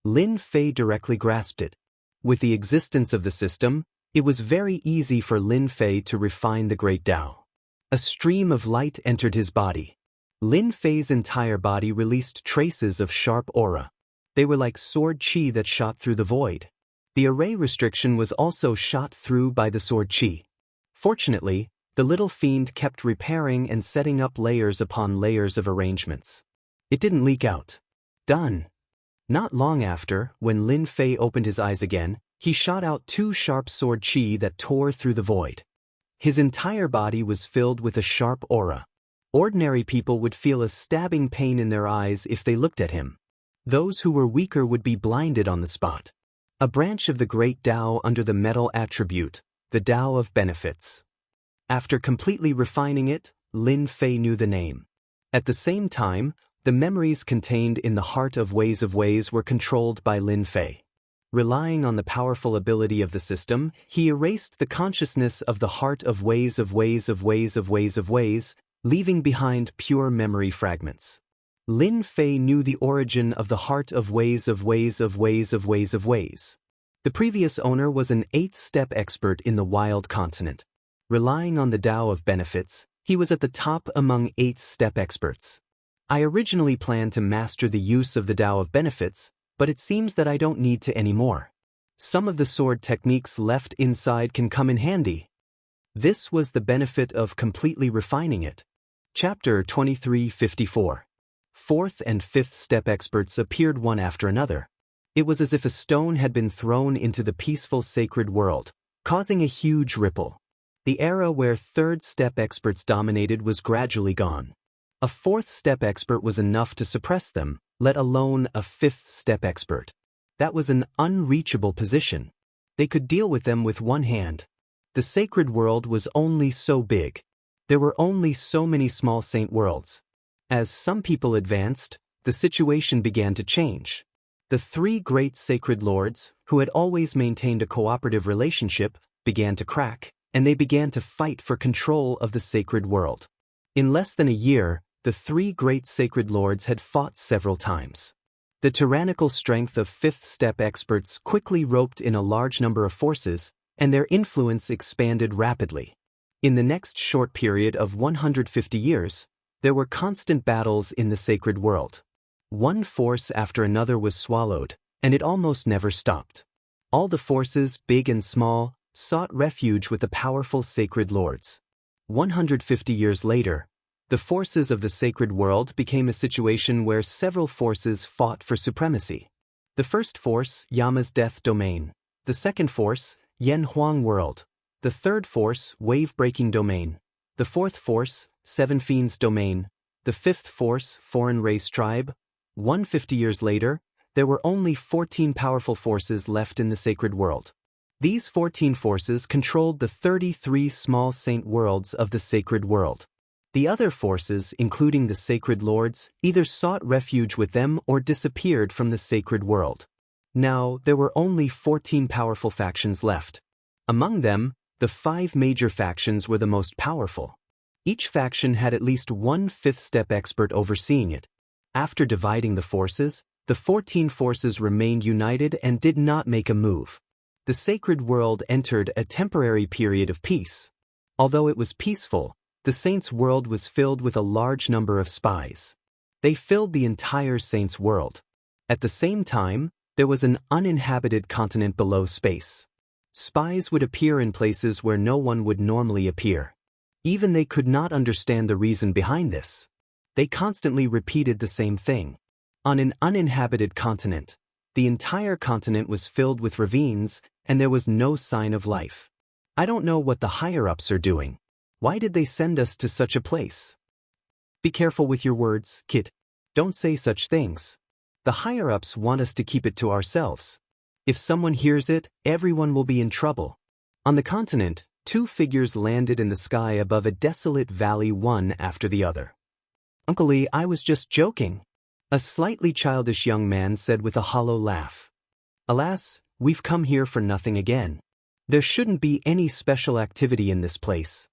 Speaker 1: Lin Fei directly grasped it. With the existence of the system, it was very easy for Lin Fei to refine the great Tao. A stream of light entered his body. Lin Fei's entire body released traces of sharp aura. They were like sword chi that shot through the void. The array restriction was also shot through by the sword chi. Fortunately, the little fiend kept repairing and setting up layers upon layers of arrangements. It didn't leak out. Done. Not long after, when Lin Fei opened his eyes again, he shot out 2 sharp sword chi that tore through the void. His entire body was filled with a sharp aura. Ordinary people would feel a stabbing pain in their eyes if they looked at him. Those who were weaker would be blinded on the spot. A branch of the great Tao under the metal attribute, the Tao of benefits. After completely refining it, Lin Fei knew the name. At the same time, the memories contained in the Heart of Ways were controlled by Lin Fei. Relying on the powerful ability of the system, he erased the consciousness of the Heart of Ways, leaving behind pure memory fragments. Lin Fei knew the origin of the Heart of Ways. The previous owner was an 8th step expert in the wild continent. Relying on the Tao of benefits, he was at the top among 8th step experts. I originally planned to master the use of the Tao of benefits, but it seems that I don't need to anymore. Some of the sword techniques left inside can come in handy. This was the benefit of completely refining it. Chapter 2354. 4th and 5th step experts appeared one after another. It was as if a stone had been thrown into the peaceful sacred world, causing a huge ripple. The era where third-step experts dominated was gradually gone. A fourth-step expert was enough to suppress them, let alone a fifth-step expert. That was an unreachable position. They could deal with them with one hand. The sacred world was only so big. There were only so many small saint worlds. As some people advanced, the situation began to change. The three great sacred lords, who had always maintained a cooperative relationship, began to crack, and they began to fight for control of the sacred world. In less than a year, the three great sacred lords had fought several times. The tyrannical strength of fifth-step experts quickly roped in a large number of forces, and their influence expanded rapidly. In the next short period of 150 years, there were constant battles in the sacred world. One force after another was swallowed, and it almost never stopped. All the forces, big and small, sought refuge with the powerful sacred lords. 150 years later, the forces of the sacred world became a situation where several forces fought for supremacy. The first force, Yama's death domain. The second force, Yen Huang world. The third force, wave-breaking domain. The fourth force, Seven Fiends domain. The fifth force, foreign race tribe. 150 years later, there were only 14 powerful forces left in the sacred world. These 14 forces controlled the 33 small saint worlds of the sacred world. The other forces, including the sacred lords, either sought refuge with them or disappeared from the sacred world. Now, there were only 14 powerful factions left. Among them, the 5 major factions were the most powerful. Each faction had at least one fifth-step expert overseeing it. After dividing the forces, the 14 forces remained united and did not make a move. The sacred world entered a temporary period of peace. Although it was peaceful, the saints' world was filled with a large number of spies. They filled the entire saints' world. At the same time, there was an uninhabited continent below space. Spies would appear in places where no one would normally appear. Even they could not understand the reason behind this. They constantly repeated the same thing. On an uninhabited continent, the entire continent was filled with ravines, and there was no sign of life. I don't know what the higher-ups are doing. Why did they send us to such a place? Be careful with your words, kid. Don't say such things. The higher-ups want us to keep it to ourselves. If someone hears it, everyone will be in trouble. On the continent, 2 figures landed in the sky above a desolate valley, one after the other. Uncle Lee, I was just joking. A slightly childish young man said with a hollow laugh. Alas, we've come here for nothing again. There shouldn't be any special activity in this place.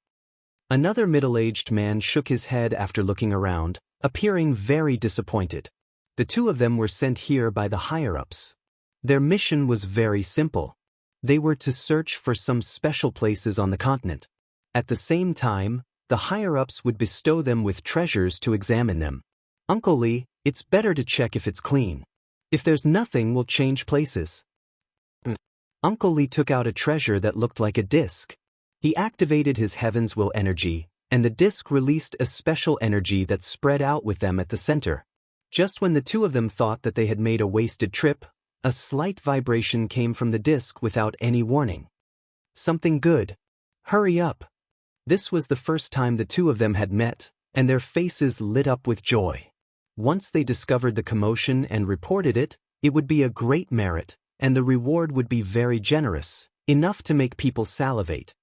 Speaker 1: Another middle-aged man shook his head after looking around, appearing very disappointed. The 2 of them were sent here by the higher-ups. Their mission was very simple. They were to search for some special places on the continent. At the same time, the higher-ups would bestow them with treasures to examine them. Uncle Lee, it's better to check if it's clean. If there's nothing, we'll change places. Uncle Lee took out a treasure that looked like a disc. He activated his Heaven's Will energy, and the disc released a special energy that spread out with them at the center. Just when the 2 of them thought that they had made a wasted trip, a slight vibration came from the disc without any warning. Something good. Hurry up. This was the first time the 2 of them had met, and their faces lit up with joy. Once they discovered the commotion and reported it, it would be a great merit, and the reward would be very generous, enough to make people salivate.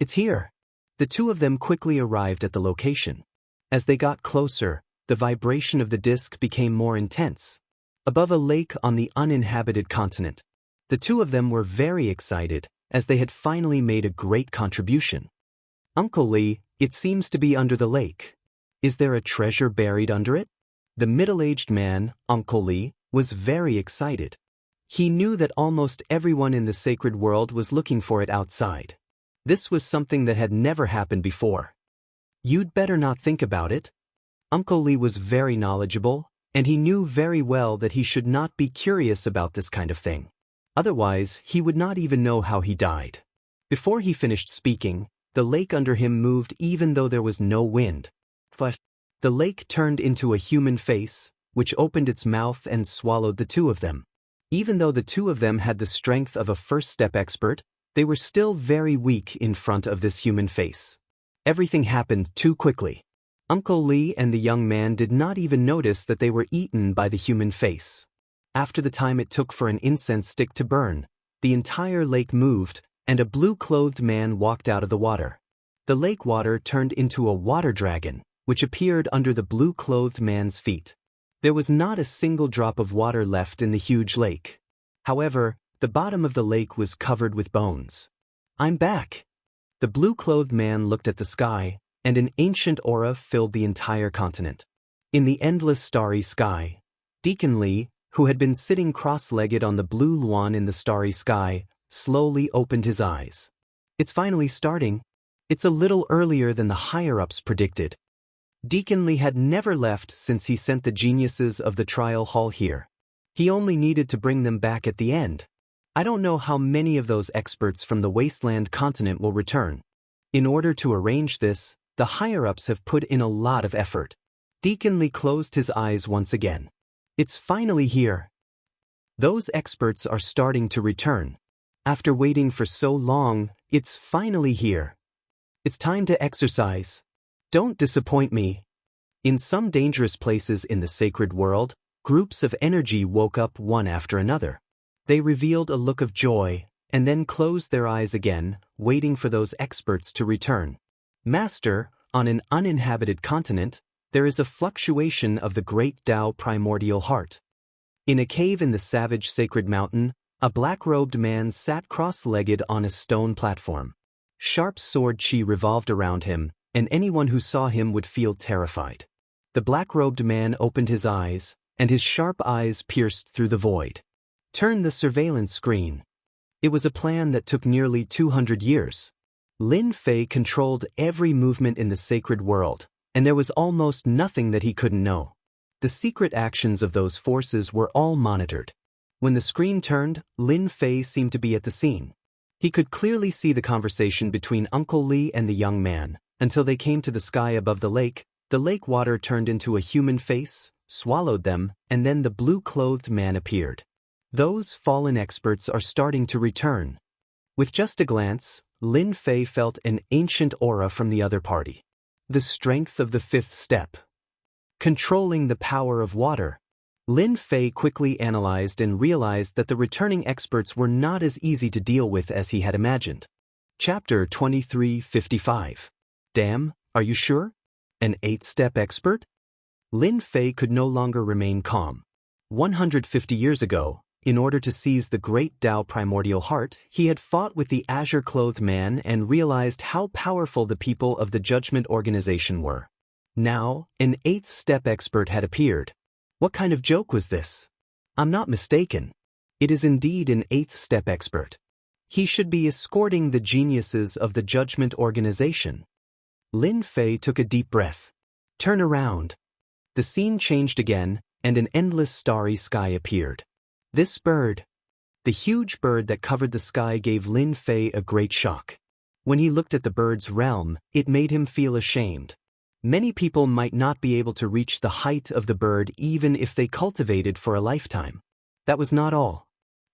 Speaker 1: It's here. The 2 of them quickly arrived at the location. As they got closer, the vibration of the disc became more intense. Above a lake on the uninhabited continent, the 2 of them were very excited, as they had finally made a great contribution. Uncle Lee, it seems to be under the lake. Is there a treasure buried under it? The middle-aged man, Uncle Lee, was very excited. He knew that almost everyone in the sacred world was looking for it outside. This was something that had never happened before. You'd better not think about it. Uncle Lee was very knowledgeable, and he knew very well that he should not be curious about this kind of thing. Otherwise, he would not even know how he died. Before he finished speaking, the lake under him moved even though there was no wind. But the lake turned into a human face, which opened its mouth and swallowed the 2 of them. Even though the two of them had the strength of a first-step expert, they were still very weak in front of this human face. Everything happened too quickly. Uncle Li and the young man did not even notice that they were eaten by the human face. After the time it took for an incense stick to burn, the entire lake moved, and a blue-clothed man walked out of the water. The lake water turned into a water dragon, which appeared under the blue-clothed man's feet. There was not a single drop of water left in the huge lake. However, the bottom of the lake was covered with bones. "I'm back." The blue-clothed man looked at the sky, and an ancient aura filled the entire continent. In the endless starry sky, Deacon Li, who had been sitting cross-legged on the blue lawn in the starry sky, slowly opened his eyes. "It's finally starting. It's a little earlier than the higher-ups predicted." Deacon Li had never left since he sent the geniuses of the trial hall here. He only needed to bring them back at the end. I don't know how many of those experts from the wasteland continent will return. In order to arrange this, the higher-ups have put in a lot of effort. Deacon Li closed his eyes once again. It's finally here. Those experts are starting to return. After waiting for so long, it's finally here. It's time to exercise. Don't disappoint me. In some dangerous places in the sacred world, groups of energy woke up one after another. They revealed a look of joy, and then closed their eyes again, waiting for those experts to return. Master, on an uninhabited continent, there is a fluctuation of the great Tao primordial heart. In a cave in the savage sacred mountain, a black-robed man sat cross-legged on a stone platform. Sharp sword chi revolved around him, and anyone who saw him would feel terrified. The black-robed man opened his eyes, and his sharp eyes pierced through the void. Turn the surveillance screen. It was a plan that took nearly 200 years. Lin Fei controlled every movement in the sacred world, and there was almost nothing that he couldn't know. The secret actions of those forces were all monitored. When the screen turned, Lin Fei seemed to be at the scene. He could clearly see the conversation between Uncle Li and the young man, until they came to the sky above the lake water turned into a human face, swallowed them, and then the blue-clothed man appeared. Those fallen experts are starting to return. With just a glance, Lin Fei felt an ancient aura from the other party. The strength of the fifth step. Controlling the power of water. Lin Fei quickly analyzed and realized that the returning experts were not as easy to deal with as he had imagined. Chapter 2355. Damn, are you sure? An 8-step expert? Lin Fei could no longer remain calm. 150 years ago, in order to seize the great Tao primordial heart, he had fought with the azure-clothed man and realized how powerful the people of the Judgment Organization were. Now, an 8th-step expert had appeared. What kind of joke was this? I'm not mistaken. It is indeed an 8th-step expert. He should be escorting the geniuses of the Judgment Organization. Lin Fei took a deep breath. Turn around. The scene changed again, and an endless starry sky appeared. This bird. The huge bird that covered the sky gave Lin Fei a great shock. When he looked at the bird's realm, it made him feel ashamed. Many people might not be able to reach the height of the bird even if they cultivated for a lifetime. That was not all.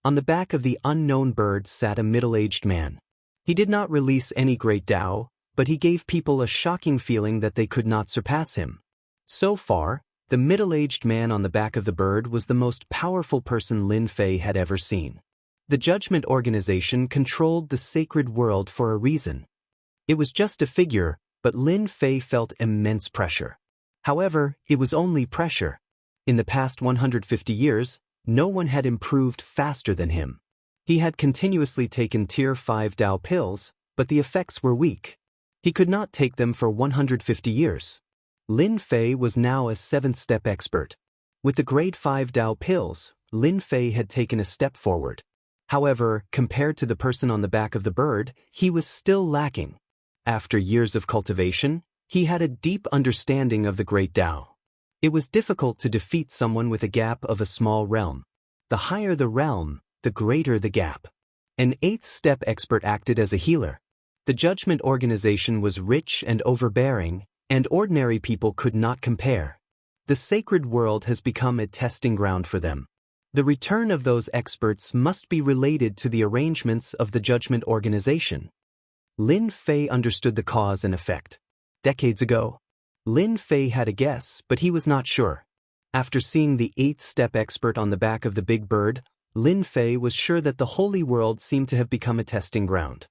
Speaker 1: On the back of the unknown bird sat a middle-aged man. He did not release any great Tao, but he gave people a shocking feeling that they could not surpass him. So far, the middle-aged man on the back of the bird was the most powerful person Lin Fei had ever seen. The Judgment Organization controlled the sacred world for a reason. It was just a figure, but Lin Fei felt immense pressure. However, it was only pressure. In the past 150 years, no one had improved faster than him. He had continuously taken Tier 5 Tao pills, but the effects were weak. He could not take them for 150 years. Lin Fei was now a 7th-step expert. With the grade 5 Tao pills, Lin Fei had taken a step forward. However, compared to the person on the back of the bird, he was still lacking. After years of cultivation, he had a deep understanding of the great Tao. It was difficult to defeat someone with a gap of a small realm. The higher the realm, the greater the gap. An 8th-step expert acted as a healer. The Judgment Organization was rich and overbearing, and ordinary people could not compare. The sacred world has become a testing ground for them. The return of those experts must be related to the arrangements of the judgment organization. Lin Fei understood the cause and effect. Decades ago, Lin Fei had a guess, but he was not sure. After seeing the 8th step expert on the back of the big bird, Lin Fei was sure that the holy world seemed to have become a testing ground.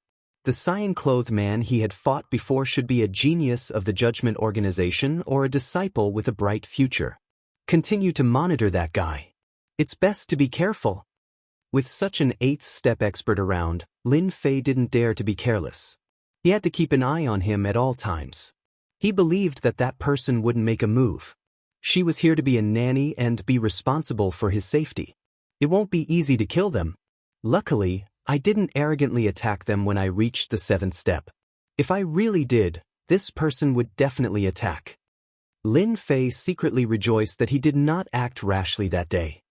Speaker 1: The cyan-clothed man he had fought before should be a genius of the judgment organization or a disciple with a bright future. Continue to monitor that guy. It's best to be careful. With such an 8th step expert around, Lin Fei didn't dare to be careless. He had to keep an eye on him at all times. He believed that that person wouldn't make a move. She was here to be a nanny and be responsible for his safety. It won't be easy to kill them. Luckily, I didn't arrogantly attack them when I reached the 7th step. If I really did, this person would definitely attack. Lin Fei secretly rejoiced that he did not act rashly that day.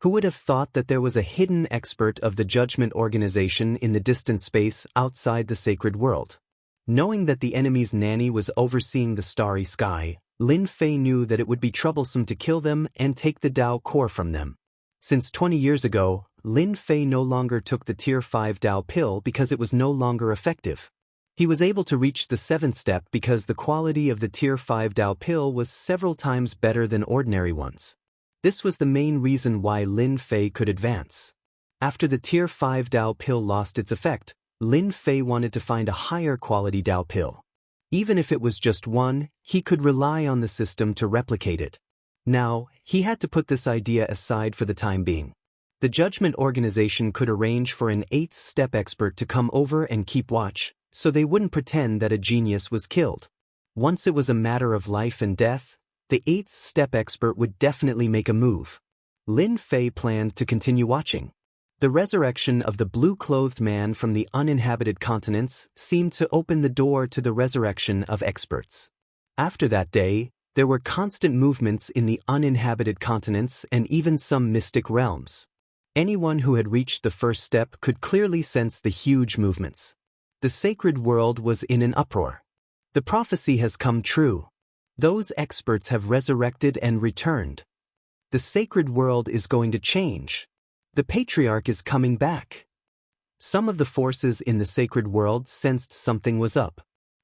Speaker 1: Who would have thought that there was a hidden expert of the judgment organization in the distant space outside the sacred world? Knowing that the enemy's nanny was overseeing the starry sky, Lin Fei knew that it would be troublesome to kill them and take the Dao core from them. Since 20 years ago, Lin Fei no longer took the Tier 5 Dao pill because it was no longer effective. He was able to reach the 7th step because the quality of the Tier 5 Dao pill was several times better than ordinary ones. This was the main reason why Lin Fei could advance. After the Tier 5 Dao pill lost its effect, Lin Fei wanted to find a higher quality Dao pill. Even if it was just one, he could rely on the system to replicate it. Now, he had to put this idea aside for the time being. The judgment organization could arrange for an 8th step expert to come over and keep watch, so they wouldn't pretend that a genius was killed. Once it was a matter of life and death, the 8th step expert would definitely make a move. Lin Fei planned to continue watching. The resurrection of the blue-clothed man from the uninhabited continents seemed to open the door to the resurrection of experts. After that day, there were constant movements in the uninhabited continents and even some mystic realms. Anyone who had reached the 1st step could clearly sense the huge movements. The sacred world was in an uproar. The prophecy has come true. Those experts have resurrected and returned. The sacred world is going to change. The patriarch is coming back. Some of the forces in the sacred world sensed something was up.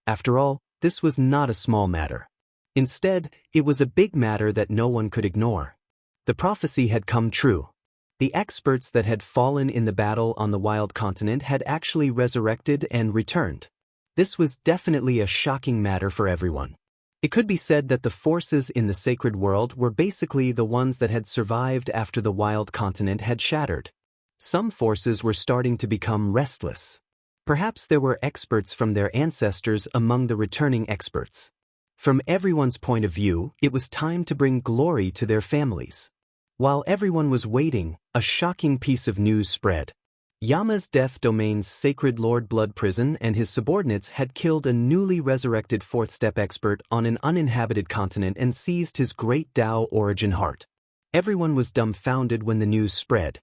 Speaker 1: After all, this was not a small matter. Instead, it was a big matter that no one could ignore. The prophecy had come true. The experts that had fallen in the battle on the wild continent had actually resurrected and returned. This was definitely a shocking matter for everyone. It could be said that the forces in the sacred world were basically the ones that had survived after the wild continent had shattered. Some forces were starting to become restless. Perhaps there were experts from their ancestors among the returning experts. From everyone's point of view, it was time to bring glory to their families. While everyone was waiting, a shocking piece of news spread. Yama's Death Domain's Sacred Lord Blood Prison and his subordinates had killed a newly resurrected 4th step expert on an uninhabited continent and seized his great Dao origin heart. Everyone was dumbfounded when the news spread.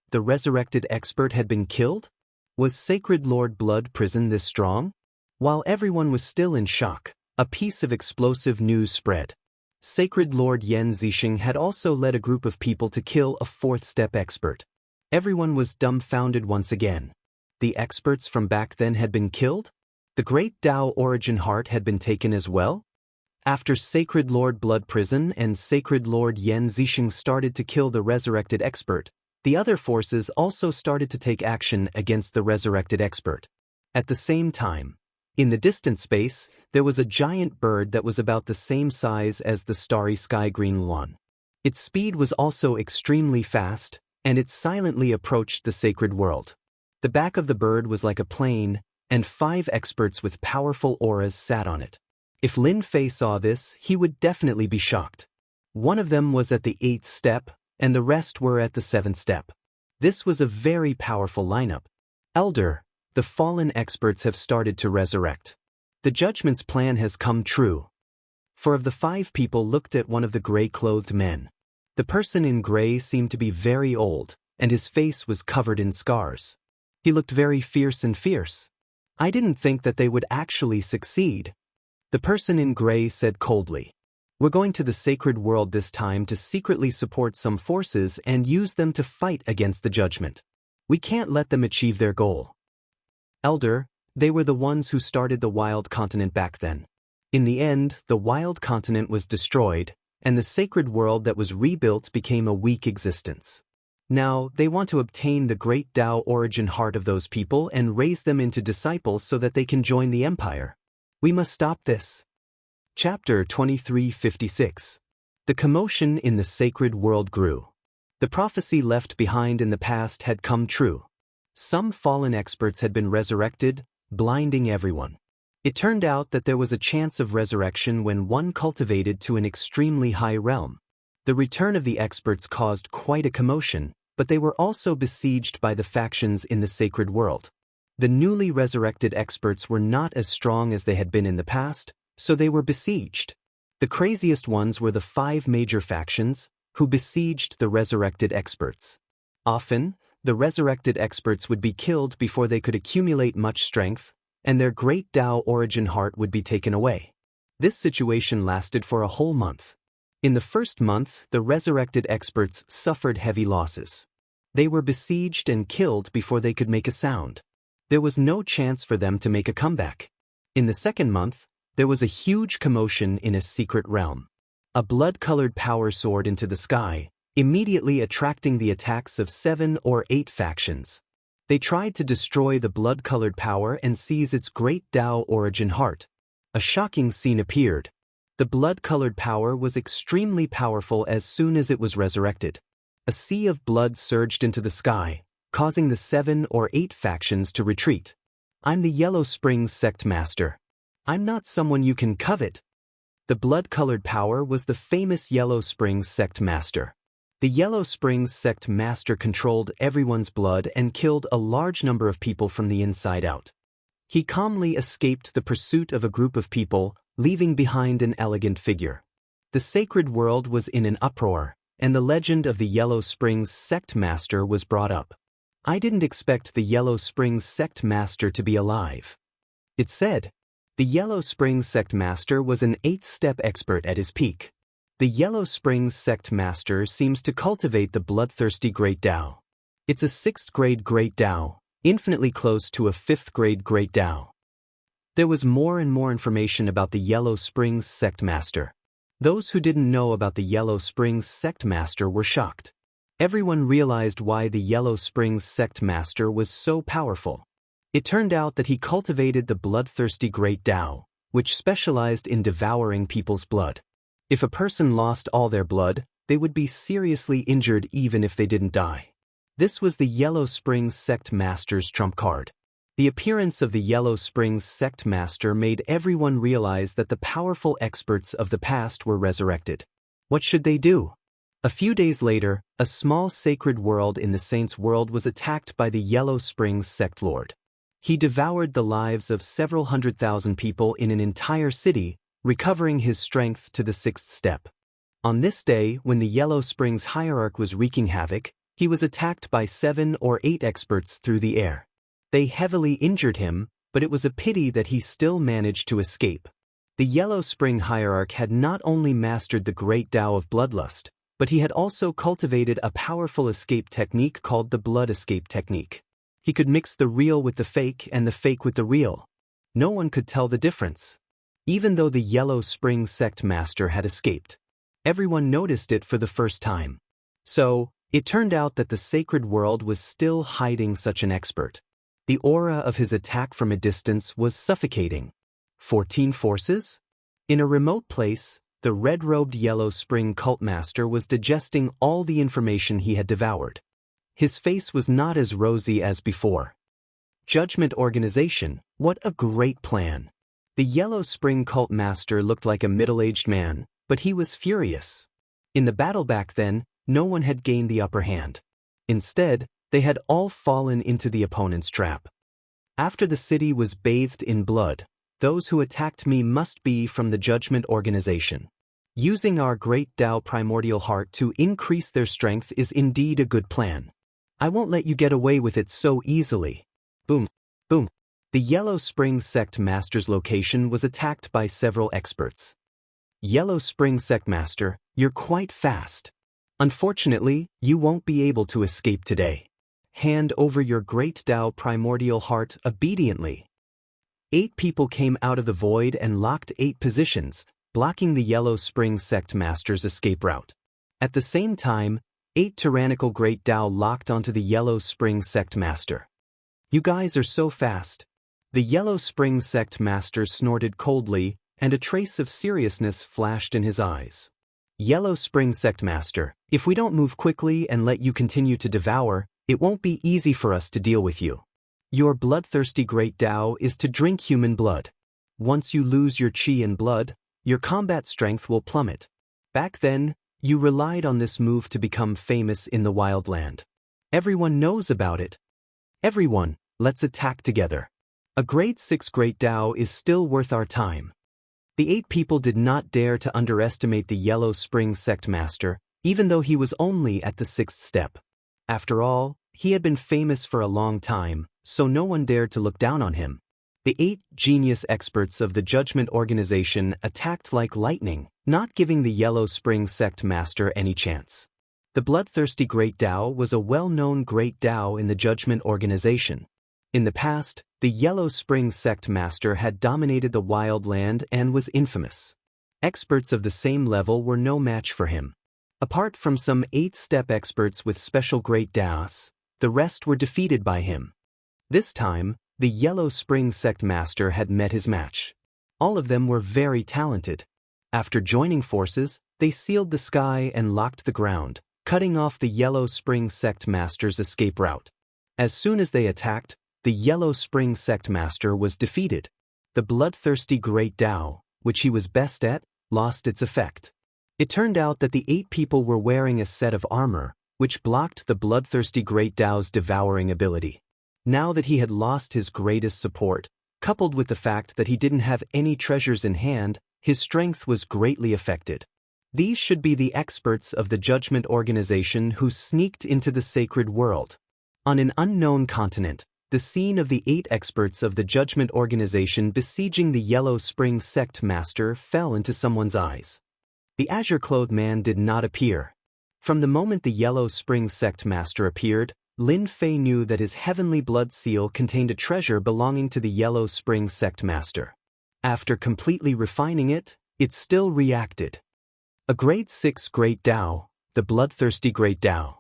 Speaker 1: The resurrected expert had been killed? Was Sacred Lord Blood Prison this strong? While everyone was still in shock, a piece of explosive news spread. Sacred Lord Yan Zixing had also led a group of people to kill a 4th step expert. Everyone was dumbfounded once again. The experts from back then had been killed? The great Dao origin heart had been taken as well? After Sacred Lord Blood Prison and Sacred Lord Yan Zixing started to kill the resurrected expert, the other forces also started to take action against the resurrected expert. At the same time, in the distant space, there was a giant bird that was about the same size as the starry sky green one. Its speed was also extremely fast, and it silently approached the sacred world. The back of the bird was like a plane, and 5 experts with powerful auras sat on it. If Lin Fei saw this, he would definitely be shocked. One of them was at the 8th step, and the rest were at the 7th step. This was a very powerful lineup. Elder, the fallen experts have started to resurrect. The judgment's plan has come true. 4 of the 5 people looked at one of the gray-clothed men. The person in gray seemed to be very old, and his face was covered in scars. He looked very fierce. I didn't think that they would actually succeed. The person in gray said coldly. We're going to the sacred world this time to secretly support some forces and use them to fight against the judgment. We can't let them achieve their goal. Elder, they were the ones who started the wild continent back then. In the end, the wild continent was destroyed, and the sacred world that was rebuilt became a weak existence. Now, they want to obtain the great Tao origin heart of those people and raise them into disciples so that they can join the empire. We must stop this. Chapter 2356. The commotion in the sacred world grew. The prophecy left behind in the past had come true. Some fallen experts had been resurrected, blinding everyone. It turned out that there was a chance of resurrection when one cultivated to an extremely high realm. The return of the experts caused quite a commotion, but they were also besieged by the factions in the sacred world. The newly resurrected experts were not as strong as they had been in the past, so they were besieged. The craziest ones were the 5 major factions, who besieged the resurrected experts. Often, the resurrected experts would be killed before they could accumulate much strength, and their great Tao origin heart would be taken away. This situation lasted for a whole month. In the first month, the resurrected experts suffered heavy losses. They were besieged and killed before they could make a sound. There was no chance for them to make a comeback. In the second month, there was a huge commotion in a secret realm. A blood-colored power soared into the sky, immediately attracting the attacks of 7 or 8 factions. They tried to destroy the blood-colored power and seize its great Tao origin heart. A shocking scene appeared. The blood-colored power was extremely powerful as soon as it was resurrected. A sea of blood surged into the sky, causing the 7 or 8 factions to retreat. I'm the Yellow Springs sect master. I'm not someone you can covet. The blood-colored power was the famous Yellow Springs sect master. The Yellow Springs sect master controlled everyone's blood and killed a large number of people from the inside out. He calmly escaped the pursuit of a group of people, leaving behind an elegant figure. The sacred world was in an uproar, and the legend of the Yellow Springs sect master was brought up. I didn't expect the Yellow Springs sect master to be alive. It said, the Yellow Springs sect master was an 8th-step expert at his peak. The Yellow Springs sect master seems to cultivate the bloodthirsty Great Tao. It's a 6th-grade Great Tao, infinitely close to a 5th-grade Great Tao. There was more and more information about the Yellow Springs sect master. Those who didn't know about the Yellow Springs sect master were shocked. Everyone realized why the Yellow Springs sect master was so powerful. It turned out that he cultivated the bloodthirsty Great Tao, which specialized in devouring people's blood. If a person lost all their blood, they would be seriously injured even if they didn't die. This was the Yellow Springs sect master's trump card. The appearance of the Yellow Springs sect master made everyone realize that the powerful experts of the past were resurrected. What should they do? A few days later, a small sacred world in the Saints' world was attacked by the Yellow Springs sect lord. He devoured the lives of several 100,000 people in an entire city, recovering his strength to the 6th step. On this day, when the Yellow Springs hierarch was wreaking havoc, he was attacked by 7 or 8 experts through the air. They heavily injured him, but it was a pity that he still managed to escape. The Yellow Spring hierarch had not only mastered the great Tao of bloodlust, but he had also cultivated a powerful escape technique called the blood escape technique. He could mix the real with the fake and the fake with the real. No one could tell the difference. Even though the Yellow Spring sect master had escaped, everyone noticed it for the first time. So, it turned out that the sacred world was still hiding such an expert. The aura of his attack from a distance was suffocating. 14 forces? In a remote place, the red-robed Yellow Spring cult master was digesting all the information he had devoured. His face was not as rosy as before. Judgment Organization, what a great plan. The Yellow Spring cult master looked like a middle-aged man, but he was furious. In the battle back then, no one had gained the upper hand. Instead, they had all fallen into the opponent's trap. After the city was bathed in blood, those who attacked me must be from the Judgment Organization. Using our great Tao primordial heart to increase their strength is indeed a good plan. I won't let you get away with it so easily. Boom, boom. The Yellow Spring sect master's location was attacked by several experts. Yellow Spring Sect Master, you're quite fast. Unfortunately, you won't be able to escape today. Hand over your great Tao primordial heart obediently. 8 people came out of the void and locked 8 positions, blocking the Yellow Spring Sect Master's escape route. At the same time, 8 tyrannical Great Tao locked onto the Yellow Spring Sect Master. You guys are so fast. The Yellow Spring Sect Master snorted coldly, and a trace of seriousness flashed in his eyes. Yellow Spring Sect Master, if we don't move quickly and let you continue to devour, it won't be easy for us to deal with you. Your bloodthirsty Great Tao is to drink human blood. Once you lose your chi and blood, your combat strength will plummet. Back then, you relied on this move to become famous in the wildland. Everyone knows about it. Everyone, let's attack together. A grade 6 Great Tao is still worth our time. The 8 people did not dare to underestimate the Yellow Spring Sect Master, even though he was only at the 6th step. After all, he had been famous for a long time, so no one dared to look down on him. The 8 genius experts of the Judgment Organization attacked like lightning, not giving the Yellow Spring Sect Master any chance. The bloodthirsty Great Tao was a well-known Great Tao in the Judgment Organization. In the past, the Yellow Spring Sect Master had dominated the wildland and was infamous. Experts of the same level were no match for him. Apart from some 8th-step experts with special Great Taos, the rest were defeated by him. This time, the Yellow Spring Sect Master had met his match. All of them were very talented. After joining forces, they sealed the sky and locked the ground, cutting off the Yellow Spring Sect Master's escape route. As soon as they attacked, the Yellow Spring Sect Master was defeated. The bloodthirsty Great Tao, which he was best at, lost its effect. It turned out that the 8 people were wearing a set of armor, which blocked the bloodthirsty Great Tao's devouring ability. Now that he had lost his greatest support, coupled with the fact that he didn't have any treasures in hand, his strength was greatly affected. These should be the experts of the Judgment Organization who sneaked into the sacred world. On an unknown continent, the scene of the 8 experts of the Judgment Organization besieging the Yellow Spring Sect Master fell into someone's eyes. The azure-clothed man did not appear. From the moment the Yellow Spring Sect Master appeared, Lin Fei knew that his heavenly blood seal contained a treasure belonging to the Yellow Spring Sect Master. After completely refining it, it still reacted. A grade 6 Great Tao, the bloodthirsty Great Tao.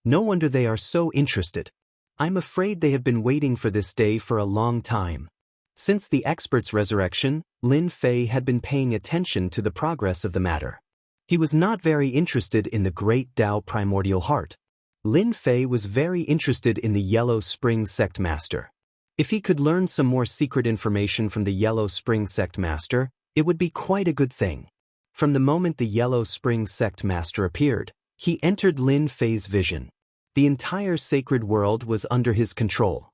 Speaker 1: No wonder they are so interested. I'm afraid they have been waiting for this day for a long time. Since the expert's resurrection, Lin Fei had been paying attention to the progress of the matter. He was not very interested in the Great Tao primordial heart. Lin Fei was very interested in the Yellow Spring Sect Master. If he could learn some more secret information from the Yellow Spring Sect Master, it would be quite a good thing. From the moment the Yellow Spring Sect Master appeared, he entered Lin Fei's vision. The entire sacred world was under his control.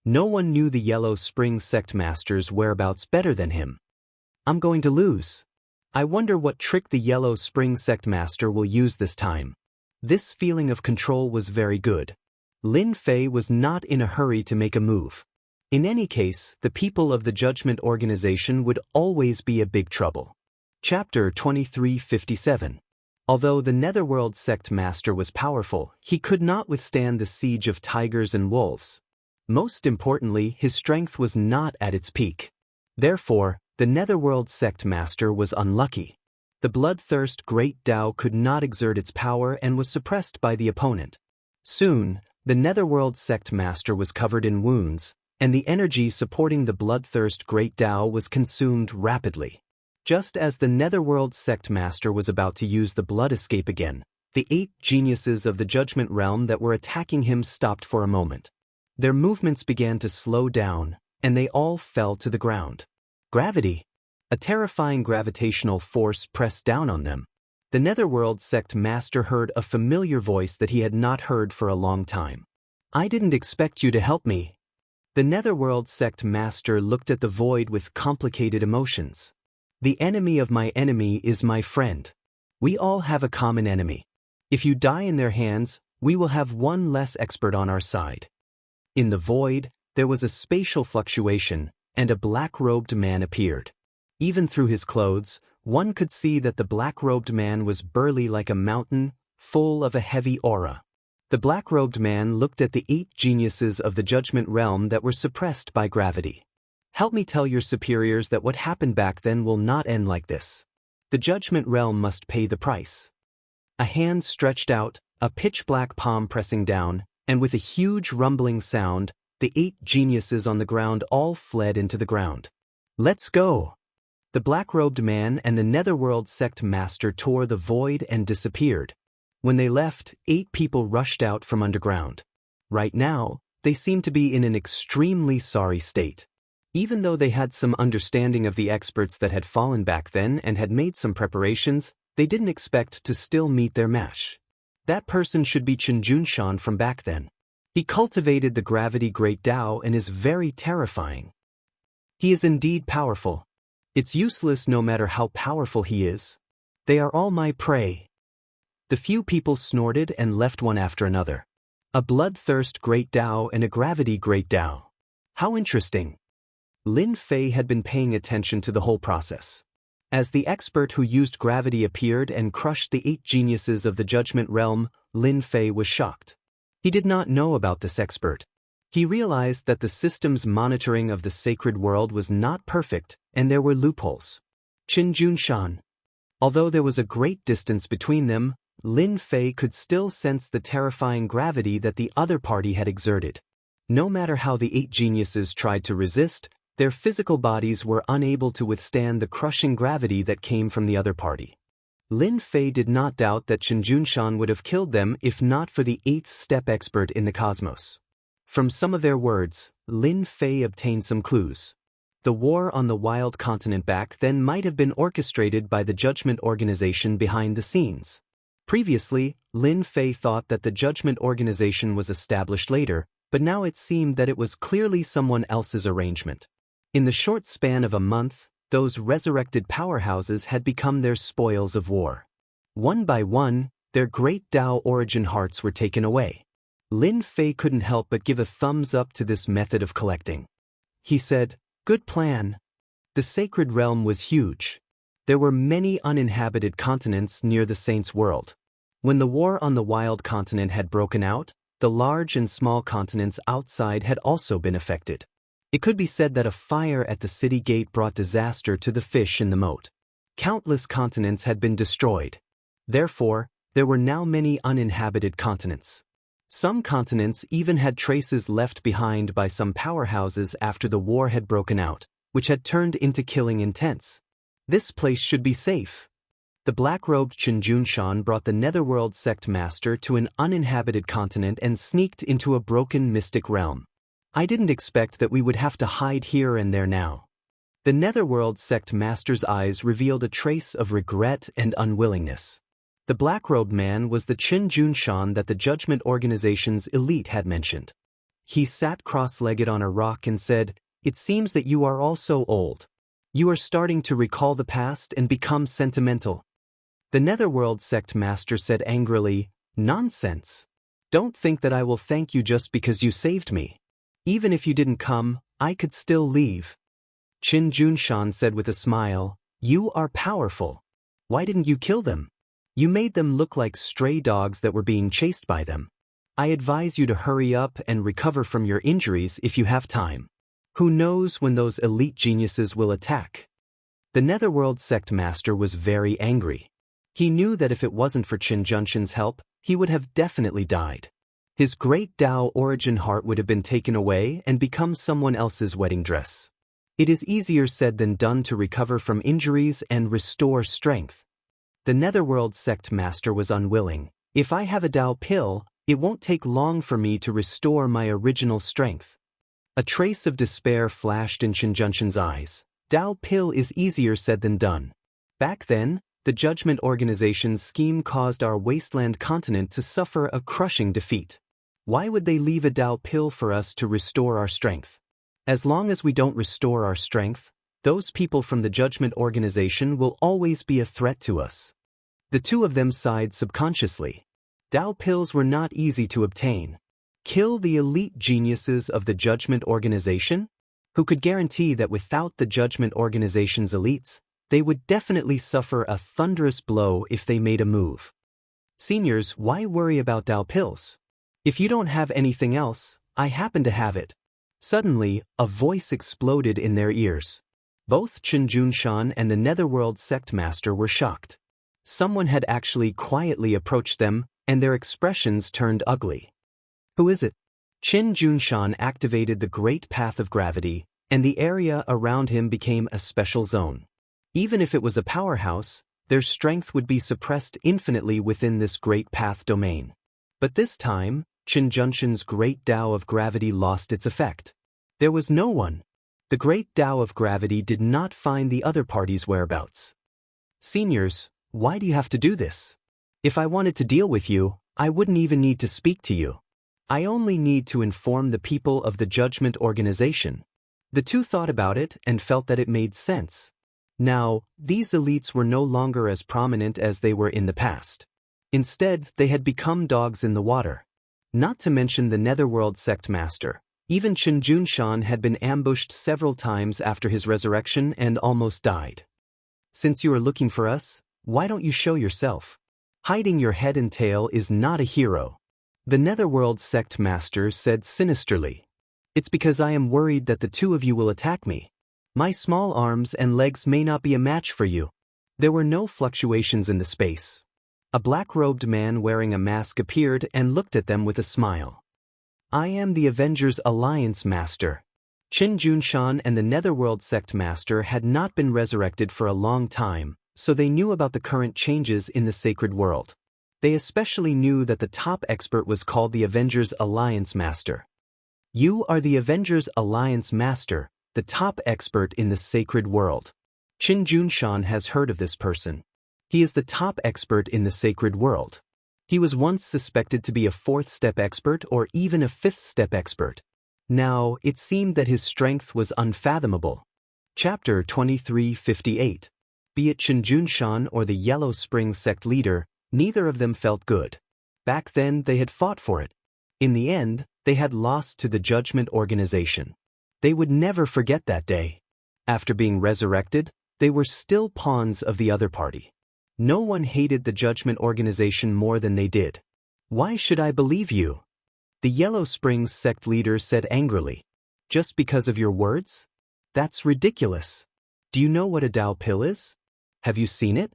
Speaker 1: No one knew the Yellow Spring Sect Master's whereabouts better than him. I'm going to lose. I wonder what trick the Yellow Spring Sect Master will use this time. This feeling of control was very good. Lin Fei was not in a hurry to make a move. In any case, the people of the Judgment Organization would always be a big trouble. Chapter 2357. Although the Netherworld Sect Master was powerful, he could not withstand the siege of tigers and wolves. Most importantly, his strength was not at its peak. Therefore, the Netherworld Sect Master was unlucky. The bloodthirst Great Tao could not exert its power and was suppressed by the opponent. Soon, the Netherworld Sect Master was covered in wounds, and the energy supporting the bloodthirst Great Tao was consumed rapidly. Just as the Netherworld Sect Master was about to use the blood escape again, the 8 geniuses of the Judgment Realm that were attacking him stopped for a moment. Their movements began to slow down, and they all fell to the ground. Gravity. A terrifying gravitational force pressed down on them. The Netherworld Sect Master heard a familiar voice that he had not heard for a long time. I didn't expect you to help me. The Netherworld Sect Master looked at the void with complicated emotions. The enemy of my enemy is my friend. We all have a common enemy. If you die in their hands, we will have one less expert on our side. In the void, there was a spatial fluctuation, and a black-robed man appeared. Even through his clothes, One could see that the black-robed man was burly like a mountain, full of a heavy aura. The black-robed man looked at the 8 geniuses of the Judgment Realm that were suppressed by gravity. Help me tell your superiors that what happened back then will not end like this. The Judgment Realm must pay the price. A hand stretched out, a pitch-black palm pressing down, and with a huge rumbling sound, the 8 geniuses on the ground all fled into the ground. Let's go! The black-robed man and the Netherworld sect master tore the void and disappeared. When they left, 8 people rushed out from underground. Right now, they seemed to be in an extremely sorry state. Even though they had some understanding of the experts that had fallen back then and had made some preparations, they didn't expect to still meet their match. That person should be Qin Junshan from back then. He cultivated the gravity great Tao and is very terrifying. He is indeed powerful. It's useless no matter how powerful he is. They are all my prey. The few people snorted and left one after another. A bloodthirst great Tao and a gravity great Tao. How interesting. Lin Fei had been paying attention to the whole process. As the expert who used gravity appeared and crushed the 8 geniuses of the Judgment Realm, Lin Fei was shocked. He did not know about this expert. He realized that the system's monitoring of the sacred world was not perfect, and there were loopholes. Qin Junshan. Although there was a great distance between them, Lin Fei could still sense the terrifying gravity that the other party had exerted. No matter how the 8 geniuses tried to resist, their physical bodies were unable to withstand the crushing gravity that came from the other party. Lin Fei did not doubt that Qin Junshan would have killed them if not for the 8th step expert in the cosmos. From some of their words, Lin Fei obtained some clues. The war on the wild continent back then might have been orchestrated by the Judgment Organization behind the scenes. Previously, Lin Fei thought that the Judgment Organization was established later, but now it seemed that it was clearly someone else's arrangement. In the short span of a month, those resurrected powerhouses had become their spoils of war. One by one, their great Tao origin hearts were taken away. Lin Fei couldn't help but give a thumbs up to this method of collecting. He said, "Good plan." The sacred realm was huge. There were many uninhabited continents near the Saints' world. When the war on the wild continent had broken out, the large and small continents outside had also been affected. It could be said that a fire at the city gate brought disaster to the fish in the moat. Countless continents had been destroyed. Therefore, there were now many uninhabited continents. Some continents even had traces left behind by some powerhouses after the war had broken out, which had turned into killing intents. This place should be safe. The black-robed Qin Junshan brought the Netherworld sect master to an uninhabited continent and sneaked into a broken mystic realm. I didn't expect that we would have to hide here and there now. The Netherworld sect master's eyes revealed a trace of regret and unwillingness. The black-robed man was the Qin Junshan that the Judgment Organization's elite had mentioned. He sat cross-legged on a rock and said, "It seems that you are all so old. You are starting to recall the past and become sentimental." The Netherworld sect master said angrily, "Nonsense. Don't think that I will thank you just because you saved me. Even if you didn't come, I could still leave." Qin Junshan said with a smile, "You are powerful. Why didn't you kill them? You made them look like stray dogs that were being chased by them. I advise you to hurry up and recover from your injuries if you have time. Who knows when those elite geniuses will attack?" The Netherworld sect master was very angry. He knew that if it wasn't for Qin Junshan's help, he would have definitely died. His great Tao origin heart would have been taken away and become someone else's wedding dress. It is easier said than done to recover from injuries and restore strength. The Netherworld sect master was unwilling. "If I have a Tao pill, it won't take long for me to restore my original strength." A trace of despair flashed in Qin Junshan's eyes. Tao pill is easier said than done. Back then, the Judgment Organization's scheme caused our wasteland continent to suffer a crushing defeat. Why would they leave a Tao pill for us to restore our strength? As long as we don't restore our strength, those people from the Judgment Organization will always be a threat to us. The two of them sighed subconsciously. Tao pills were not easy to obtain. Kill the elite geniuses of the Judgment Organization? Who could guarantee that without the Judgment Organization's elites, They would definitely suffer a thunderous blow if they made a move. Seniors, why worry about Dao pills? If you don't have anything else, I happen to have it. Suddenly, a voice exploded in their ears. Both Chen Junshan and the Netherworld sect master were shocked. Someone had actually quietly approached them, and their expressions turned ugly. Who is it? Chen Junshan activated the Great Path of Gravity, and the area around him became a special zone. Even if it was a powerhouse, their strength would be suppressed infinitely within this Great Path domain. But this time, Chen Junshan's Great Tao of Gravity lost its effect. There was no one. The Great Tao of Gravity did not find the other party's whereabouts. Seniors, why do you have to do this? If I wanted to deal with you, I wouldn't even need to speak to you. I only need to inform the people of the Judgment Organization. The two thought about it and felt that it made sense. Now, these elites were no longer as prominent as they were in the past. Instead, they had become dogs in the water. Not to mention the Netherworld sect master. Even Chen Junshan had been ambushed several times after his resurrection and almost died. Since you are looking for us, why don't you show yourself? Hiding your head and tail is not a hero. The Netherworld sect master said sinisterly. It's because I am worried that the two of you will attack me. My small arms and legs may not be a match for you. There were no fluctuations in the space. A black-robed man wearing a mask appeared and looked at them with a smile. I am the Avengers Alliance Master. Chen Junshan and the Netherworld sect master had not been resurrected for a long time, so they knew about the current changes in the sacred world. They especially knew that the top expert was called the Avengers Alliance Master. You are the Avengers Alliance Master, the top expert in the sacred world. Chen Junshan has heard of this person. He is the top expert in the sacred world. He was once suspected to be a fourth-step expert or even a fifth-step expert. Now, it seemed that his strength was unfathomable. Chapter 2358. Be it Chen Junshan or the Yellow Spring sect leader, neither of them felt good. Back then, they had fought for it. In the end, they had lost to the Judgment Organization. They would never forget that day. After being resurrected, they were still pawns of the other party. No one hated the Judgment Organization more than they did. Why should I believe you? The Yellow Springs sect leader said angrily. Just because of your words? That's ridiculous. Do you know what a Dao pill is? Have you seen it?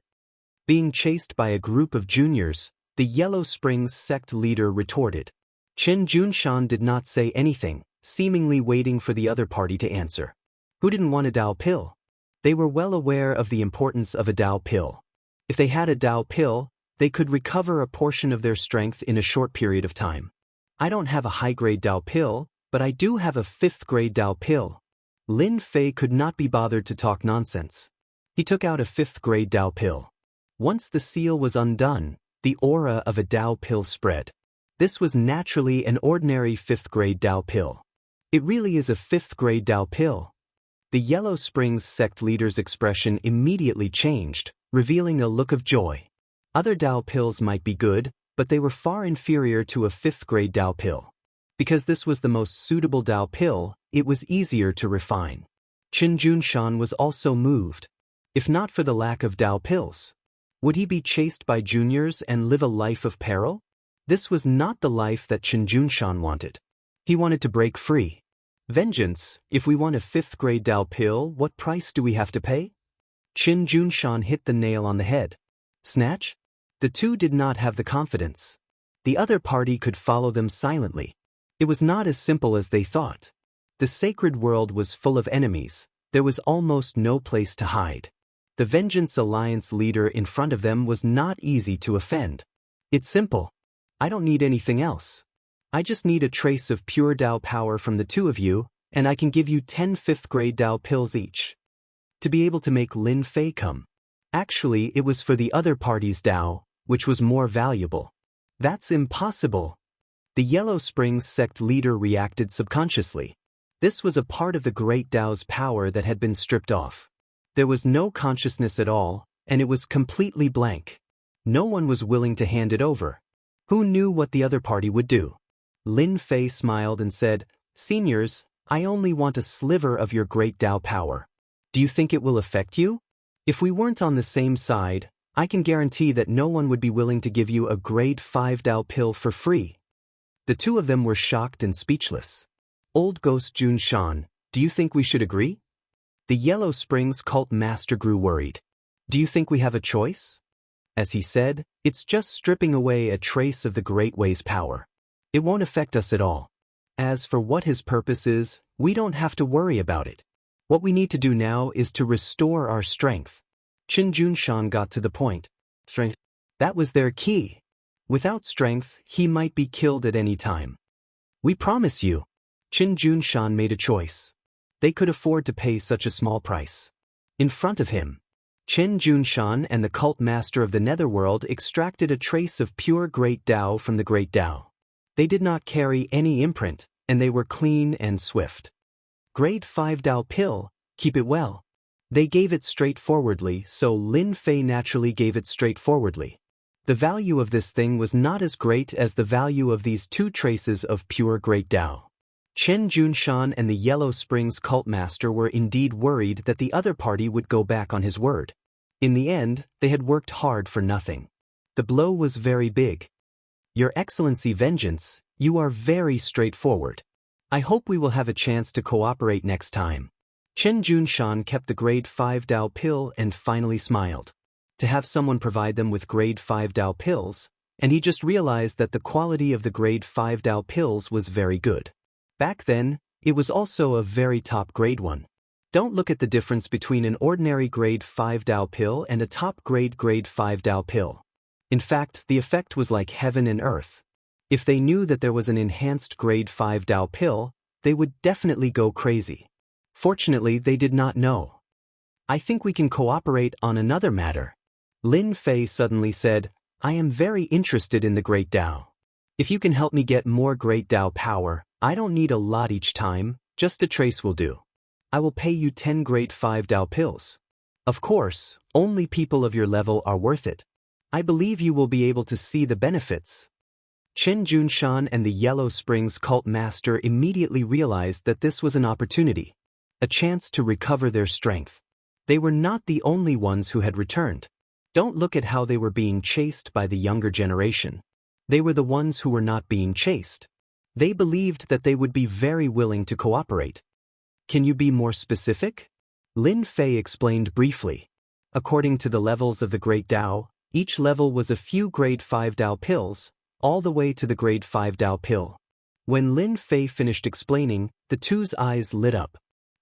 Speaker 1: Being chased by a group of juniors, the Yellow Springs sect leader retorted. Chen Junshan did not say anything, seemingly waiting for the other party to answer. Who didn't want a Dao pill? They were well aware of the importance of a Dao pill. If they had a Dao pill, they could recover a portion of their strength in a short period of time. I don't have a high-grade Dao pill, but I do have a fifth-grade Dao pill. Lin Fei could not be bothered to talk nonsense. He took out a fifth-grade Dao pill. Once the seal was undone, the aura of a Dao pill spread. This was naturally an ordinary fifth-grade Dao pill. It really is a fifth-grade Dao pill. The Yellow Springs sect leader's expression immediately changed, revealing a look of joy. Other Dao pills might be good, but they were far inferior to a fifth-grade Dao pill. Because this was the most suitable Dao pill, it was easier to refine. Chen Junshan was also moved. If not for the lack of Dao pills, would he be chased by juniors and live a life of peril? This was not the life that Chen Junshan wanted. He wanted to break free. Vengeance, if we want a fifth-grade Dao pill, what price do we have to pay? Chen Junshan hit the nail on the head. Snatch? The two did not have the confidence. The other party could follow them silently. It was not as simple as they thought. The sacred world was full of enemies. There was almost no place to hide. The Vengeance Alliance leader in front of them was not easy to offend. It's simple. I don't need anything else. I just need a trace of pure Dao power from the two of you, and I can give you 10 fifth-grade Dao pills each. To be able to make Lin Fei come. Actually, it was for the other party's Dao, which was more valuable. That's impossible. The Yellow Springs sect leader reacted subconsciously. This was a part of the Great Dao's power that had been stripped off. There was no consciousness at all, and it was completely blank. No one was willing to hand it over. Who knew what the other party would do? Lin Fei smiled and said, Seniors, I only want a sliver of your great Dao power. Do you think it will affect you? If we weren't on the same side, I can guarantee that no one would be willing to give you a grade 5 Dao pill for free. The two of them were shocked and speechless. Old Ghost Jun Shan, do you think we should agree? The Yellow Springs cult master grew worried. Do you think we have a choice? As he said, it's just stripping away a trace of the Great Way's power. It won't affect us at all. As for what his purpose is, we don't have to worry about it. What we need to do now is to restore our strength. Qin Junshan got to the point. Strength. That was their key. Without strength, he might be killed at any time. We promise you. Qin Junshan made a choice. They could afford to pay such a small price. In front of him, Qin Junshan and the cult master of the Netherworld extracted a trace of pure Great Tao from the Great Tao. They did not carry any imprint, and they were clean and swift. Grade 5 Dao pill, keep it well. They gave it straightforwardly, so Lin Fei naturally gave it straightforwardly. The value of this thing was not as great as the value of these two traces of pure Great Tao. Chen Junshan and the Yellow Springs cult master were indeed worried that the other party would go back on his word. In the end, they had worked hard for nothing. The blow was very big. Your Excellency Vengeance, you are very straightforward. I hope we will have a chance to cooperate next time. Chen Junshan kept the grade 5 Dao pill and finally smiled. To have someone provide them with grade 5 Dao pills, and he just realized that the quality of the grade 5 Dao pills was very good. Back then, it was also a very top grade one. Don't look at the difference between an ordinary grade 5 Dao pill and a top grade 5 Dao pill. In fact, the effect was like heaven and earth. If they knew that there was an enhanced grade 5 Dao pill, they would definitely go crazy. Fortunately, they did not know. I think we can cooperate on another matter. Lin Fei suddenly said, I am very interested in the Great Tao. If you can help me get more Great Tao power, I don't need a lot each time, just a trace will do. I will pay you 10 grade 5 Dao pills. Of course, only people of your level are worth it. I believe you will be able to see the benefits. Chen Junshan and the Yellow Springs cult master immediately realized that this was an opportunity, a chance to recover their strength. They were not the only ones who had returned. Don't look at how they were being chased by the younger generation. They were the ones who were not being chased. They believed that they would be very willing to cooperate. Can you be more specific? Lin Fei explained briefly. According to the levels of the Great Tao, each level was a few grade 5 Tao pills, all the way to the grade 5 Tao pill. When Lin Fei finished explaining, the two's eyes lit up.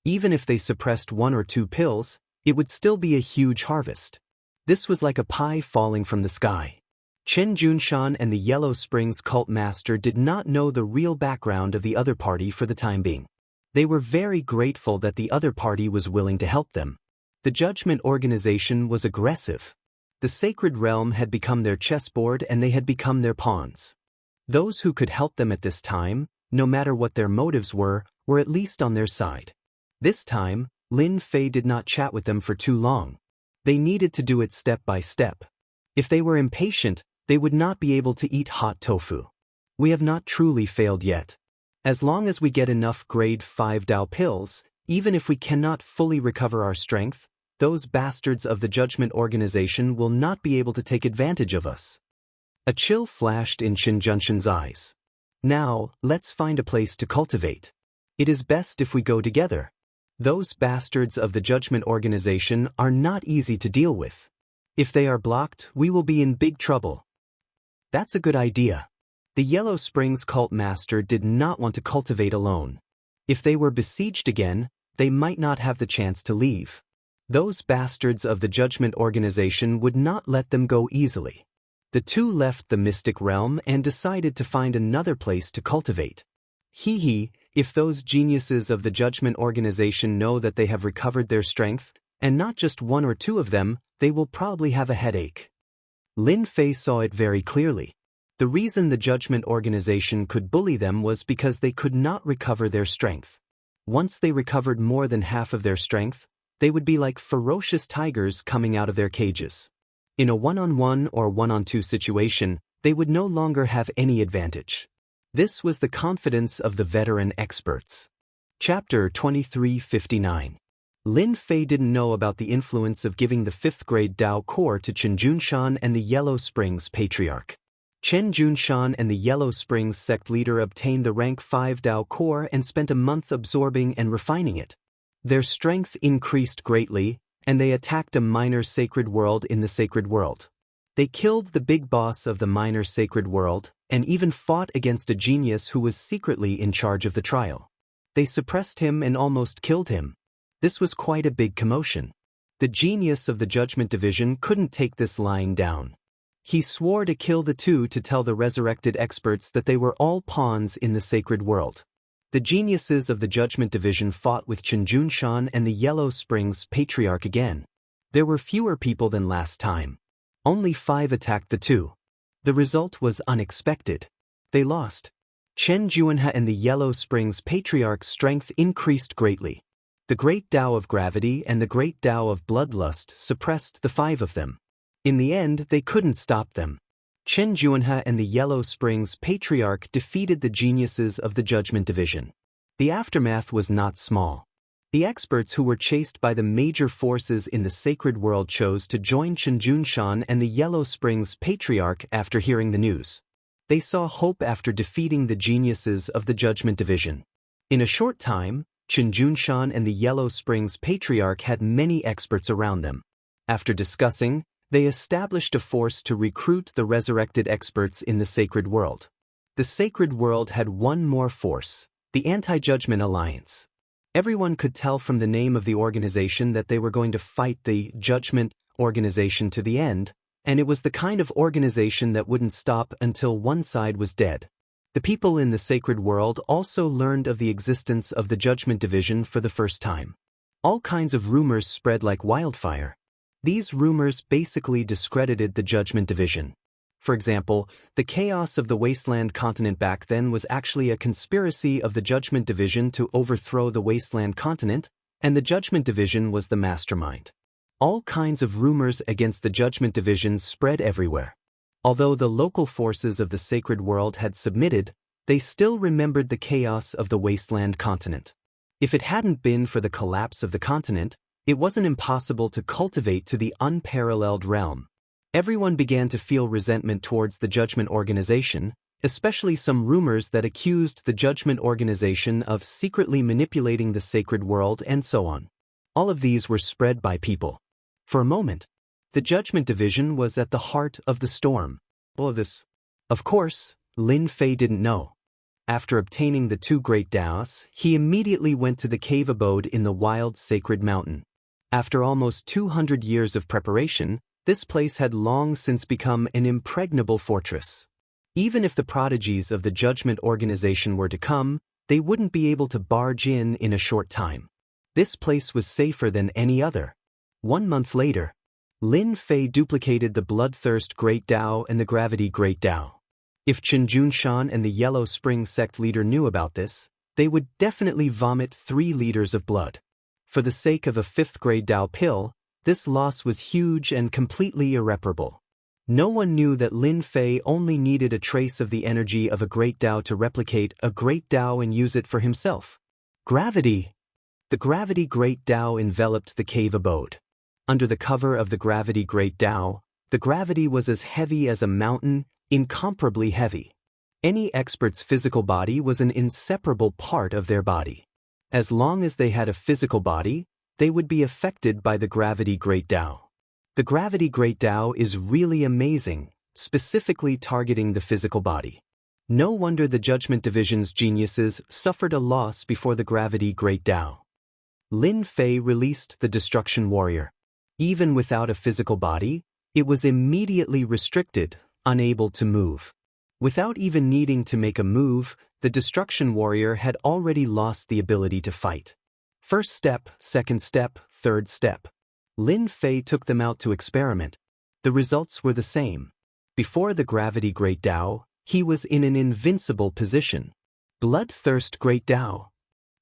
Speaker 1: Even if they suppressed 1 or 2 pills, it would still be a huge harvest. This was like a pie falling from the sky. Chen Junshan and the Yellow Springs cult master did not know the real background of the other party for the time being. They were very grateful that the other party was willing to help them. The Judgment Organization was aggressive. The Sacred Realm had become their chessboard and they had become their pawns. Those who could help them at this time, no matter what their motives were at least on their side. This time, Lin Fei did not chat with them for too long. They needed to do it step by step. If they were impatient, they would not be able to eat hot tofu. We have not truly failed yet. As long as we get enough grade 5 Dao pills, even if we cannot fully recover our strength, those bastards of the Judgment Organization will not be able to take advantage of us. A chill flashed in Qin Junshan's eyes. Now, let's find a place to cultivate. It is best if we go together. Those bastards of the Judgment Organization are not easy to deal with. If they are blocked, we will be in big trouble. That's a good idea. The Yellow Springs cult master did not want to cultivate alone. If they were besieged again, they might not have the chance to leave. Those bastards of the Judgment Organization would not let them go easily. The two left the mystic realm and decided to find another place to cultivate. If those geniuses of the Judgment Organization know that they have recovered their strength, and not just 1 or 2 of them, they will probably have a headache. Lin Fei saw it very clearly. The reason the Judgment Organization could bully them was because they could not recover their strength. Once they recovered more than half of their strength, they would be like ferocious tigers coming out of their cages. In a 1-on-1 or 1-on-2 situation, they would no longer have any advantage. This was the confidence of the veteran experts. Chapter 2359. Lin Fei didn't know about the influence of giving the 5th grade Dao core to Chen Junshan and the Yellow Springs Patriarch. Chen Junshan and the Yellow Springs sect leader obtained the rank 5 Dao core and spent a month absorbing and refining it. Their strength increased greatly, and they attacked a minor sacred world in the sacred world. They killed the big boss of the minor sacred world, and even fought against a genius who was secretly in charge of the trial. They suppressed him and almost killed him. This was quite a big commotion. The genius of the Judgment Division couldn't take this lying down. He swore to kill the two to tell the resurrected experts that they were all pawns in the sacred world. The geniuses of the Judgment Division fought with Chen Junshan and the Yellow Springs Patriarch again. There were fewer people than last time. Only 5 attacked the two. The result was unexpected. They lost. Chen Juanha and the Yellow Springs Patriarch's strength increased greatly. The Great Tao of Gravity and the Great Tao of Bloodlust suppressed the 5 of them. In the end, they couldn't stop them. Chen Juanha and the Yellow Springs Patriarch defeated the geniuses of the Judgment Division. The aftermath was not small. The experts who were chased by the major forces in the sacred world chose to join Chen Junshan and the Yellow Springs Patriarch after hearing the news. They saw hope after defeating the geniuses of the Judgment Division. In a short time, Chen Junshan and the Yellow Springs Patriarch had many experts around them. After discussing, they established a force to recruit the resurrected experts in the sacred world. The sacred world had one more force, the Anti-Judgment Alliance. Everyone could tell from the name of the organization that they were going to fight the Judgment Organization to the end, and it was the kind of organization that wouldn't stop until one side was dead. The people in the sacred world also learned of the existence of the Judgment Division for the first time. All kinds of rumors spread like wildfire. These rumors basically discredited the Judgment Division. For example, the chaos of the Wasteland continent back then was actually a conspiracy of the Judgment Division to overthrow the Wasteland continent, and the Judgment Division was the mastermind. All kinds of rumors against the Judgment Division spread everywhere. Although the local forces of the sacred world had submitted, they still remembered the chaos of the Wasteland continent. If it hadn't been for the collapse of the continent, it wasn't impossible to cultivate to the unparalleled realm. Everyone began to feel resentment towards the Judgment Organization, especially some rumors that accused the Judgment Organization of secretly manipulating the sacred world and so on. All of these were spread by people. For a moment, the Judgment Division was at the heart of the storm. All of this. Of course, Lin Fei didn't know. After obtaining the 2 great Daos, he immediately went to the cave abode in the wild sacred mountain. After almost 200 years of preparation, this place had long since become an impregnable fortress. Even if the prodigies of the Judgment Organization were to come, they wouldn't be able to barge in a short time. This place was safer than any other. 1 month later, Lin Fei duplicated the Bloodthirst Great Tao and the Gravity Great Tao. If Chen Junshan and the Yellow Spring sect leader knew about this, they would definitely vomit 3 liters of blood. For the sake of a 5th grade Tao pill, this loss was huge and completely irreparable. No one knew that Lin Fei only needed a trace of the energy of a great Tao to replicate a great Tao and use it for himself. Gravity. The Gravity Great Tao enveloped the cave abode. Under the cover of the Gravity Great Tao, the gravity was as heavy as a mountain, incomparably heavy. Any expert's physical body was an inseparable part of their body. As long as they had a physical body, they would be affected by the Gravity Great Tao. The Gravity Great Tao is really amazing, specifically targeting the physical body. No wonder the Judgment Division's geniuses suffered a loss before the Gravity Great Tao. Lin Fei released the Destruction Warrior. Even without a physical body, it was immediately restricted, unable to move. Without even needing to make a move, the Destruction Warrior had already lost the ability to fight. First step, second step, third step. Lin Fei took them out to experiment. The results were the same. Before the Gravity Great Tao, he was in an invincible position. Bloodthirst Great Tao.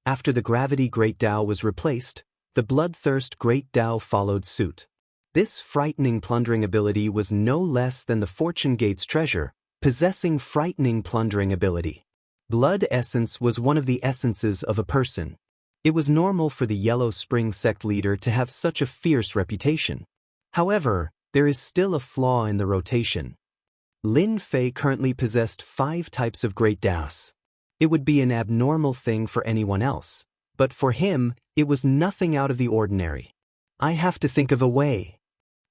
Speaker 1: After the Gravity Great Tao was replaced, the Bloodthirst Great Tao followed suit. This frightening plundering ability was no less than the Fortune Gate's treasure, possessing frightening plundering ability. Blood essence was one of the essences of a person. It was normal for the Yellow Spring sect leader to have such a fierce reputation. However, there is still a flaw in the rotation. Lin Fei currently possessed 5 types of Great Daos. It would be an abnormal thing for anyone else, but for him, it was nothing out of the ordinary. I have to think of a way.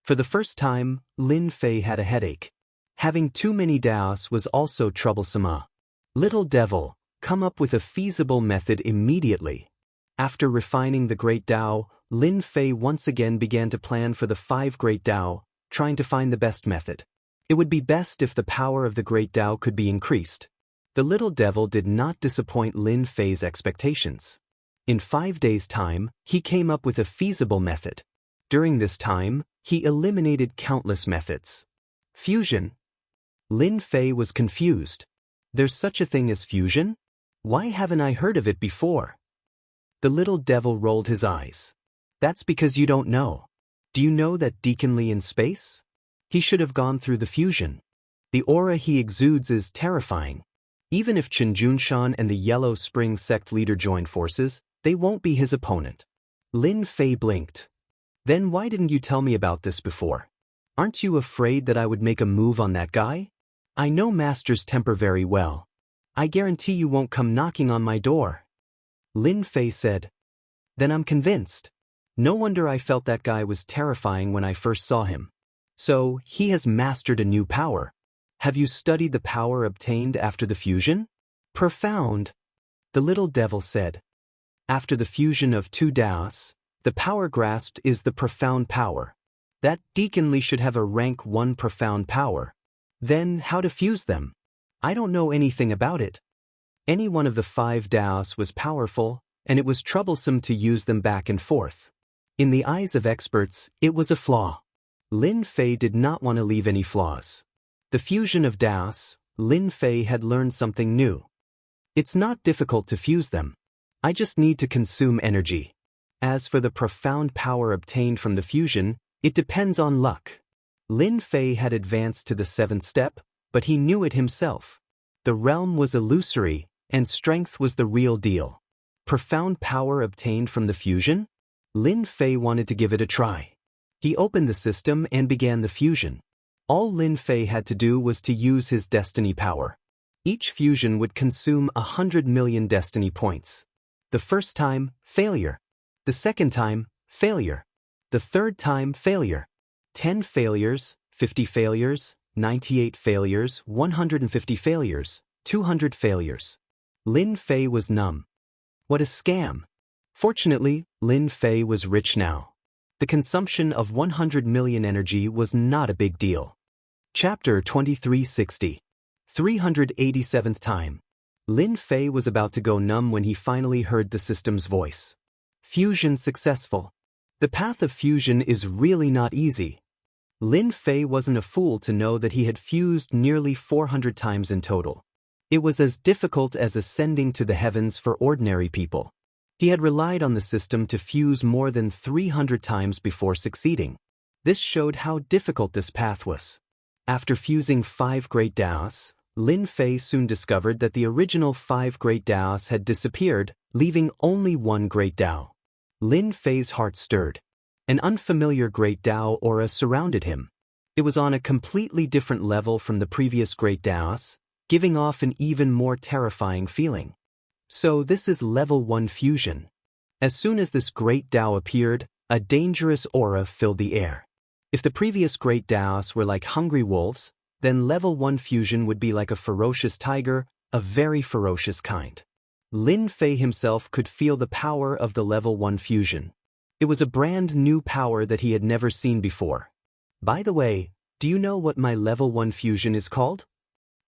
Speaker 1: For the first time, Lin Fei had a headache. Having too many Daos was also troublesome. Little devil, come up with a feasible method immediately. After refining the Great Dao, Lin Fei once again began to plan for the 5 Great Dao, trying to find the best method. It would be best if the power of the Great Dao could be increased. The little devil did not disappoint Lin Fei's expectations. In 5 days' time, he came up with a feasible method. During this time, he eliminated countless methods. Fusion. Lin Fei was confused. There's such a thing as fusion? Why haven't I heard of it before? The little devil rolled his eyes. That's because you don't know. Do you know that Deacon Li in space? He should have gone through the fusion. The aura he exudes is terrifying. Even if Chen Junshan and the Yellow Spring sect leader join forces, they won't be his opponent. Lin Fei blinked. Then why didn't you tell me about this before? Aren't you afraid that I would make a move on that guy? I know Master's temper very well. I guarantee you won't come knocking on my door. Lin Fei said. Then I'm convinced. No wonder I felt that guy was terrifying when I first saw him. So, he has mastered a new power. Have you studied the power obtained after the fusion? Profound. The little devil said. After the fusion of 2 Daos, the power grasped is the profound power. That Deacon Li should have a rank 1 profound power. Then, how to fuse them? I don't know anything about it. Any one of the 5 Daos was powerful, and it was troublesome to use them back and forth. In the eyes of experts, it was a flaw. Lin Fei did not want to leave any flaws. The fusion of Daos, Lin Fei had learned something new. It's not difficult to fuse them. I just need to consume energy. As for the profound power obtained from the fusion, it depends on luck. Lin Fei had advanced to the 7th step, but he knew it himself. The realm was illusory, and strength was the real deal. Profound power obtained from the fusion? Lin Fei wanted to give it a try. He opened the system and began the fusion. All Lin Fei had to do was to use his destiny power. Each fusion would consume 100 million destiny points. The first time, failure. The second time, failure. The third time, failure. 10 failures, 50 failures, 98 failures, 150 failures, 200 failures. Lin Fei was numb. What a scam. Fortunately, Lin Fei was rich now. The consumption of 100 million energy was not a big deal. Chapter 2360. 387th time. Lin Fei was about to go numb when he finally heard the system's voice. Fusion successful. The path of fusion is really not easy. Lin Fei wasn't a fool to know that he had fused nearly 400 times in total. It was as difficult as ascending to the heavens for ordinary people. He had relied on the system to fuse more than 300 times before succeeding. This showed how difficult this path was. After fusing 5 Great Daos, Lin Fei soon discovered that the original 5 Great Daos had disappeared, leaving only 1 Great Dao. Lin Fei's heart stirred. An unfamiliar Great Dao aura surrounded him. It was on a completely different level from the previous Great Daos, giving off an even more terrifying feeling. So this is level 1 fusion. As soon as this Great Dao appeared, a dangerous aura filled the air. If the previous Great Daos were like hungry wolves, then level 1 fusion would be like a ferocious tiger, a very ferocious kind. Lin Fei himself could feel the power of the level 1 fusion. It was a brand new power that he had never seen before. By the way, do you know what my level 1 fusion is called?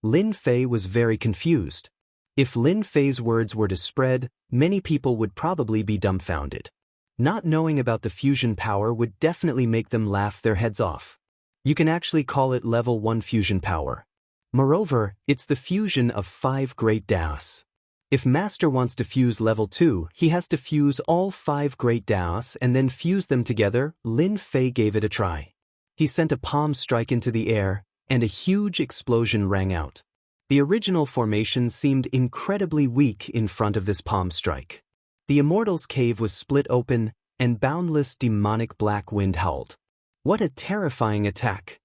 Speaker 1: Lin Fei was very confused. If Lin Fei's words were to spread, many people would probably be dumbfounded. Not knowing about the fusion power would definitely make them laugh their heads off. You can actually call it level 1 fusion power. Moreover, it's the fusion of 5 Great Daos. If Master wants to fuse level 2, he has to fuse all 5 Great Daos and then fuse them together. Lin Fei gave it a try. He sent a palm strike into the air, and a huge explosion rang out. The original formation seemed incredibly weak in front of this palm strike. The Immortal's cave was split open, and boundless demonic black wind howled. What a terrifying attack!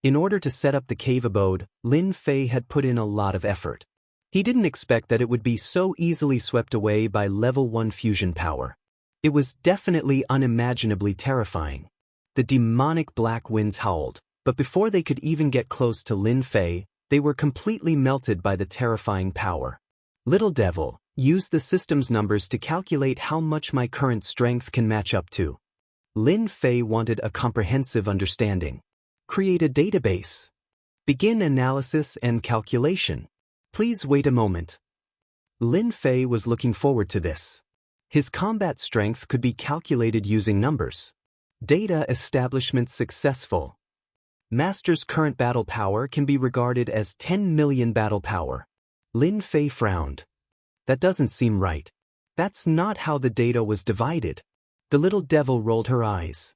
Speaker 1: In order to set up the cave abode, Lin Fei had put in a lot of effort. He didn't expect that it would be so easily swept away by level 1 fusion power. It was definitely unimaginably terrifying. The demonic black winds howled, but before they could even get close to Lin Fei, they were completely melted by the terrifying power. Little devil, use the system's numbers to calculate how much my current strength can match up to. Lin Fei wanted a comprehensive understanding. Create a database. Begin analysis and calculation. Please wait a moment. Lin Fei was looking forward to this. His combat strength could be calculated using numbers. Data establishment successful. Master's current battle power can be regarded as 10 million battle power. Lin Fei frowned. That doesn't seem right. That's not how the data was divided. The little devil rolled her eyes.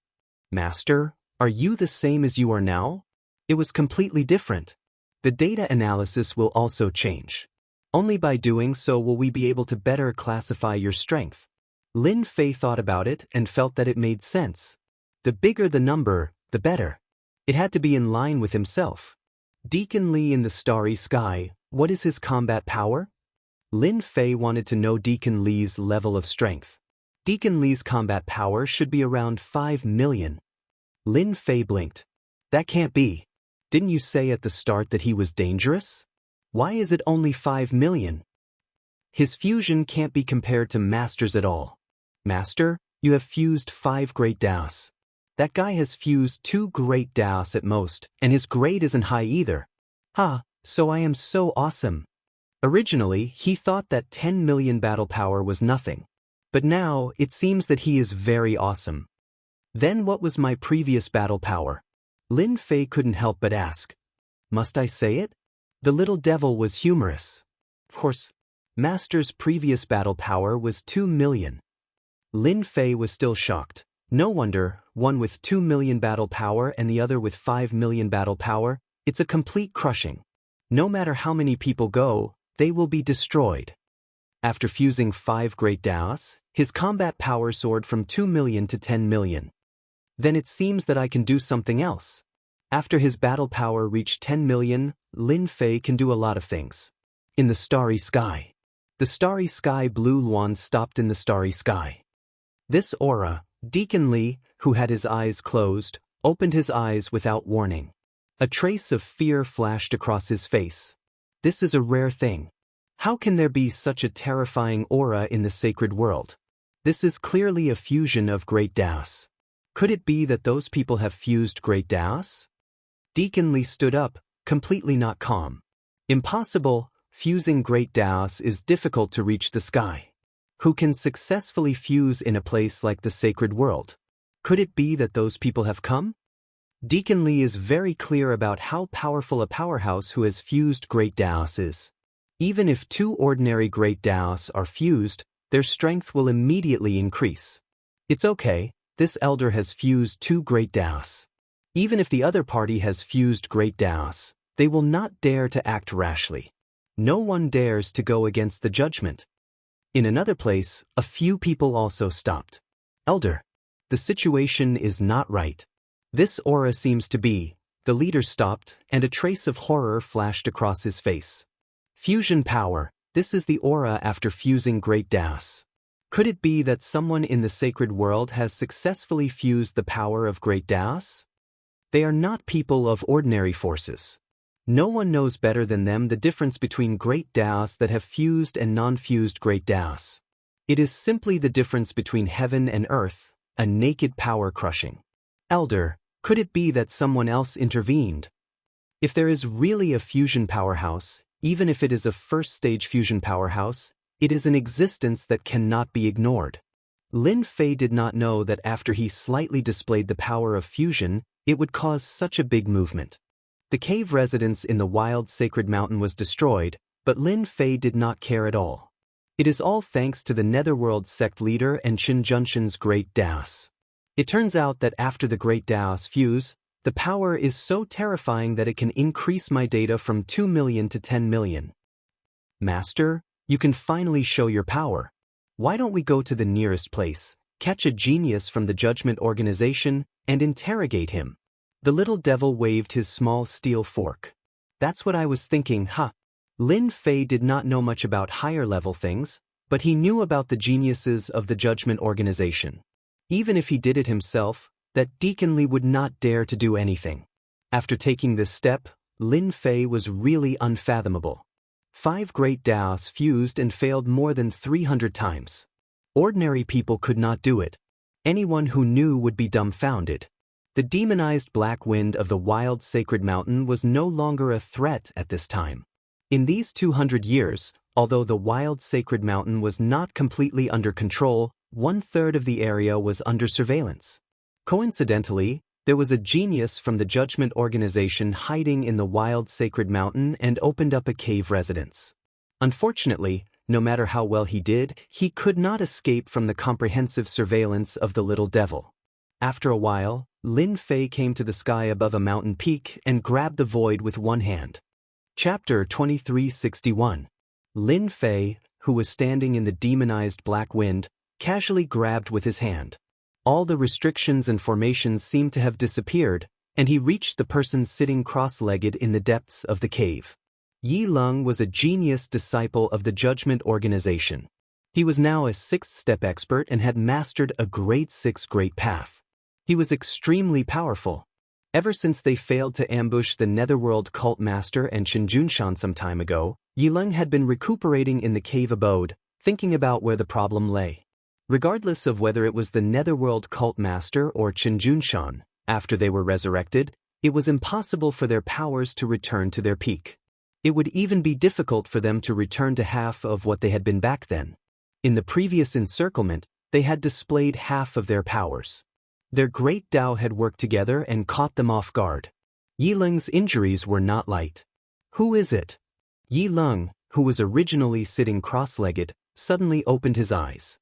Speaker 1: Master, are you the same as you are now? It was completely different. The data analysis will also change. Only by doing so will we be able to better classify your strength. Lin Fei thought about it and felt that it made sense. The bigger the number, the better. It had to be in line with himself. Deacon Li in the starry sky, what is his combat power? Lin Fei wanted to know Deacon Li's level of strength. Deacon Li's combat power should be around 5 million. Lin Fei blinked. That can't be. Didn't you say at the start that he was dangerous? Why is it only 5 million? His fusion can't be compared to Master's at all. Master, you have fused 5 great Daos. That guy has fused 2 great Daos at most, and his grade isn't high either. Ha, so I am so awesome. Originally, he thought that 10 million battle power was nothing. But now, it seems that he is very awesome. Then what was my previous battle power? Lin Fei couldn't help but ask. Must I say it? The little devil was humorous. Of course, Master's previous battle power was 2 million. Lin Fei was still shocked. No wonder, one with 2 million battle power and the other with 5 million battle power, it's a complete crushing. No matter how many people go, they will be destroyed. After fusing 5 great Daos, his combat power soared from 2 million to 10 million. Then it seems that I can do something else. After his battle power reached 10 million, Lin Fei can do a lot of things. In the starry sky. The starry sky blue Luan stopped in the starry sky. This aura, Deacon Li, who had his eyes closed, opened his eyes without warning. A trace of fear flashed across his face. This is a rare thing. How can there be such a terrifying aura in the sacred world? This is clearly a fusion of great Daos. Could it be that those people have fused great Daos? Deacon Li stood up, completely not calm. Impossible, fusing great Daos is difficult to reach the sky. Who can successfully fuse in a place like the sacred world? Could it be that those people have come? Deacon Li is very clear about how powerful a powerhouse who has fused great Daos is. Even if 2 ordinary great Daos are fused, their strength will immediately increase. It's okay, this elder has fused 2 great Daos. Even if the other party has fused great Daos, they will not dare to act rashly. No one dares to go against the judgment. In another place, a few people also stopped. Elder, the situation is not right. This aura seems to be. The leader stopped, and a trace of horror flashed across his face. Fusion power, this is the aura after fusing great Daos. Could it be that someone in the sacred world has successfully fused the power of great Daos? They are not people of ordinary forces. No one knows better than them the difference between great Daos that have fused and non-fused great Daos. It is simply the difference between heaven and earth, a naked power crushing. Elder, could it be that someone else intervened? If there is really a fusion powerhouse, even if it is a first-stage fusion powerhouse, it is an existence that cannot be ignored. Lin Fei did not know that after he slightly displayed the power of fusion, it would cause such a big movement. The cave residence in the wild sacred mountain was destroyed, but Lin Fei did not care at all. It is all thanks to the Netherworld sect leader and Qin Junshin's great Daos. It turns out that after the great Daos fuse, the power is so terrifying that it can increase my data from 2 million to 10 million. Master, you can finally show your power. Why don't we go to the nearest place, catch a genius from the judgment organization, and interrogate him? The little devil waved his small steel fork. That's what I was thinking, huh? Lin Fei did not know much about higher-level things, but he knew about the geniuses of the judgment organization. Even if he did it himself, that Deacon Li would not dare to do anything. After taking this step, Lin Fei was really unfathomable. 5 great Daos fused and failed more than 300 times. Ordinary people could not do it. Anyone who knew would be dumbfounded. The demonized black wind of the wild sacred mountain was no longer a threat at this time. In these 200 years, although the wild sacred mountain was not completely under control, 1/3 of the area was under surveillance. Coincidentally, there was a genius from the judgment organization hiding in the wild sacred mountain and opened up a cave residence. Unfortunately, no matter how well he did, he could not escape from the comprehensive surveillance of the little devil. After a while, Lin Fei came to the sky above a mountain peak and grabbed the void with one hand. Chapter 2361. Lin Fei, who was standing in the demonized black wind, casually grabbed with his hand. All the restrictions and formations seemed to have disappeared, and he reached the person sitting cross-legged in the depths of the cave. Yi Lung was a genius disciple of the judgment organization. He was now a 6th-step expert and had mastered a grade 6 great path. He was extremely powerful. Ever since they failed to ambush the Netherworld cult master and Chen Junshan some time ago, Yi Lung had been recuperating in the cave abode, thinking about where the problem lay. Regardless of whether it was the Netherworld cult master or Chen Junshan, after they were resurrected, it was impossible for their powers to return to their peak. It would even be difficult for them to return to half of what they had been back then. In the previous encirclement, they had displayed half of their powers. Their great Tao had worked together and caught them off guard. Yi Lung's injuries were not light. Who is it? Yi Lung, who was originally sitting cross-legged, suddenly opened his eyes.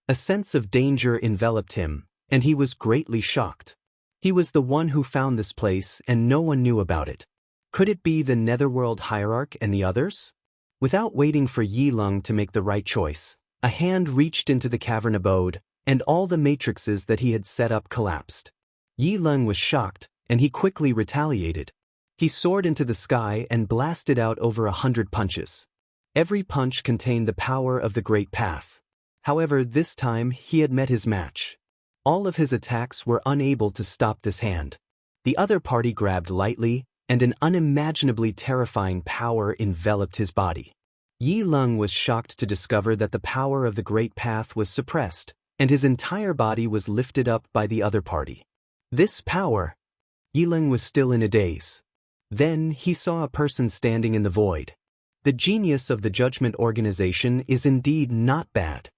Speaker 1: A sense of danger enveloped him, and he was greatly shocked. He was the one who found this place and no one knew about it. Could it be the Netherworld Hierarch and the others? Without waiting for Yi Lung to make the right choice, a hand reached into the cavern abode, and all the matrices that he had set up collapsed. Yi Lung was shocked, and he quickly retaliated. He soared into the sky and blasted out over 100 punches. Every punch contained the power of the Great Path. However, this time he had met his match. All of his attacks were unable to stop this hand. The other party grabbed lightly, and an unimaginably terrifying power enveloped his body. Yi Lung was shocked to discover that the power of the Great Path was suppressed, and his entire body was lifted up by the other party. This power! Yi Lung was still in a daze. Then he saw a person standing in the void. The genius of the judgment organization is indeed not bad.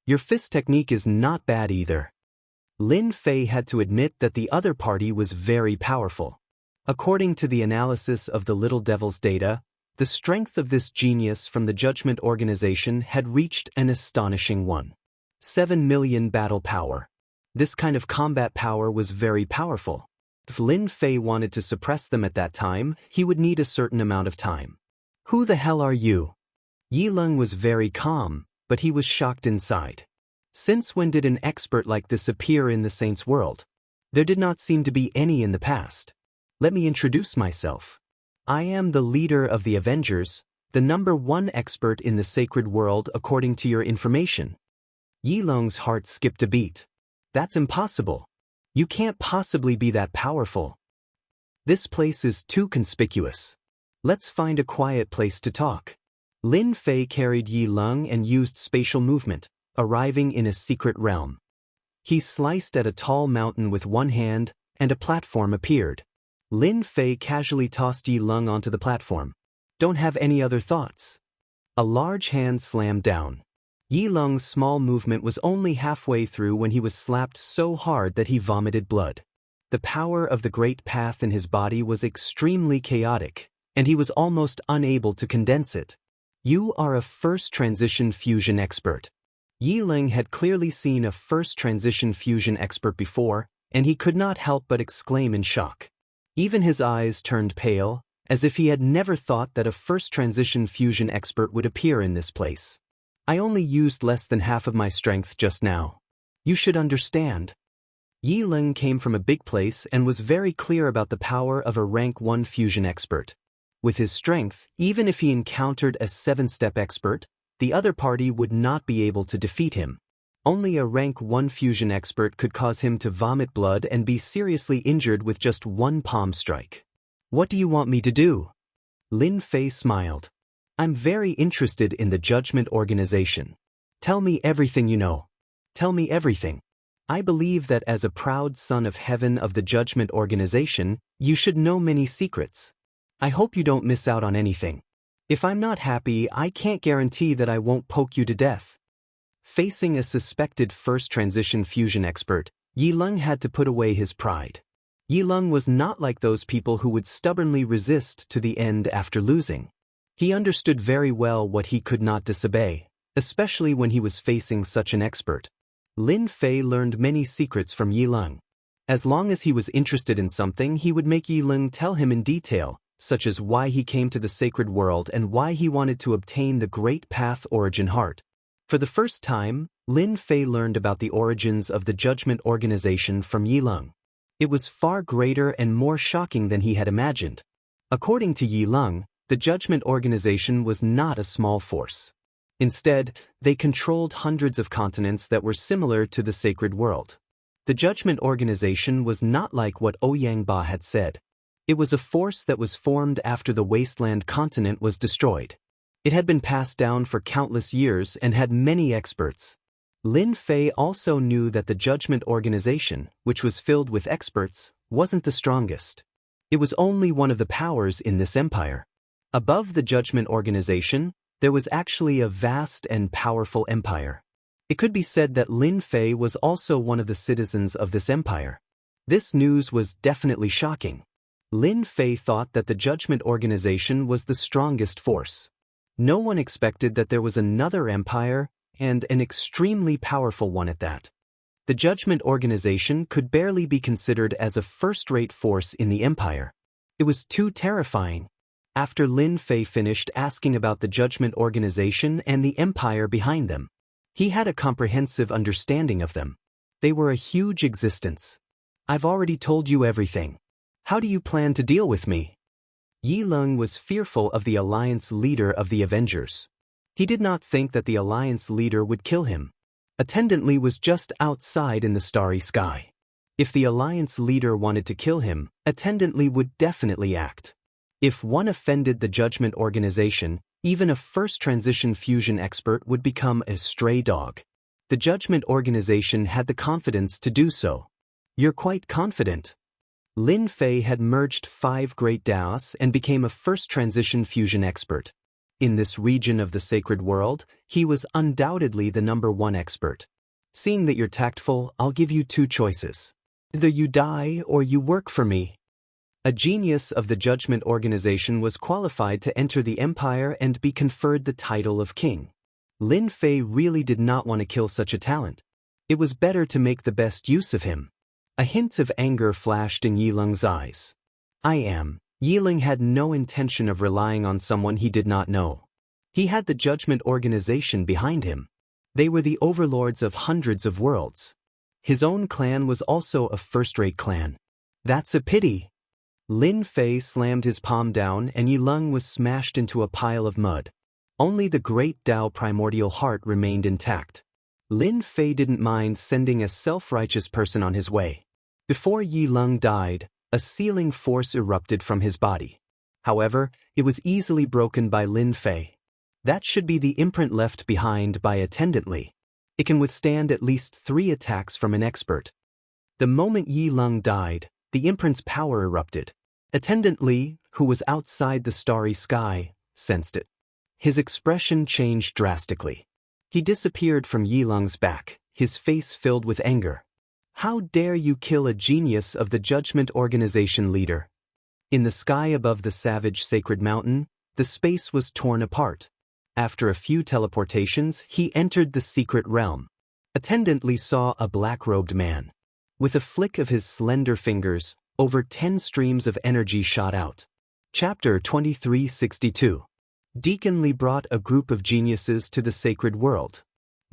Speaker 1: Your fist technique is not bad either. Lin Fei had to admit that the other party was very powerful. According to the analysis of the Little Devil's data, the strength of this genius from the judgment organization had reached an astonishing 7 million battle power. This kind of combat power was very powerful. If Lin Fei wanted to suppress them at that time, he would need a certain amount of time. Who the hell are you? Yi Lung was very calm, but he was shocked inside. Since when did an expert like this appear in the Saints' world? There did not seem to be any in the past. Let me introduce myself. I am the leader of the Avengers, the #1 expert in the sacred world according to your information. Yi Lung's heart skipped a beat. That's impossible. You can't possibly be that powerful. This place is too conspicuous. Let's find a quiet place to talk. Lin Fei carried Yi Lung and used spatial movement, arriving in a secret realm. He sliced at a tall mountain with one hand, and a platform appeared. Lin Fei casually tossed Yi Lung onto the platform. Don't have any other thoughts. A large hand slammed down. Yi Lung's small movement was only halfway through when he was slapped so hard that he vomited blood. The power of the Great Path in his body was extremely chaotic, and he was almost unable to condense it. You are a first transition fusion expert. Yi Lung had clearly seen a first transition fusion expert before, and he could not help but exclaim in shock. Even his eyes turned pale, as if he had never thought that a first transition fusion expert would appear in this place. I only used less than half of my strength just now. You should understand. Yi Ling came from a big place and was very clear about the power of a rank 1 fusion expert. With his strength, even if he encountered a 7-step expert, the other party would not be able to defeat him. Only a rank 1 fusion expert could cause him to vomit blood and be seriously injured with just one palm strike. What do you want me to do? Lin Fei smiled. I'm very interested in the Judgment Organization. Tell me everything you know. Tell me everything. I believe that as a proud son of heaven of the Judgment Organization, you should know many secrets. I hope you don't miss out on anything. If I'm not happy, I can't guarantee that I won't poke you to death. Facing a suspected first transition fusion expert, Yi Ling had to put away his pride. Yi Ling was not like those people who would stubbornly resist to the end after losing. He understood very well what he could not disobey, especially when he was facing such an expert. Lin Fei learned many secrets from Yi Ling. As long as he was interested in something, he would make Yi Ling tell him in detail, such as why he came to the sacred world and why he wanted to obtain the Great Path Origin Heart. For the first time, Lin Fei learned about the origins of the Judgment Organization from Yi Ling. It was far greater and more shocking than he had imagined. According to Yi Ling, the Judgment Organization was not a small force. Instead, they controlled hundreds of continents that were similar to the sacred world. The Judgment Organization was not like what Ouyangba had said. It was a force that was formed after the wasteland continent was destroyed. It had been passed down for countless years and had many experts. Lin Fei also knew that the Judgment Organization, which was filled with experts, wasn't the strongest. It was only one of the powers in this empire. Above the Judgment Organization, there was actually a vast and powerful empire. It could be said that Lin Fei was also one of the citizens of this empire. This news was definitely shocking. Lin Fei thought that the Judgment Organization was the strongest force. No one expected that there was another empire, and an extremely powerful one at that. The Judgment Organization could barely be considered as a first-rate force in the empire. It was too terrifying. After Lin Fei finished asking about the Judgment Organization and the empire behind them, he had a comprehensive understanding of them. They were a huge existence. I've already told you everything. How do you plan to deal with me? Yi Ling was fearful of the Alliance leader of the Avengers. He did not think that the Alliance leader would kill him. Attendant Li was just outside in the starry sky. If the Alliance leader wanted to kill him, Attendant Li would definitely act. If one offended the Judgment Organization, even a first transition fusion expert would become a stray dog. The Judgment Organization had the confidence to do so. You're quite confident. Lin Fei had merged 5 great Daos and became a first transition fusion expert. In this region of the sacred world, he was undoubtedly the #1 expert. Seeing that you're tactful, I'll give you 2 choices. Either you die or you work for me. A genius of the Judgment Organization was qualified to enter the empire and be conferred the title of king. Lin Fei really did not want to kill such a talent. It was better to make the best use of him. A hint of anger flashed in Yi Ling's eyes. Yi Ling had no intention of relying on someone he did not know. He had the Judgment Organization behind him. They were the overlords of hundreds of worlds. His own clan was also a first-rate clan. That's a pity. Lin Fei slammed his palm down and Yi Ling was smashed into a pile of mud. Only the great Tao primordial heart remained intact. Lin Fei didn't mind sending a self-righteous person on his way. Before Yi Ling died, a sealing force erupted from his body. However, it was easily broken by Lin Fei. That should be the imprint left behind by Attendant Li. It can withstand at least 3 attacks from an expert. The moment Yi Ling died, the imprint's power erupted. Attendant Li, who was outside the starry sky, sensed it. His expression changed drastically. He disappeared from Yi Ling's back, his face filled with anger. How dare you kill a genius of the Judgment Organization leader? In the sky above the savage sacred mountain, the space was torn apart. After a few teleportations, he entered the secret realm. Attendant Li saw a black-robed man. With a flick of his slender fingers, over 10 streams of energy shot out. Chapter 2362. Deacon Li brought a group of geniuses to the sacred world.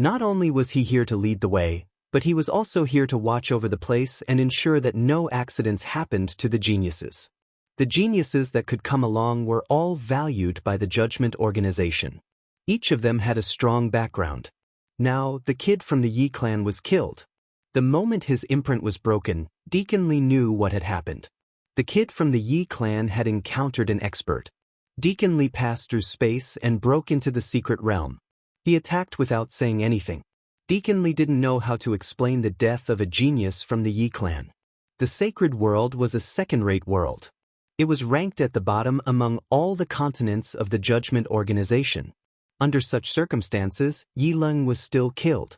Speaker 1: Not only was he here to lead the way, but he was also here to watch over the place and ensure that no accidents happened to the geniuses. The geniuses that could come along were all valued by the Judgment Organization. Each of them had a strong background. Now, the kid from the Yi clan was killed. The moment his imprint was broken, Deacon Li knew what had happened. The kid from the Yi clan had encountered an expert. Deacon Li passed through space and broke into the secret realm. He attacked without saying anything. Deacon Li didn't know how to explain the death of a genius from the Yi clan. The sacred world was a second-rate world. It was ranked at the bottom among all the continents of the Judgment Organization. Under such circumstances, Yileng was still killed.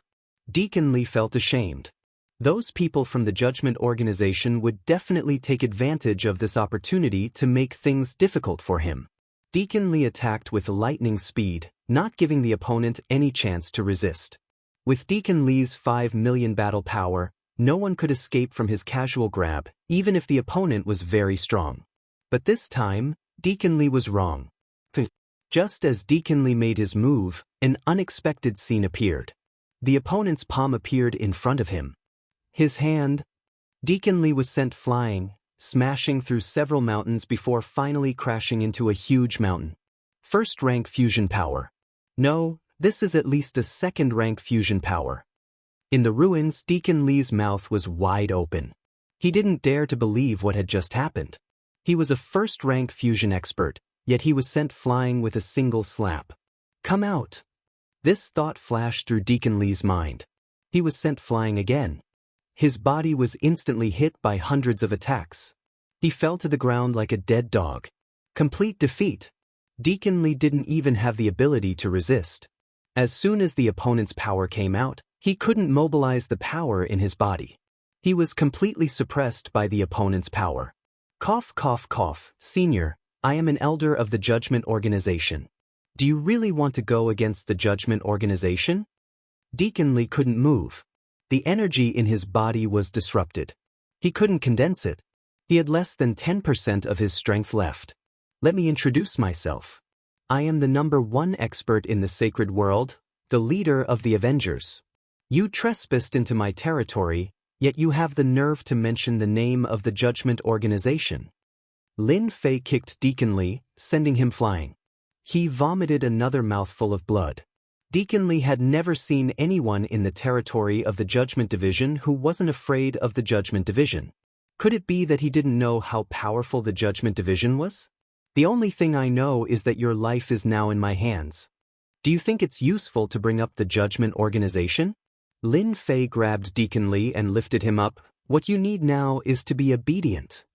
Speaker 1: Deacon Li felt ashamed. Those people from the Judgment Organization would definitely take advantage of this opportunity to make things difficult for him. Deacon Li attacked with lightning speed, not giving the opponent any chance to resist. With Deacon Li's 5 million battle power, no one could escape from his casual grab, even if the opponent was very strong. But this time, Deacon Li was wrong. Just as Deacon Li made his move, an unexpected scene appeared. The opponent's palm appeared in front of him. His hand. Deacon Li was sent flying, smashing through several mountains before finally crashing into a huge mountain. First-rank fusion power. No, this is at least a second-rank fusion power. In the ruins, Deacon Li's mouth was wide open. He didn't dare to believe what had just happened. He was a first-rank fusion expert, yet he was sent flying with a single slap. Come out! This thought flashed through Deacon Li's mind. He was sent flying again. His body was instantly hit by hundreds of attacks. He fell to the ground like a dead dog. Complete defeat. Deacon Li didn't even have the ability to resist. As soon as the opponent's power came out, he couldn't mobilize the power in his body. He was completely suppressed by the opponent's power. Cough, cough, cough. Senior, I am an elder of the Judgment Organization. Do you really want to go against the Judgment Organization? Deacon Li couldn't move. The energy in his body was disrupted. He couldn't condense it. He had less than 10% of his strength left. Let me introduce myself. I am the #1 expert in the sacred world, the leader of the Avengers. You trespassed into my territory, yet you have the nerve to mention the name of the Judgment Organization. Lin Fei kicked Deacon Li, sending him flying. He vomited another mouthful of blood. Deacon Li had never seen anyone in the territory of the Judgment Division who wasn't afraid of the Judgment Division. Could it be that he didn't know how powerful the Judgment Division was? The only thing I know is that your life is now in my hands. Do you think it's useful to bring up the Judgment Organization? Lin Fei grabbed Deacon Li and lifted him up. What you need now is to be obedient.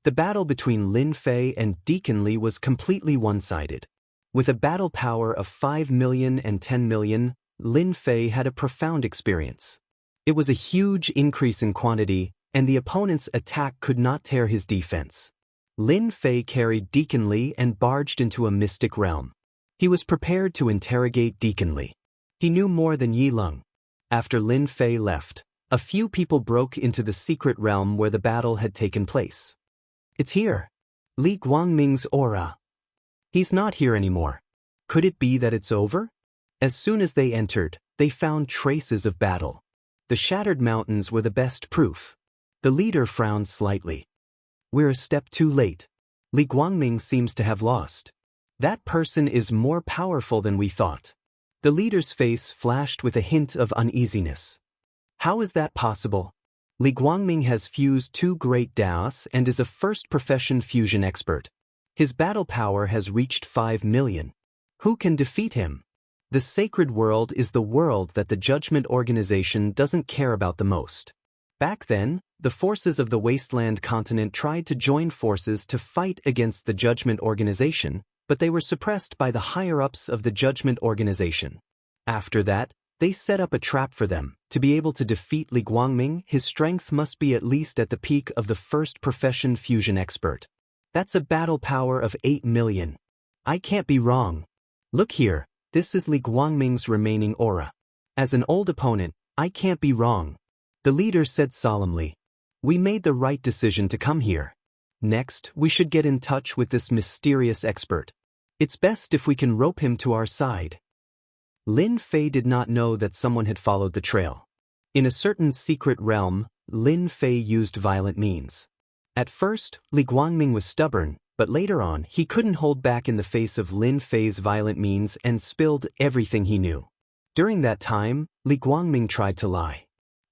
Speaker 1: The battle between Lin Fei and Deacon Li was completely one-sided. With a battle power of 5 million and 10 million, Lin Fei had a profound experience. It was a huge increase in quantity, and the opponent's attack could not tear his defense. Lin Fei carried Deacon Li and barged into a mystic realm. He was prepared to interrogate Deacon Li. He knew more than Yileng. After Lin Fei left, a few people broke into the secret realm where the battle had taken place. It's here. Li Guangming's aura. He's not here anymore. Could it be that it's over? As soon as they entered, they found traces of battle. The shattered mountains were the best proof. The leader frowned slightly. We're a step too late. Li Guangming seems to have lost. That person is more powerful than we thought. The leader's face flashed with a hint of uneasiness. How is that possible? Li Guangming has fused 2 great Daos and is a first-profession fusion expert. His battle power has reached 5 million. Who can defeat him? The sacred world is the world that the Judgment Organization doesn't care about the most. Back then, the forces of the Wasteland continent tried to join forces to fight against the Judgment Organization, but they were suppressed by the higher-ups of the Judgment Organization. After that, they set up a trap for them. To be able to defeat Li Guangming, his strength must be at least at the peak of the first-profession fusion expert. That's a battle power of 8 million. I can't be wrong. Look here, this is Li Guangming's remaining aura. As an old opponent, I can't be wrong. The leader said solemnly. We made the right decision to come here. Next, we should get in touch with this mysterious expert. It's best if we can rope him to our side. Lin Fei did not know that someone had followed the trail. In a certain secret realm, Lin Fei used violent means. At first, Li Guangming was stubborn, but later on he couldn't hold back in the face of Lin Fei's violent means and spilled everything he knew. During that time, Li Guangming tried to lie.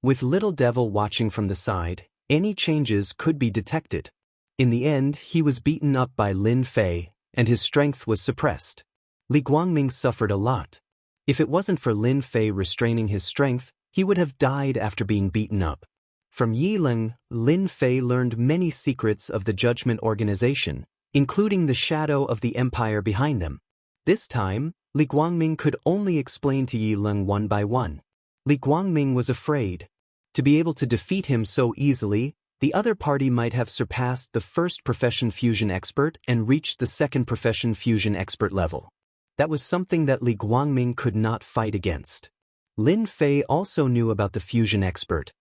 Speaker 1: With Little Devil watching from the side, any changes could be detected. In the end, he was beaten up by Lin Fei, and his strength was suppressed. Li Guangming suffered a lot. If it wasn't for Lin Fei restraining his strength, he would have died after being beaten up. From Unyielding, Lin Fei learned many secrets of the Judgment Organization, including the shadow of the empire behind them. This time, Li Guangming could only explain to Unyielding one by one. Li Guangming was afraid. To be able to defeat him so easily, the other party might have surpassed the first profession fusion expert and reached the second profession fusion expert level. That was something that Li Guangming could not fight against. Lin Fei also knew about the fusion expert.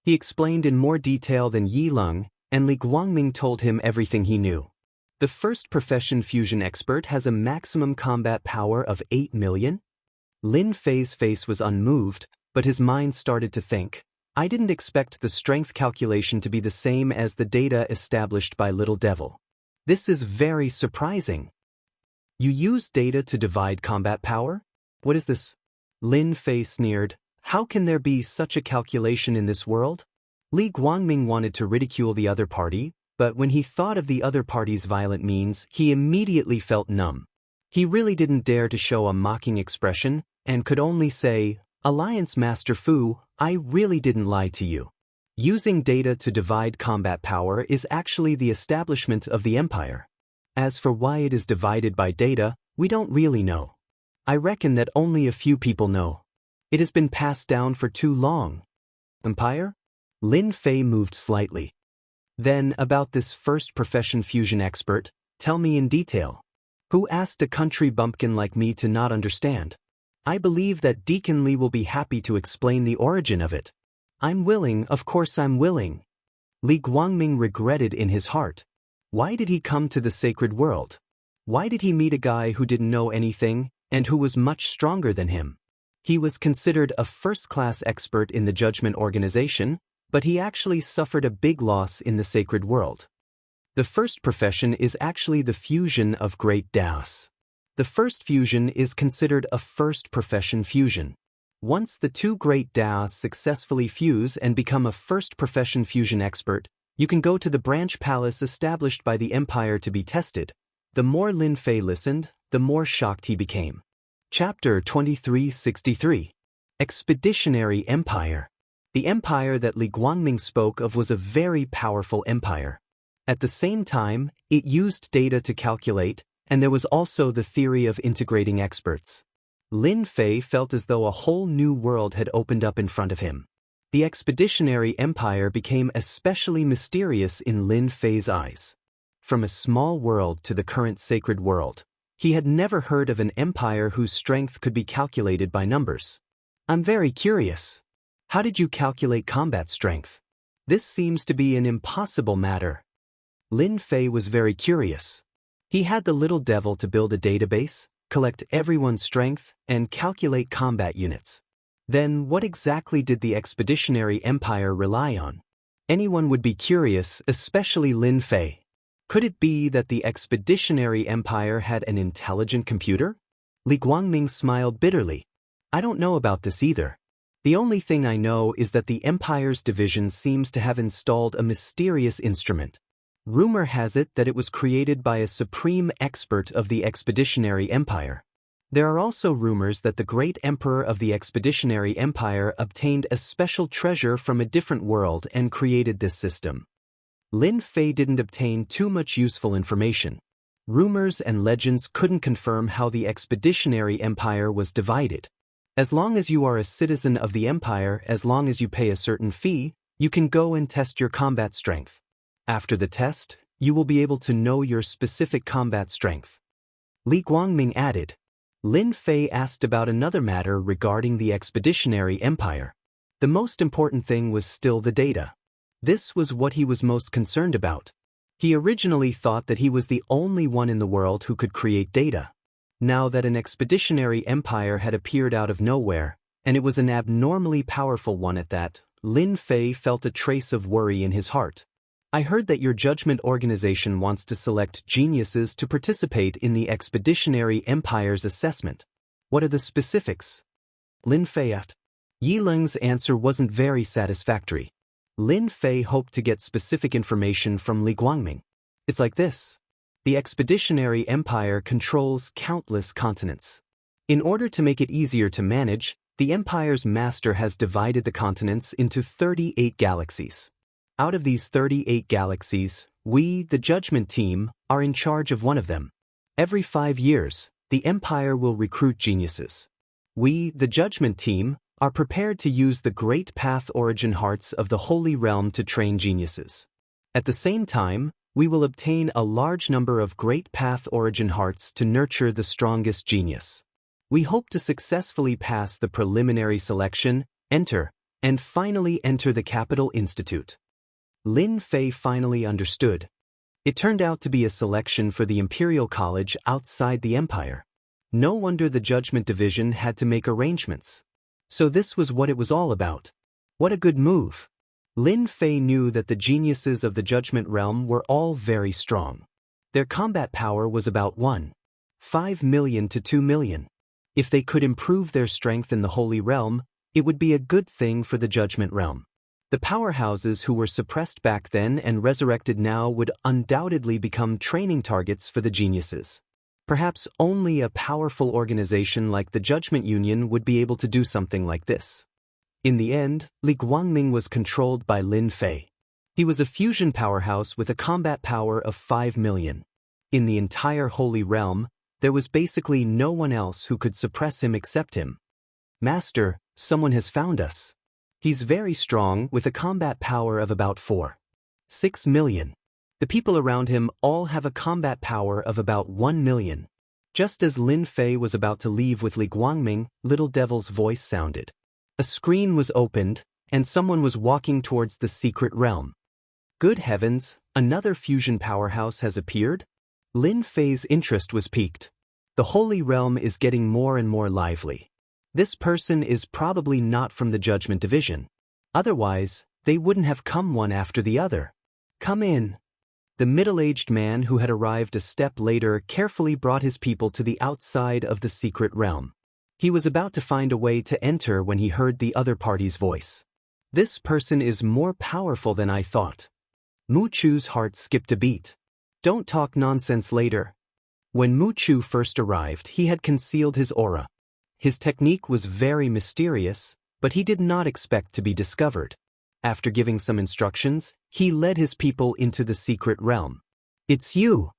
Speaker 1: He explained in more detail than Unyielding, and Li Guangming told him everything he knew. The first profession fusion expert has a maximum combat power of 8 million. Lin Fei's face was unmoved, but his mind started to think. I didn't expect the strength calculation to be the same as the data established by Little Devil. This is very surprising. You use data to divide combat power? What is this? Lin Fei sneered. How can there be such a calculation in this world? Li Guangming wanted to ridicule the other party, but when he thought of the other party's violent means, he immediately felt numb. He really didn't dare to show a mocking expression, and could only say, Alliance Master Fu, I really didn't lie to you. Using data to divide combat power is actually the establishment of the empire. As for why it is divided by data, we don't really know. I reckon that only a few people know. It has been passed down for too long. Empire? Lin Fei moved slightly. Then, about this first profession fusion expert, tell me in detail. Who asked a country bumpkin like me to not understand? I believe that Deacon Li will be happy to explain the origin of it. I'm willing, of course I'm willing. Li Guangming regretted in his heart. Why did he come to the sacred world? Why did he meet a guy who didn't know anything, and who was much stronger than him? He was considered a first-class expert in the Judgment Organization, but he actually suffered a big loss in the sacred world. The first profession is actually the fusion of great Daos. The first fusion is considered a first profession fusion. Once the two great Daos successfully fuse and become a first profession fusion expert, you can go to the branch palace established by the empire to be tested. The more Lin Fei listened, the more shocked he became. Chapter 2363. Expeditionary Empire. The empire that Li Guangming spoke of was a very powerful empire. At the same time, it used data to calculate, and there was also the theory of integrating experts. Lin Fei felt as though a whole new world had opened up in front of him. The Expeditionary Empire became especially mysterious in Lin Fei's eyes. From a small world to the current sacred world, he had never heard of an empire whose strength could be calculated by numbers. I'm very curious. How did you calculate combat strength? This seems to be an impossible matter. Lin Fei was very curious. He had the Little Devil to build a database, collect everyone's strength, and calculate combat units. Then what exactly did the Expeditionary Empire rely on? Anyone would be curious, especially Lin Fei. Could it be that the Expeditionary Empire had an intelligent computer? Li Guangming smiled bitterly. I don't know about this either. The only thing I know is that the Empire's division seems to have installed a mysterious instrument. Rumor has it that it was created by a supreme expert of the Expeditionary Empire. There are also rumors that the great emperor of the Expeditionary Empire obtained a special treasure from a different world and created this system. Lin Fei didn't obtain too much useful information. Rumors and legends couldn't confirm how the Expeditionary Empire was divided. As long as you are a citizen of the Empire, as long as you pay a certain fee, you can go and test your combat strength. After the test, you will be able to know your specific combat strength. Li Guangming added. Lin Fei asked about another matter regarding the Expeditionary Empire. The most important thing was still the data. This was what he was most concerned about. He originally thought that he was the only one in the world who could create data. Now that an expeditionary empire had appeared out of nowhere, and it was an abnormally powerful one at that, Lin Fei felt a trace of worry in his heart. I heard that your judgment organization wants to select geniuses to participate in the expeditionary empire's assessment. What are the specifics? Lin Fei asked. Yi Ling's answer wasn't very satisfactory. Lin Fei hoped to get specific information from Li Guangming. It's like this. The expeditionary empire controls countless continents. In order to make it easier to manage, the empire's master has divided the continents into 38 galaxies. Out of these 38 galaxies, we, the judgment team, are in charge of one of them. Every 5 years, the empire will recruit geniuses. We, the judgment team, are prepared to use the great path origin hearts of the Holy Realm to train geniuses. At the same time, we will obtain a large number of great path origin hearts to nurture the strongest genius. We hope to successfully pass the preliminary selection, enter, and finally enter the Capital Institute. Lin Fei finally understood. It turned out to be a selection for the Imperial College outside the Empire. No wonder the Judgment Division had to make arrangements. So this was what it was all about. What a good move. Lin Fei knew that the geniuses of the Judgment Realm were all very strong. Their combat power was about 1.5 million to 2 million. If they could improve their strength in the Holy Realm, it would be a good thing for the Judgment Realm. The powerhouses who were suppressed back then and resurrected now would undoubtedly become training targets for the geniuses. Perhaps only a powerful organization like the Judgment Union would be able to do something like this. In the end, Li Guangming was controlled by Lin Fei. He was a fusion powerhouse with a combat power of 5 million. In the entire Holy Realm, there was basically no one else who could suppress him except him. Master, someone has found us. He's very strong with a combat power of about 4.6 million. The people around him all have a combat power of about 1 million. Just as Lin Fei was about to leave with Li Guangming, Little Devil's voice sounded. A screen was opened, and someone was walking towards the secret realm. Good heavens, another fusion powerhouse has appeared? Lin Fei's interest was piqued. The Holy Realm is getting more and more lively. This person is probably not from the Judgment Division. Otherwise, they wouldn't have come one after the other. Come in. The middle-aged man who had arrived a step later carefully brought his people to the outside of the secret realm. He was about to find a way to enter when he heard the other party's voice. This person is more powerful than I thought. Mu Chu's heart skipped a beat. Don't talk nonsense later. When Mu Chu first arrived, he had concealed his aura. His technique was very mysterious, but he did not expect to be discovered. After giving some instructions, he led his people into the secret realm. It's you!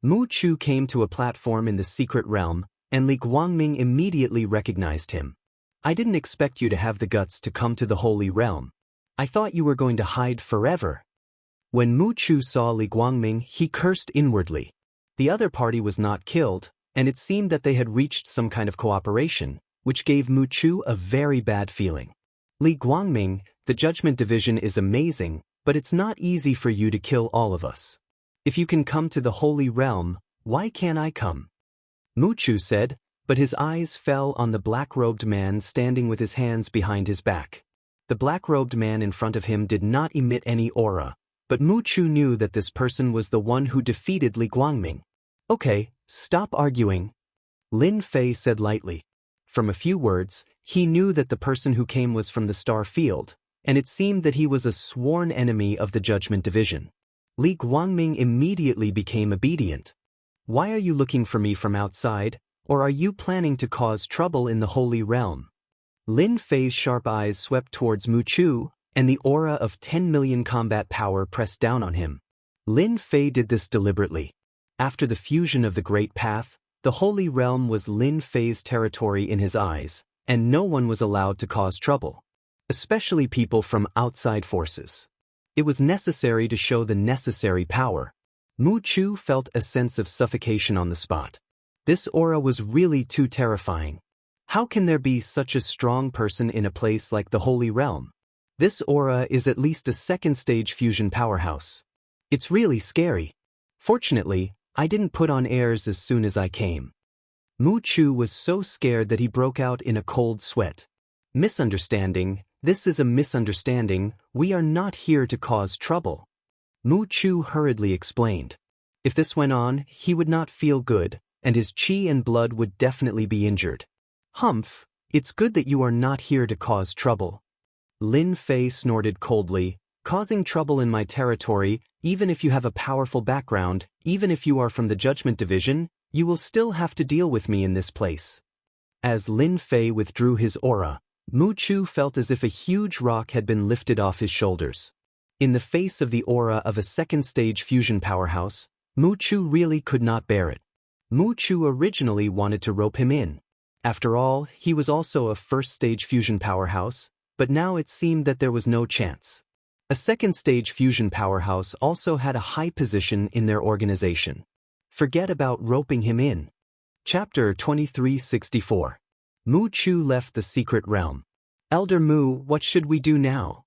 Speaker 1: Mu Chu came to a platform in the secret realm, and Li Guangming immediately recognized him. I didn't expect you to have the guts to come to the Holy Realm. I thought you were going to hide forever. When Mu Chu saw Li Guangming, he cursed inwardly. The other party was not killed, and it seemed that they had reached some kind of cooperation, which gave Mu Chu a very bad feeling. Li Guangming, the Judgment Division is amazing, but it's not easy for you to kill all of us. If you can come to the Holy Realm, why can't I come? Mu Chu said, but his eyes fell on the black-robed man standing with his hands behind his back. The black-robed man in front of him did not emit any aura, but Mu Chu knew that this person was the one who defeated Li Guangming. Okay, stop arguing, Lin Fei said lightly. From a few words, he knew that the person who came was from the star field, and it seemed that he was a sworn enemy of the Judgment Division. Li Guangming immediately became obedient. Why are you looking for me from outside, or are you planning to cause trouble in the Holy Realm? Lin Fei's sharp eyes swept towards Mu Chu, and the aura of 10 million combat power pressed down on him. Lin Fei did this deliberately. After the fusion of the Great Path, the Holy Realm was Lin Fei's territory in his eyes, and no one was allowed to cause trouble, especially people from outside forces. It was necessary to show the necessary power. Mu Chu felt a sense of suffocation on the spot. This aura was really too terrifying. How can there be such a strong person in a place like the Holy Realm? This aura is at least a second-stage fusion powerhouse. It's really scary. Fortunately, I didn't put on airs as soon as I came. Mu Chu was so scared that he broke out in a cold sweat. Misunderstanding, this is a misunderstanding, we are not here to cause trouble. Mu Chu hurriedly explained. If this went on, he would not feel good, and his qi and blood would definitely be injured. Humph, it's good that you are not here to cause trouble. Lin Fei snorted coldly, causing trouble in my territory, even if you have a powerful background, even if you are from the Judgment Division, you will still have to deal with me in this place. As Lin Fei withdrew his aura, Mu Chu felt as if a huge rock had been lifted off his shoulders. In the face of the aura of a second-stage fusion powerhouse, Mu Chu really could not bear it. Mu Chu originally wanted to rope him in. After all, he was also a first-stage fusion powerhouse, but now it seemed that there was no chance. A second-stage fusion powerhouse also had a high position in their organization. Forget about roping him in. Chapter 2364. Mu Chu left the secret realm. Elder Mu, what should we do now?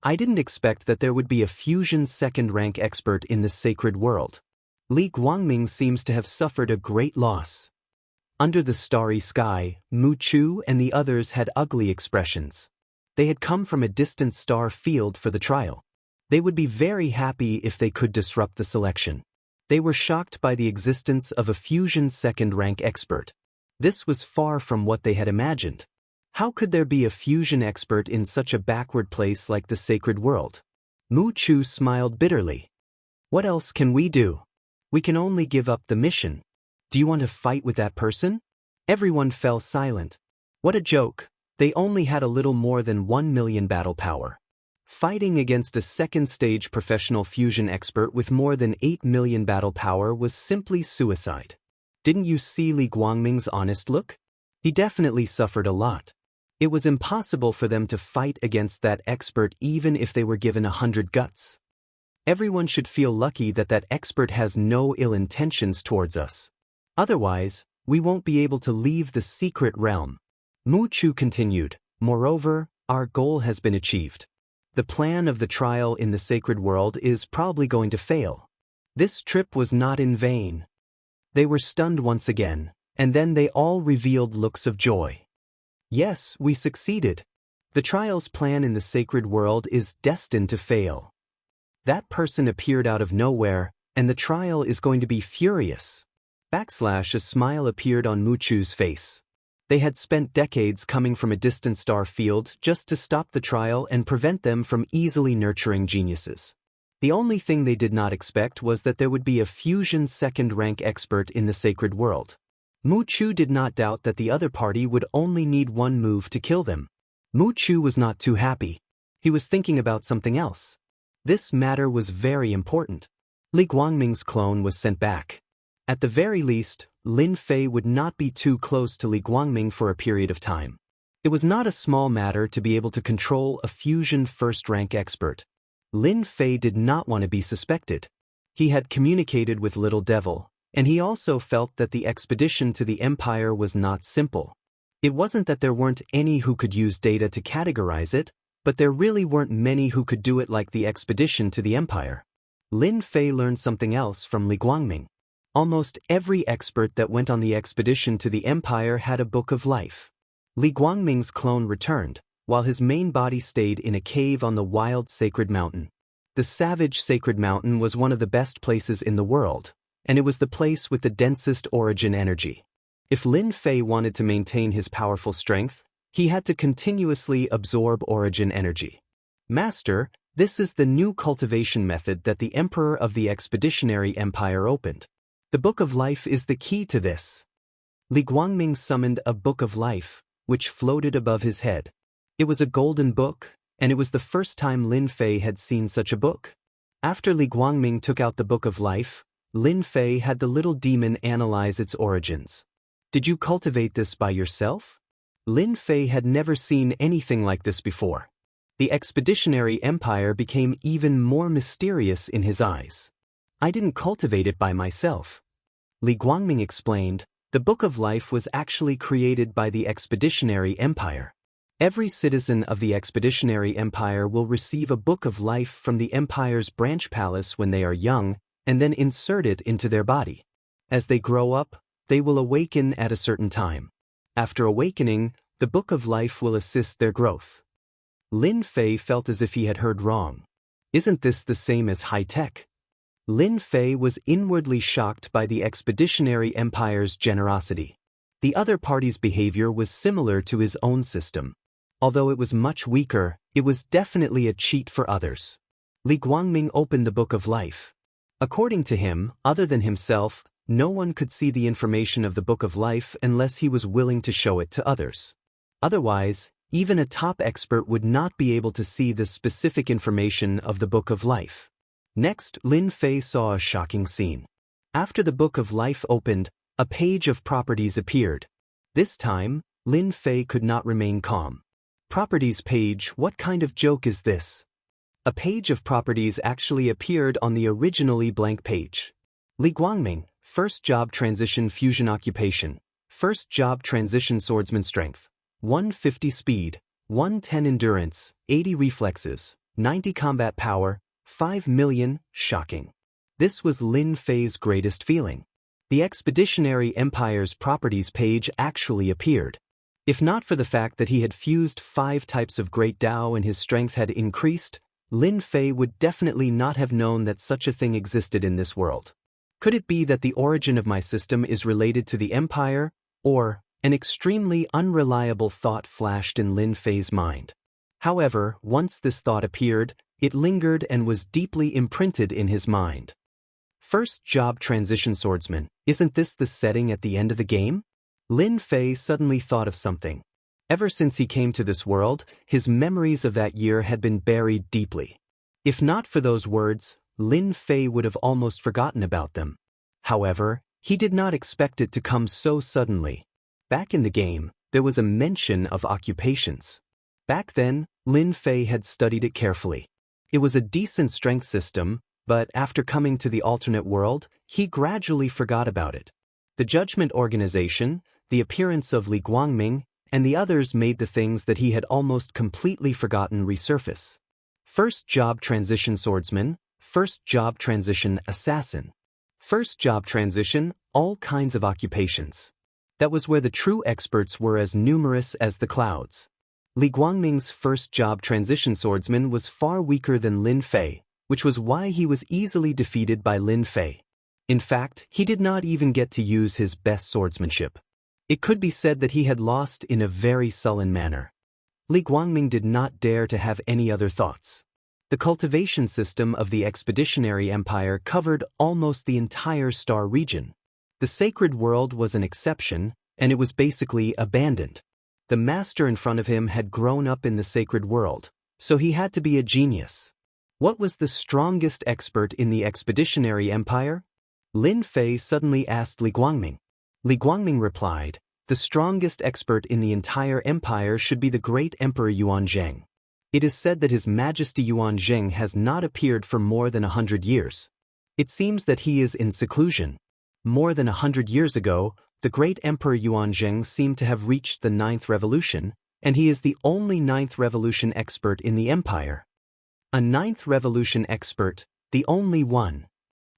Speaker 1: I didn't expect that there would be a fusion second-rank expert in the sacred world. Li Guangming seems to have suffered a great loss. Under the starry sky, Mu Chu and the others had ugly expressions. They had come from a distant star field for the trial. They would be very happy if they could disrupt the selection. They were shocked by the existence of a fusion second-rank expert. This was far from what they had imagined. How could there be a fusion expert in such a backward place like the sacred world? Mu Chu smiled bitterly. What else can we do? We can only give up the mission. Do you want to fight with that person? Everyone fell silent. What a joke. They only had a little more than 1 million battle power. Fighting against a second-stage professional fusion expert with more than 8 million battle power was simply suicide. Didn't you see Li Guangming's honest look? He definitely suffered a lot. It was impossible for them to fight against that expert even if they were given 100 guts. Everyone should feel lucky that that expert has no ill intentions towards us. Otherwise, we won't be able to leave the secret realm. Mu Chu continued, moreover, our goal has been achieved. The plan of the trial in the sacred world is probably going to fail. This trip was not in vain. They were stunned once again, and then they all revealed looks of joy. Yes, we succeeded. The trial's plan in the sacred world is destined to fail. That person appeared out of nowhere, and the trial is going to be furious. A smile appeared on Mu Chu's face. They had spent decades coming from a distant star field just to stop the trial and prevent them from easily nurturing geniuses. The only thing they did not expect was that there would be a fusion second-rank expert in the sacred world. Mu Chu did not doubt that the other party would only need one move to kill them. Mu Chu was not too happy. He was thinking about something else. This matter was very important. Li Guangming's clone was sent back. At the very least, Lin Fei would not be too close to Li Guangming for a period of time. It was not a small matter to be able to control a fusion first-rank expert. Lin Fei did not want to be suspected. He had communicated with Little Devil, and he also felt that the expedition to the Empire was not simple. It wasn't that there weren't any who could use data to categorize it, but there really weren't many who could do it like the expedition to the Empire. Lin Fei learned something else from Li Guangming. Almost every expert that went on the expedition to the Empire had a book of life. Li Guangming's clone returned, while his main body stayed in a cave on the wild sacred mountain. The savage sacred mountain was one of the best places in the world, and it was the place with the densest origin energy. If Lin Fei wanted to maintain his powerful strength, he had to continuously absorb origin energy. Master, this is the new cultivation method that the Emperor of the Expeditionary Empire opened. The Book of Life is the key to this. Li Guangming summoned a Book of Life, which floated above his head. It was a golden book, and it was the first time Lin Fei had seen such a book. After Li Guangming took out the Book of Life, Lin Fei had the little demon analyze its origins. Did you cultivate this by yourself? Lin Fei had never seen anything like this before. The Expeditionary Empire became even more mysterious in his eyes. I didn't cultivate it by myself. Li Guangming explained, the Book of Life was actually created by the Expeditionary Empire. Every citizen of the Expeditionary Empire will receive a Book of Life from the Empire's branch palace when they are young, and then insert it into their body. As they grow up, They will awaken at a certain time. After awakening, the Book of Life will assist their growth. Lin Fei felt as if he had heard wrong. Isn't this the same as high-tech? Lin Fei was inwardly shocked by the Expeditionary Empire's generosity. The other party's behavior was similar to his own system. Although it was much weaker, it was definitely a cheat for others. Li Guangming opened the Book of Life. According to him, other than himself, no one could see the information of the Book of Life unless he was willing to show it to others. Otherwise, even a top expert would not be able to see the specific information of the Book of Life. Next, Lin Fei saw a shocking scene. After the Book of Life opened, a page of properties appeared. This time, Lin Fei could not remain calm. Properties page, what kind of joke is this? A page of properties actually appeared on the originally blank page. Li Guangming, first job transition fusion occupation, first job transition swordsman strength, 150 speed, 110 endurance, 80 reflexes, 90 combat power, 5 million, shocking. This was Lin Fei's greatest feeling. The Expeditionary Empire's properties page actually appeared. If not for the fact that he had fused 5 types of Great Tao and his strength had increased, Lin Fei would definitely not have known that such a thing existed in this world. Could it be that the origin of my system is related to the Empire, or an extremely unreliable thought flashed in Lin Fei's mind? However, once this thought appeared, it lingered and was deeply imprinted in his mind. First job transition swordsman, isn't this the setting at the end of the game? Lin Fei suddenly thought of something. Ever since he came to this world, his memories of that year had been buried deeply. If not for those words, Lin Fei would have almost forgotten about them. However, he did not expect it to come so suddenly. Back in the game, there was a mention of occupations. Back then, Lin Fei had studied it carefully. It was a decent strength system, but after coming to the alternate world, he gradually forgot about it. The Judgment Organization, the appearance of Li Guangming, and the others made the things that he had almost completely forgotten resurface. First job transition swordsman, first job transition assassin. First job transition, all kinds of occupations. That was where the true experts were as numerous as the clouds. Li Guangming's first job transition swordsman was far weaker than Lin Fei, which was why he was easily defeated by Lin Fei. In fact, he did not even get to use his best swordsmanship. It could be said that he had lost in a very sullen manner. Li Guangming did not dare to have any other thoughts. The cultivation system of the Expeditionary Empire covered almost the entire star region. The sacred world was an exception, and it was basically abandoned. The master in front of him had grown up in the sacred world, so he had to be a genius. What was the strongest expert in the Expeditionary Empire? Lin Fei suddenly asked Li Guangming. Li Guangming replied, "The strongest expert in the entire empire should be the great Emperor Yuanzheng. It is said that His Majesty Yuanzheng has not appeared for more than 100 years. It seems that he is in seclusion. More than 100 years ago, the great Emperor Yuanzheng seemed to have reached the 9th revolution, and he is the only 9th revolution expert in the empire." A 9th revolution expert, the only one.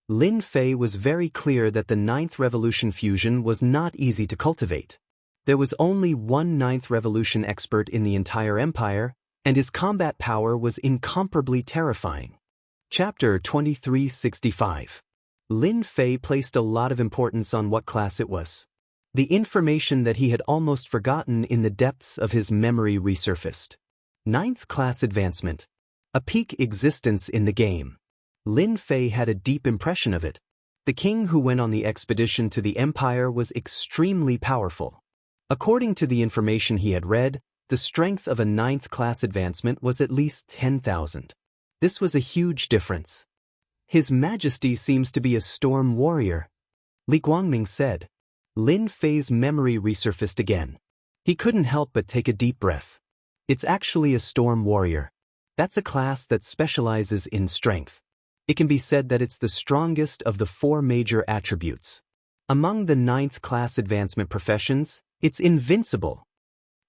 Speaker 1: Lin Fei was very clear that the 9th revolution fusion was not easy to cultivate. There was only one 9th revolution expert in the entire empire, and his combat power was incomparably terrifying. Chapter 2365. Lin Fei placed a lot of importance on what class it was. The information that he had almost forgotten in the depths of his memory resurfaced. 9th class advancement. A peak existence in the game. Lin Fei had a deep impression of it. The king who went on the expedition to the empire was extremely powerful. According to the information he had read, the strength of a 9th class advancement was at least 10,000. This was a huge difference. His Majesty seems to be a storm warrior, Li Guangming said. Lin Fei's memory resurfaced again. He couldn't help but take a deep breath. It's actually a storm warrior. That's a class that specializes in strength. It can be said that it's the strongest of the 4 major attributes. Among the 9th class advancement professions, it's invincible.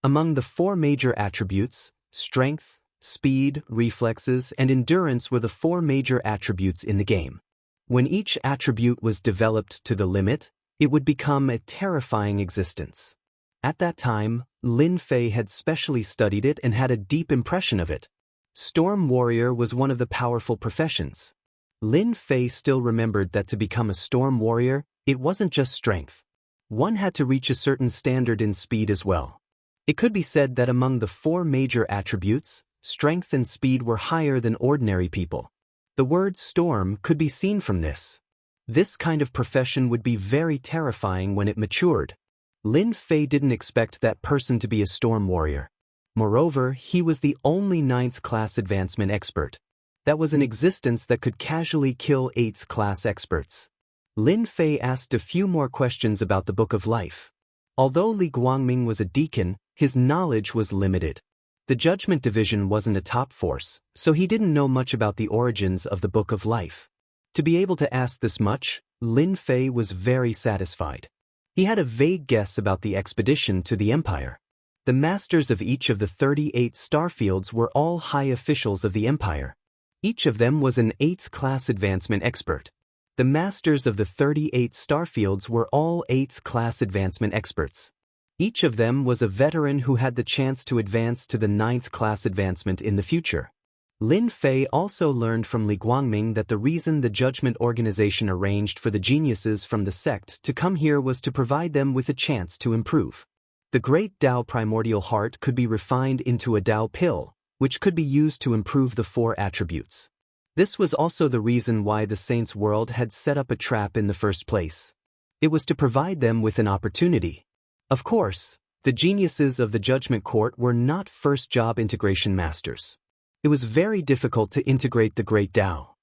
Speaker 1: Among the 4 major attributes, strength, speed, reflexes, and endurance were the 4 major attributes in the game. When each attribute was developed to the limit, It would become a terrifying existence. At that time, Lin Fei had specially studied it and had a deep impression of it. Storm warrior was one of the powerful professions. Lin Fei still remembered that to become a storm warrior, it wasn't just strength. One had to reach a certain standard in speed as well. It could be said that among the 4 major attributes, strength and speed were higher than ordinary people. The word storm could be seen from this. This kind of profession would be very terrifying when it matured. Lin Fei didn't expect that person to be a storm warrior. Moreover, he was the only 9th class advancement expert. That was an existence that could casually kill 8th class experts. Lin Fei asked a few more questions about the Book of Life. Although Li Guangming was a deacon, his knowledge was limited. The Judgment Division wasn't a top force, so he didn't know much about the origins of the Book of Life. To be able to ask this much, Lin Fei was very satisfied. He had a vague guess about the expedition to the Empire. The masters of each of the 38 starfields were all high officials of the Empire. Each of them was an 8th class advancement expert. The masters of the 38 starfields were all 8th class advancement experts. Each of them was a veteran who had the chance to advance to the 9th class advancement in the future. Lin Fei also learned from Li Guangming that the reason the Judgment Organization arranged for the geniuses from the sect to come here was to provide them with a chance to improve. The great Tao primordial heart could be refined into a Tao pill, which could be used to improve the 4 attributes. This was also the reason why the Saints' World had set up a trap in the first place. It was to provide them with an opportunity. Of course, the geniuses of the Judgment Court were not first-job integration masters. It was very difficult to integrate the Great Tao.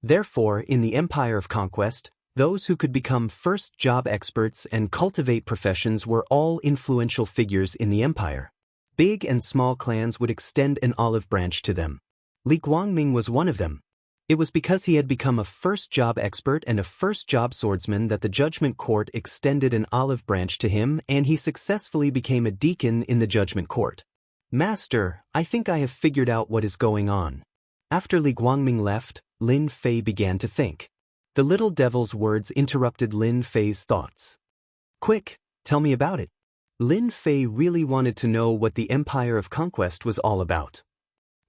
Speaker 1: Therefore, in the Empire of Conquest, those who could become first-job experts and cultivate professions were all influential figures in the Empire. Big and small clans would extend an olive branch to them. Li Guangming was one of them. It was because he had become a first-job expert and a first-job swordsman that the Judgment Court extended an olive branch to him, and he successfully became a deacon in the Judgment Court. Master, I think I have figured out what is going on. After Li Guangming left, Lin Fei began to think. The little devil's words interrupted Lin Fei's thoughts. Quick, tell me about it. Lin Fei really wanted to know what the Empire of Conquest was all about.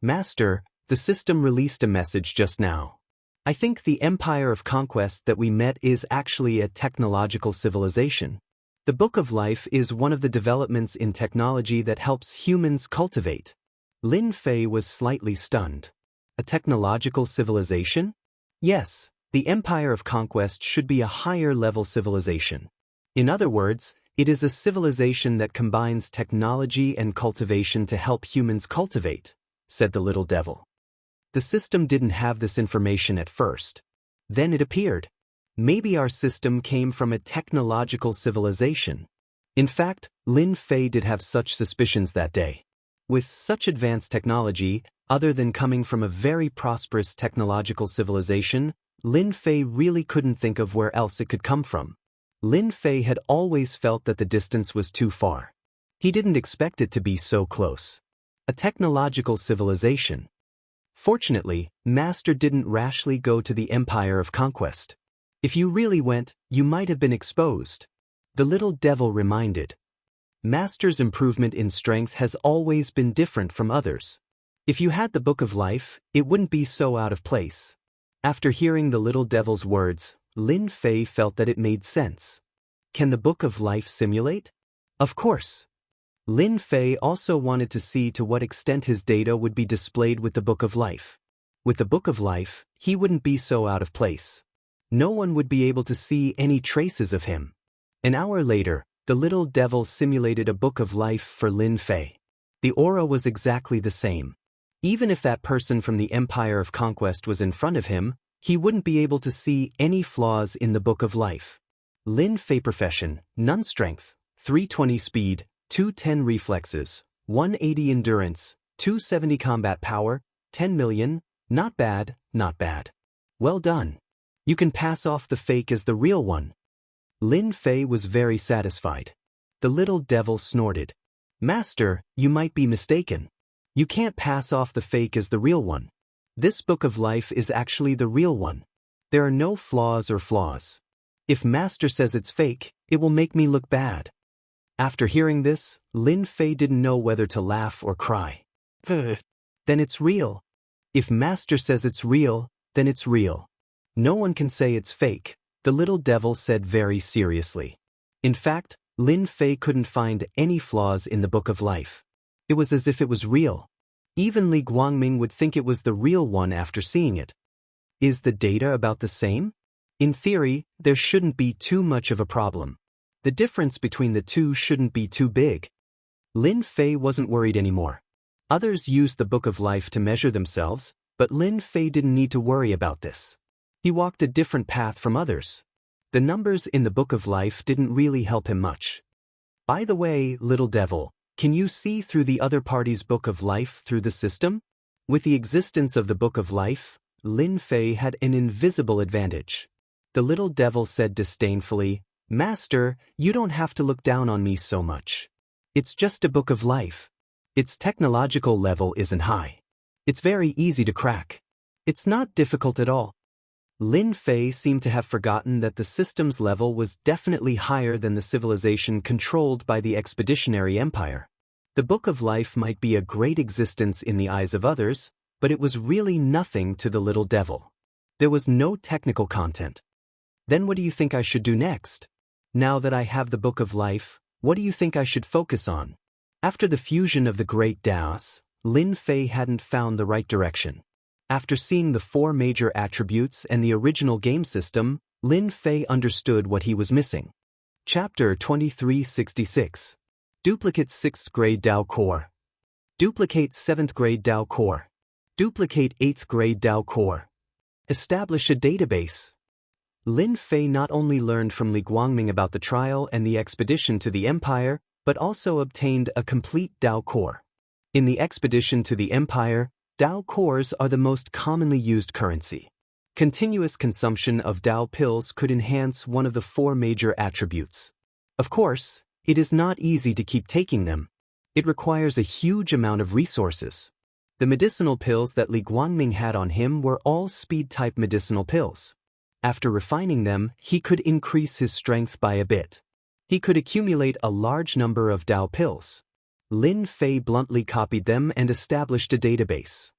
Speaker 1: Master, the system released a message just now. I think the Empire of Conquest that we met is actually a technological civilization. The Book of Life is one of the developments in technology that helps humans cultivate. Lin Fei was slightly stunned. A technological civilization? Yes, the Empire of Conquest should be a higher-level civilization. In other words, it is a civilization that combines technology and cultivation to help humans cultivate, said the little devil. The system didn't have this information at first. Then it appeared. Maybe our system came from a technological civilization. In fact, Lin Fei did have such suspicions that day. With such advanced technology, other than coming from a very prosperous technological civilization, Lin Fei really couldn't think of where else it could come from. Lin Fei had always felt that the distance was too far. He didn't expect it to be so close. A technological civilization. Fortunately, Master didn't rashly go to the Empire of Conquest. If you really went, you might have been exposed. The little devil reminded. Master's improvement in strength has always been different from others. If you had the Book of Life, it wouldn't be so out of place. After hearing the little devil's words, Lin Fei felt that it made sense. Can the Book of Life simulate? Of course. Lin Fei also wanted to see to what extent his data would be displayed with the Book of Life. With the Book of Life, he wouldn't be so out of place. No one would be able to see any traces of him. An hour later, the little devil simulated a Book of Life for Lin Fei. The aura was exactly the same. Even if that person from the Empire of Conquest was in front of him, he wouldn't be able to see any flaws in the Book of Life. Lin Fei profession, none strength, 320 speed, 210 reflexes, 180 endurance, 270 combat power, 10 million, not bad, not bad. Well done. You can pass off the fake as the real one. Lin Fei was very satisfied. The little devil snorted. Master, you might be mistaken. You can't pass off the fake as the real one. This Book of Life is actually the real one. There are no flaws or flaws. If Master says it's fake, it will make me look bad. After hearing this, Lin Fei didn't know whether to laugh or cry. Then it's real. If Master says it's real, then it's real. No one can say it's fake, the little devil said very seriously. In fact, Lin Fei couldn't find any flaws in the Book of Life. It was as if it was real. Even Li Guangming would think it was the real one after seeing it. Is the data about the same? In theory, there shouldn't be too much of a problem. The difference between the two shouldn't be too big. Lin Fei wasn't worried anymore. Others used the Book of Life to measure themselves, but Lin Fei didn't need to worry about this. He walked a different path from others. The numbers in the Book of Life didn't really help him much. By the way, little devil, can you see through the other party's Book of Life through the system? With the existence of the Book of Life, Lin Fei had an invisible advantage. The little devil said disdainfully, Master, you don't have to look down on me so much. It's just a Book of Life. Its technological level isn't high. It's very easy to crack. It's not difficult at all. Lin Fei seemed to have forgotten that the system's level was definitely higher than the civilization controlled by the Expeditionary Empire. The Book of Life might be a great existence in the eyes of others, but it was really nothing to the little devil. There was no technical content. Then what do you think I should do next? Now that I have the Book of Life, what do you think I should focus on? After the fusion of the great Daos, Lin Fei hadn't found the right direction. After seeing the 4 major attributes and the original game system, Lin Fei understood what he was missing. Chapter 2366. Duplicate 6th grade Dao Core. Duplicate 7th grade Dao Core. Duplicate 8th grade Dao Core. Establish a database. Lin Fei not only learned from Li Guangming about the trial and the expedition to the Empire, but also obtained a complete Dao Core. In the expedition to the Empire, Dao Cores are the most commonly used currency. Continuous consumption of Dao pills could enhance one of the 4 major attributes. Of course, it is not easy to keep taking them. It requires a huge amount of resources. The medicinal pills that Li Guangming had on him were all speed-type medicinal pills. After refining them, he could increase his strength by a bit. He could accumulate a large number of Dao pills. Lin Fei bluntly copied them and established a database.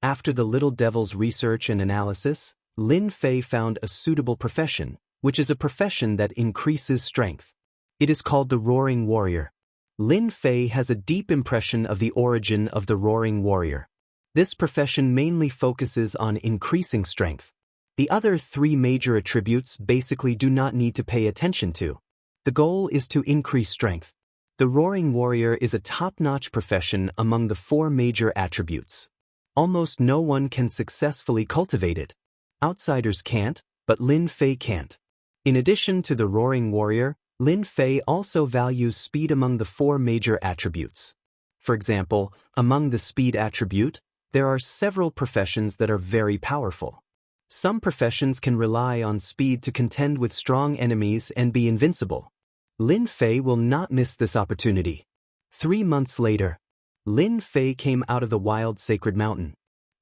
Speaker 1: After the little devil's research and analysis, Lin Fei found a suitable profession, which is a profession that increases strength. It is called the Roaring Warrior. Lin Fei has a deep impression of the origin of the Roaring Warrior. This profession mainly focuses on increasing strength. The other 3 major attributes basically do not need to pay attention to. The goal is to increase strength. The Roaring Warrior is a top-notch profession among the 4 major attributes. Almost no one can successfully cultivate it. Outsiders can't, but Lin Fei can't. In addition to the Roaring Warrior, Lin Fei also values speed among the 4 major attributes. For example, among the speed attribute, there are several professions that are very powerful. Some professions can rely on speed to contend with strong enemies and be invincible. Lin Fei will not miss this opportunity. 3 months later, Lin Fei came out of the wild sacred mountain.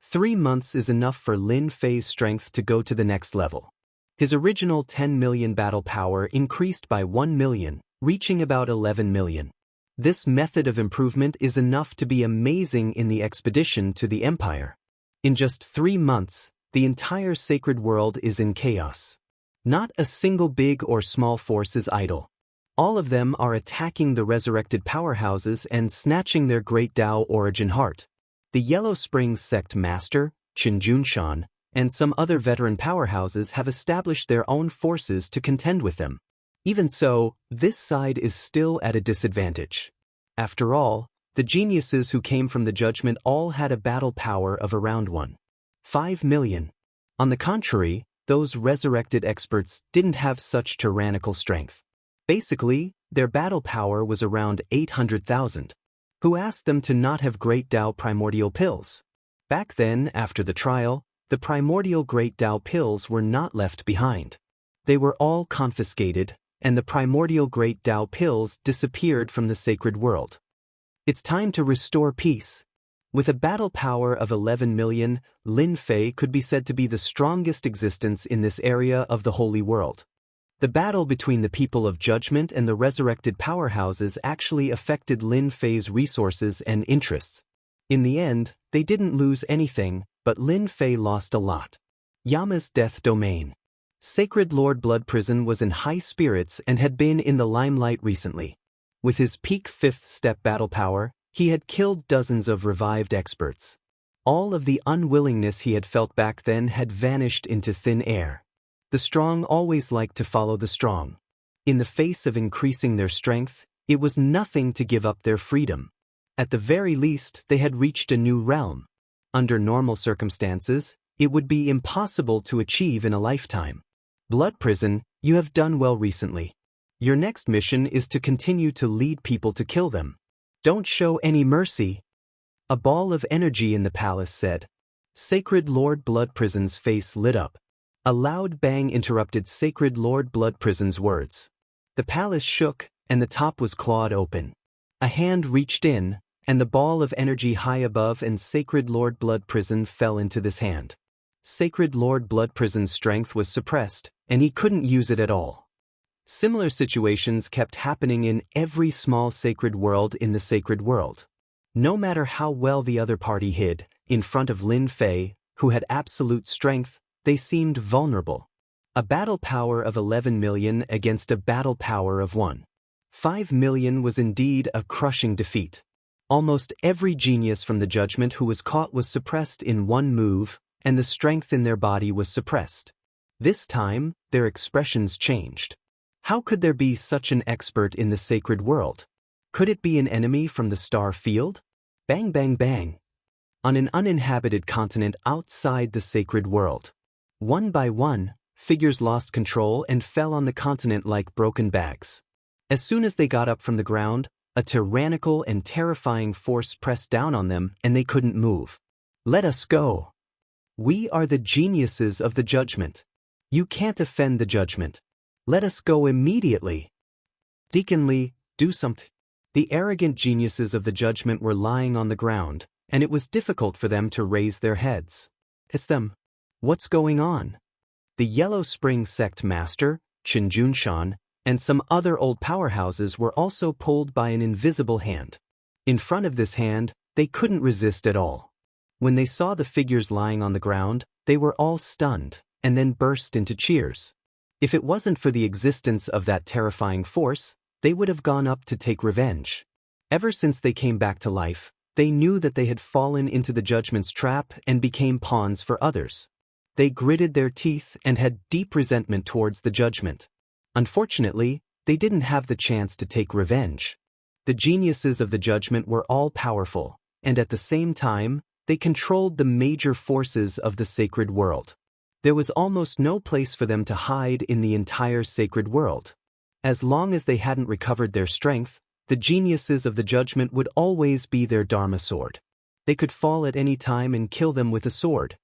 Speaker 1: 3 months is enough for Lin Fei's strength to go to the next level. His original 10 million battle power increased by 1 million, reaching about 11 million. This method of improvement is enough to be amazing in the expedition to the Empire. In just 3 months, the entire sacred world is in chaos. Not a single big or small force is idle. All of them are attacking the resurrected powerhouses and snatching their great Dao origin heart. The Yellow Springs sect master, Qin Junshan, and some other veteran powerhouses have established their own forces to contend with them. Even so, this side is still at a disadvantage. After all, the geniuses who came from the judgment all had a battle power of around 1.5 million. On the contrary, those resurrected experts didn't have such tyrannical strength. Basically, their battle power was around 800,000. Who asked them to not have Great Dao primordial pills? Back then, after the trial, the primordial Great Dao pills were not left behind. They were all confiscated, and the primordial Great Dao pills disappeared from the sacred world. It's time to restore peace. With a battle power of 11 million, Lin Fei could be said to be the strongest existence in this area of the Holy World. The battle between the people of Judgment and the resurrected powerhouses actually affected Lin Fei's resources and interests. In the end, they didn't lose anything, but Lin Fei lost a lot. Yama's death domain. Sacred Lord Blood Prison was in high spirits and had been in the limelight recently. With his peak 5th step battle power, he had killed dozens of revived experts. All of the unwillingness he had felt back then had vanished into thin air. The strong always liked to follow the strong. In the face of increasing their strength, it was nothing to give up their freedom. At the very least, they had reached a new realm. Under normal circumstances, it would be impossible to achieve in a lifetime. Blood Prison, you have done well recently. Your next mission is to continue to lead people to kill them. Don't show any mercy. A ball of energy in the palace said. Sacred Lord Blood Prison's face lit up. A loud bang interrupted Sacred Lord Blood Prison's words. The palace shook, and the top was clawed open. A hand reached in, and the ball of energy high above and Sacred Lord Blood Prison fell into this hand. Sacred Lord Blood Prison's strength was suppressed, and he couldn't use it at all. Similar situations kept happening in every small sacred world in the sacred world. No matter how well the other party hid, in front of Lin Fei, who had absolute strength, they seemed vulnerable. A battle power of 11 million against a battle power of 1.5 million was indeed a crushing defeat. Almost every genius from the Judgment who was caught was suppressed in one move, and the strength in their body was suppressed. This time, their expressions changed. How could there be such an expert in the sacred world? Could it be an enemy from the star field? Bang bang bang. On an uninhabited continent outside the sacred world. One by one, figures lost control and fell on the continent like broken bags. As soon as they got up from the ground, a tyrannical and terrifying force pressed down on them and they couldn't move. Let us go. We are the geniuses of the Judgment. You can't offend the Judgment. Let us go immediately. Deacon Lee, do something. The arrogant geniuses of the Judgment were lying on the ground, and it was difficult for them to raise their heads. It's them. What's going on? The Yellow Spring Sect Master, Qin Junshan, and some other old powerhouses were also pulled by an invisible hand. In front of this hand, they couldn't resist at all. When they saw the figures lying on the ground, they were all stunned, and then burst into cheers. If it wasn't for the existence of that terrifying force, they would have gone up to take revenge. Ever since they came back to life, they knew that they had fallen into the Judgment's trap and became pawns for others. They gritted their teeth and had deep resentment towards the Judgment. Unfortunately, they didn't have the chance to take revenge. The geniuses of the Judgment were all powerful, and at the same time, they controlled the major forces of the sacred world. There was almost no place for them to hide in the entire sacred world. As long as they hadn't recovered their strength, the geniuses of the Judgment would always be their Dharma sword. They could fall at any time and kill them with a sword.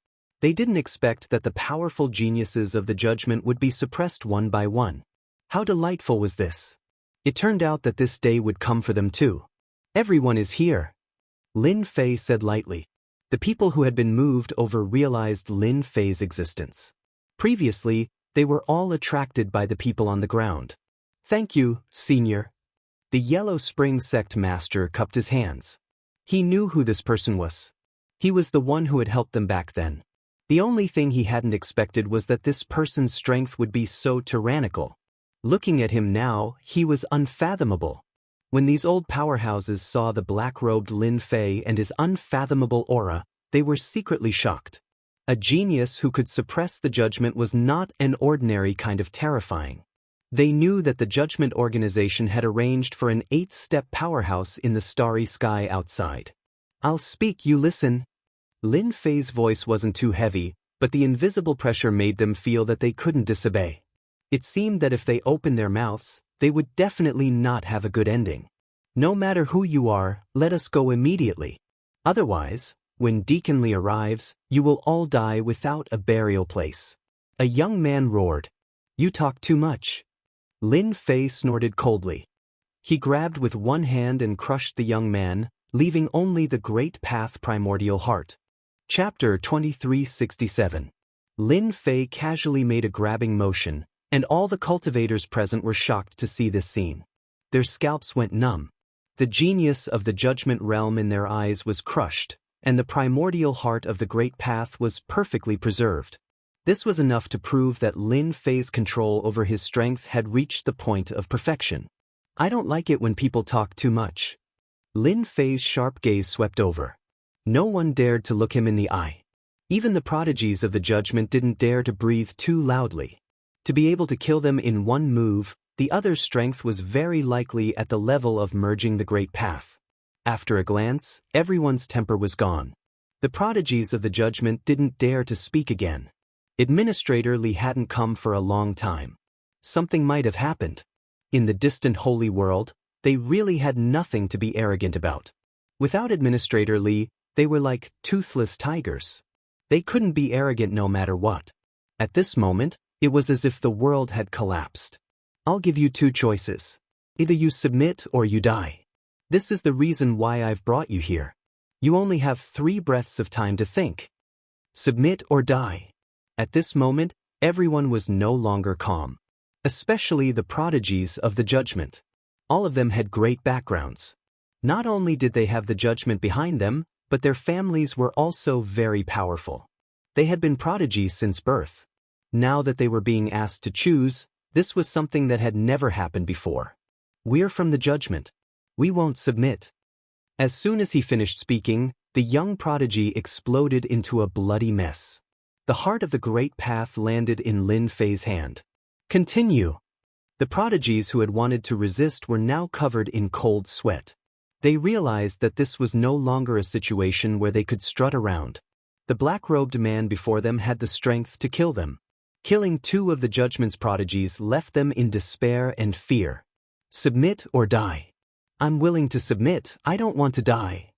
Speaker 1: They didn't expect that the powerful geniuses of the Judgment would be suppressed one by one. How delightful was this? It turned out that this day would come for them too. Everyone is here. Lin Fei said lightly. The people who had been moved over realized Lin Fei's existence. Previously, they were all attracted by the people on the ground. Thank you, Senior. The Yellow Spring Sect Master cupped his hands. He knew who this person was. He was the one who had helped them back then. The only thing he hadn't expected was that this person's strength would be so tyrannical. Looking at him now, he was unfathomable. When these old powerhouses saw the black-robed Lin Fei and his unfathomable aura, they were secretly shocked. A genius who could suppress the Judgment was not an ordinary kind of terrifying. They knew that the Judgment organization had arranged for an 8th-step powerhouse in the starry sky outside. I'll speak, you listen. Lin Fei's voice wasn't too heavy, but the invisible pressure made them feel that they couldn't disobey. It seemed that if they opened their mouths, they would definitely not have a good ending. No matter who you are, let us go immediately. Otherwise, when Deacon Lee arrives, you will all die without a burial place. A young man roared. You talk too much. Lin Fei snorted coldly. He grabbed with one hand and crushed the young man, leaving only the Great Path Primordial Heart. Chapter 2367. Lin Fei casually made a grabbing motion, And all the cultivators present were shocked to see this scene. Their scalps went numb. The genius of the judgment realm in their eyes was crushed, and the primordial heart of the great path was perfectly preserved. This was enough to prove that Lin Fei's control over his strength had reached the point of perfection. I don't like it when people talk too much. Lin Fei's sharp gaze swept over. No one dared to look him in the eye. Even the prodigies of the judgment didn't dare to breathe too loudly. To be able to kill them in one move, the other's strength was very likely at the level of merging the great path. After a glance, everyone's temper was gone. The prodigies of the judgment didn't dare to speak again. Administrator Li hadn't come for a long time. Something might have happened. In the distant holy world, they really had nothing to be arrogant about. Without Administrator Li, they were like toothless tigers. They couldn't be arrogant no matter what. At this moment, it was as if the world had collapsed. I'll give you two choices. Either you submit or you die. This is the reason why I've brought you here. You only have 3 breaths of time to think. Submit or die. At this moment, everyone was no longer calm. Especially the prodigies of the judgment. All of them had great backgrounds. Not only did they have the judgment behind them, but their families were also very powerful. They had been prodigies since birth. Now that they were being asked to choose, this was something that had never happened before. We're from the judgment. We won't submit. As soon as he finished speaking, the young prodigy exploded into a bloody mess. The heart of the great path landed in Lin Fei's hand. Continue. The prodigies who had wanted to resist were now covered in cold sweat. They realized that this was no longer a situation where they could strut around. The black-robed man before them had the strength to kill them. Killing 2 of the judgment's prodigies left them in despair and fear. Submit or die. I'm willing to submit, I don't want to die.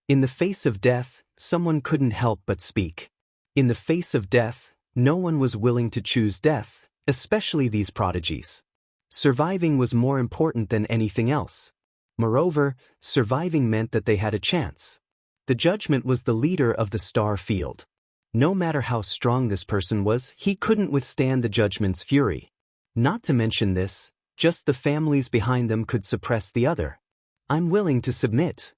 Speaker 1: In the face of death, someone couldn't help but speak. In the face of death, no one was willing to choose death, especially these prodigies. Surviving was more important than anything else. Moreover, surviving meant that they had a chance. The judgment was the leader of the star field. No matter how strong this person was, he couldn't withstand the judgment's fury. Not to mention this, just the families behind them could suppress the other. I'm willing to submit.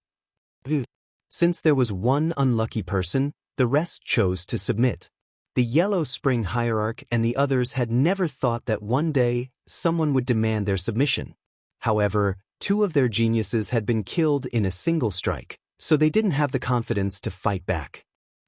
Speaker 1: Since there was one unlucky person, the rest chose to submit. The Yellow Spring Hierarch and the others had never thought that one day, someone would demand their submission. However, 2 of their geniuses had been killed in a single strike, so they didn't have the confidence to fight back.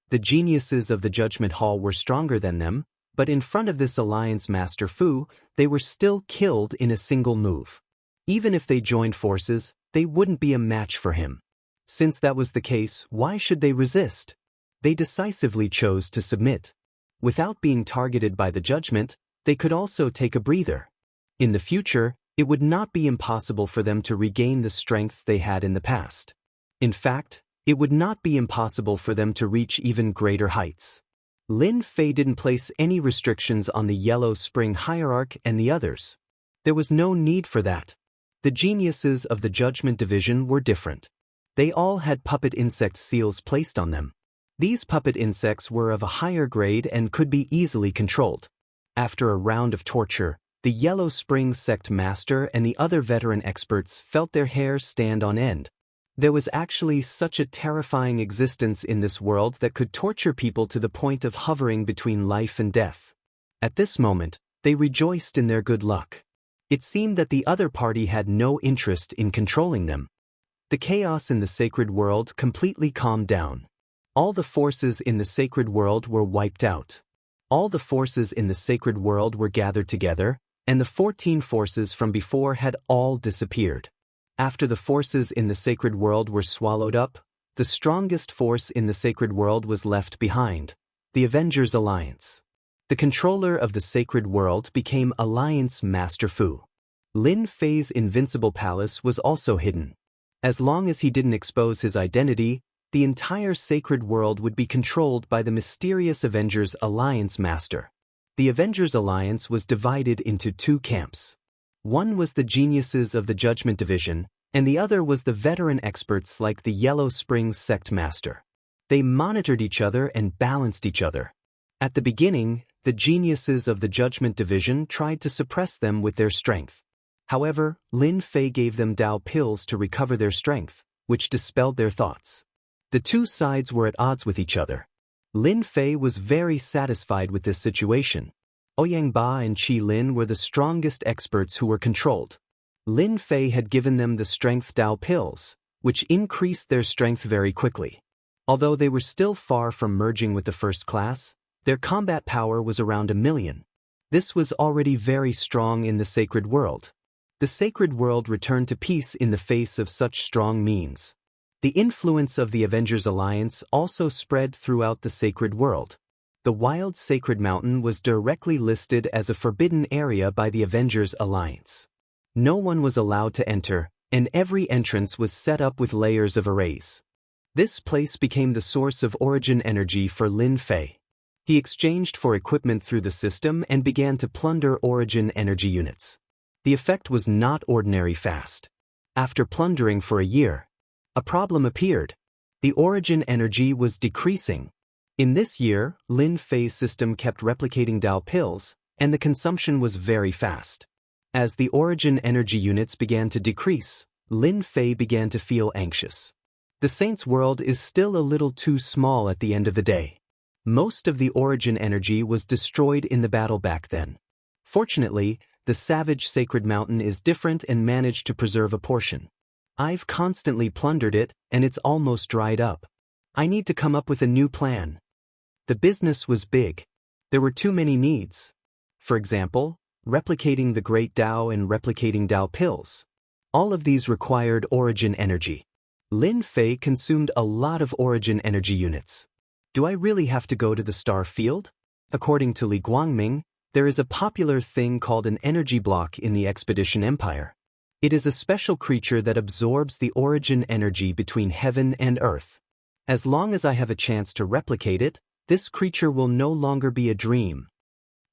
Speaker 1: The geniuses of the Judgment Hall were stronger than them, but in front of this alliance Master Fu, they were still killed in a single move. Even if they joined forces, they wouldn't be a match for him. Since that was the case, why should they resist? They decisively chose to submit. Without being targeted by the judgment, they could also take a breather. In the future, it would not be impossible for them to regain the strength they had in the past. In fact, it would not be impossible for them to reach even greater heights. Lin Fei didn't place any restrictions on the Yellow Spring Hierarch and the others. There was no need for that. The geniuses of the Judgment Division were different. They all had puppet insect seals placed on them. These puppet insects were of a higher grade and could be easily controlled. After a round of torture, the Yellow Spring Sect Master and the other veteran experts felt their hair stand on end. There was actually such a terrifying existence in this world that could torture people to the point of hovering between life and death. At this moment, they rejoiced in their good luck. It seemed that the other party had no interest in controlling them. The chaos in the sacred world completely calmed down. All the forces in the sacred world were wiped out. All the forces in the sacred world were gathered together, and the 14 forces from before had all disappeared. After the forces in the sacred world were swallowed up, the strongest force in the sacred world was left behind, the Avengers Alliance. The controller of the sacred world became Alliance Master Fu. Lin Fei's invincible palace was also hidden. As long as he didn't expose his identity, the entire sacred world would be controlled by the mysterious Avengers Alliance Master. The Avengers Alliance was divided into 2 camps. One was the geniuses of the Judgment Division, and the other was the veteran experts like the Yellow Springs Sect Master. They monitored each other and balanced each other. At the beginning, The geniuses of the Judgment Division tried to suppress them with their strength. However, Lin Fei gave them Dao pills to recover their strength, which dispelled their thoughts. The two sides were at odds with each other. Lin Fei was very satisfied with this situation. Ouyang Ba and Qi Lin were the strongest experts who were controlled. Lin Fei had given them the strength Dao pills, which increased their strength very quickly. Although they were still far from merging with the first class, their combat power was around 1,000,000. This was already very strong in the sacred world. The sacred world returned to peace in the face of such strong means. The influence of the Avengers Alliance also spread throughout the sacred world. The wild sacred mountain was directly listed as a forbidden area by the Avengers Alliance. No one was allowed to enter, and every entrance was set up with layers of arrays. This place became the source of origin energy for Lin Fei. He exchanged for equipment through the system and began to plunder origin energy units. The effect was not ordinary fast. After plundering for a year, a problem appeared. The origin energy was decreasing. In this year, Lin Fei's system kept replicating Dao pills, and the consumption was very fast. As the origin energy units began to decrease, Lin Fei began to feel anxious. The Saints' world is still a little too small at the end of the day. Most of the origin energy was destroyed in the battle back then. Fortunately, the Savage Sacred Mountain is different and managed to preserve a portion. I've constantly plundered it, and it's almost dried up. I need to come up with a new plan. The business was big. There were too many needs. For example, replicating the Great Dao and replicating Dao pills. All of these required origin energy. Lin Fei consumed a lot of origin energy units. Do I really have to go to the star field? According to Li Guangming, there is a popular thing called an energy block in the Expedition Empire. It is a special creature that absorbs the origin energy between heaven and earth. As long as I have a chance to replicate it, this creature will no longer be a dream.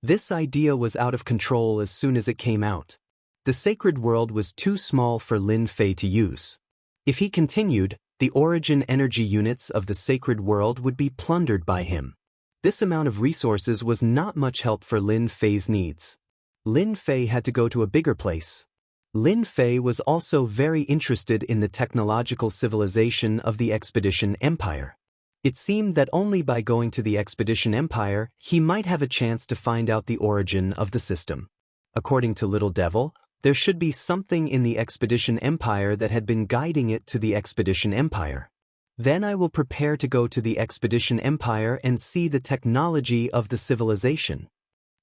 Speaker 1: This idea was out of control as soon as it came out. The sacred world was too small for Lin Fei to use. If he continued, the origin energy units of the sacred world would be plundered by him. This amount of resources was not much help for Lin Fei's needs. Lin Fei had to go to a bigger place. Lin Fei was also very interested in the technological civilization of the Expedition Empire. It seemed that only by going to the Expedition Empire, he might have a chance to find out the origin of the system. According to Little Devil, there should be something in the Expedition Empire that had been guiding it to the Expedition Empire. Then I will prepare to go to the Expedition Empire and see the technology of the civilization.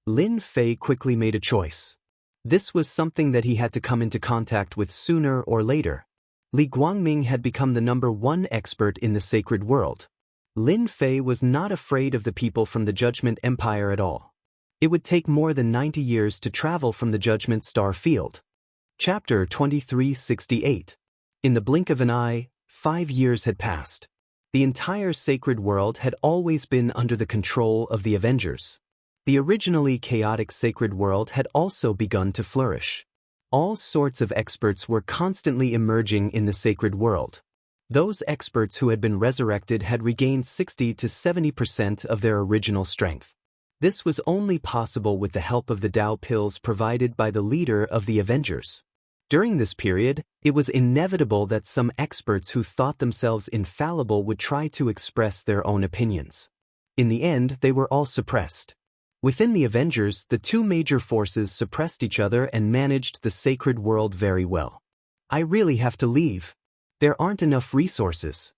Speaker 1: Lin Fei quickly made a choice. This was something that he had to come into contact with sooner or later. Li Guangming had become the #1 expert in the sacred world. Lin Fei was not afraid of the people from the Judgment Empire at all. It would take more than 90 years to travel from the Judgment Star Field. Chapter 2368. In the blink of an eye, 5 years had passed. The entire sacred world had always been under the control of the Avengers. The originally chaotic sacred world had also begun to flourish. All sorts of experts were constantly emerging in the sacred world. Those experts who had been resurrected had regained 60 to 70% of their original strength. This was only possible with the help of the Dao pills provided by the leader of the Avengers. During this period, it was inevitable that some experts who thought themselves infallible would try to express their own opinions. In the end, they were all suppressed. Within the Avengers, the two major forces suppressed each other and managed the sacred world very well. I really have to leave. There aren't enough resources.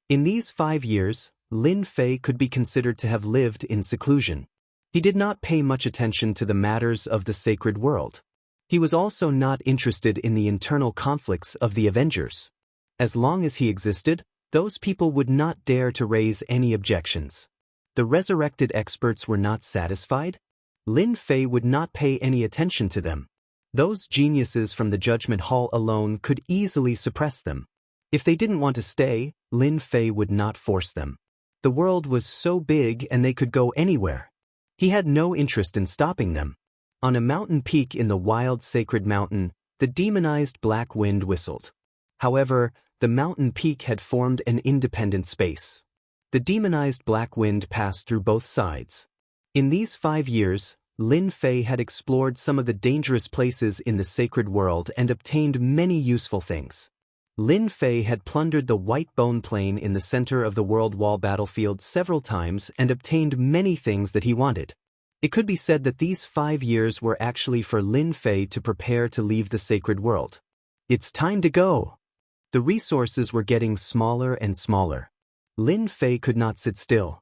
Speaker 1: In these 5 years, Lin Fei could be considered to have lived in seclusion. He did not pay much attention to the matters of the sacred world. He was also not interested in the internal conflicts of the Avengers. As long as he existed, those people would not dare to raise any objections. The resurrected experts were not satisfied. Lin Fei would not pay any attention to them. Those geniuses from the Judgment Hall alone could easily suppress them. If they didn't want to stay, Lin Fei would not force them. The world was so big and they could go anywhere. He had no interest in stopping them. On a mountain peak in the wild sacred mountain, the demonized black wind whistled. However, the mountain peak had formed an independent space. The demonized black wind passed through both sides. In these 5 years, Lin Fei had explored some of the dangerous places in the sacred world and obtained many useful things. Lin Fei had plundered the White Bone Plain in the center of the World Wall battlefield several times and obtained many things that he wanted. It could be said that these 5 years were actually for Lin Fei to prepare to leave the sacred world. It's time to go! The resources were getting smaller and smaller. Lin Fei could not sit still.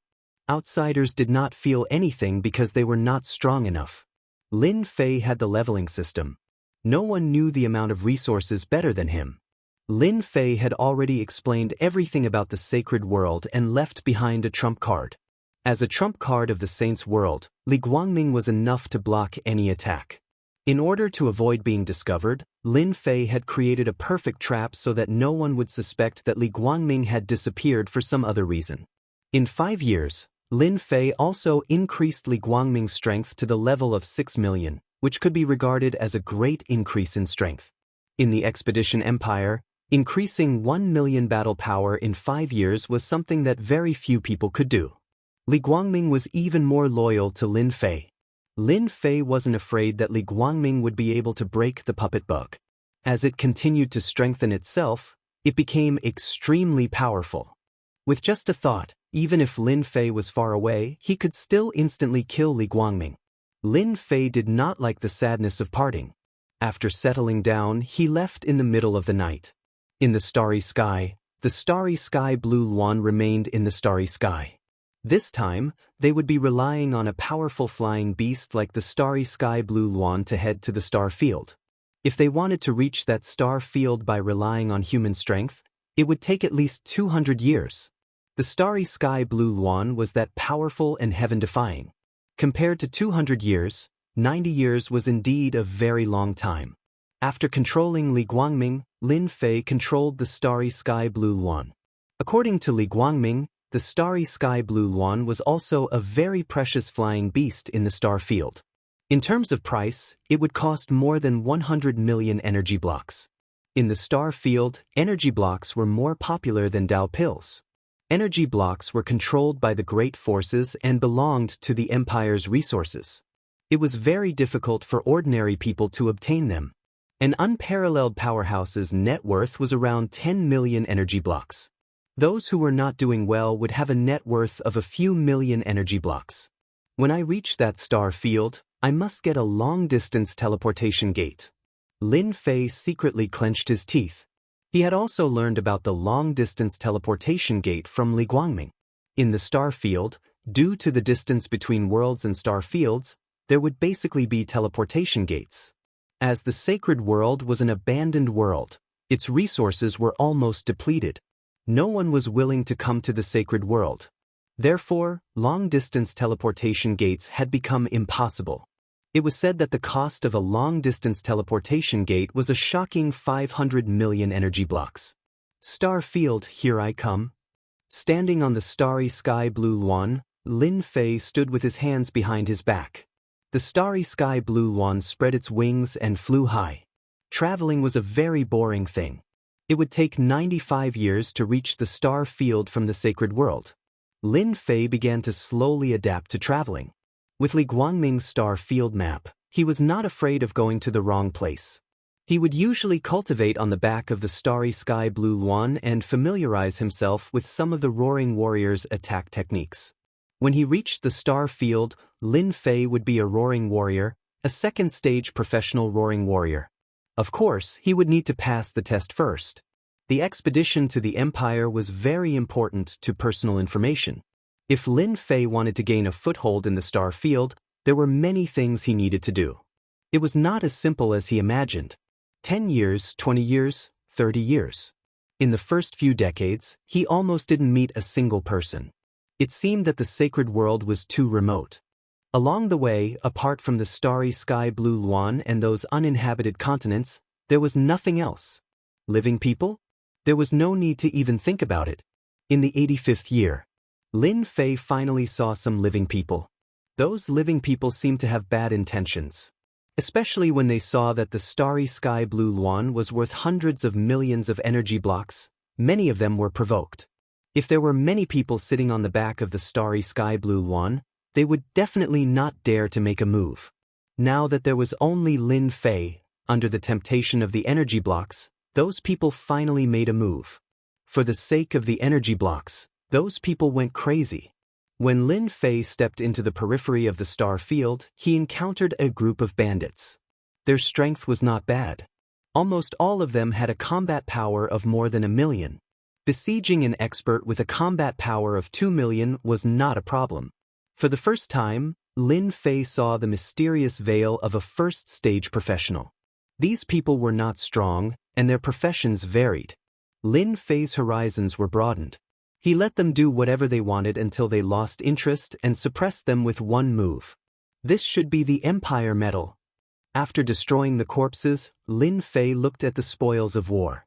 Speaker 1: Outsiders did not feel anything because they were not strong enough. Lin Fei had the leveling system. No one knew the amount of resources better than him. Lin Fei had already explained everything about the sacred world and left behind a trump card. As a trump card of the saint's world, Li Guangming was enough to block any attack. In order to avoid being discovered, Lin Fei had created a perfect trap so that no one would suspect that Li Guangming had disappeared for some other reason. In 5 years, Lin Fei also increased Li Guangming's strength to the level of 6 million, which could be regarded as a great increase in strength. In the Expedition Empire, increasing 1 million battle power in 5 years was something that very few people could do. Li Guangming was even more loyal to Lin Fei. Lin Fei wasn't afraid that Li Guangming would be able to break the puppet bug. As it continued to strengthen itself, it became extremely powerful. With just a thought, even if Lin Fei was far away, he could still instantly kill Li Guangming. Lin Fei did not like the sadness of parting. After settling down, he left in the middle of the night. In the starry sky blue Luan remained in the starry sky. This time, they would be relying on a powerful flying beast like the starry sky blue Luan to head to the star field. If they wanted to reach that star field by relying on human strength, it would take at least 200 years. The starry sky blue Luan was that powerful and heaven-defying. Compared to 200 years, 90 years was indeed a very long time. After controlling Li Guangming, Lin Fei controlled the starry sky blue Luan. According to Li Guangming, the starry sky blue Luan was also a very precious flying beast in the star field. In terms of price, it would cost more than 100 million energy blocks. In the star field, energy blocks were more popular than Dao pills. Energy blocks were controlled by the great forces and belonged to the Empire's resources. It was very difficult for ordinary people to obtain them. An unparalleled powerhouse's net worth was around 10 million energy blocks. Those who were not doing well would have a net worth of a few million energy blocks. When I reach that star field, I must get a long-distance teleportation gate. Lin Fei secretly clenched his teeth. He had also learned about the long-distance teleportation gate from Li Guangming. In the star field, due to the distance between worlds and star fields, there would basically be teleportation gates. As the sacred world was an abandoned world, its resources were almost depleted. No one was willing to come to the sacred world. Therefore, long-distance teleportation gates had become impossible. It was said that the cost of a long-distance teleportation gate was a shocking 500 million energy blocks. Star field, here I come. Standing on the starry sky blue Luan, Lin Fei stood with his hands behind his back. The starry sky blue Luan spread its wings and flew high. Traveling was a very boring thing. It would take 95 years to reach the star field from the sacred world. Lin Fei began to slowly adapt to traveling. With Li Guangming's star field map, he was not afraid of going to the wrong place. He would usually cultivate on the back of the starry sky blue Luan and familiarize himself with some of the Roaring Warrior's attack techniques. When he reached the star field, Lin Fei would be a Roaring Warrior, a second-stage professional Roaring Warrior. Of course, he would need to pass the test first. The expedition to the Empire was very important to personal information. If Lin Fei wanted to gain a foothold in the star field, there were many things he needed to do. It was not as simple as he imagined. 10 years, 20 years, 30 years. In the first few decades, he almost didn't meet a single person. It seemed that the sacred world was too remote. Along the way, apart from the starry sky blue Luan and those uninhabited continents, there was nothing else. Living people? There was no need to even think about it. In the 85th year, Lin Fei finally saw some living people. Those living people seemed to have bad intentions. Especially when they saw that the starry sky blue Luan was worth hundreds of millions of energy blocks, many of them were provoked. If there were many people sitting on the back of the starry sky blue Luan, They would definitely not dare to make a move. Now that there was only Lin Fei, under the temptation of the energy blocks, those people finally made a move. For the sake of the energy blocks, those people went crazy. When Lin Fei stepped into the periphery of the star field, he encountered a group of bandits. Their strength was not bad. Almost all of them had a combat power of more than 1,000,000. Besieging an expert with a combat power of 2,000,000 was not a problem. For the first time, Lin Fei saw the mysterious veil of a first-stage professional. These people were not strong, and their professions varied. Lin Fei's horizons were broadened. He let them do whatever they wanted until they lost interest and suppressed them with one move. This should be the Empire Medal. After destroying the corpses, Lin Fei looked at the spoils of war.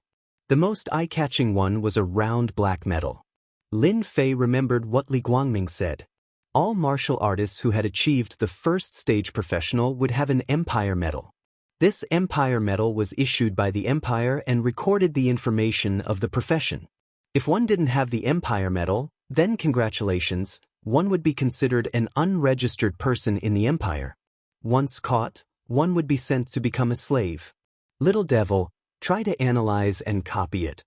Speaker 1: The most eye-catching one was a round black medal. Lin Fei remembered what Li Guangming said. All martial artists who had achieved the first-stage professional would have an Empire Medal. This Empire Medal was issued by the Empire and recorded the information of the profession. If one didn't have the Empire Medal, then congratulations, one would be considered an unregistered person in the Empire. Once caught, one would be sent to become a slave. Little devil, try to analyze and copy it.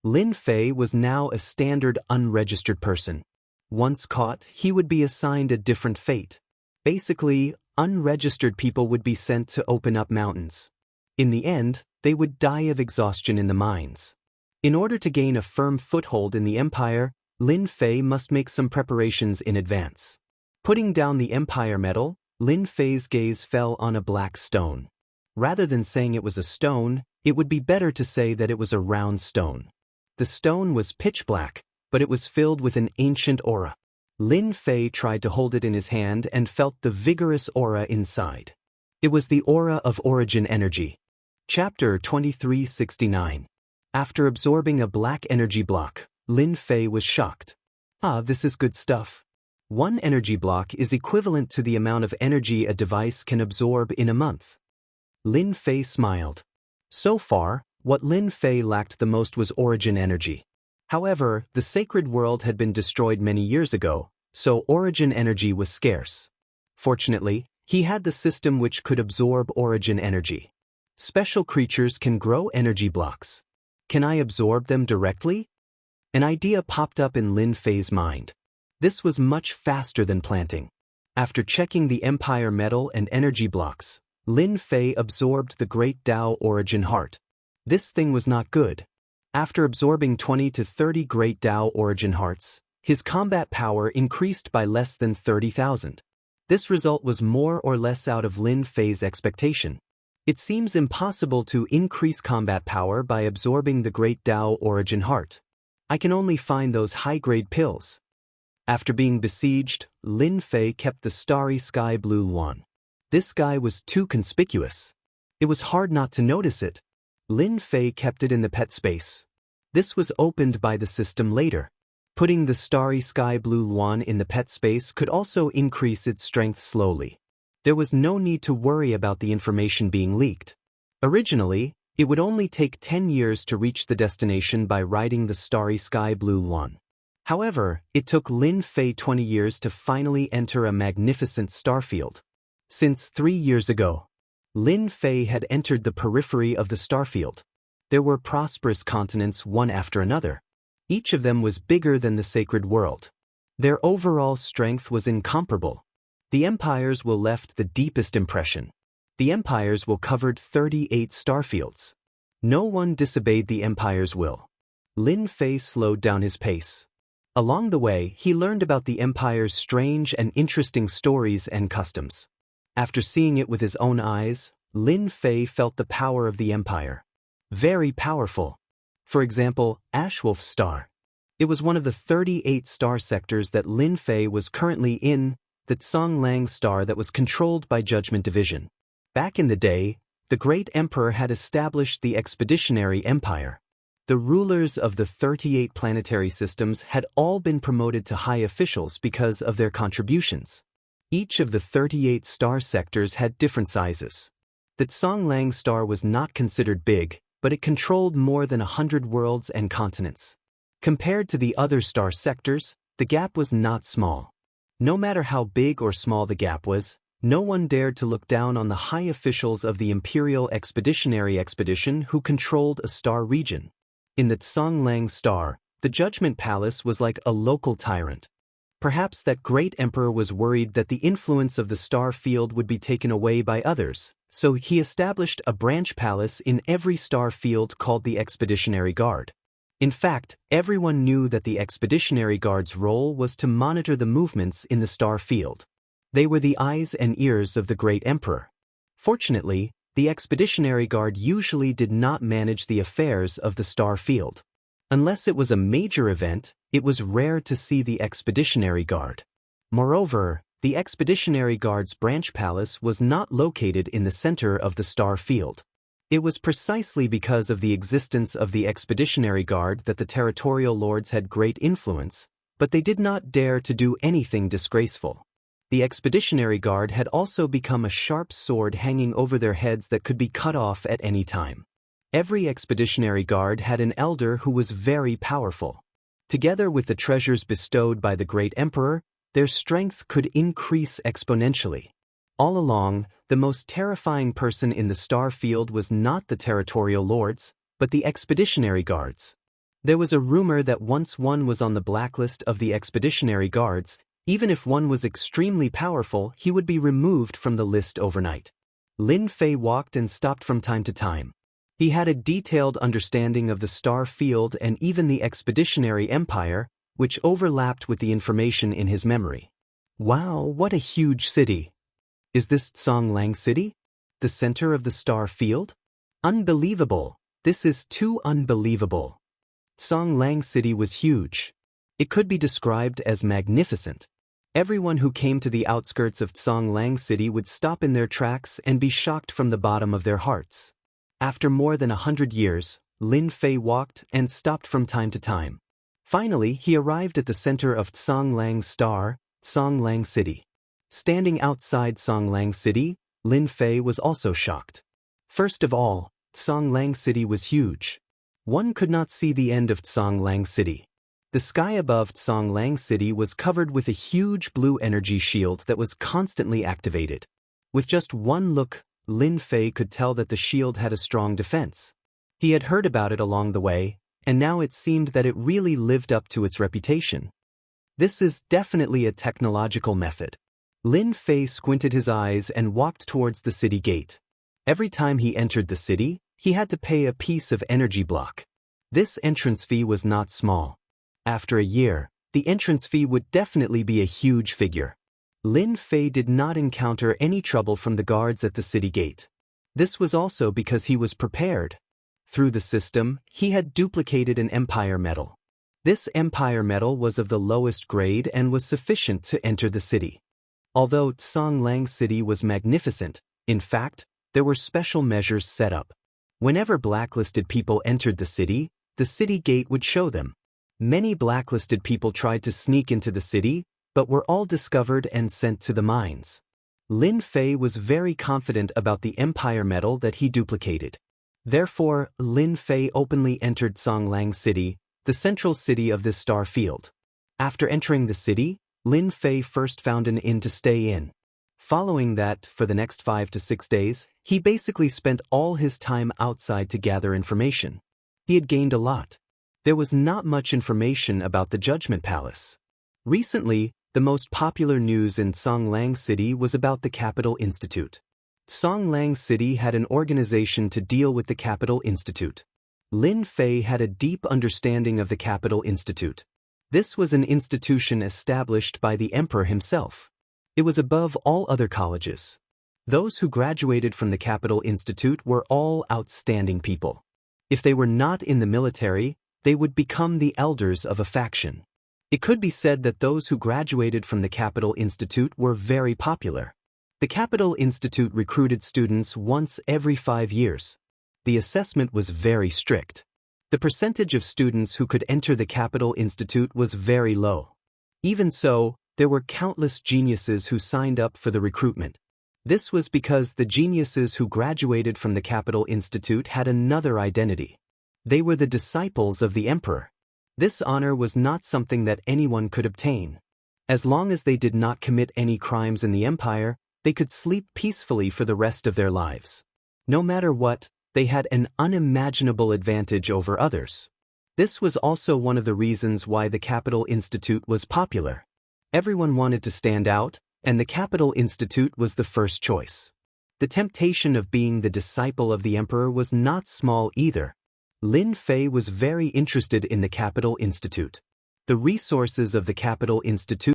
Speaker 1: Lin Fei was now a standard unregistered person. Once caught, he would be assigned a different fate. Basically, unregistered people would be sent to open up mountains. In the end, they would die of exhaustion in the mines. In order to gain a firm foothold in the Empire, Lin Fei must make some preparations in advance. Putting down the Empire Medal, Lin Fei's gaze fell on a black stone. Rather than saying it was a stone, it would be better to say that it was a round stone. The stone was pitch black, but it was filled with an ancient aura. Lin Fei tried to hold it in his hand and felt the vigorous aura inside. It was the aura of origin energy. Chapter 2369. After absorbing a black energy block, Lin Fei was shocked. This is good stuff. One energy block is equivalent to the amount of energy a device can absorb in a month. Lin Fei smiled. So far, what Lin Fei lacked the most was origin energy. However, the sacred world had been destroyed many years ago, so origin energy was scarce. Fortunately, he had the system which could absorb origin energy. Special creatures can grow energy blocks. Can I absorb them directly? An idea popped up in Lin Fei's mind. This was much faster than planting. After checking the Empire Medal and energy blocks, Lin Fei absorbed the Great Tao Origin Heart. This thing was not good. After absorbing 20 to 30 Great Tao Origin Hearts, his combat power increased by less than 30,000. This result was more or less out of Lin Fei's expectation. It seems impossible to increase combat power by absorbing the Great Tao Origin Heart. I can only find those high-grade pills. After being besieged, Lin Fei kept the starry sky blue Luan. This guy was too conspicuous. It was hard not to notice it. Lin Fei kept it in the pet space. This was opened by the system later. Putting the starry sky blue Luan in the pet space could also increase its strength slowly. There was no need to worry about the information being leaked. Originally, it would only take 10 years to reach the destination by riding the starry sky blue Luan. However, it took Lin Fei 20 years to finally enter a magnificent starfield. Since 3 years ago, Lin Fei had entered the periphery of the starfield. There were prosperous continents one after another. Each of them was bigger than the sacred world. Their overall strength was incomparable. The empires will left the deepest impression. The empires will covered 38 starfields. No one disobeyed the empire's will. Lin Fei slowed down his pace. Along the way, he learned about the empire's strange and interesting stories and customs. After seeing it with his own eyes, Lin Fei felt the power of the empire. Very powerful. For example, Ashwolf's star. It was one of the 38 star sectors that Lin Fei was currently in, the Songlang star that was controlled by Judgment Division. Back in the day, the great emperor had established the Expeditionary Empire. The rulers of the 38 planetary systems had all been promoted to high officials because of their contributions. Each of the 38 star sectors had different sizes. The Songlang star was not considered big, but it controlled more than 100 worlds and continents. Compared to the other star sectors, the gap was not small. No matter how big or small the gap was, no one dared to look down on the high officials of the Imperial Expeditionary Expedition who controlled a star region. In the Tsonglang Star, the Judgment Palace was like a local tyrant. Perhaps that great emperor was worried that the influence of the star field would be taken away by others, so he established a branch palace in every star field called the Expeditionary Guard. In fact, everyone knew that the Expeditionary Guard's role was to monitor the movements in the star field. They were the eyes and ears of the great emperor. Fortunately, the Expeditionary Guard usually did not manage the affairs of the star field. Unless it was a major event, it was rare to see the Expeditionary Guard. Moreover, the Expeditionary Guard's branch palace was not located in the center of the star field. It was precisely because of the existence of the Expeditionary Guard that the territorial lords had great influence, but they did not dare to do anything disgraceful. The Expeditionary Guard had also become a sharp sword hanging over their heads that could be cut off at any time. Every Expeditionary Guard had an elder who was very powerful. Together with the treasures bestowed by the great emperor, their strength could increase exponentially. All along, the most terrifying person in the star field was not the territorial lords, but the Expeditionary Guards. There was a rumor that once one was on the blacklist of the Expeditionary Guards, even if one was extremely powerful, he would be removed from the list overnight. Lin Fei walked and stopped from time to time. He had a detailed understanding of the star field and even the Expeditionary Empire, which overlapped with the information in his memory. Wow, what a huge city! Is this Tsonglang City? The center of the star field? Unbelievable! This is too unbelievable. Tsonglang City was huge. It could be described as magnificent. Everyone who came to the outskirts of Tsonglang City would stop in their tracks and be shocked from the bottom of their hearts. After more than 100 years, Lin Fei walked and stopped from time to time. Finally, he arrived at the center of Tsonglang Star, Tsonglang City. Standing outside Tsonglang City, Lin Fei was also shocked. First of all, Tsonglang City was huge. One could not see the end of Tsonglang City. The sky above Tsonglang City was covered with a huge blue energy shield that was constantly activated. With just one look, Lin Fei could tell that the shield had a strong defense. He had heard about it along the way, and now it seemed that it really lived up to its reputation. This is definitely a technological method. Lin Fei squinted his eyes and walked towards the city gate. Every time he entered the city, he had to pay a piece of energy block. This entrance fee was not small. After a year, the entrance fee would definitely be a huge figure. Lin Fei did not encounter any trouble from the guards at the city gate. This was also because he was prepared. Through the system, he had duplicated an empire medal. This empire medal was of the lowest grade and was sufficient to enter the city. Although Tsonglang City was magnificent, in fact, there were special measures set up. Whenever blacklisted people entered the city gate would show them. Many blacklisted people tried to sneak into the city, but were all discovered and sent to the mines. Lin Fei was very confident about the empire medal that he duplicated. Therefore, Lin Fei openly entered Tsonglang City, the central city of this star field. After entering the city, Lin Fei first found an inn to stay in. Following that, for the next 5 to 6 days, he basically spent all his time outside to gather information. He had gained a lot. There was not much information about the Judgment Palace. Recently, the most popular news in Tsonglang City was about the Capital Institute. Tsonglang City had an organization to deal with the Capital Institute. Lin Fei had a deep understanding of the Capital Institute. This was an institution established by the emperor himself. It was above all other colleges. Those who graduated from the Capital Institute were all outstanding people. If they were not in the military, they would become the elders of a faction. It could be said that those who graduated from the Capital Institute were very popular. The Capital Institute recruited students once every 5 years. The assessment was very strict. The percentage of students who could enter the Capital Institute was very low. Even so, there were countless geniuses who signed up for the recruitment. This was because the geniuses who graduated from the Capital Institute had another identity. They were the disciples of the emperor. This honor was not something that anyone could obtain. As long as they did not commit any crimes in the empire, they could sleep peacefully for the rest of their lives. No matter what, they had an unimaginable advantage over others. This was also one of the reasons why the Capital Institute was popular. Everyone wanted to stand out, and the Capital Institute was the first choice. The temptation of being the disciple of the emperor was not small either. Lin Fei was very interested in the Capital Institute. The resources of the Capital Institute